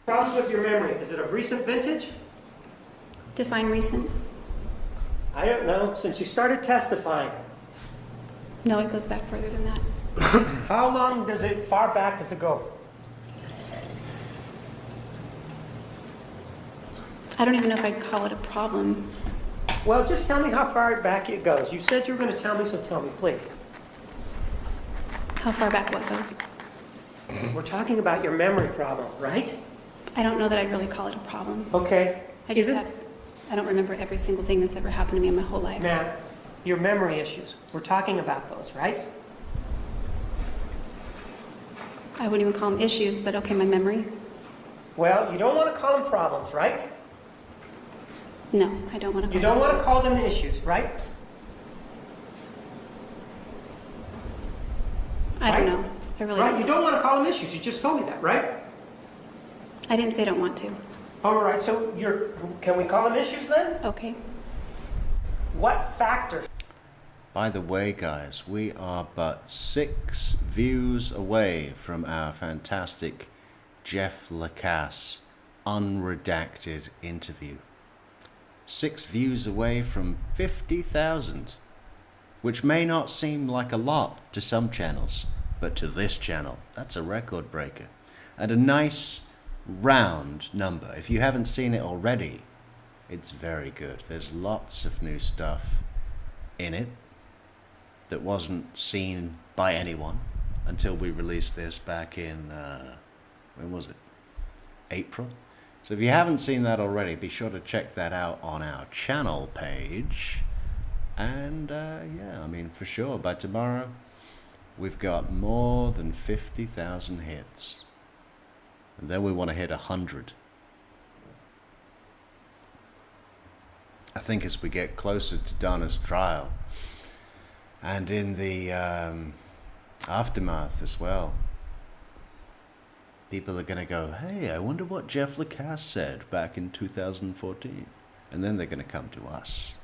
Problems with your memory. Is it of recent vintage? Define recent. I don't know. Since you started testifying. No, it goes back further than that. How long far back does it go? I don't even know if I'd call it a problem. Well, just tell me how far back it goes. You said you were going to tell me, so tell me, please. How far back what goes? We're talking about your memory problem, right? I don't know that I'd really call it a problem. Okay. I don't remember every single thing that's ever happened to me in my whole life. Now, your memory issues. We're talking about those, right? I wouldn't even call them issues, but okay, my memory. Well, you don't want to call them problems, right? No, I don't want to call You don't want to call them issues, right? I don't know. I really Right, don't. you don't want to call them issues. You just told me that, right? I didn't say I don't want to. All right, so can we call them issues then? Okay. What factors? By the way, guys, we are but 6 views away from our fantastic Jeff Lacasse unredacted interview. 6 views away from 50,000, which may not seem like a lot to some channels, but to this channel, that's a record breaker. And a nice round number. If you haven't seen it already, it's very good. There's lots of new stuff in it that wasn't seen by anyone until we released this back in, when was it? April? So if you haven't seen that already, be sure to check that out on our channel page. And yeah, I mean, for sure, by tomorrow, we've got more than 50,000 hits. And then we want to hit 100. I think as we get closer to Donna's trial, and in the aftermath as well, people are going to go, hey, I wonder what Jeff Lacasse said back in 2014. And then they're going to come to us.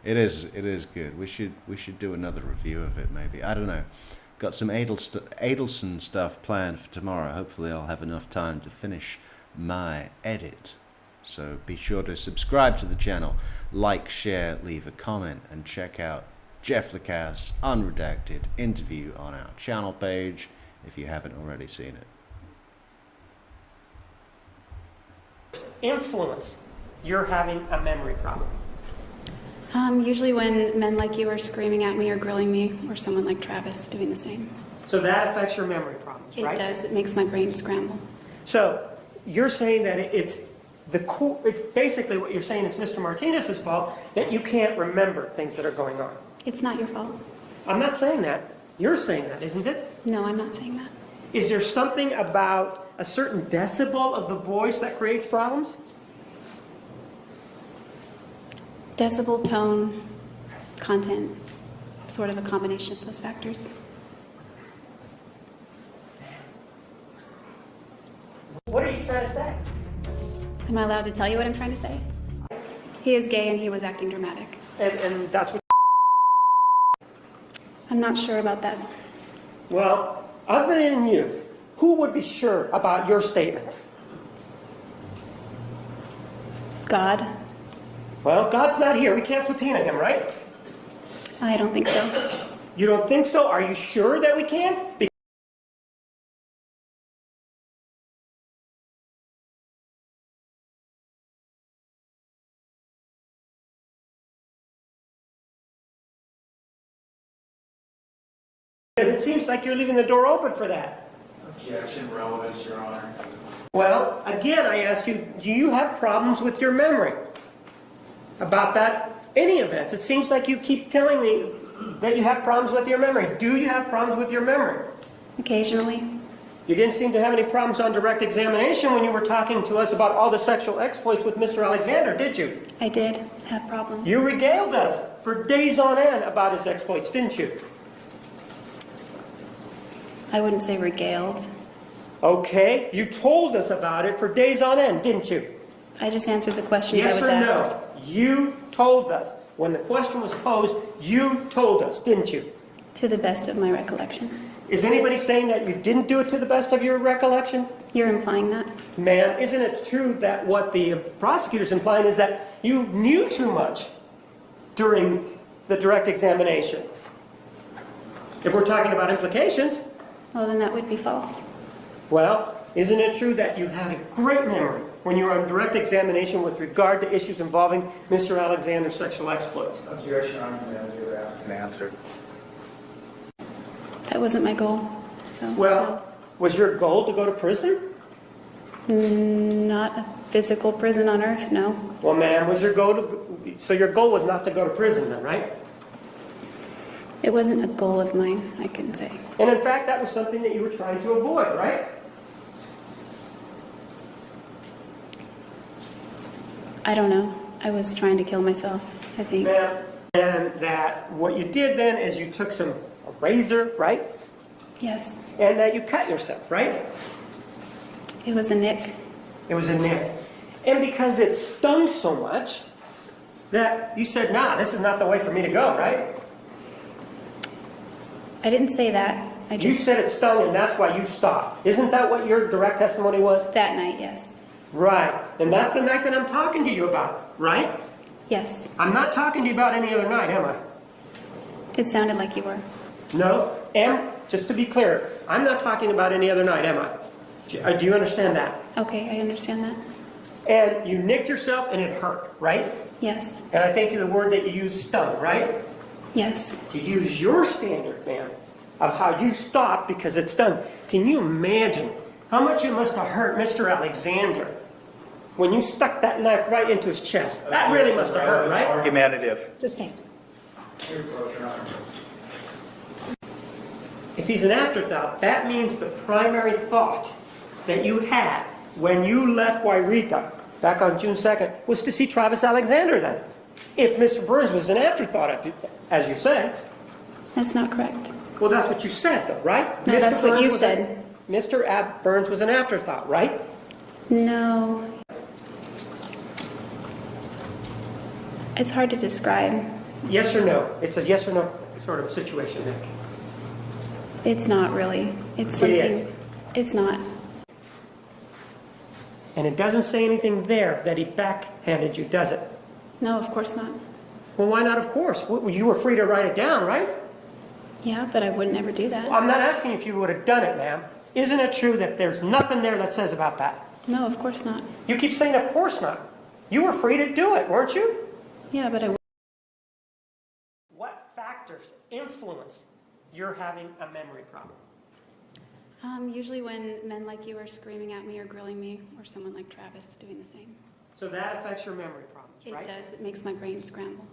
It is good. We should do another review of it maybe. I don't know. Got some Adelson stuff planned for tomorrow. Hopefully I'll have enough time to finish my edit. So be sure to subscribe to the channel, like, share, leave a comment, and check out Jeff Lacasse unredacted interview on our channel page if you haven't already seen it. Influence you're having a memory problem. Usually when men like you are screaming at me or grilling me, or someone like Travis doing the same. So that affects your memory problems, right? It does. It makes my brain scramble. So you're saying that it's basically what you're saying is Mr. Martinez's fault that you can't remember things that are going on. It's not your fault. I'm not saying that. You're saying that, isn't it? No, I'm not saying that. Is there something about a certain decibel of the voice that creates problems? Decibel, tone, content, sort of a combination of those factors. What are you trying to say? Am I allowed to tell you what I'm trying to say? He is gay and he was acting dramatic. And that's what... I'm not sure about that. Well, other than you, who would be sure about your statements? God. Well, God's not here. We can't subpoena him, right? I don't think so. You don't think so? Are you sure that we can't? Because it seems like you're leaving the door open for that. Objection, relevance, Your Honor. Well, again, I ask you, do you have problems with your memory about any events? It seems like you keep telling me that you have problems with your memory. Do you have problems with your memory? Occasionally. You didn't seem to have any problems on direct examination when you were talking to us about all the sexual exploits with Mr. Alexander, did you? I did have problems. You regaled us for days on end about his exploits, didn't you? I wouldn't say regaled. Okay, you told us about it for days on end, didn't you? I just answered the questions I Yes was or asked. no? You told us. When the question was posed, you told us, didn't you? To the best of my recollection. Is anybody saying that you didn't do it to the best of your recollection? You're implying that? Ma'am, isn't it true that what the prosecutor's implying is that you knew too much during the direct examination? If we're talking about implications. Well, then that would be false. Well, isn't it true that you had a great memory when you were on direct examination with regard to issues involving Mr. Alexander's sexual exploits? Objection, Your Honor, you were asked and answered. That wasn't my goal, so. Well, was your goal to go to prison? Not a physical prison on earth, no. Well, ma'am, was your goal so your goal was not to go to prison then, right? It wasn't a goal of mine, I couldn't say. And in fact, that was something that you were trying to avoid, right? I don't know. I was trying to kill myself, I think. Ma'am, and that what you did then is you took a razor, right? Yes. And that you cut yourself, right? It was a nick. It was a nick. And because it stung so much, that you said, nah, this is not the way for me to go, right? I didn't say that. You said it stung and that's why you stopped. Isn't that what your direct testimony was? That night, yes. Right. And that's the night that I'm talking to you about, right? Yes. I'm not talking to you about any other night, am I? It sounded like you were. No. Just to be clear, I'm not talking about any other night, am I? Do you understand that? Okay, I understand that. And you nicked yourself and it hurt, right? Yes. And I think the word that you used, stung, right? Yes. To use your standard, ma'am, of how you stopped because it stung. Can you imagine how much it must have hurt Mr. Alexander when you stuck that knife right into his chest? That really must have hurt, right? Argumentative. Sustained. If he's an afterthought, that means the primary thought that you had when you left Wairika back on June 2nd was to see Travis Alexander then. If Mr. Burns was an afterthought, as you say. That's not correct. Well, that's what you said, though, right? No, that's what you said. Mr. Burns was an afterthought, right? No. It's hard to describe. Yes or no? It's a yes or no sort of situation, Nick. It's not really. It's something. It is. It's not. And it doesn't say anything there that he backhanded you, does it? No, of course not. Well, why not of course? You were free to write it down, right? Yeah, but I would never do that. Well, I'm not asking if you would have done it, ma'am. Isn't it true that there's nothing there that says about that? No, of course not. You keep saying of course not. You were free to do it, weren't you? Yeah, but I... What factors influence your having a memory problem? Usually when men like you are screaming at me or grilling me, or someone like Travis doing the same. So that affects your memory problems, right? It does. It makes my brain scramble.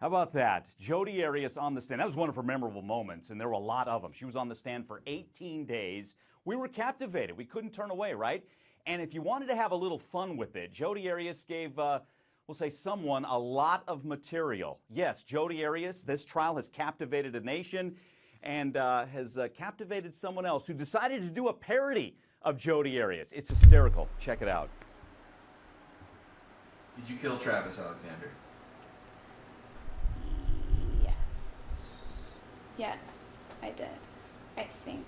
How about that? Jodi Arias on the stand. That was one of her memorable moments, and there were a lot of them. She was on the stand for 18 days. We were captivated. We couldn't turn away, right? And if you wanted to have a little fun with it, Jodi Arias gave, we'll say someone, a lot of material. Yes, Jodi Arias, this trial has captivated a nation and has captivated someone else who decided to do a parody of Jodi Arias. It's hysterical. Check it out. Did you kill Travis Alexander? Yes, I did. I think.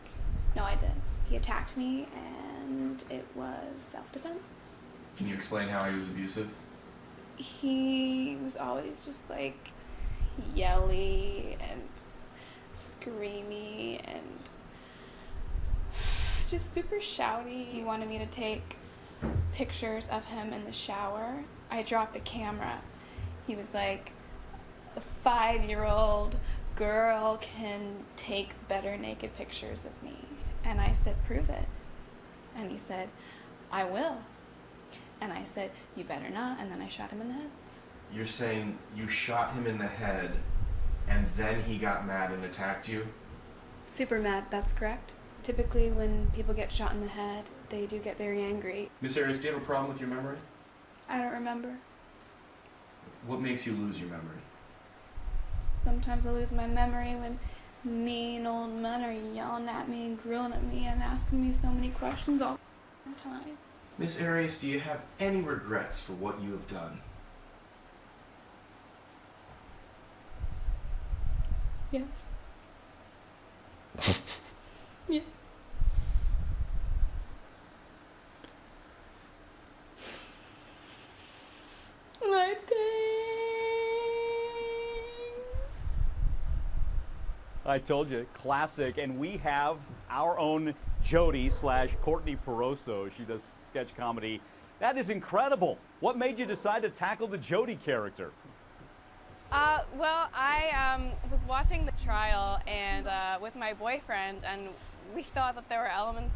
No, I did. He attacked me and it was self-defense. Can you explain how he was abusive? He was always just like yelly and screamy and just super shouty. He wanted me to take pictures of him in the shower. I dropped the camera. He was like, a 5-year-old girl can take better naked pictures of me. And I said, prove it. And he said, I will. And I said, you better not, and then I shot him in the head. You're saying you shot him in the head and then he got mad and attacked you? Super mad, that's correct. Typically when people get shot in the head, they do get very angry. Miss Arias, do you have a problem with your memory? I don't remember. What makes you lose your memory? Sometimes I lose my memory when mean old men are yelling at me and grilling at me and asking me so many questions all the time. Miss Arias, do you have any regrets for what you have done? Yes. Yeah. My I told you, classic. And we have our own Jodi / Courtney Peroso. She does sketch comedy. That is incredible. What made you decide to tackle the Jodi character? Well, I was watching the trial and with my boyfriend, and we thought that there were elements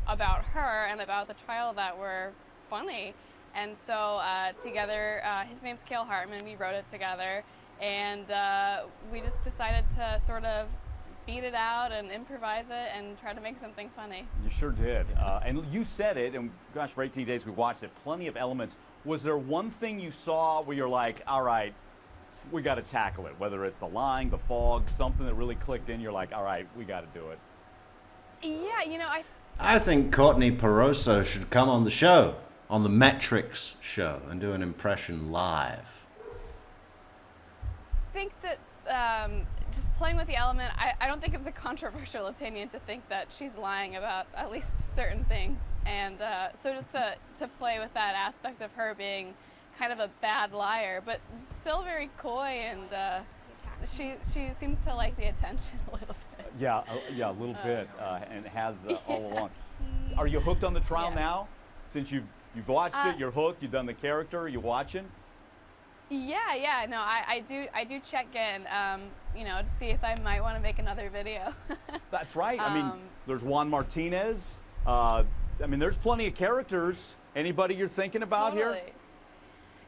about her and about the trial that were funny. And so together, his name's Cale Hartman, we wrote it together, and we just decided to sort of beat it out and improvise it and try to make something funny. You sure did. And you said it, and gosh, for 18 days we watched it, plenty of elements. Was there one thing you saw where you're like, all right, we got to tackle it, whether it's the lying, the fog, something that really clicked in, you're like, all right, we got to do it? Yeah, you know, I think Courtney Peroso should come on the show, on the Metrix show, and do an impression live. I think that just playing with the element, I don't think it's a controversial opinion to think that she's lying about at least certain things. And so just to play with that aspect of her being kind of a bad liar, but still very coy, and she seems to like the attention a little bit. Yeah, a little bit, and has all along. Are you hooked on the trial now? Since you've watched it, you're hooked. You've done the character. Are you watching? Yeah. No, I do check in, you know, to see if I might want to make another video. That's right. I mean, there's Juan Martinez. I mean, there's plenty of characters. Anybody you're thinking about here?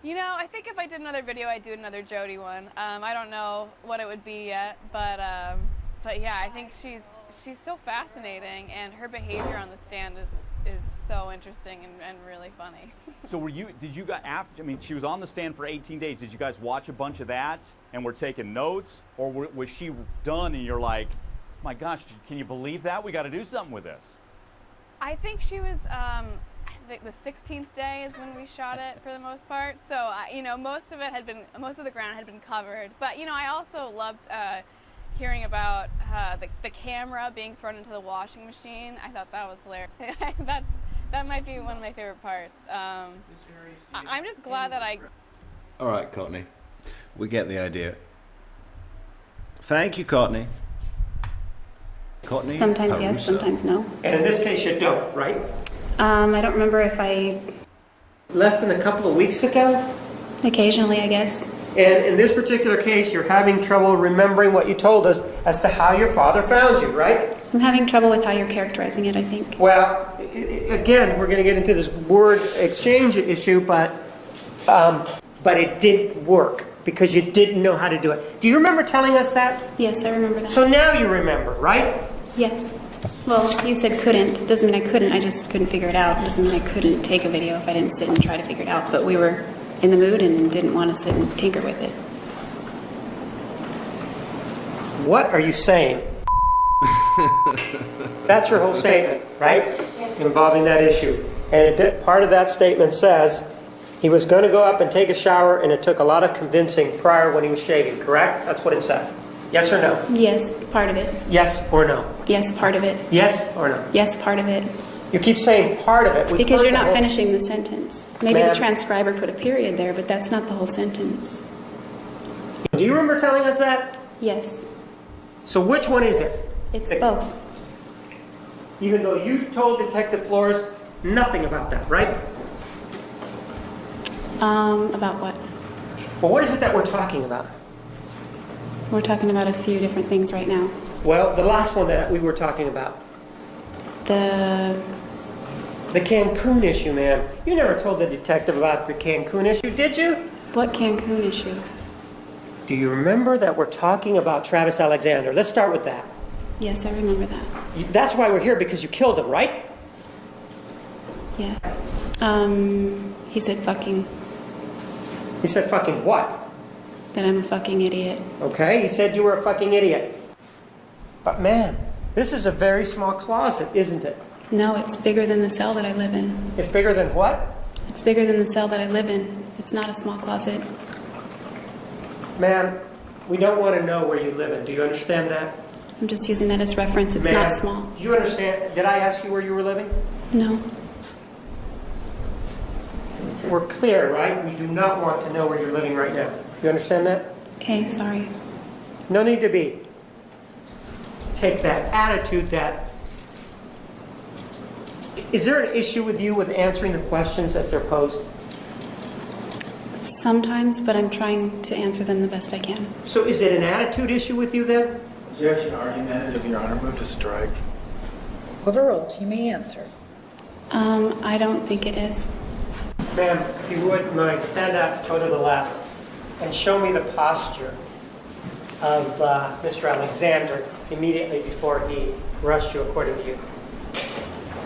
You know, I think if I did another video, I'd do another Jodi one. I don't know what it would be yet, but yeah, I think she's so fascinating, and her behavior on the stand is so interesting and really funny. So did you guys, after, I mean, she was on the stand for 18 days. Did you guys watch a bunch of that and were taking notes, or was she done and you're like, my gosh, can you believe that? We got to do something with this. I think she was, the 16th day is when we shot it for the most part. So, you know, most of the ground had been covered. But, you know, I also loved hearing about the camera being thrown into the washing machine. I thought that was hilarious. That might be one of my favorite parts. I'm just glad that I... All right, Courtney. We get the idea. Thank you, Courtney. Courtney? Sometimes yes, sometimes no. And in this case, you don't, right? I don't remember if I... Less than a couple of weeks ago? Occasionally, I guess. And in this particular case, you're having trouble remembering what you told us as to how your father found you, right? I'm having trouble with how you're characterizing it, I think. Well, again, we're going to get into this word exchange issue, but it didn't work because you didn't know how to do it. Do you remember telling us that? Yes, I remember that. So now you remember, right? Yes. Well, you said couldn't. Doesn't mean I couldn't. I just couldn't figure it out. Doesn't mean I couldn't take a video if I didn't sit and try to figure it out. But we were in the mood and didn't want to sit and tinker with it. What are you saying? That's your whole statement, right? Yes. Involving that issue. And part of that statement says he was going to go up and take a shower, and it took a lot of convincing prior when he was shaving, correct? That's what it says. Yes or no? Yes, part of it. Yes or no? Yes, part of it. Yes or no? Yes, part of it. You keep saying part of it. Because you're not finishing the sentence. Maybe the transcriber put a period there, but that's not the whole sentence. Do you remember telling us that? Yes. So which one is it? It's both. Even though you told Detective Flores nothing about that, right? About what? Well, what is it that we're talking about? We're talking about a few different things right now. Well, the last one that we were talking about. The The Cancun issue, ma'am. You never told the detective about the Cancun issue, did you? What Cancun issue? Do you remember that we're talking about Travis Alexander? Let's start with that. Yes, I remember that. That's why we're here, because you killed him, right? Yeah. He said fucking. He said fucking what? That I'm a fucking idiot. Okay, he said you were a fucking idiot. But man, this is a very small closet, isn't it? No, it's bigger than the cell that I live in. It's bigger than what? It's bigger than the cell that I live in. It's not a small closet. Ma'am, we don't want to know where you live in. Do you understand that? I'm just using that as reference. It's not small. Do you understand? Did I ask you where you were living? No. We're clear, right? We do not want to know where you're living right now. You understand that? Okay, sorry. No need to be. Take that attitude that... Is there an issue with you with answering the questions as they're posed? Sometimes, but I'm trying to answer them the best I can. So is it an attitude issue with you then? Objection, argumentative, Your Honor. Move to strike. Overruled. You may answer. I don't think it is. Ma'am, if you would mind, stand up, go to the left, and show me the posture of Mr. Alexander immediately before he rushed you, according to you.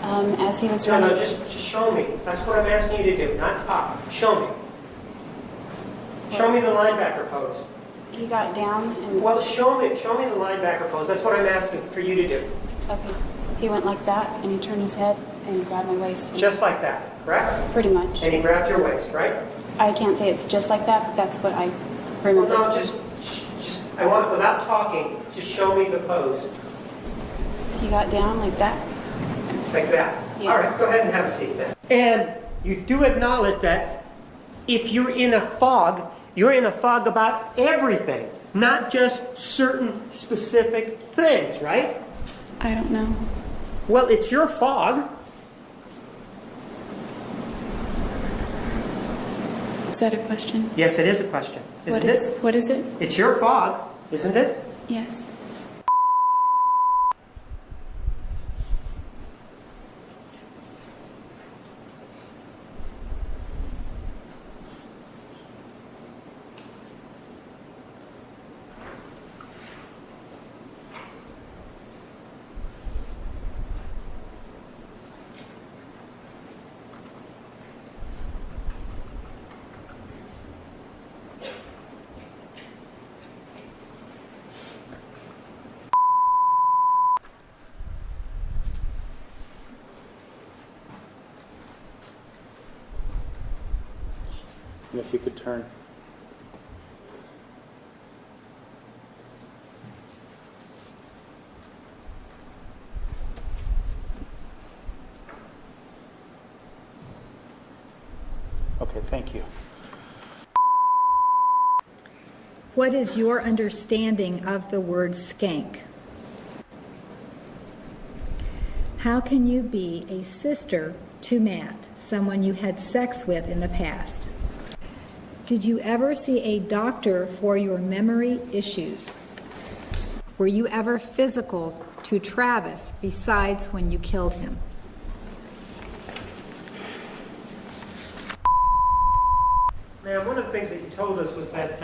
As he was running... No, just show me. That's what I'm asking you to do, not talk. Show me. Show me the linebacker pose. He got down and... Well, show me the linebacker pose. That's what I'm asking for you to do. Okay. He went like that, and he turned his head and grabbed my waist. Just like that, correct? Pretty much. And he grabbed your waist, right? I can't say it's just like that, but that's what I remember. Well, no, just I want, without talking, just show me the pose. He got down like that. Like that? Yeah. All right, go ahead and have a seat then. And you do acknowledge that if you're in a fog, you're in a fog about everything, not just certain specific things, right? I don't know. Well, it's your fog. Is that a question? Yes, it is a question, isn't it? What is it? It's your fog, isn't it? Yes. If you could turn. Okay, thank you. What is your understanding of the word skank? How can you be a sister to Matt, someone you had sex with in the past? Did you ever see a doctor for your memory issues? Were you ever physical to Travis besides when you killed him? Ma'am, one of the things that you told us was that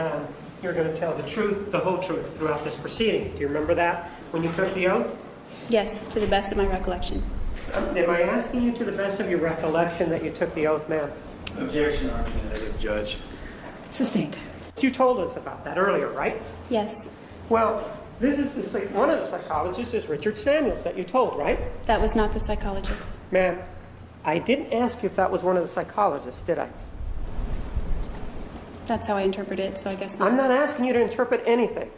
you're going to tell the truth, the whole truth, throughout this proceeding. Do you remember that when you took the oath? Yes, to the best of my recollection. Am I asking you to the best of your recollection that you took the oath, ma'am? Objection, argumentative, Judge. Sustained. You told us about that earlier, right? Yes. Well, this is one of the psychologists is Richard Samuels that you told, right? That was not the psychologist. Ma'am, I didn't ask you if that was one of the psychologists, did I? That's how I interpret it, so I guess not. I'm not asking you to interpret anything.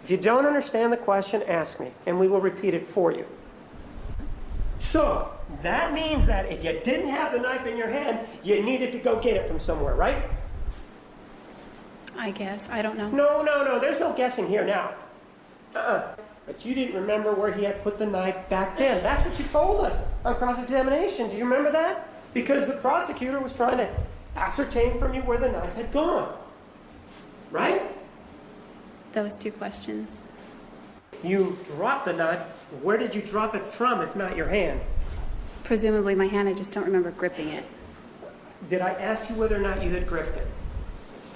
If you don't understand the question, ask me, and we will repeat it for you. So, that means that if you didn't have the knife in your hand, you needed to go get it from somewhere, right? I guess. I don't know. No. There's no guessing here now. But you didn't remember where he had put the knife back then. That's what you told us on cross-examination. Do you remember that? Because the prosecutor was trying to ascertain from you where the knife had gone. Right? Those two questions. You dropped the knife. Where did you drop it from, if not your hand? Presumably my hand, I just don't remember gripping it. Did I ask you whether or not you had gripped it?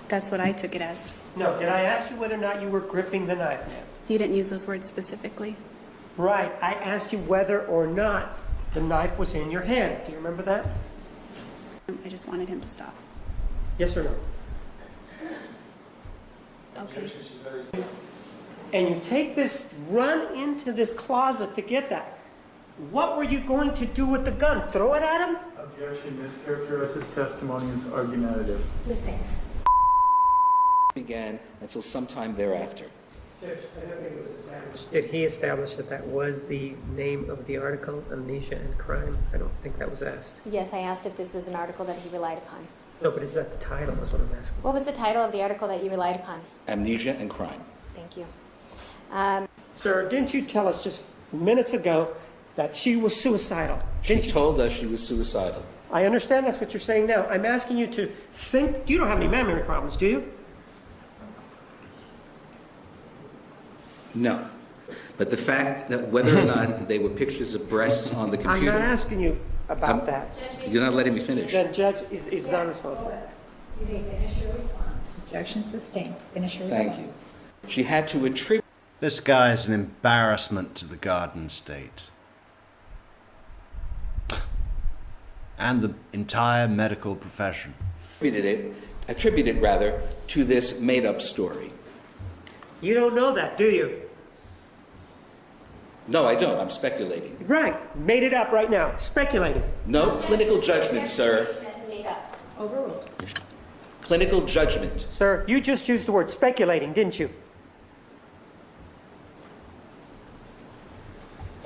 That's what I took it as. No, did I ask you whether or not you were gripping the knife, ma'am? You didn't use those words specifically. Right, I asked you whether or not the knife was in your hand. Do you remember that? I just wanted him to stop. Yes or no? Okay. And you take this, run into this closet to get that. What were you going to do with the gun? Throw it at him? Objection, mischaracterizes testimony and is argumentative. Sustained. Began until sometime thereafter. Judge, I don't think it was established. Did he establish that that was the name of the article, Amnesia and Crime? I don't think that was asked. Yes, I asked if this was an article that he relied upon. No, but is that the title is what I'm asking. What was the title of the article that you relied upon? Amnesia and Crime. Thank you. Sir, didn't you tell us just minutes ago that she was suicidal? She told us she was suicidal. I understand that's what you're saying now. I'm asking you to think. You don't have any memory problems, do you? No. But the fact that whether or not they were pictures of breasts on the computer... I'm not asking you about that. You're not letting me finish. Then Judge is non-responsive. You may finish your response. Objection sustained. Finish your response. Thank you. She had to attribute... This guy's an embarrassment to the Garden State. And the entire medical profession. Attributed rather, to this made-up story. You don't know that, do you? No, I don't. I'm speculating. Right. Made it up right now. Speculating. No clinical judgment, sir. Overruled. Clinical judgment. Sir, you just used the word speculating, didn't you?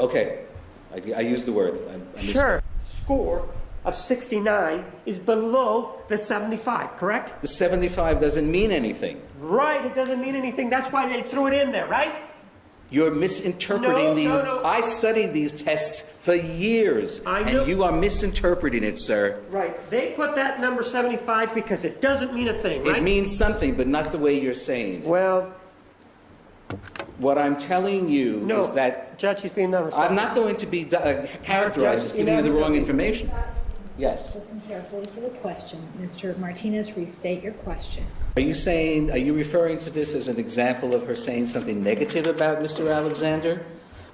Okay. I used the word. Sure. Score of 69 is below the 75, correct? The 75 doesn't mean anything. Right, it doesn't mean anything. That's why they threw it in there, right? You're misinterpreting No. I studied these tests for years, and you are misinterpreting it, sir. Right. They put that number 75 because it doesn't mean a thing, right? It means something, but not the way you're saying. Well... What I'm telling you is that... Judge, he's being non-responsive. I'm not going to be characterized as giving you the wrong information. Yes. Listen carefully to the question. Mr. Martinez, restate your question. Are you referring to this as an example of her saying something negative about Mr. Alexander?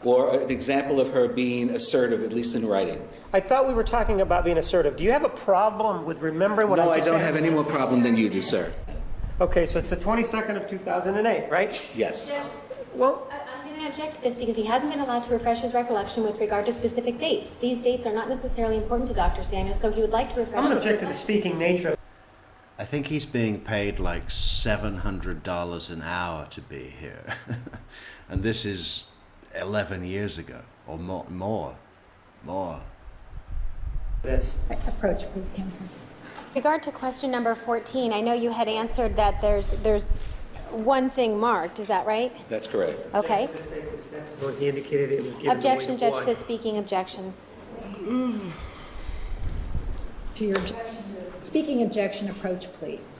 Or an example of her being assertive, at least in writing? I thought we were talking about being assertive. Do you have a problem with remembering what I just No, I don't asked? have any more problem than you do, sir. Okay, so it's the 22nd of 2008, right? Yes. Well, I'm going to object to this because he hasn't been allowed to refresh his recollection with regard to specific dates. These dates are not necessarily important to Dr. Samuel, so he would like to refresh I'm going to his object to the speaking nature. I think he's being paid like $700 an hour to be here. And this is 11 years ago, or more. This. Approach, please, counsel. With regard to question number 14, I know you had answered that there's one thing marked. Is that right? That's correct. Okay. Well, he indicated it was given Objection, the weight of Judge, one. to speaking objections. To your speaking objection, approach, please.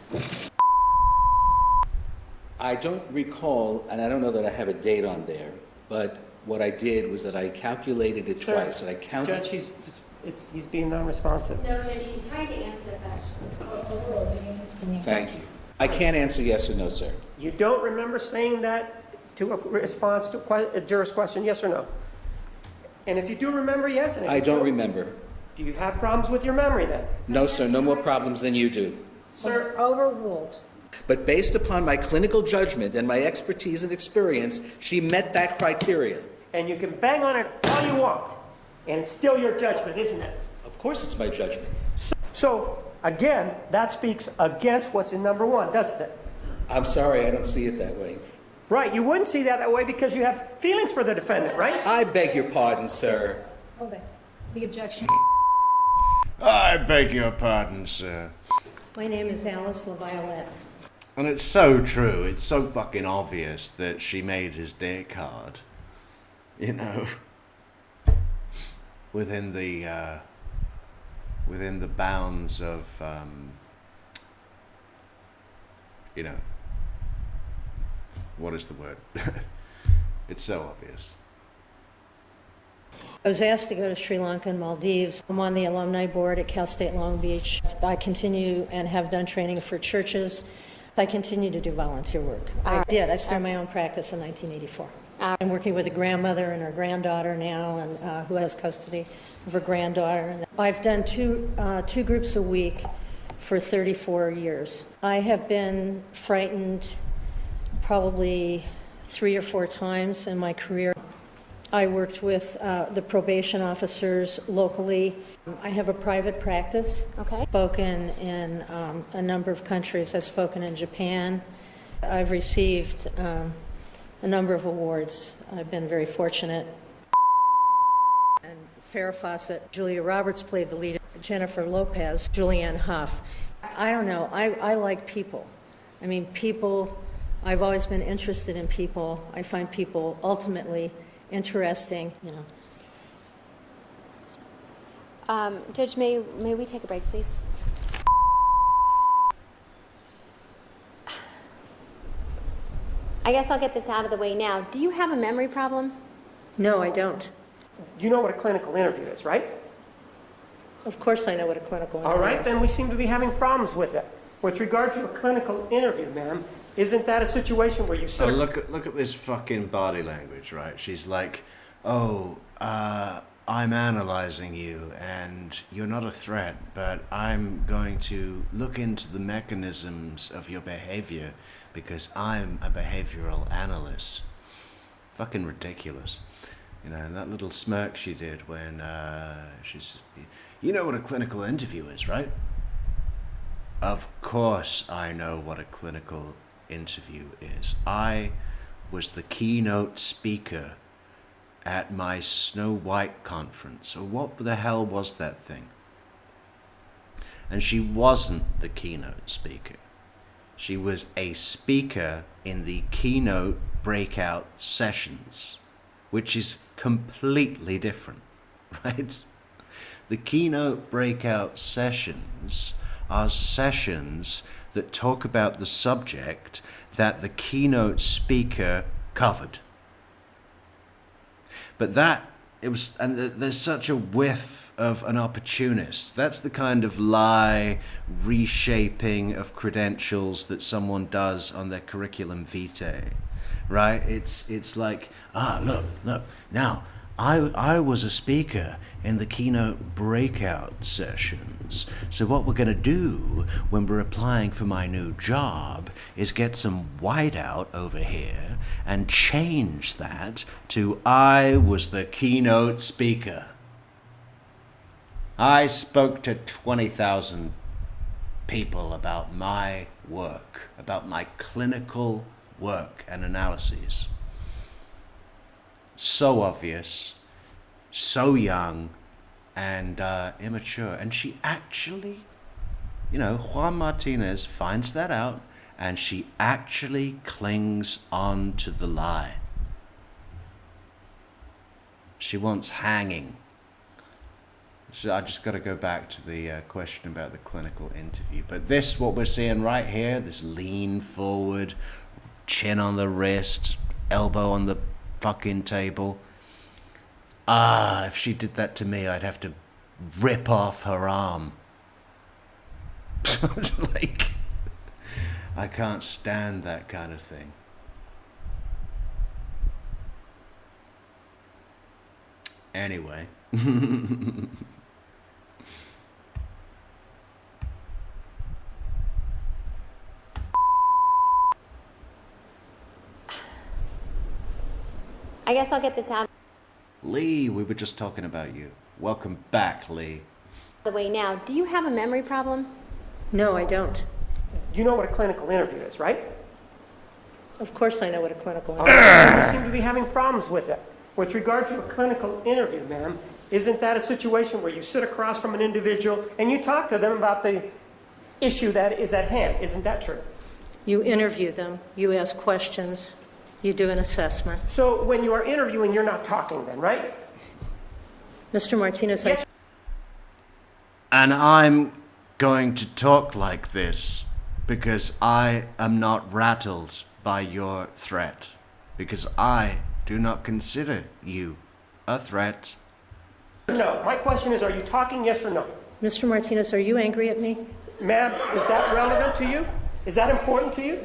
I don't recall, and I don't know that I have a date on there, but what I did was that I calculated it twice. And I counted. Judge, he's being non-responsive. No, Judge, he's trying to answer the question. Thank you. I can't answer yes or no, sir. You don't remember saying that to a response to a juror's question, yes or no? And if you do remember, yes. And if I you don't remember. Do you have problems with your memory then? No, sir. No more problems than you do. Sir, overruled. But based upon my clinical judgment and my expertise and experience, she met that criteria. And you can bang on it all you want, and it's still your judgment, isn't it? Of course it's my judgment. So, again, that speaks against what's in number one, doesn't it? I'm sorry, I don't see it that way. Right, you wouldn't see that way because you have feelings for the defendant, right? I beg your pardon, sir. Hold it. The objection. I beg your pardon, sir. My name is Alice LaViolette. And it's so true. It's so fucking obvious that she made his date card. You know, within the bounds of, you know, what is the word? It's so obvious. I was asked to go to Sri Lanka and Maldives. I'm on the alumni board at Cal State Long Beach. I continue and have done training for churches. I continue to do volunteer work. I did. I started my own practice in 1984. I'm working with a grandmother and her granddaughter now, and who has custody of her granddaughter. And I've done two groups a week for 34 years. I have been frightened probably 3 or 4 times in my career. I worked with the probation officers locally. I have a private practice. Okay. Spoken in a number of countries. I've spoken in Japan. I've received a number of awards. I've been very fortunate. And Farrah Fawcett, Julia Roberts played the lead. Jennifer Lopez, Julianne Hough. I don't know. I like people. I mean, people. I've always been interested in people. I find people ultimately interesting, you know. Judge, may we take a break, please? I guess I'll get this out of the way now. Do you have a memory problem? No, I don't. You know what a clinical interview is, right? Of course I know what a clinical interview All right, is. then we seem to be having problems with it. With regard to a clinical interview, ma'am, isn't that a situation where you So sit... look at this fucking body language, right? She's like, oh, I'm analyzing you and you're not a threat, but I'm going to look into the mechanisms of your behavior because I'm a behavioral analyst. Fucking ridiculous. You know, and that little smirk she did when she's... You know what a clinical interview is, right? Of course I know what a clinical interview is. I was the keynote speaker at my Snow White conference, or what the hell was that thing? And she wasn't the keynote speaker. She was a speaker in the keynote breakout sessions, which is completely different, right? The keynote breakout sessions are sessions that talk about the subject that the keynote speaker covered. But there's such a whiff of an opportunist. That's the kind of lie reshaping of credentials that someone does on their curriculum vitae, right? It's like, look, now, I was a speaker in the keynote breakout sessions. So what we're going to do when we're applying for my new job is get some whiteout over here and change that to I was the keynote speaker. I spoke to 20,000 people about my work, about my clinical work and analyses. So obvious, so young, and immature. And she actually, Juan Martinez finds that out, and she actually clings on to the lie. She wants hanging. So I just got to go back to the question about the clinical interview. But this, what we're seeing right here, this lean forward, chin on the wrist, elbow on the fucking table. If she did that to me, I'd have to rip off her arm. Like, I can't stand that kind of thing. Anyway. I guess I'll get this out Lee, we were just talking about you. Welcome back, Lee. of the way now. Do you have a memory problem? No, I don't. You know what a clinical interview is, right? Of course I know what a clinical All interview right, is. we seem to be having problems with it. With regard to a clinical interview, ma'am, isn't that a situation where you sit across from an individual and you talk to them about the issue that is at hand? Isn't that true? You interview them, you ask questions, you do an assessment. So when you are interviewing, you're not talking then, right? Mr. Martinez, Yes. And I'm going to talk like this because I am not rattled by your threat. Because I do not consider you a threat. No. My question is, are you talking yes or no? Mr. Martinez, are you angry at me? Ma'am, is that relevant to you? Is that important to you?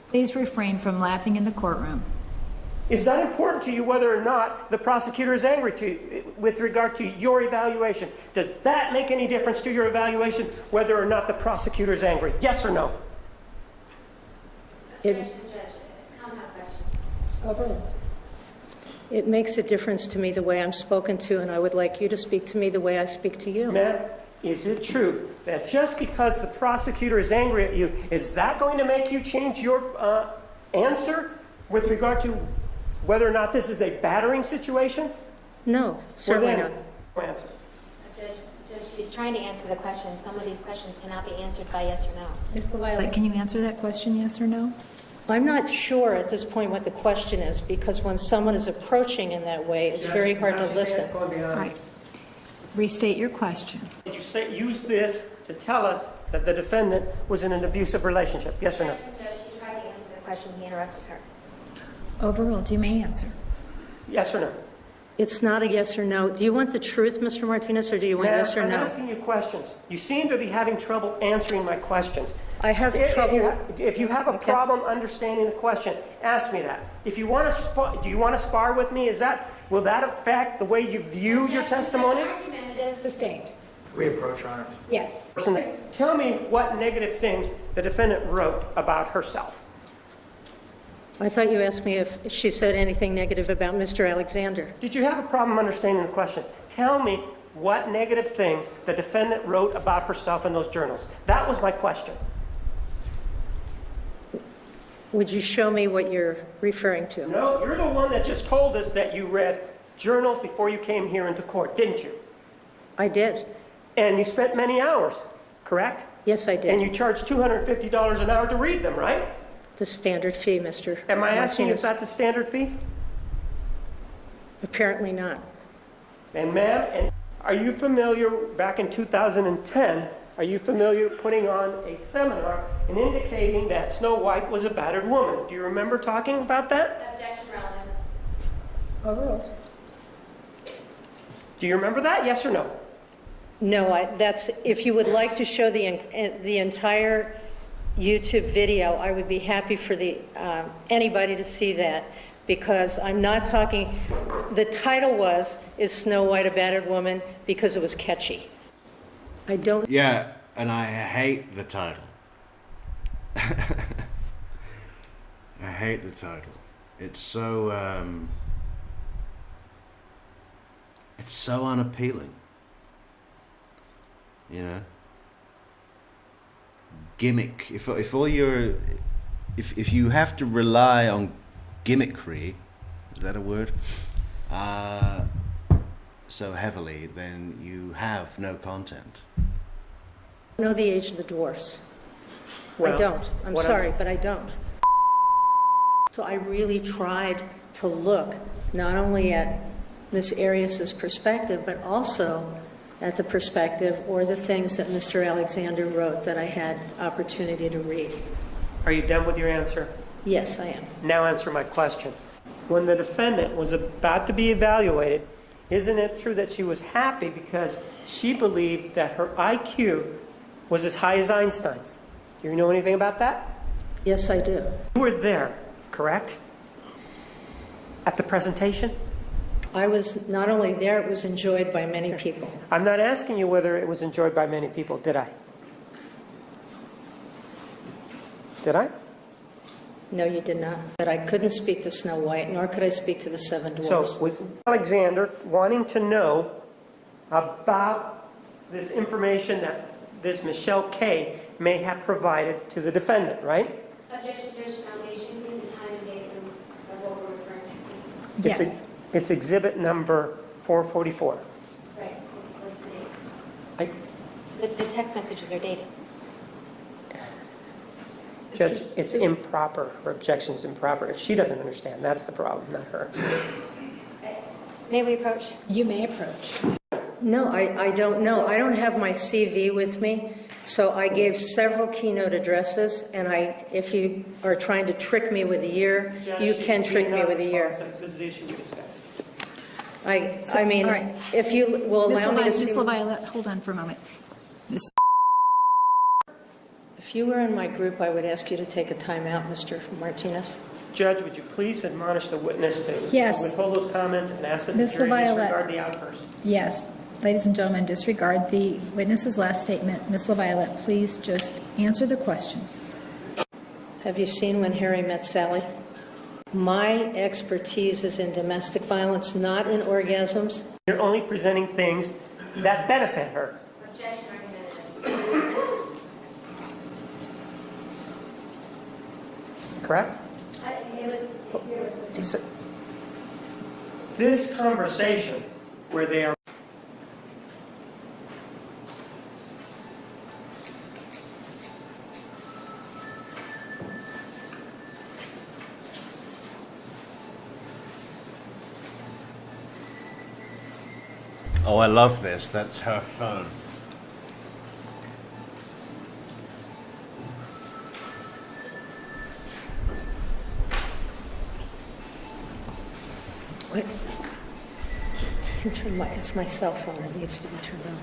Please refrain from laughing in the courtroom. Is that important to you whether or not the prosecutor is angry to you with regard to your evaluation? Does that make any difference to your evaluation whether or not the prosecutor is angry? Yes or no? It makes a difference to me the way I'm spoken to, and I would like you to speak to me the way I speak to you. Ma'am, is it true that just because the prosecutor is angry at you, is that going to make you change your answer with regard to whether or not this is a battering situation? No, certainly not. Answer. Judge, she's trying to answer the question. Some of these questions cannot be answered by yes or no. Ms. LaViolette, can you answer that question, yes or no? I'm not sure at this point what the question is, because when someone is approaching in that way, it's very hard to listen. All right. Restate your question. Did you use this to tell us that the defendant was in an abusive relationship? Yes or no? Judge, she tried to answer the question. He interrupted her. Overruled. You may answer. Yes or no? It's not a yes or no. Do you want the truth, Mr. Martinez, or do you want yes or no? I'm asking you questions. You seem to be having trouble answering my questions. I have trouble. If you have a problem understanding the question, ask me that. If you want to do you want to spar with me? Will that affect the way you view your testimony? Sustained. We approach, Your Honor. Yes. Tell me what negative things the defendant wrote about herself. I thought you asked me if she said anything negative about Mr. Alexander. Did you have a problem understanding the question? Tell me what negative things the defendant wrote about herself in those journals. That was my question. Would you show me what you're referring to? No, you're the one that just told us that you read journals before you came here into court, didn't you? I did. And you spent many hours, correct? Yes, I did. And you charged $250 an hour to read them, right? The standard fee, Mr. Am I asking Martinez. if that's a standard fee? Apparently not. And ma'am, are you familiar, back in 2010, are you familiar putting on a seminar and indicating that Snow White was a battered woman? Do you remember talking about that? Objection, relevance. Overruled. Do you remember that? Yes or no? No, that's, if you would like to show the entire YouTube video, I would be happy for anybody to see that, because I'm not talking, the title is Snow White a Battered Woman because it was catchy. I don't. Yeah, and I hate the title. I hate the title. It's so unappealing. You know? Gimmick. If you have to rely on gimmickry, is that a word? So heavily, then you have no content. I know the age of the dwarfs. Well, I don't. I'm sorry, but I don't. So I really tried to look not only at Ms. Arias' perspective, but also at the perspective or the things that Mr. Alexander wrote that I had opportunity to read. Are you done with your answer? Yes, I am. Now answer my question. When the defendant was about to be evaluated, isn't it true that she was happy because she believed that her IQ was as high as Einstein's? Do you know anything about that? Yes, I do. You were there, correct? At the presentation? I was not only there, it was enjoyed by many people. I'm not asking you whether it was enjoyed by many people, did I? Did I? No, you did not. But I couldn't speak to Snow White, nor could I speak to the Seven Dwarfs. So, with Alexander wanting to know about this information that this Michelle K. may have provided to the defendant, right? Objection, Judge. Foundation, give the time and date of what we're referring to, please. Yes. It's exhibit number 444. Right. What's the date? The text messages are dated. Judge, it's improper. Her objection is improper. If she doesn't understand, that's the problem, not her. May we approach? You may approach. No, I don't know. I don't have my CV with me, so I gave several keynote addresses, and if you are trying to trick me with a year, Judge, you can trick me with a year. This is the issue we discussed. I mean, all right. if you will allow me to see... Ms. LaViolette, hold on for a moment. If you were in my group, I would ask you to take a time out, Mr. Martinez. Judge, would you please admonish the witness to Yes. withhold those comments and ask that the Ms. jury LaViolette. disregard the outburst? Yes. Ladies and gentlemen, disregard the witness's last statement. Ms. LaViolette, please just answer the questions. Have you seen When Harry Met Sally? My expertise is in domestic violence, not in orgasms. You're only presenting things that benefit her. Objection argumentative. Correct? It was This conversation where they are... Oh, I love this. That's her phone. What? It's my cell phone. It needs to be turned on.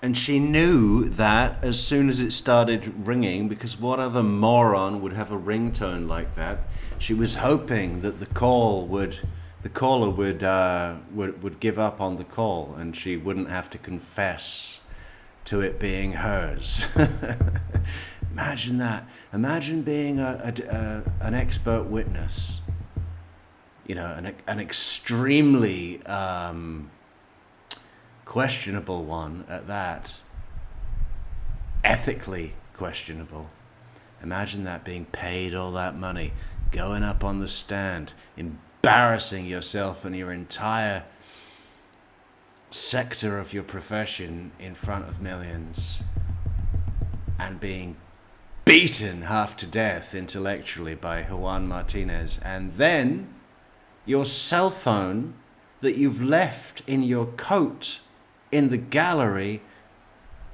And she knew that as soon as it started ringing, because what other moron would have a ringtone like that? She was hoping that the caller would give up on the call, and she wouldn't have to confess to it being hers. Imagine that. Imagine being an expert witness. You know, an extremely questionable one at that. Ethically questionable. Imagine that, being paid all that money, going up on the stand, embarrassing yourself and your entire sector of your profession in front of millions, and being beaten half to death intellectually by Juan Martinez, and then your cell phone that you've left in your coat in the gallery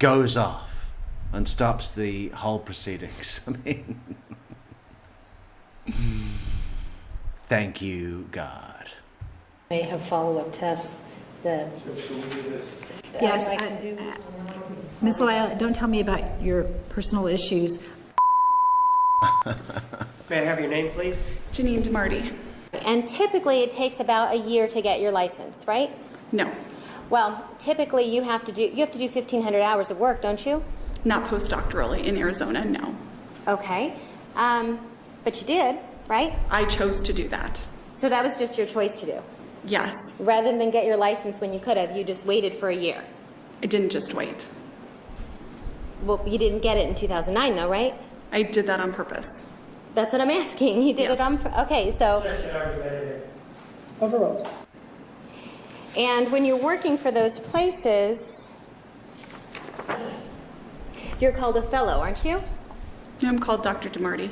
goes off and stops the whole proceedings. I mean, thank you, God. May have follow-up tests that... Yes, I can do. Ms. Lyle, don't tell me about your personal issues. May I have your name, please? Janine DeMarty. And typically it takes about a year to get your license, right? No. Well, typically you have to do 1,500 hours of work, don't you? Not postdoctorally in Arizona, no. Okay. But you did, right? I chose to do that. So that was just your choice to do? Yes. Rather than get your license when you could have, you just waited for a year? I didn't just wait. Well, you didn't get it in 2009 though, right? I did that on purpose. That's what I'm asking. You did it on... Okay, so... Overruled. And when you're working for those places, you're called a fellow, aren't you? I'm called Dr. DeMarty.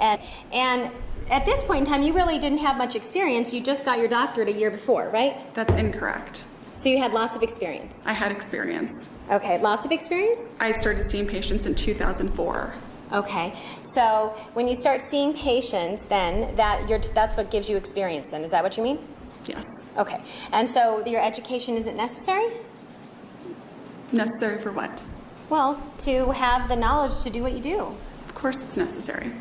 And at this point in time, you really didn't have much experience. You just got your doctorate a year before, right? That's incorrect. So you had lots of experience? I had experience. Okay, lots of experience? I started seeing patients in 2004. Okay, so when you start seeing patients, then that's what gives you experience then, is that what you mean? Yes. Okay, and so your education isn't necessary? Necessary for what? Well, to have the knowledge to do what you do. Of course it's necessary.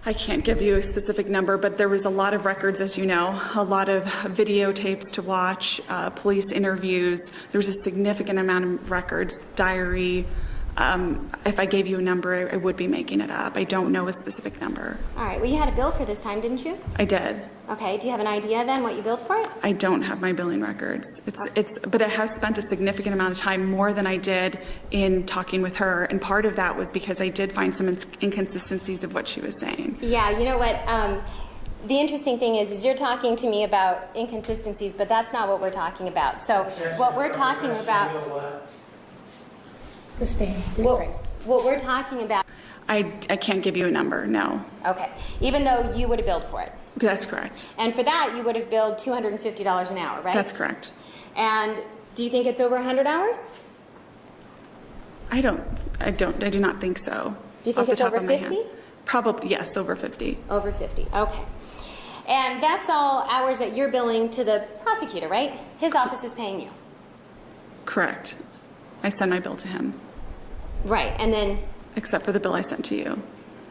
I can't give you a specific number, but there was a lot of records, as you know, a lot of videotapes to watch, police interviews. There was a significant amount of records, diary. If I gave you a number, I would be making it up. I don't know a specific number. All right, well, you had a bill for this time, didn't you? I did. Okay, do you have an idea then what you billed for it? I don't have my billing records. But I have spent a significant amount of time, more than I did in talking with her, and part of that was because I did find some inconsistencies of what she was saying. Yeah, you know what? The interesting thing is you're talking to me about inconsistencies, but that's not what we're talking about. So what we're talking about... What we're talking about... I can't give you a number, no. Okay, even though you would have billed for it? That's correct. And for that, you would have billed $250 an hour, right? That's correct. And do you think it's over 100 hours? I do not think so. Do you off think the it's top over of my head. 50? Probably, yes, over 50. Over 50, okay. And that's all hours that you're billing to the prosecutor, right? His office is paying you. Correct. I send my bill to him. Right, and then... Except for the bill I sent to you.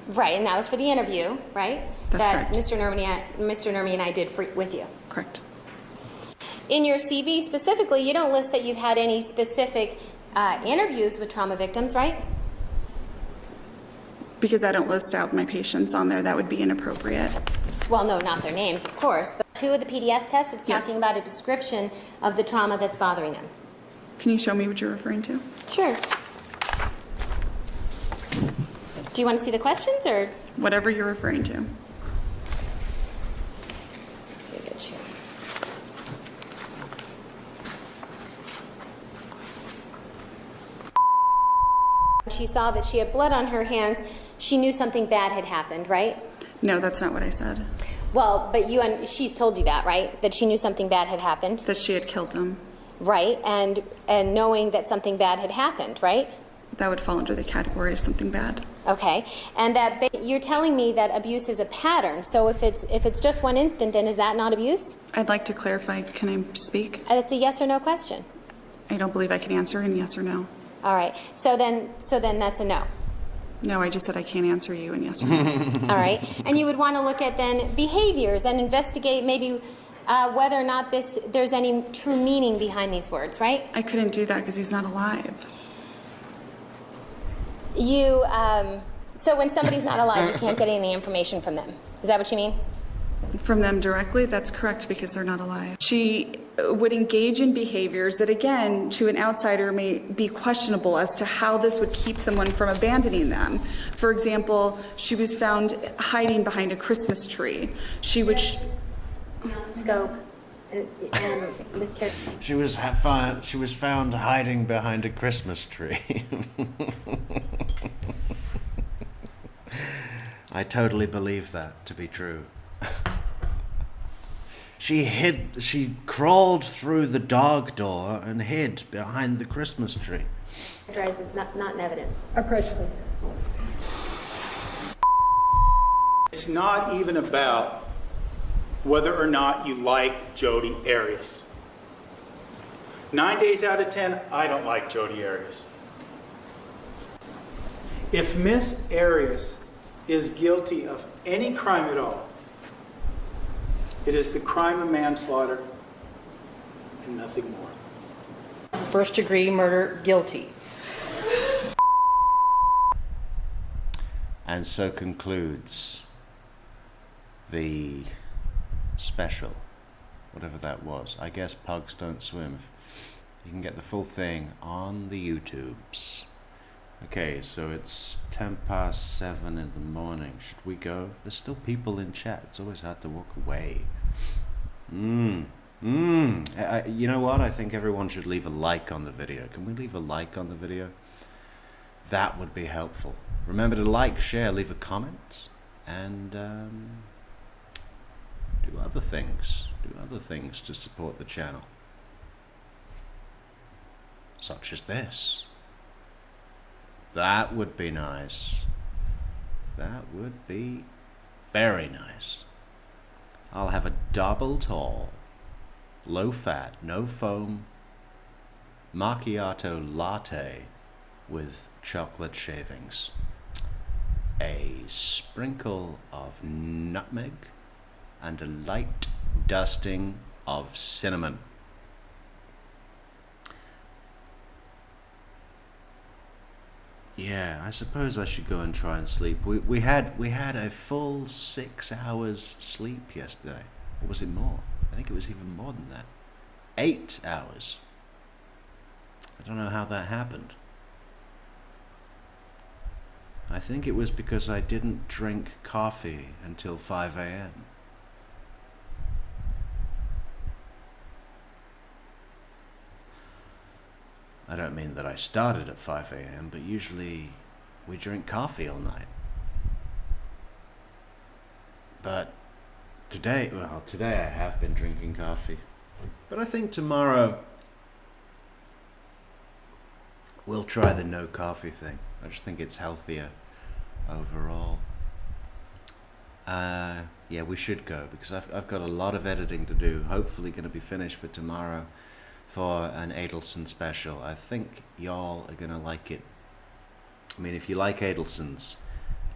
Right, and that was for the interview, right? That's that correct. Mr. Nermi and I did with you. Correct. In your CV specifically, you don't list that you've had any specific interviews with trauma victims, right? Because I don't list out my patients on there, that would be inappropriate. Well, no, not their names, of course, but 2 of the PDS tests, it's Yes. talking about a description of the trauma that's bothering them. Can you show me what you're referring to? Sure. Do you want to see the questions, or? Whatever you're referring to. She saw that she had blood on her hands. She knew something bad had happened, right? No, that's not what I said. Well, but she's told you that, right? That she knew something bad had happened? That she had killed him. Right, and knowing that something bad had happened, right? That would fall under the category of something bad. Okay, and that you're telling me that abuse is a pattern. So if it's just one instant, then is that not abuse? I'd like to clarify. Can I speak? It's a yes or no question. I don't believe I can answer in yes or no. All right, so then that's a no. No, I just said I can't answer you in yes or no. All right, and you would want to look at then behaviors and investigate maybe whether or not there's any true meaning behind these words, right? I couldn't do that because he's not alive. So when somebody's not alive, you can't get any information from them. Is that what you mean? From them directly? That's correct, because they're not alive. She would engage in behaviors that, again, to an outsider may be questionable as to how this would keep someone from abandoning them. For example, she was found hiding behind a Christmas tree. She would... Scope. She was found hiding behind a Christmas tree. I totally believe that to be true. She crawled through the dog door and hid behind the Christmas tree. Not in evidence. Approach, please. It's not even about whether or not you like Jodi Arias. 9 days out of 10, I don't like Jodi Arias. If Miss Arias is guilty of any crime at all, it is the crime of manslaughter and nothing more. First degree murder, guilty. And so concludes the special, whatever that was. I guess pugs don't swim. You can get the full thing on the YouTubes. Okay, so it's 7:10 in the morning. Should we go? There's still people in chat. It's always hard to walk away. You know what? I think everyone should leave a like on the video. Can we leave a like on the video? That would be helpful. Remember to like, share, leave a comment, and do other things. Do other things to support the channel. Such as this. That would be nice. That would be very nice. I'll have a double tall, low fat, no foam, macchiato latte with chocolate shavings. A sprinkle of nutmeg and a light dusting of cinnamon. Yeah, I suppose I should go and try and sleep. We had a full 6 hours sleep yesterday. Or was it more? I think it was even more than that. 8 hours. I don't know how that happened. I think it was because I didn't drink coffee until 5 a.m. I don't mean that I started at 5 a.m., but usually we drink coffee all night. But today I have been drinking coffee. But I think tomorrow we'll try the no coffee thing. I just think it's healthier. overall. Yeah, we should go because I've got a lot of editing to do. Hopefully going to be finished for tomorrow for an Adelson special. I think y'all are going to like it. I mean, if you like Adelsons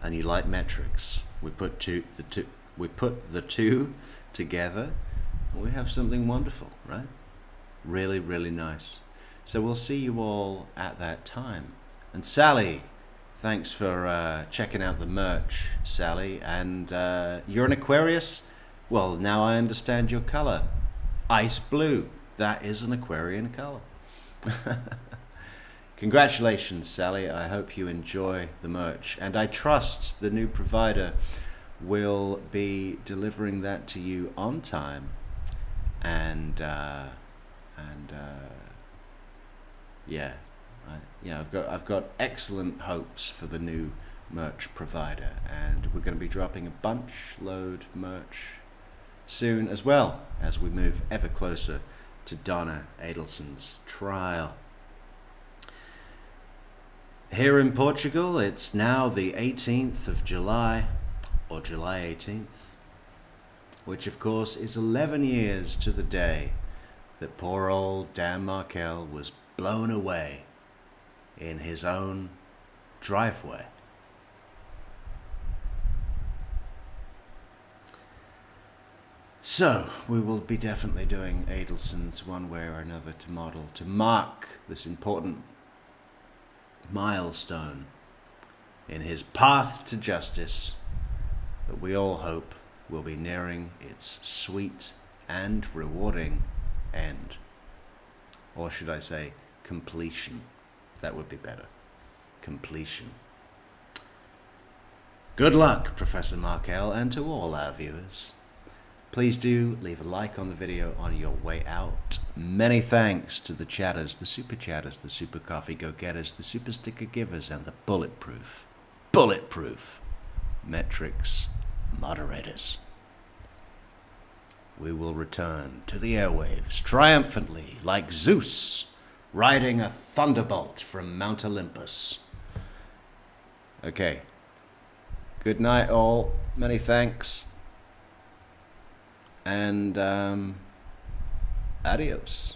and you like Metrix, we put the two together, we have something wonderful, right? Really, really nice. So we'll see you all at that time. And Sally, thanks for checking out the merch, Sally. And you're an Aquarius? Well, now I understand your color. Ice blue. That is an Aquarian color. Congratulations, Sally. I hope you enjoy the merch. And I trust the new provider will be delivering that to you on time. And yeah. I've got excellent hopes for the new merch provider, and we're going to be dropping a bunch load merch soon, as well as we move ever closer to Donna Adelson's trial. Here in Portugal, it's now the 18th of July, or July 18th, which of course is 11 years to the day that poor old Dan Markel was blown away in his own driveway. So, we will be definitely doing Adelson's one way or another to model, to mark this important milestone in his path to justice that we all hope will be nearing its sweet and rewarding end. Or should I say, completion. That would be better. Completion. Good luck, Professor Markel, and to all our viewers. Please do leave a like on the video on your way out. Many thanks to the chatters, the super chatters, the super coffee go-getters, the super sticker givers, and the bulletproof Metrix moderators. We will return to the airwaves triumphantly like Zeus riding a thunderbolt from Mount Olympus. Okay. Good night, all. Many thanks. And adios.